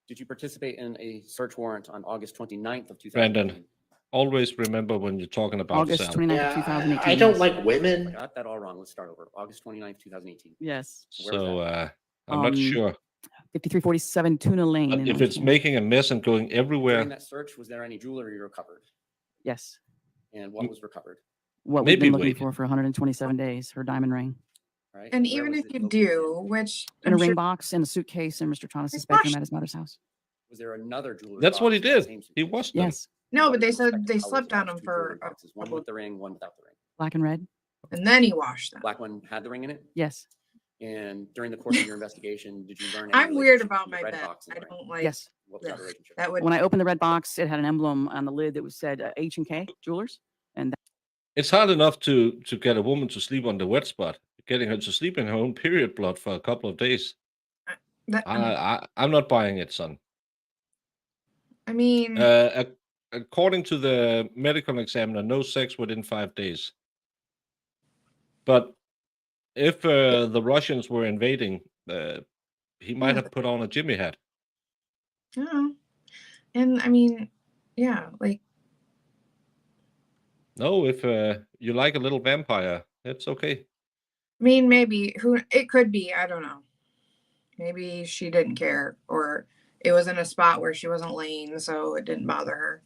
S8: Did you participate in a search warrant on August 29th of 2018?
S1: Brandon, always remember when you're talking about
S16: August
S1: Sam.
S16: 29th,
S15: Yeah,
S16: 2018.
S15: I don't
S16: yes.
S15: like women.
S8: I got that all wrong. Let's start over. August 29th, 2018.
S16: Yes.
S8: Where was
S1: So
S8: that?
S1: I'm not sure.
S16: 5347 Tuna Lane.
S1: But
S16: in
S1: if it's
S16: Ocean.
S1: making a mess and going
S8: During
S1: everywhere,
S8: that search, was there any jewelry recovered?
S16: Yes.
S8: And what was recovered?
S16: What we've been
S1: maybe
S16: looking
S1: wait.
S16: for 127 days, her diamond ring.
S8: All right.
S2: And
S8: where
S2: even
S8: was
S2: if
S8: it
S2: you
S8: located?
S2: do, which
S16: In a
S2: I'm
S16: ring
S2: sure,
S16: box, in a suitcase in Mr. Tonnes'
S2: It's
S16: bedroom
S2: washed.
S16: at his mother's house.
S8: Was there another jewelry
S1: that's what he
S8: box in that
S1: did.
S8: same
S1: He
S8: suitcase?
S1: washed them.
S16: Yes.
S2: no,
S8: What
S2: but they
S8: were the
S2: said
S8: respective
S2: they
S8: colors
S2: slept
S8: of
S2: on
S8: those
S2: them
S8: two
S2: for
S8: jewelry
S2: a
S8: boxes, one
S2: couple,
S8: with the ring, one without the ring.
S16: Black and red.
S2: and then he washed them.
S8: Black one had the ring in it.
S16: Yes.
S8: And during the course of your investigation, did you learn any
S2: I'm weird
S8: relationship
S2: about
S8: to the
S2: my
S8: red
S2: bed.
S8: box and
S2: I
S8: the ring?
S2: don't like.
S16: Yes.
S8: What was that
S2: Ugh,
S8: relationship?
S2: that would.
S16: When I opened the red box, it had an emblem on the lid that was said H&K Jewelers. And
S1: It's hard enough to get a woman to sleep on the wet spot. Getting her to sleep in her own period blood for a couple of days. I'm not buying it, son.
S2: I mean,
S1: According to the medical examiner, no sex within 5 days. But if the Russians were invading, he might have put on a Jimmy hat.
S2: no. And I mean, yeah, like
S1: No, if you like a little vampire, it's okay.
S2: I mean, maybe it could be. I don't know. Maybe she didn't care, or it was in a spot where she wasn't laying, so it didn't bother her.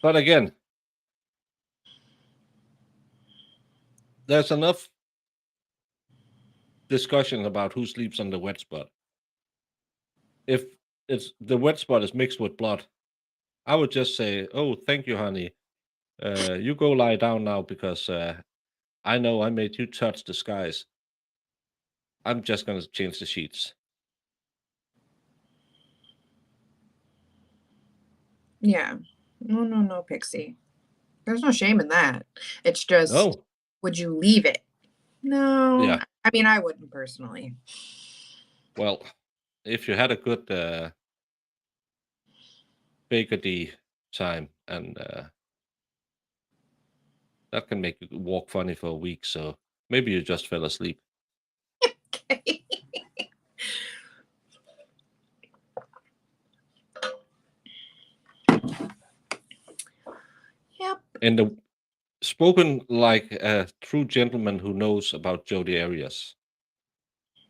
S1: But again, there's enough discussion about who sleeps on the wet spot. If it's the wet spot is mixed with blood, I would just say, "Oh, thank you, honey. You go lie down now because I know I made you touch the skies. I'm just gonna change the sheets."
S2: Yeah. No, Pixie. There's no shame in that. It's just,
S1: No,
S2: would you leave it? No.
S1: yeah.
S2: I mean, I wouldn't personally.
S1: Well, if you had a good Baker time, and that can make you walk funny for a week, so maybe you just fell asleep.
S2: Yep.
S1: And spoken like a true gentleman who knows about Jodi Arias.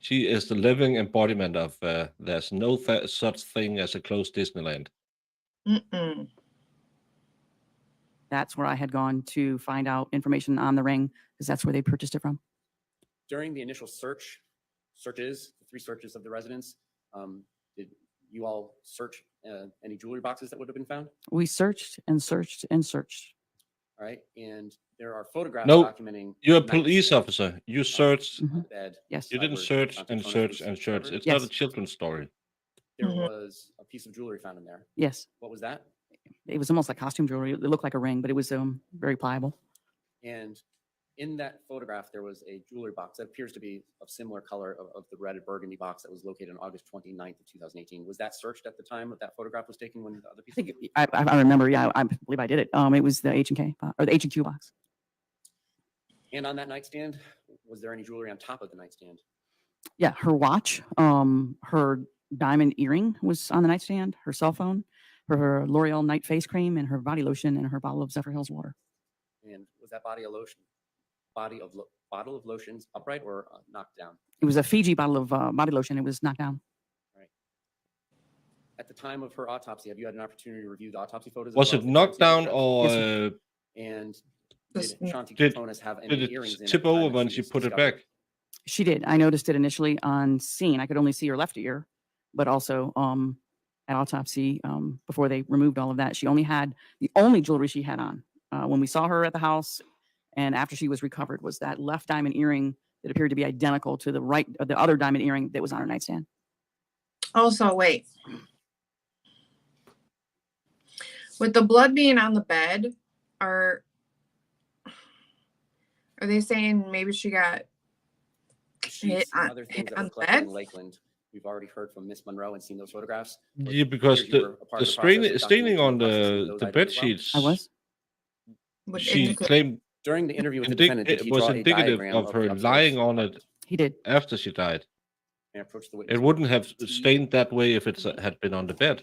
S1: She is the living embodiment of there's no such thing as a closed Disneyland.
S2: Mm-mm.
S16: that's where I had gone to find out information on the ring, because that's where they purchased it from.
S8: During the initial searches, the 3 searches of the residence, did you all search any jewelry boxes that would have been found?
S16: We searched and searched and searched.
S8: All right. And there are photographs
S1: No,
S8: documenting.
S1: you're a
S8: the
S1: police
S8: nightstand,
S1: officer. You searced.
S16: Mhm.
S8: the bed.
S16: Yes.
S1: You didn't
S8: where
S1: search
S8: Shanti
S1: and
S8: Cooper-Tonnes
S1: search
S8: was
S1: and search.
S8: discovered.
S1: It's not a
S16: Yes.
S1: children's story.
S8: There
S16: Mm-hmm.
S8: was a piece of jewelry found in there.
S16: Yes.
S8: What was that?
S16: It was almost like costume jewelry. It looked like a ring, but it was very pliable.
S8: And in that photograph, there was a jewelry box that appears to be of similar color of the red and burgundy box that was located on August 29th of 2018. Was that searched at the time that photograph was taken when the other piece?
S16: I think I remember. Yeah, I believe I did it. It was the H&K or the H&Q box.
S8: And on that nightstand, was there any jewelry on top of the nightstand?
S16: Yeah, her watch, her diamond earring was on the nightstand, her cell phone. her L'Oreal night face cream and her body lotion and her bottle of Zephyr Hills water.
S8: And was that bottle of lotions upright or knocked down?
S16: It was a Fiji bottle of body lotion. It was knocked down.
S8: At the time of her autopsy, have you had an opportunity to review the autopsy photos?
S1: Was it knocked down or
S8: And
S2: This-
S8: did Shanti
S1: did
S8: Cooper-Tonnes have any
S1: did
S8: earrings in
S1: it
S8: at
S1: tip
S8: the time
S1: over
S8: that
S1: when
S8: she
S1: she
S8: was
S1: put it
S8: discovered?
S1: back?
S16: She did. I noticed it initially on scene. I could only see her left ear, but also at autopsy, before they removed all of that, the only jewelry she had on when we saw her at the house and after she was recovered was that left diamond earring that appeared to be identical to the other diamond earring that was on her nightstand.
S2: Also, wait. With the blood being on the bed, are they saying maybe she got
S8: Sheets and other things
S2: hit
S8: that
S2: on
S8: were
S2: the
S8: collected in
S2: bed?
S8: Lakeland. We've already heard from Miss Monroe and seen those photographs. but
S1: Yeah,
S8: it
S1: because
S8: appears you were a part of the process of
S1: staining
S8: documenting
S1: on
S8: processing
S1: the
S8: those
S1: the
S8: items
S1: bed
S8: as well.
S1: sheets,
S16: I was.
S2: Would
S1: she
S2: indicate-
S1: claimed
S8: During the interview with the defendant, did
S1: it
S8: he
S1: was
S8: draw a
S1: indicative
S8: diagram
S1: of her
S8: the upstairs
S1: lying on it
S8: apartment?
S16: He did.
S1: after she died.
S8: May I approach the witness?
S1: It wouldn't have stained that way if it had been on the bed.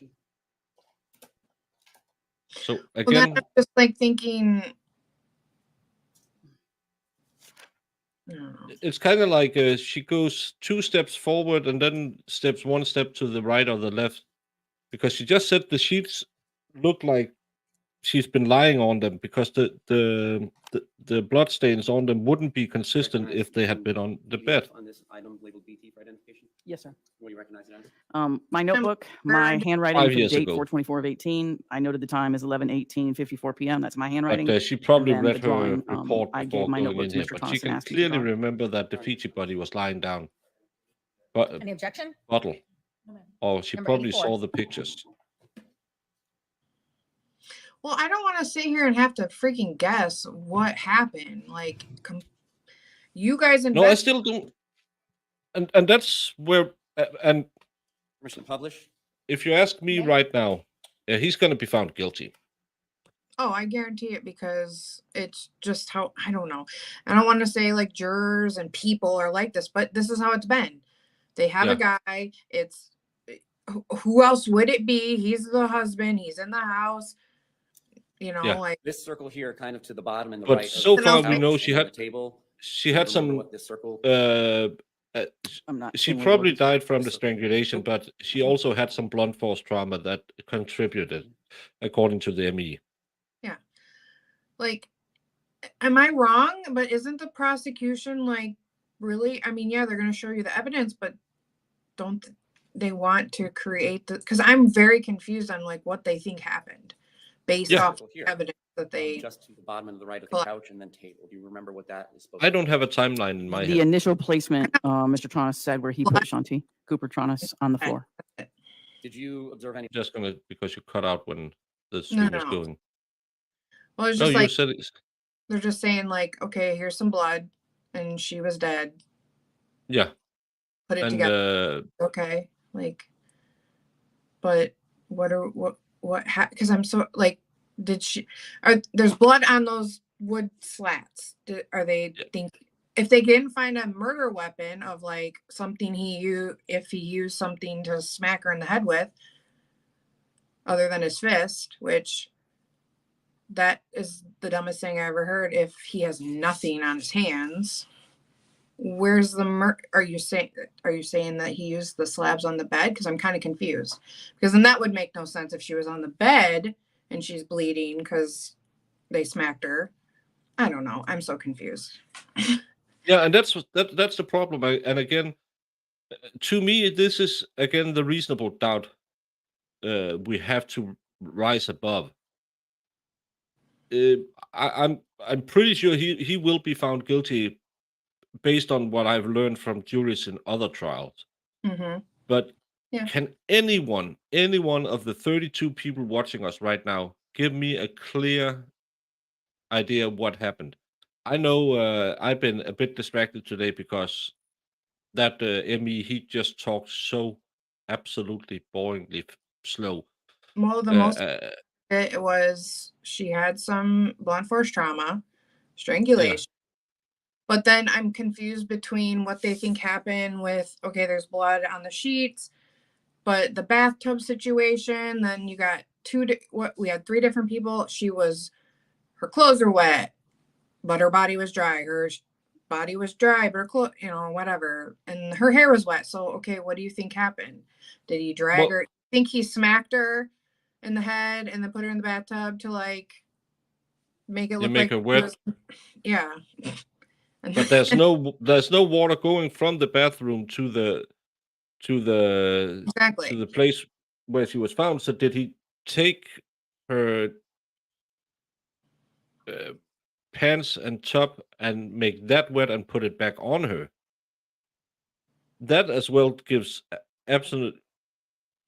S1: So
S2: Well, then
S1: again,
S2: I'm just like thinking. No.
S1: it's kind of like she goes 2 steps forward and then steps 1 step to the right or the left, because she just said the sheets look like she's been lying on them, because the blood stains on them wouldn't be consistent if they had been on the bed.
S8: On this item labeled BT for identification,
S16: Yes, sir.
S8: what do you recognize it as?
S16: My notebook, my
S2: burned.
S16: handwriting
S1: 5
S16: for the
S1: years
S16: date,
S1: ago.
S16: 4/24 of 18. I noted the time as 11:18:54 p.m. That's my handwriting.
S1: But she probably
S16: then the
S1: read her
S16: drawing,
S1: report
S16: I gave
S1: before
S16: my
S1: going
S16: notebook
S1: in
S16: to
S1: here,
S16: Mr.
S1: but
S16: Tonnes
S1: she
S16: and
S1: can
S16: asked him to
S1: clearly
S16: draw.
S1: remember that the Fiji body was lying down. But
S4: Any objection?
S1: bottle, or she
S4: Number
S1: probably
S4: 84.
S1: saw the pictures.
S2: Well, I don't want to sit here and have to freaking guess what happened. Like, you guys
S1: No, I
S2: invest.
S1: still don't. And that's where, and
S8: Permission to publish?
S1: if you ask me
S4: Yeah.
S1: right now, he's going to be found guilty.
S2: Oh, I guarantee it, because it's just how, I don't know. I don't want to say like jurors and people are like this, but this is how it's been. They have a guy. It's who else would it be? He's the husband. He's in the house. You know,
S1: Yeah.
S2: like
S8: This circle here, kind of to the bottom and the
S1: But
S8: right. of
S1: so
S8: the
S2: far
S8: couch
S2: we
S1: know
S8: and
S1: she
S8: then
S1: had-
S8: the table.
S1: She
S8: Do you
S1: had
S8: remember
S1: some.
S8: what this circle?
S16: I'm not.
S1: She
S16: seeing what
S1: probably
S16: you're looking
S1: died from the
S8: This-
S1: strangulation, but she also had some blunt force trauma that contributed, according to the ME.
S2: like, am I wrong? But isn't the prosecution like really? I mean, yeah, they're going to show you the evidence, but don't they want to create the? Because I'm very confused on like what they think happened based
S1: Yeah.
S2: off
S8: Circle here.
S2: evidence that they.
S8: Just to the bottom and the right of the
S2: Collect.
S8: couch and then table. Do you remember what that is supposed
S1: I
S8: to
S1: don't
S8: be?
S1: have a timeline in my
S16: The
S1: head.
S16: initial placement, Mr. Tonnes said where he put Shanti Cooper-Tonnes on the floor.
S8: Did you observe any?
S1: Just gonna, because you cut out when the
S2: No,
S1: stream was
S2: no.
S1: going.
S2: Well, it's
S1: No,
S2: just
S1: you
S2: like
S1: said it's,
S2: they're just saying like, okay, here's some blood, and she was dead.
S1: yeah,
S2: Put it
S1: and
S2: together. Okay, like, but what because I'm so like, did she there's blood on those wood slats? Are they think if they didn't find a murder weapon of like something if he used something to smack her in the head with other than his fist, which that is the dumbest thing I ever heard. If he has nothing on his hands, where's the are you saying that he used the slabs on the bed? Because I'm kind of confused, because then that would make no sense if she was on the bed and she's bleeding because they smacked her. I don't know, I'm so confused.
S1: yeah, and that's the problem. And again, to me, this is again the reasonable doubt we have to rise above. I'm pretty sure he will be found guilty based on what I've learned from juries in other trials.
S2: Mm-hmm.
S1: But
S2: Yeah.
S1: can any one of the 32 people watching us right now give me a clear idea of what happened? I know I've been a bit distracted today because that ME, he just talks so absolutely boringly slow.
S2: Well, the most it was she had some blunt force trauma, strangulation. But then I'm confused between what they think happened with, okay, there's blood on the sheets, but the bathtub situation, then you got we had 3 different people. Her clothes were wet, but her body was dry. Her body was dry, but her clothes, whatever. And her hair was wet. So, okay, what do you think happened? Did he drag her? Think he smacked her in the head and then put her in the bathtub to like make it look
S1: make
S2: like
S1: her wet.
S2: Yeah.
S1: But there's no water going from the bathroom to the
S2: Exactly.
S1: place where she was found. So did he take her pants and top and make that wet and put it back on her? That as well gives absolute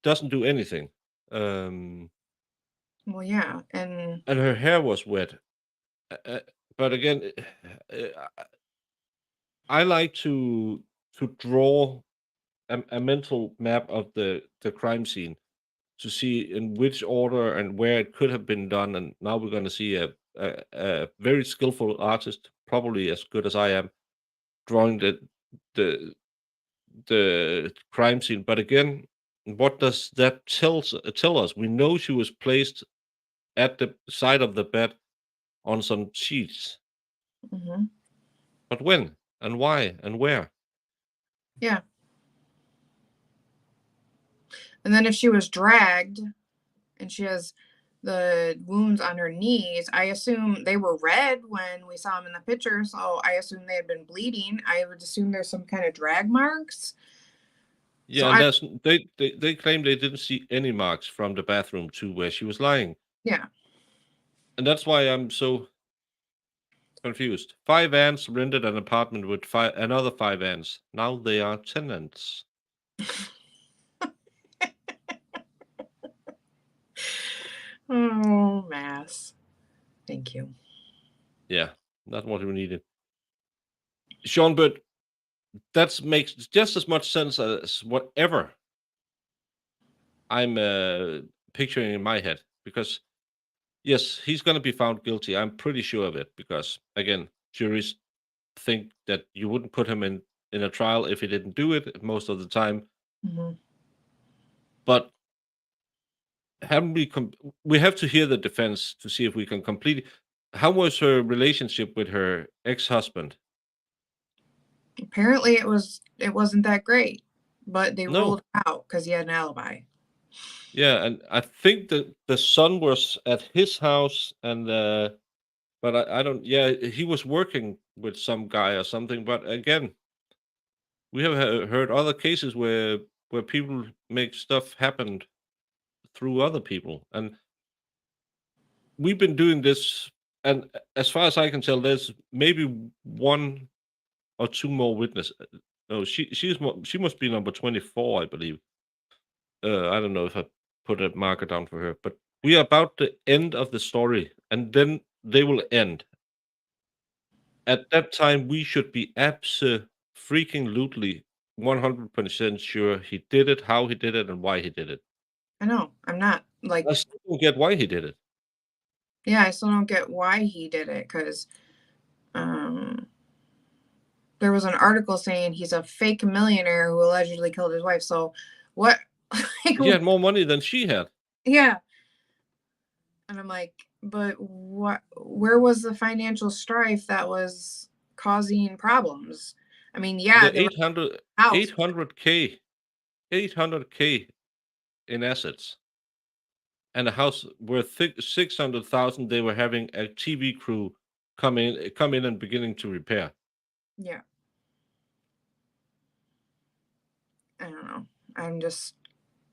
S1: doesn't do anything.
S2: Well, yeah, and
S1: her hair was wet. But again, I like to draw a mental map of the crime scene to see in which order and where it could have been done. And now we're going to see a very skillful artist, probably as good as I am, drawing the crime scene. But again, what does that tell us? We know she was placed at the side of the bed on some sheets.
S2: Mm-hmm.
S1: But when and why and where?
S2: Yeah. And then if she was dragged and she has the wounds on her knees, I assume they were red when we saw them in the picture. So I assume they had been bleeding. I would assume there's some kind of drag marks.
S1: Yeah, and they claim they didn't see any marks from the bathroom to where she was lying.
S2: Yeah.
S1: And that's why I'm so confused. 5 ants rented an apartment with another 5 ants. Now they are tenants.
S2: Oh, Mass. Thank you.
S1: Yeah, not what we needed. Sean, but that makes just as much sense as whatever I'm picturing in my head. Because, yes, he's going to be found guilty. I'm pretty sure of it. Because, again, juries think that you wouldn't put him in a trial if he didn't do it most of the time.
S2: Mm-hmm.
S1: But haven't we have to hear the defense to see if we can complete. How was her relationship with her ex-husband?
S2: Apparently it wasn't that great, but they
S1: No.
S2: ruled it out because he had an alibi.
S1: Yeah, and I think that the son was at his house, and but I don't. Yeah, he was working with some guy or something. But again, we have heard other cases where people make stuff happen through other people, and we've been doing this. And as far as I can tell, there's maybe 1 or 2 more witnesses. No, she must be number 24, I believe. I don't know if I put a marker down for her, but we are about the end of the story, and then they will end. At that time, we should be freaking-lutely 100% sure he did it, how he did it, and why he did it.
S2: I know. I'm not like.
S1: I still don't get why he did it.
S2: Yeah, I still don't get why he did it because there was an article saying he's a fake millionaire who allegedly killed his wife. So what?
S1: He had more money than she had.
S2: Yeah. And I'm like, but what? Where was the financial strife that was causing problems? I mean, yeah,
S1: The 800K in assets. And a house worth 600,000. They were having a TV crew come in and beginning to repair.
S2: Yeah. I don't know. I'm just,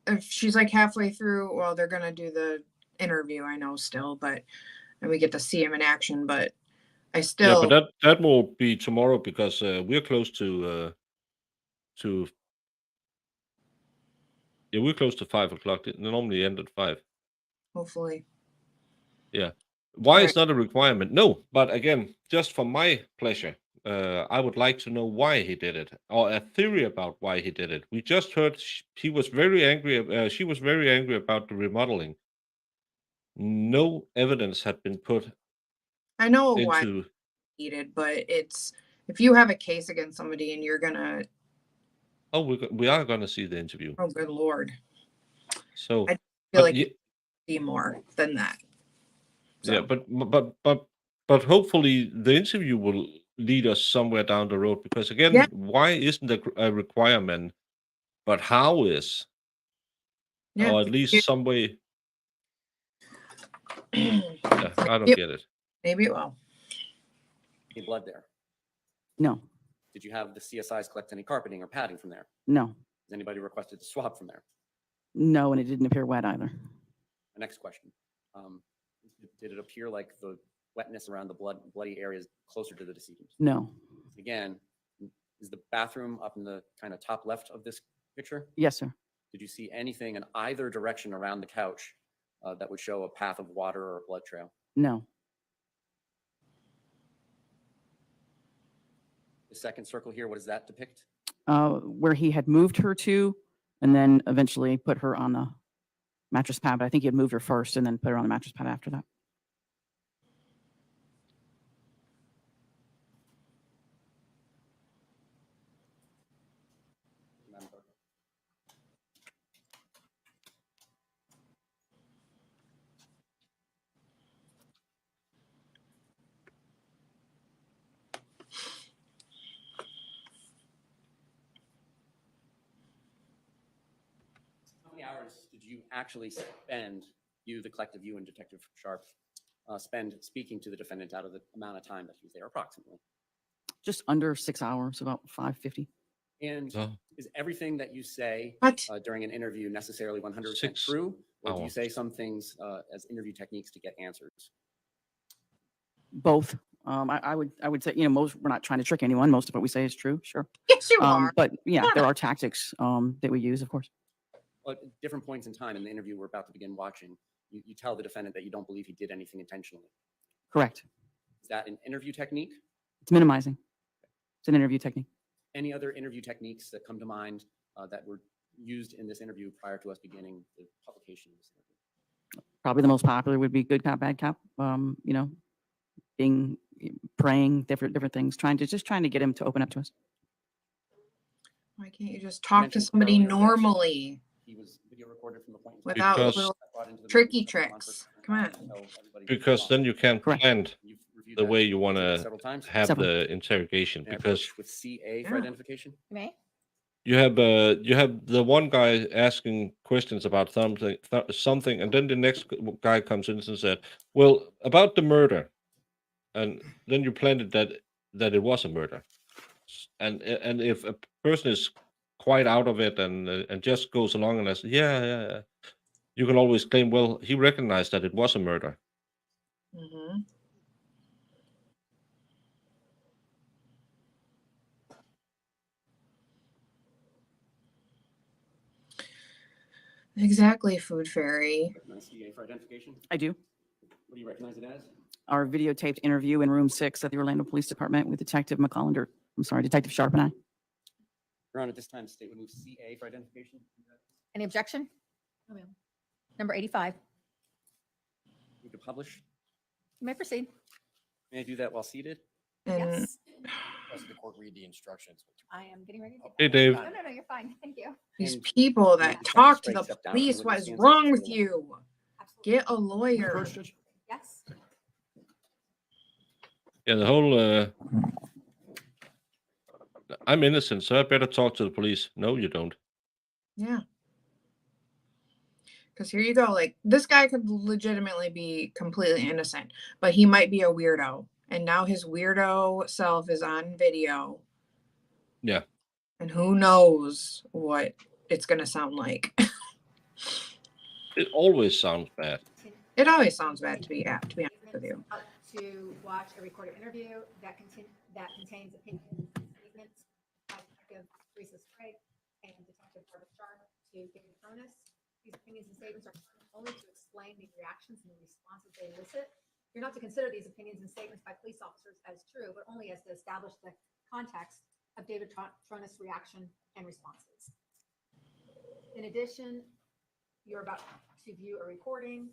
S2: if she's like halfway through, well, they're gonna do the interview, I know still, but and we get to see him in action, but I still.
S1: Yeah, but that will be tomorrow because we're close to we're close to 5 o'clock. They normally end at 5.
S2: Hopefully.
S1: Yeah. Why
S2: Right.
S1: is not a requirement? No, but again, just for my pleasure, I would like to know why he did it, or a theory about why he did it. We just heard he was very angry. She was very angry about the remodeling. No evidence had been put
S2: I know why
S1: into.
S2: needed, but it's if you have a case against somebody and you're gonna.
S1: Oh, we are going to see the interview.
S2: Oh, good Lord.
S1: So,
S2: I feel
S1: but
S2: like be more than that.
S1: Yeah,
S2: So,
S1: but hopefully the interview will lead us somewhere down the road, because again,
S2: Yeah.
S1: why isn't a requirement, but how is,
S2: yeah.
S1: or at least some way? Yeah, I don't
S2: Maybe-
S1: get it.
S2: Maybe it will.
S8: Any blood there?
S16: No,
S8: Did you have the CSIs collect any carpeting or padding from there?
S16: no,
S8: Has anybody requested to swab from there?
S16: no, and it didn't appear wet either.
S8: The next question. Did it appear like the wetness around the bloody areas closer to the decedent?
S16: No.
S8: Again, is the bathroom up in the kind of top left of this picture?
S16: Yes, sir.
S8: Did you see anything in either direction around the couch that would show a path of water or a blood trail?
S16: No.
S8: The second circle here, what does that depict?
S16: Where he had moved her to, and then eventually put her on the mattress pad. But I think he had moved her first and then put her on the mattress pad after that.
S8: Madam Clerk? How many hours did you actually spend, you, the collective, you and Detective Sharp, spend speaking to the defendant out of the amount of time that he was there approximately?
S16: Just under 6 hours, about 5:50.
S8: And
S1: Oh.
S8: is everything that you say
S2: What?
S8: during an interview necessarily 100%
S1: 6
S8: true? Or do you
S1: hours.
S8: say some things as interview techniques to get answers?
S16: Both. I would say, most, we're not trying to trick anyone. Most of what we say is true, sure.
S2: Yes, you are.
S16: But yeah,
S2: Shut
S16: there
S2: up.
S16: are tactics that we use, of course.
S8: Well, at different points in time in the interview we're about to begin watching, you tell the defendant that you don't believe he did anything intentionally.
S16: Correct.
S8: Is that an interview technique?
S16: It's minimizing. It's an interview technique.
S8: Any other interview techniques that come to mind that were used in this interview prior to us beginning the publication of this interview?
S16: Probably the most popular would be good cop, bad cop. Being, praying, different things, trying to get him to open up to us.
S2: Why can't you just talk to
S8: mentioned
S2: somebody
S8: earlier that-
S2: normally
S8: He was video recorded from the point.
S2: without
S1: Because-
S2: little
S8: brought into the
S2: tricky
S8: meeting, that's
S2: tricks?
S8: on
S2: Come
S8: purpose,
S2: on.
S8: so everybody-
S1: Because then you can
S16: Correct.
S1: plan
S8: You've reviewed
S1: the
S8: that
S1: way you want
S8: reviewed it
S1: to
S8: several times.
S1: have
S16: Several.
S1: the interrogation,
S8: May I
S1: because
S8: approach with CA for
S2: Yeah.
S8: identification?
S4: May?
S1: you have the one guy asking questions about something, and then the next guy comes in and said, "Well, about the murder," and then you planted that it was a murder, and if a person is quite out of it and just goes along and says, "Yeah," you can always claim, "Well, he recognized that it was a murder."
S2: Mm-hmm. Exactly, Food Fairy.
S8: Recognize CA for identification?
S16: I do.
S8: What do you recognize it as?
S16: Our videotaped interview in room 6 at the Orlando Police Department with Detective Detective Sharp and I.
S8: Your Honor, at this time, state would move CA for identification.
S4: Any objection? No, ma'am. Number 85.
S8: You could publish.
S4: You may proceed.
S8: May I do that while seated?
S2: And
S4: Yes,
S7: Does the court read the instructions?
S4: I am getting ready to. do
S1: Hey,
S4: that.
S1: Dave.
S4: No, you're fine. Thank you.
S2: these
S8: And
S2: people
S8: you
S2: that
S8: just
S2: talk to
S8: straight
S2: the
S8: step down
S2: police,
S8: from
S2: what
S8: the
S2: is
S8: witness
S2: wrong
S8: stands
S2: with
S8: up to
S2: you?
S4: Absolutely.
S2: Get a lawyer.
S4: Yes.
S1: Yeah, the whole I'm innocent, so I better talk to the police. No, you don't.
S2: Yeah. Because here you go. Like, this guy could legitimately be completely innocent, but he might be a weirdo. And now his weirdo self is on video.
S1: Yeah.
S2: And who knows what it's going to sound like.
S1: It always sounds bad.
S2: It always sounds bad to be honest with you.
S4: Up to watch a recorded interview that contains opinions and statements by Detective Teresa Sprague and Detective Barbara Sharp to David Tronnes. These opinions and statements are only to explain the reactions and the responses they elicit. You're not to consider these opinions and statements by police officers as true, but only as to establish the context of David Tronnes' reaction and responses. In addition, you're about to view a recording.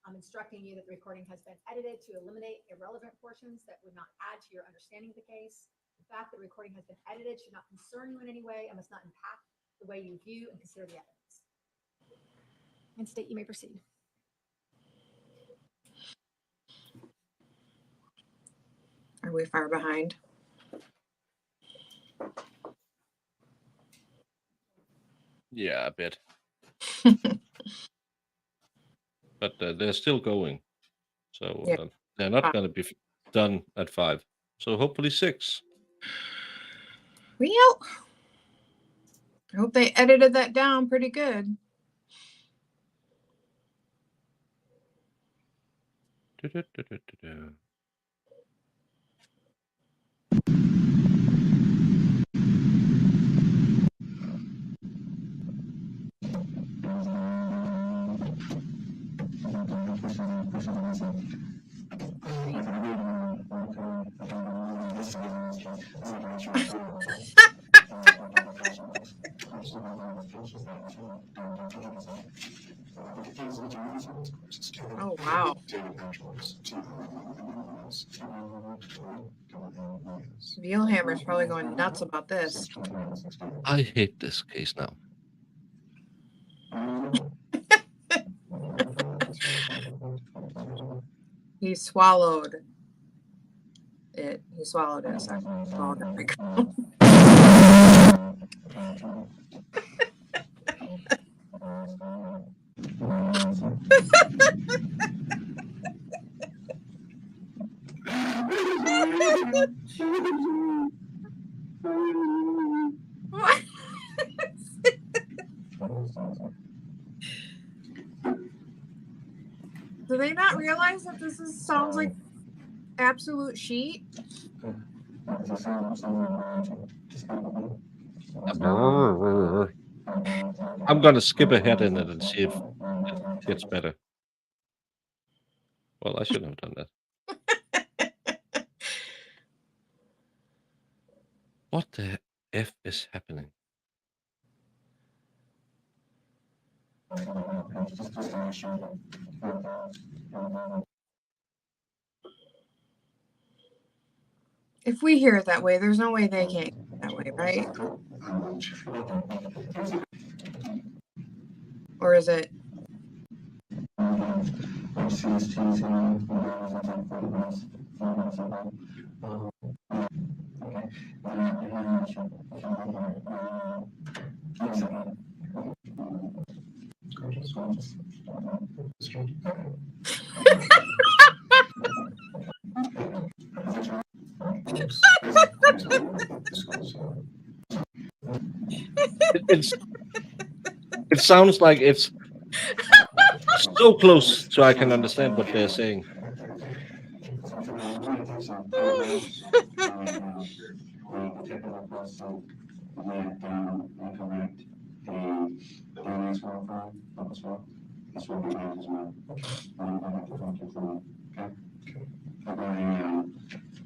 S4: I'm instructing you that the recording has been edited to eliminate irrelevant portions that would not add to your understanding of the case. The fact that the recording has been edited should not concern you in any way and must not impact the way you view and consider the evidence. And state you may proceed.
S2: Are we far behind?
S1: Yeah, a bit. But they're still going. So
S2: Yeah.
S1: they're not going to be done at 5. So hopefully 6.
S2: Well, I hope they edited that down pretty good.
S1: Du-du-du-du-du-du.
S2: Oh, wow. Vielhammer's probably going nuts about this.
S1: I hate this case now.
S2: He swallowed it. He swallowed it. Sorry. Swallowed it. What? Do they not realize that this sounds like absolute sheet?
S1: I'm going to skip ahead in it and see if it gets better. Well, I shouldn't have done that. What the F is happening?
S2: If we hear it that way, there's no way they can't hear it that way, right? Or is it?
S1: It sounds like it's so close so I can understand what they're saying.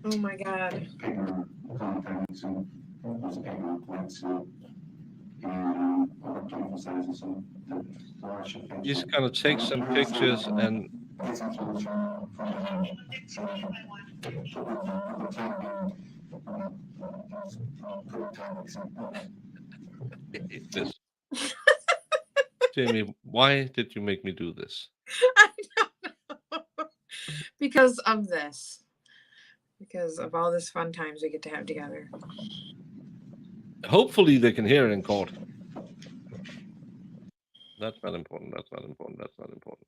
S2: Oh my God.
S1: He's gonna take some pictures and this. Jamie, why did you make me do this?
S2: I don't know. Because of this. Because of all this fun times we get to have together.
S1: Hopefully they can hear it in court. That's not important. That's not important. That's not important.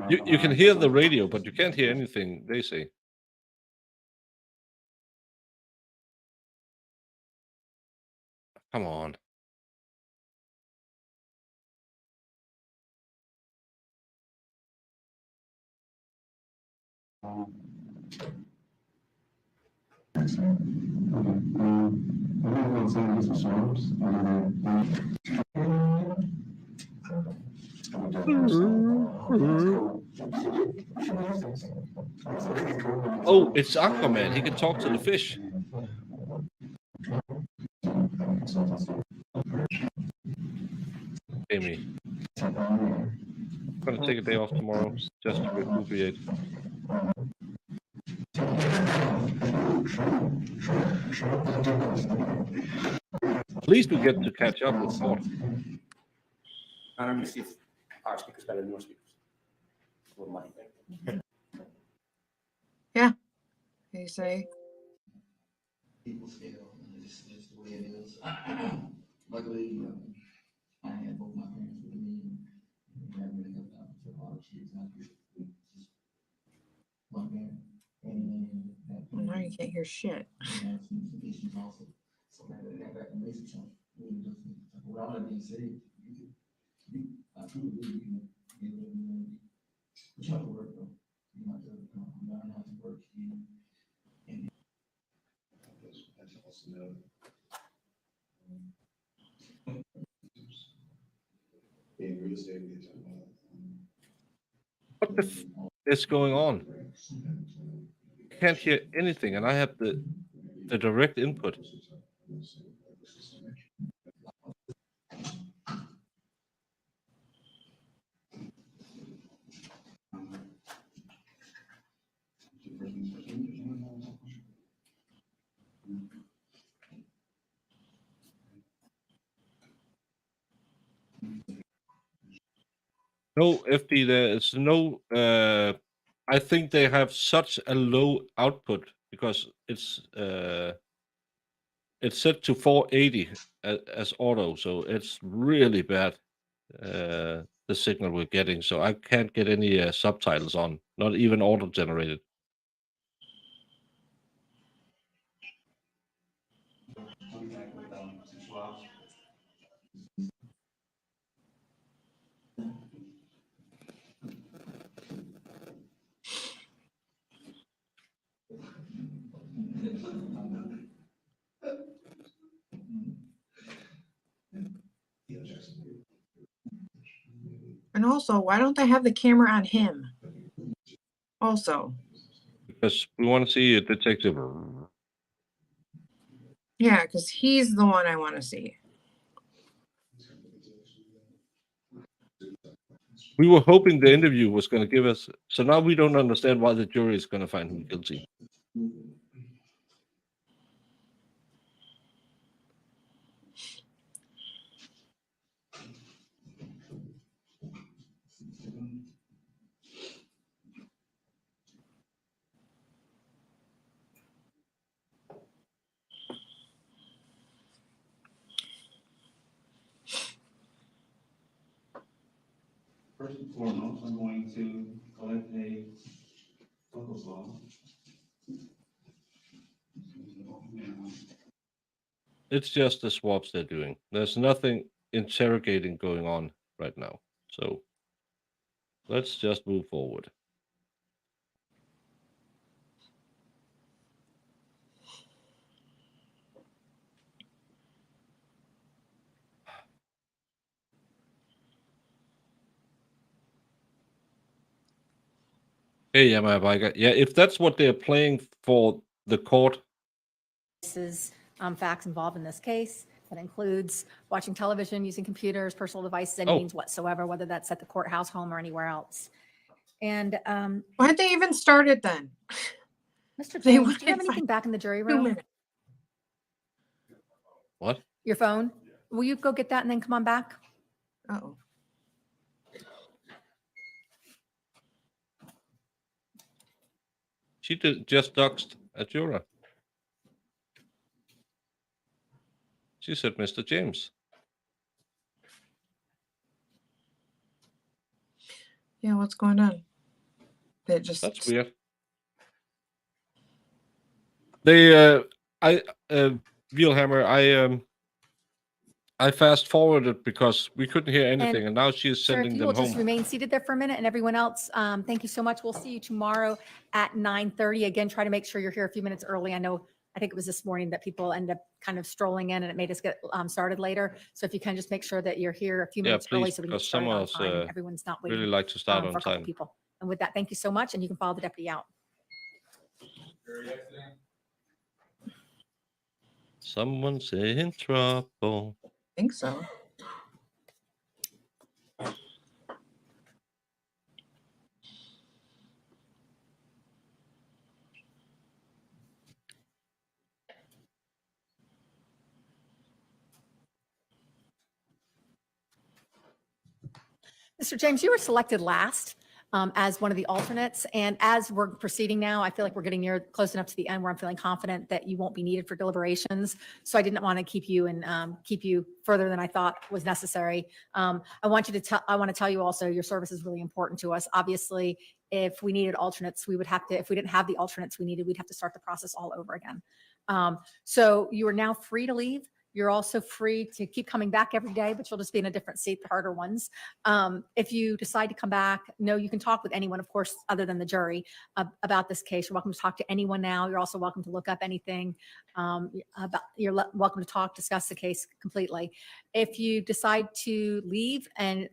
S1: You can hear the radio, but you can't hear anything they say. Come on. Oh, it's Aquaman. He can talk to the fish. Amy. I'm going to take a day off tomorrow just to recuperate. At least we get to catch up with court.
S8: Let me see if Our speakers better than your speakers. A little money.
S2: Yeah. They say.
S17: People scale, and it's the way it is. Luckily, I had both my parents with me, and we had really good for a lot of kids. And I just one parent, and that.
S2: Well, now you can't hear shit.
S17: Had some issues also. So that relationship really does. With all that being said, I truly believe you can get whatever you want to be. But you have to work though. You have to learn how to work and that's also know. In real estate, we talk about
S1: What the is going on? Can't hear anything, and I have the direct input. No, FD, there is no. I think they have such a low output because it's set to 480 as auto, so it's really bad. The signal we're getting, so I can't get any subtitles on, not even auto generated.
S2: And also, why don't they have the camera on him? Also,
S1: Because we want to see a detective.
S2: yeah, because he's the one I want to see.
S1: We were hoping the interview was going to give us. So now we don't understand why the jury is going to find him guilty.
S17: first and foremost, I'm going to collect a phone call.
S1: It's just the swaps they're doing. There's nothing interrogating going on right now. So let's just move forward. Hey, Yama Biker. Yeah, if that's what they're playing for the court.
S4: Facts involved in this case. That includes watching television, using computers, personal devices, any means whatsoever, whether that's at the courthouse, home, or anywhere else. And
S2: why'd they even start it then?
S4: Mr.
S2: They
S4: James, do you have
S2: wouldn't
S4: anything back in the jury
S2: 2
S4: room?
S2: minutes.
S1: What?
S4: Your phone? Will you go get that and then come on back?
S2: Uh-oh.
S1: She just doxed a juror. She said, Mr. James.
S2: Yeah, what's going on? They just.
S1: That's weird. They, Vielhammer, I fast forwarded because we couldn't hear anything, and now she is
S4: Sir, if
S1: sending
S4: you
S1: them
S4: will just
S1: home.
S4: remain seated there for a minute, and everyone else, thank you so much. We'll see you tomorrow at 9:30. Again, try to make sure you're here a few minutes early. I think it was this morning that people end up kind of strolling in, and it made us get started later. So if you can just make sure that you're here a few minutes early
S1: please,
S4: so we can get
S1: because some
S4: started
S1: of
S4: on
S1: us
S4: time, and everyone's not waiting
S1: really like to start
S4: for
S1: on
S4: a couple
S1: time.
S4: people. And with that, thank you so much, and you can follow the deputy out.
S1: Someone's in trouble.
S2: I think so.
S4: Mr. James, you were selected last as one of the alternates. And as we're proceeding now, I feel like we're getting near close enough to the end where I'm feeling confident that you won't be needed for deliberations. So I didn't want to keep you and keep you further than I thought was necessary. I want to tell you also, your service is really important to us. Obviously, if we needed alternates, we would have to, if we didn't have the alternates we needed, we'd have to start the process all over again. So you are now free to leave. You're also free to keep coming back every day, but you'll just be in a different seat, the harder ones. If you decide to come back, no, you can talk with anyone, of course, other than the jury about this case. You're welcome to talk to anyone now. You're also welcome to look up anything. Welcome to talk, discuss the case completely. If you decide to leave and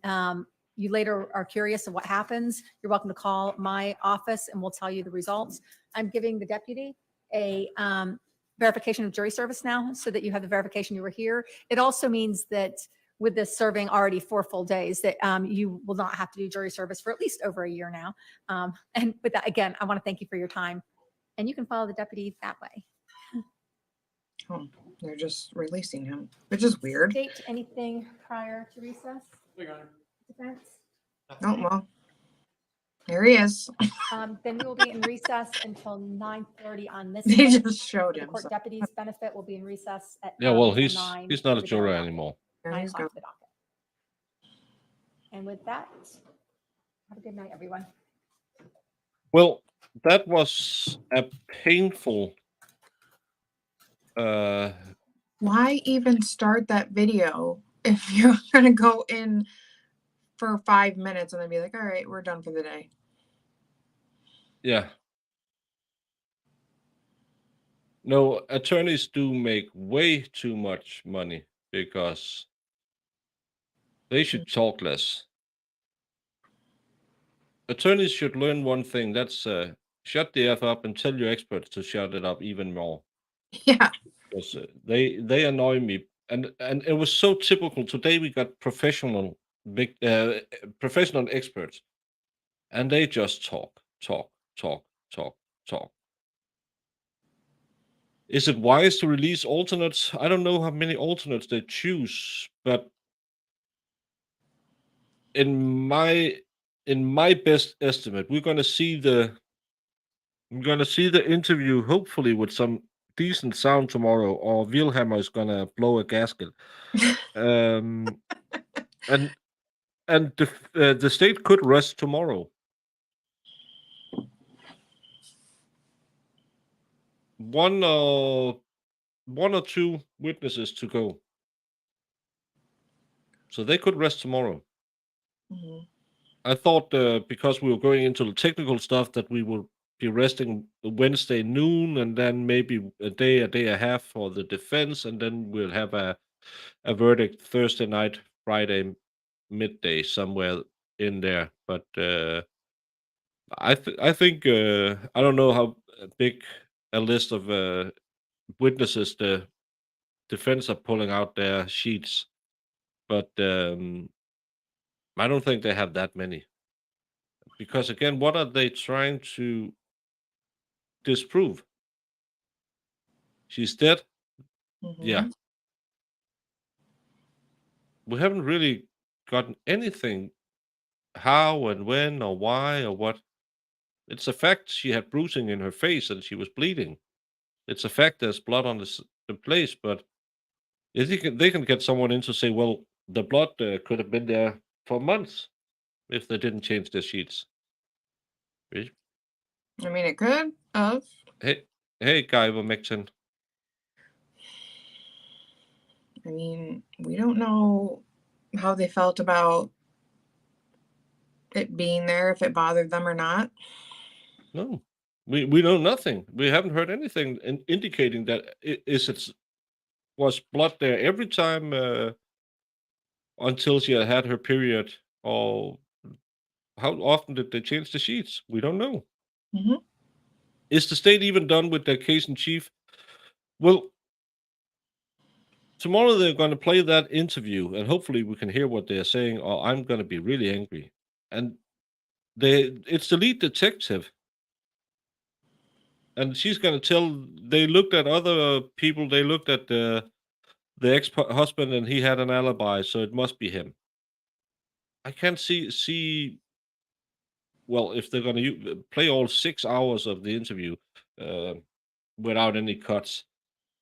S4: you later are curious of what happens, you're welcome to call my office and we'll tell you the results. I'm giving the deputy a verification of jury service now so that you have the verification you were here. It also means that with this serving already 4 full days that you will not have to do jury service for at least over a year now. And with that, again, I want to thank you for your time. And you can follow the deputy that way.
S2: Oh, they're just releasing him, which is weird.
S4: State anything prior to recess? Defense?
S2: Oh, well, here he is.
S4: Then we will be in recess until 9:30 on this.
S2: They
S4: day.
S2: just showed
S4: The
S2: him.
S4: court
S2: So.
S4: deputy's benefit will be in recess at
S1: Yeah, well,
S4: until
S1: he's
S4: 9
S1: not
S4: for
S1: a
S4: the daily
S1: juror
S4: docket.
S1: anymore.
S2: There
S4: 9
S2: he's
S4: o'clock
S2: go.
S4: for the docket. And with that, have a good night, everyone.
S1: Well, that was a painful.
S2: Why even start that video if you're gonna go in for 5 minutes and then be like, all right, we're done for the day?
S1: Yeah. No, attorneys do make way too much money because they should talk less. Attorneys should learn one thing. That's shut the F up and tell your experts to shut it up even more.
S2: Yeah.
S1: Because they annoy me. And it was so typical. Today we got professional experts. And they just talk. Is it wise to release alternates? I don't know how many alternates they choose, but in my best estimate, we're gonna see the interview hopefully with some decent sound tomorrow, or Wilhelmer is gonna blow a gasket. And the state could rest tomorrow. One or two witnesses to go. So they could rest tomorrow.
S2: Mhm.
S1: I thought because we were going into the technical stuff that we would be resting Wednesday noon and then maybe a day and a half for the defense, and then we'll have a verdict Thursday night, Friday midday, somewhere in there. But I think I don't know how big a list of witnesses the defense are pulling out their sheets, but I don't think they have that many. Because again, what are they trying to disprove? She's dead? Yeah.
S2: Mhm.
S1: We haven't really gotten anything how and when or why or what. It's a fact she had bruising in her face and she was bleeding. It's a fact there's blood on the place, but if they can get someone in to say, well, the blood could have been there for months if they didn't change their sheets.
S2: I mean, it could have.
S1: Hey, Guy Vermectin.
S2: I mean, we don't know how they felt about it being there, if it bothered them or not.
S1: No, we know nothing. We haven't heard anything indicating that was blood there every time until she had her period, or how often did they change the sheets? We don't know.
S2: Mhm.
S1: Is the state even done with their case in chief? Well, tomorrow they're going to play that interview, and hopefully we can hear what they're saying, or I'm going to be really angry. And it's the lead detective. And she's going to tell, they looked at other people, they looked at the ex-husband, and he had an alibi, so it must be him. I can't see. Well, if they're going to play all 6 hours of the interview uh, without any cuts,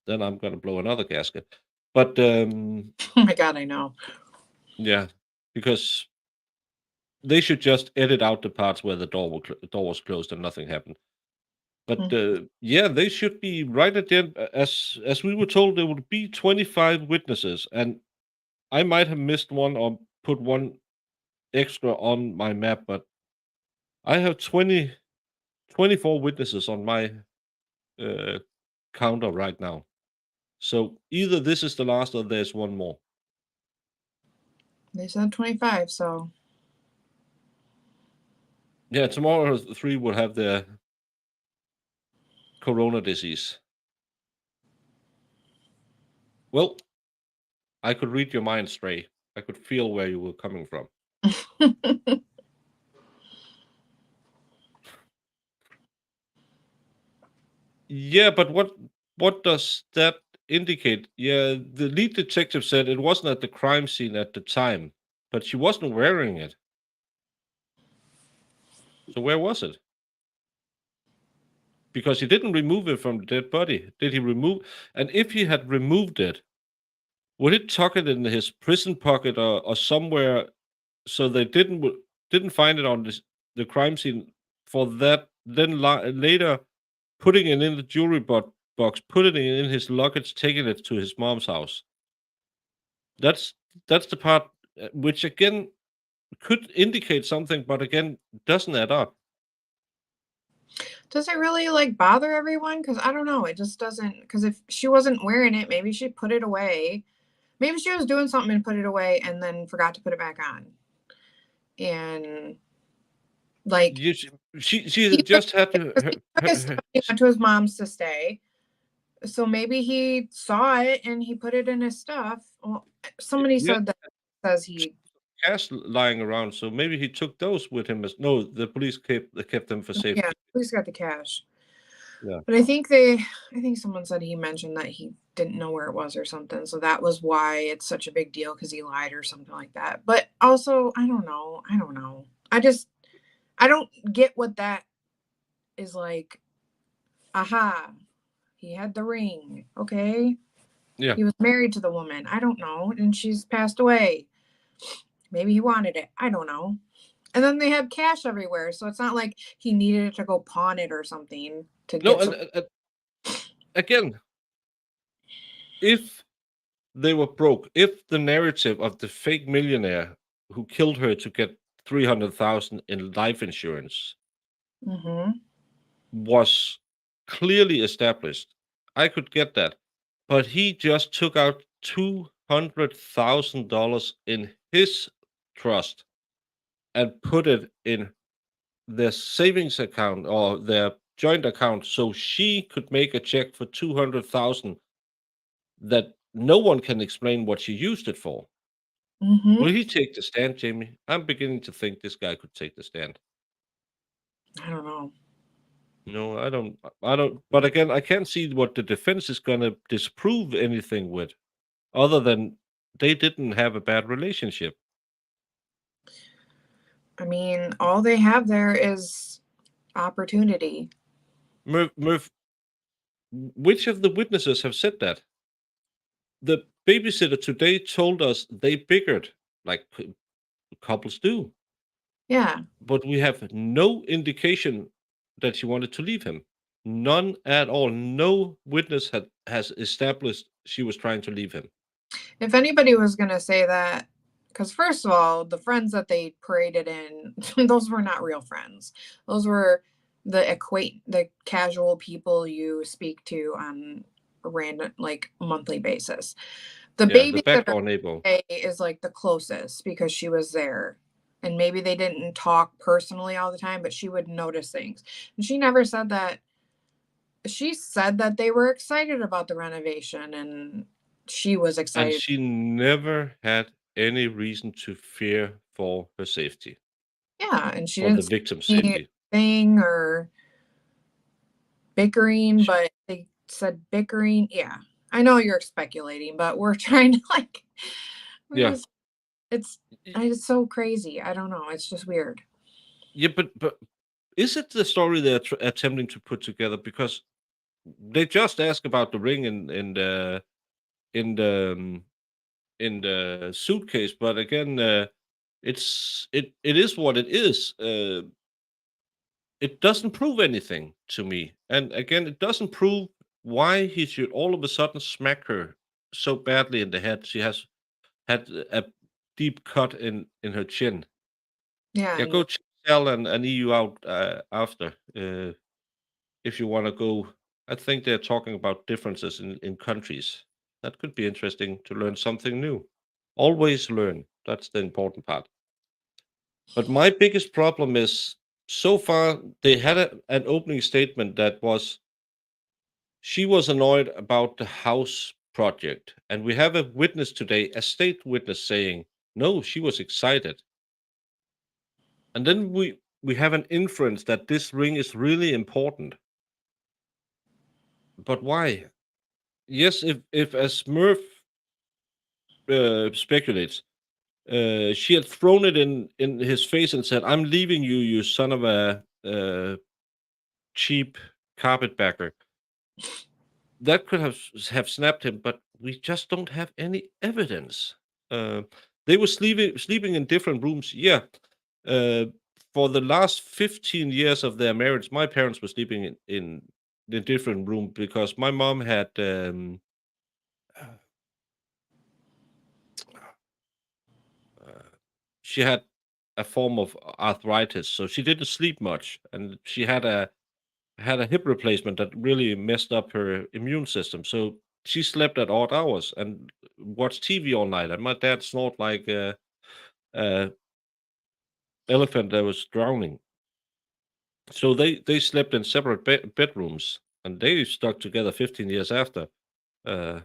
S1: then I'm going to blow another gasket. But
S2: Oh my God, I know.
S1: yeah, because they should just edit out the parts where the door was closed and nothing happened. But yeah, they should be right at the end. As we were told, there would be 25 witnesses, and I might have missed one or put one extra on my map, but I have 24 witnesses on my uh, counter right now. So either this is the last or there's one more.
S2: They said 25, so
S1: Yeah, tomorrow 3 will have their corona disease. Well, I could read your mind, Stray. I could feel where you were coming from. Yeah, but what does that indicate? Yeah, the lead detective said it wasn't at the crime scene at the time, but she wasn't wearing it. So where was it? Because he didn't remove it from the dead body. Did he remove? And if he had removed it, would it tuck it in his prison pocket or somewhere so they didn't find it on the crime scene for that? Then later putting it in the jewelry box, putting it in his luggage, taking it to his mom's house. That's the part which again could indicate something, but again doesn't add up.
S2: does it really like bother everyone? Because I don't know. It just doesn't. Because if she wasn't wearing it, maybe she put it away. Maybe she was doing something and put it away and then forgot to put it back on. And like
S1: You, she
S2: he
S1: just had
S2: took
S1: to.
S2: his stuff, he went to his mom's to stay. So maybe he saw it and he put it in his stuff. Well, somebody
S1: Yeah,
S2: said that says he.
S1: cash lying around, so maybe he took those with him. As no, the police kept them for safety.
S2: Yeah, police got the cash.
S1: Yeah.
S2: But I think someone said he mentioned that he didn't know where it was or something. So that was why it's such a big deal because he lied or something like that. But also, I don't know. I don't get what that is like. Aha, he had the ring. Okay.
S1: Yeah.
S2: He was married to the woman. I don't know. And she's passed away. Maybe he wanted it. I don't know. And then they have cash everywhere. So it's not like he needed it to go pawn it or something to
S1: No,
S2: get some.
S1: and again, if they were broke, if the narrative of the fake millionaire who killed her to get 300,000 in life insurance
S2: Mm-hmm.
S1: was clearly established, I could get that. But he just took out $200,000 in his trust and put it in their savings account or their joint account so she could make a check for 200,000 that no one can explain what she used it for.
S2: Mm-hmm.
S1: Will he take the stand, Jamie? I'm beginning to think this guy could take the stand.
S2: I don't know.
S1: No, I don't. But again, I can't see what the defense is going to disprove anything with, other than they didn't have a bad relationship.
S2: I mean, all they have there is opportunity.
S1: Murph, which of the witnesses have said that? The babysitter today told us they bickered, like couples do,
S2: Yeah.
S1: but we have no indication that she wanted to leave him. None at all. No witness has established she was trying to leave him.
S2: If anybody was going to say that, because first of all, the friends that they paraded in, those were not real friends. Those were the casual people you speak to on a random, like monthly basis. The
S1: The
S2: babysitter
S1: backdoor neighbor.
S2: is like the closest because she was there. And maybe they didn't talk personally all the time, but she would notice things. And she never said that. She said that they were excited about the renovation and she was
S1: And
S2: excited.
S1: she never had any reason to fear for her safety
S2: Yeah, and she
S1: or the
S2: didn't
S1: victim's
S2: see
S1: safety.
S2: anything or bickering, but they said bickering. Yeah, I know you're speculating, but we're trying to like.
S1: Yeah.
S2: It's so crazy. I don't know. It's just weird.
S1: Yeah, but is it the story they're attempting to put together? Because they just ask about the ring in the in the suitcase, but again, it is what it is. It doesn't prove anything to me, and again, it doesn't prove why he should all of a sudden smack her so badly in the head. She has had a deep cut in her chin.
S2: Yeah.
S1: Yeah, go check Shell and EU out after if you want to go. I think they're talking about differences in countries. That could be interesting to learn something new. Always learn. That's the important part. But my biggest problem is so far they had an opening statement that was she was annoyed about the house project. And we have a witness today, a state witness saying, no, she was excited. And then we have an inference that this ring is really important. But why? Yes, if as Murph speculates, she had thrown it in his face and said, "I'm leaving you, you son of a cheap carpetbagger." That could have snapped him, but we just don't have any evidence. Uh, they were sleeping in different rooms. Yeah, uh, for the last 15 years of their marriage, my parents were sleeping in a different room because my mom had she had a form of arthritis, so she didn't sleep much, and she had a hip replacement that really messed up her immune system. So she slept at odd hours and watched TV all night. And my dad snored like a elephant that was drowning. So they slept in separate bedrooms, and they stuck together 15 years after. Uh,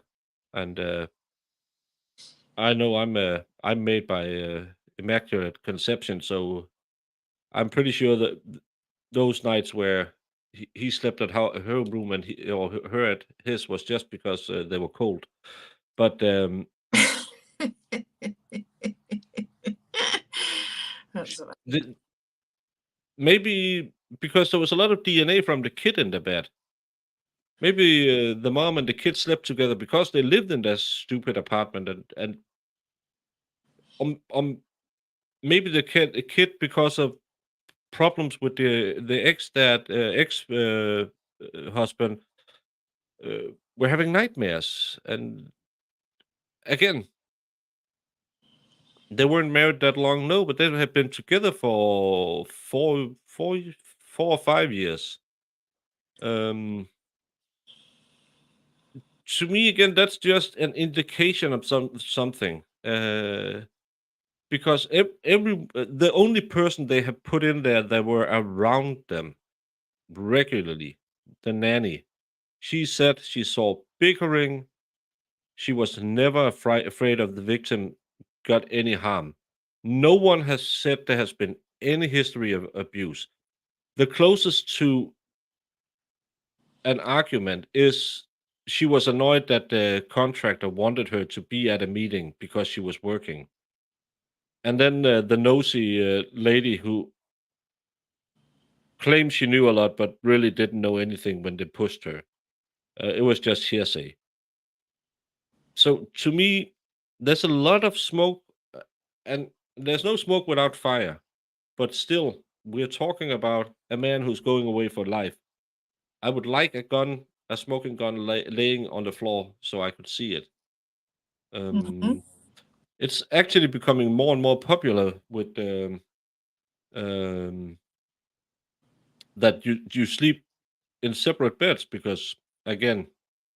S1: and I know I'm made by immaculate conception, so I'm pretty sure that those nights where he slept at her room and or her at his was just because they were cold. But
S2: That's what
S1: maybe because there was a lot of DNA from the kid in the bed. Maybe the mom and the kid slept together because they lived in that stupid apartment, and maybe the kid because of problems with the ex husband were having nightmares. And again, they weren't married that long, no, but they had been together for 4 or 5 years. Um, to me, again, that's just an indication of something. Because the only person they have put in there that were around them regularly, the nanny, she said she saw bickering. She was never afraid of the victim got any harm. No one has said there has been any history of abuse. The closest to an argument is she was annoyed that the contractor wanted her to be at a meeting because she was working. And then the nosy lady who claimed she knew a lot but really didn't know anything when they pushed her. It was just hearsay. So to me, there's a lot of smoke, and there's no smoke without fire. But still, we're talking about a man who's going away for life. I would like a smoking gun laying on the floor so I could see it.
S2: Mhm.
S1: It's actually becoming more and more popular with um, that you sleep in separate beds because again,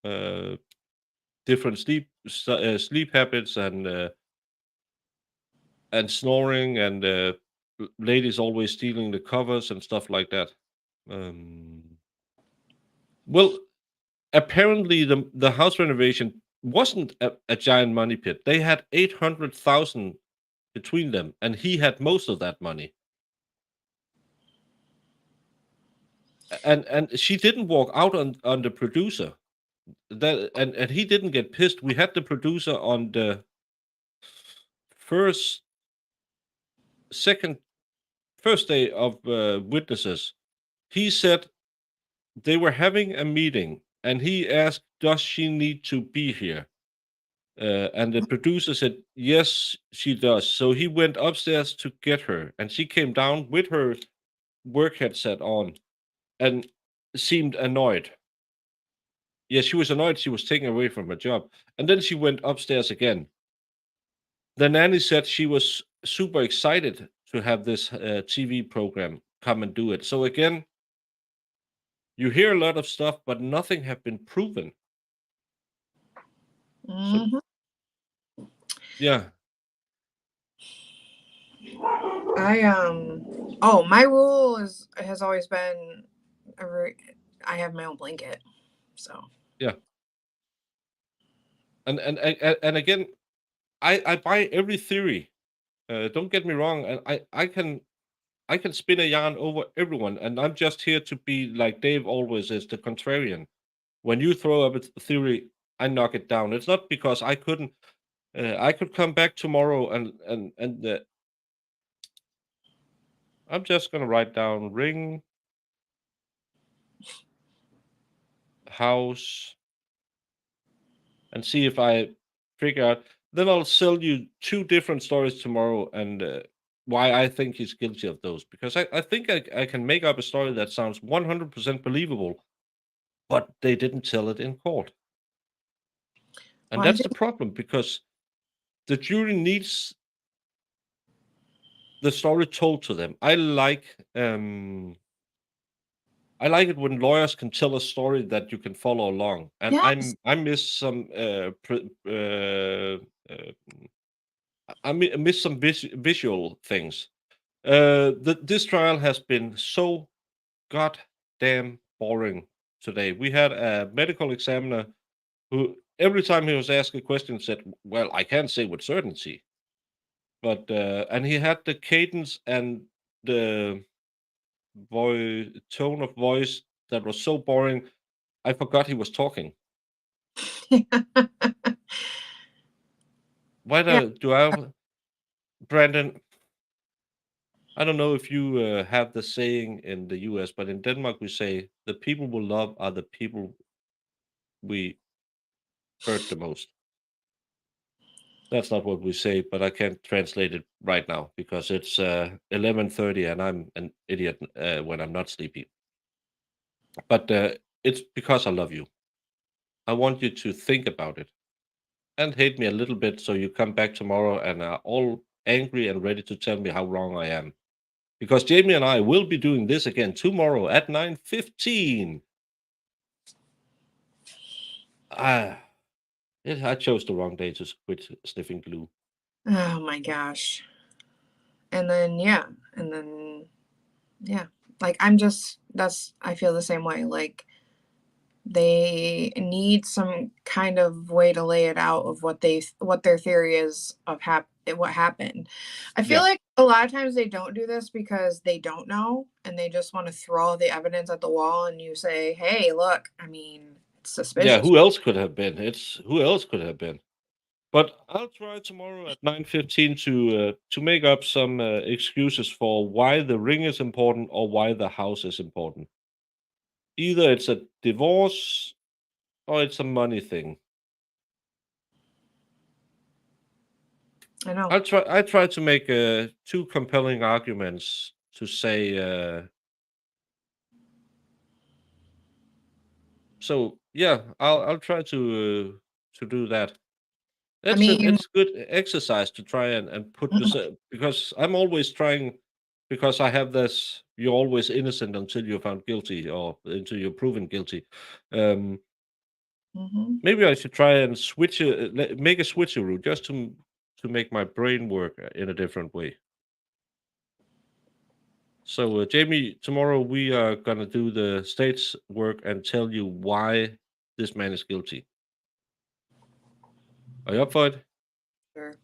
S1: uh, different sleep habits and snoring and ladies always stealing the covers and stuff like that. Um, well, apparently the house renovation wasn't a giant money pit. They had 800,000 between them, and he had most of that money. And she didn't walk out on the producer. And he didn't get pissed. We had the producer on the first day of witnesses, he said they were having a meeting, and he asked, "Does she need to be here?" And the producer said, "Yes, she does." So he went upstairs to get her, and she came down with her work headset on and seemed annoyed. Yeah, she was annoyed she was taken away from her job. And then she went upstairs again. The nanny said she was super excited to have this TV program come and do it. So again, you hear a lot of stuff, but nothing have been proven. So
S2: Mhm.
S1: yeah,
S2: My rule has always been I have my own blanket. So
S1: yeah. And again, I buy every theory. Don't get me wrong, and I can spin a yarn over everyone, and I'm just here to be like Dave always is, the contrarian. When you throw up a theory, I knock it down. It's not because I couldn't. I could come back tomorrow and I'm just gonna write down ring house and see if I figure out. Then I'll sell you two different stories tomorrow and why I think he's guilty of those. Because I think I can make up a story that sounds 100% believable, but they didn't tell it in court. And
S2: Well, I
S1: that's the
S2: think
S1: problem because the jury needs the story told to them. I like it when lawyers can tell a story that you can follow along, and
S2: yes.
S1: I miss some miss some visual things. This trial has been so goddamn boring today. We had a medical examiner who, every time he was asked a question, said, "Well, I can't say with certainty," but and he had the cadence and the tone of voice that was so boring. I forgot he was talking. Why
S2: Yeah.
S1: do I, Brandon? I don't know if you have the saying in the U.S., but in Denmark we say the people we love are the people we hurt the most. That's not what we say, but I can't translate it right now because it's 11:30 and I'm an idiot when I'm not sleepy. But it's because I love you. I want you to think about it and hate me a little bit so you come back tomorrow and are all angry and ready to tell me how wrong I am. Because Jamie and I will be doing this again tomorrow at 9:15. Ah, I chose the wrong day to quit sniffing glue.
S2: Oh my gosh. And then like I feel the same way. Like they need some kind of way to lay it out of what their theory is of what happened. I feel
S1: Yeah.
S2: like a lot of times they don't do this because they don't know and they just want to throw the evidence at the wall and you say, "Hey, look, I mean, it's
S1: Yeah,
S2: suspicious."
S1: who else could have been? Who else could have been? But I'll try tomorrow at 9:15 to make up some excuses for why the ring is important or why the house is important. Either it's a divorce or it's a money thing.
S2: I know.
S1: I try to make two compelling arguments to say so yeah, I'll try to do that.
S2: I mean,
S1: It's good exercise to try and put yourself, because I'm always trying, because I have this you're always innocent until you're found guilty or until you're proven guilty. Um,
S2: mhm.
S1: Maybe I should try and make a switcheroo just to make my brain work in a different way. So Jamie, tomorrow we are gonna do the state's work and tell you why this man is guilty. Are you up for it?
S2: Sure.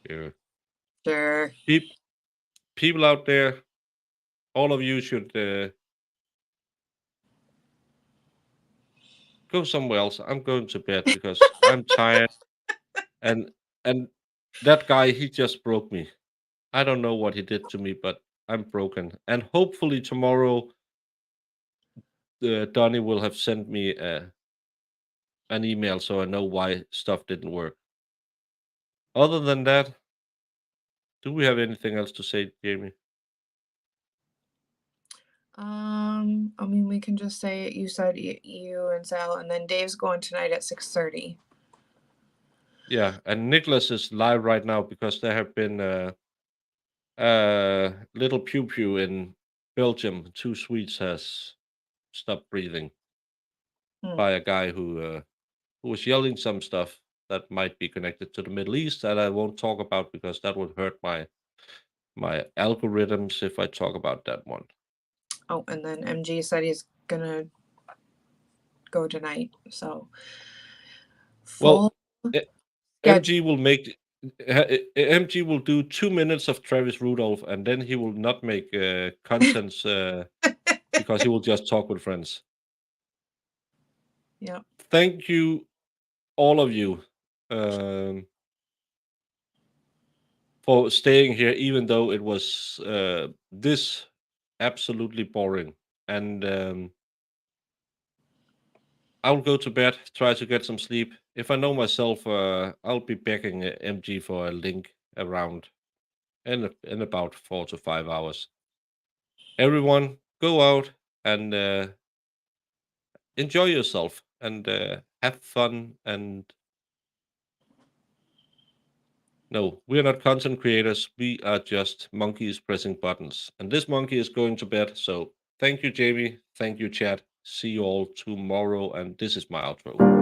S1: Yeah.
S2: Sure.
S1: Peop- People out there, all of you should go somewhere else. I'm going to bed because I'm tired, and and That guy, he just broke me. I don't know what he did to me, but I'm broken. And hopefully tomorrow, Donnie will have sent me an email so I know why stuff didn't work. Other than that, do we have anything else to say, Jamie?
S2: I mean, we can just say you said you and Sal, and then Dave's going tonight at 6:30.
S1: Yeah, and Nicholas is live right now because there have been little pew pew in Belgium. 2 Swedes has stopped breathing by a guy who was yelling some stuff that might be connected to the Middle East that I won't talk about because that would hurt my algorithms if I talk about that one.
S2: Oh, and then MG said he's gonna go tonight. So
S1: Well,
S2: schedule.
S1: MG will make MG will do 2 minutes of Travis Rudolph, and then he will not make contents because he will just talk with friends.
S2: Yeah.
S1: Thank you, all of you, for staying here, even though it was this absolutely boring. And I'll go to bed, try to get some sleep. If I know myself, I'll be begging MG for a link around in about 4 to 5 hours. Everyone, go out and enjoy yourself and have fun. And no, we're not content creators. We are just monkeys pressing buttons. And this monkey is going to bed. So thank you, Jamie. Thank you, chat. See you all tomorrow. And this is my outro.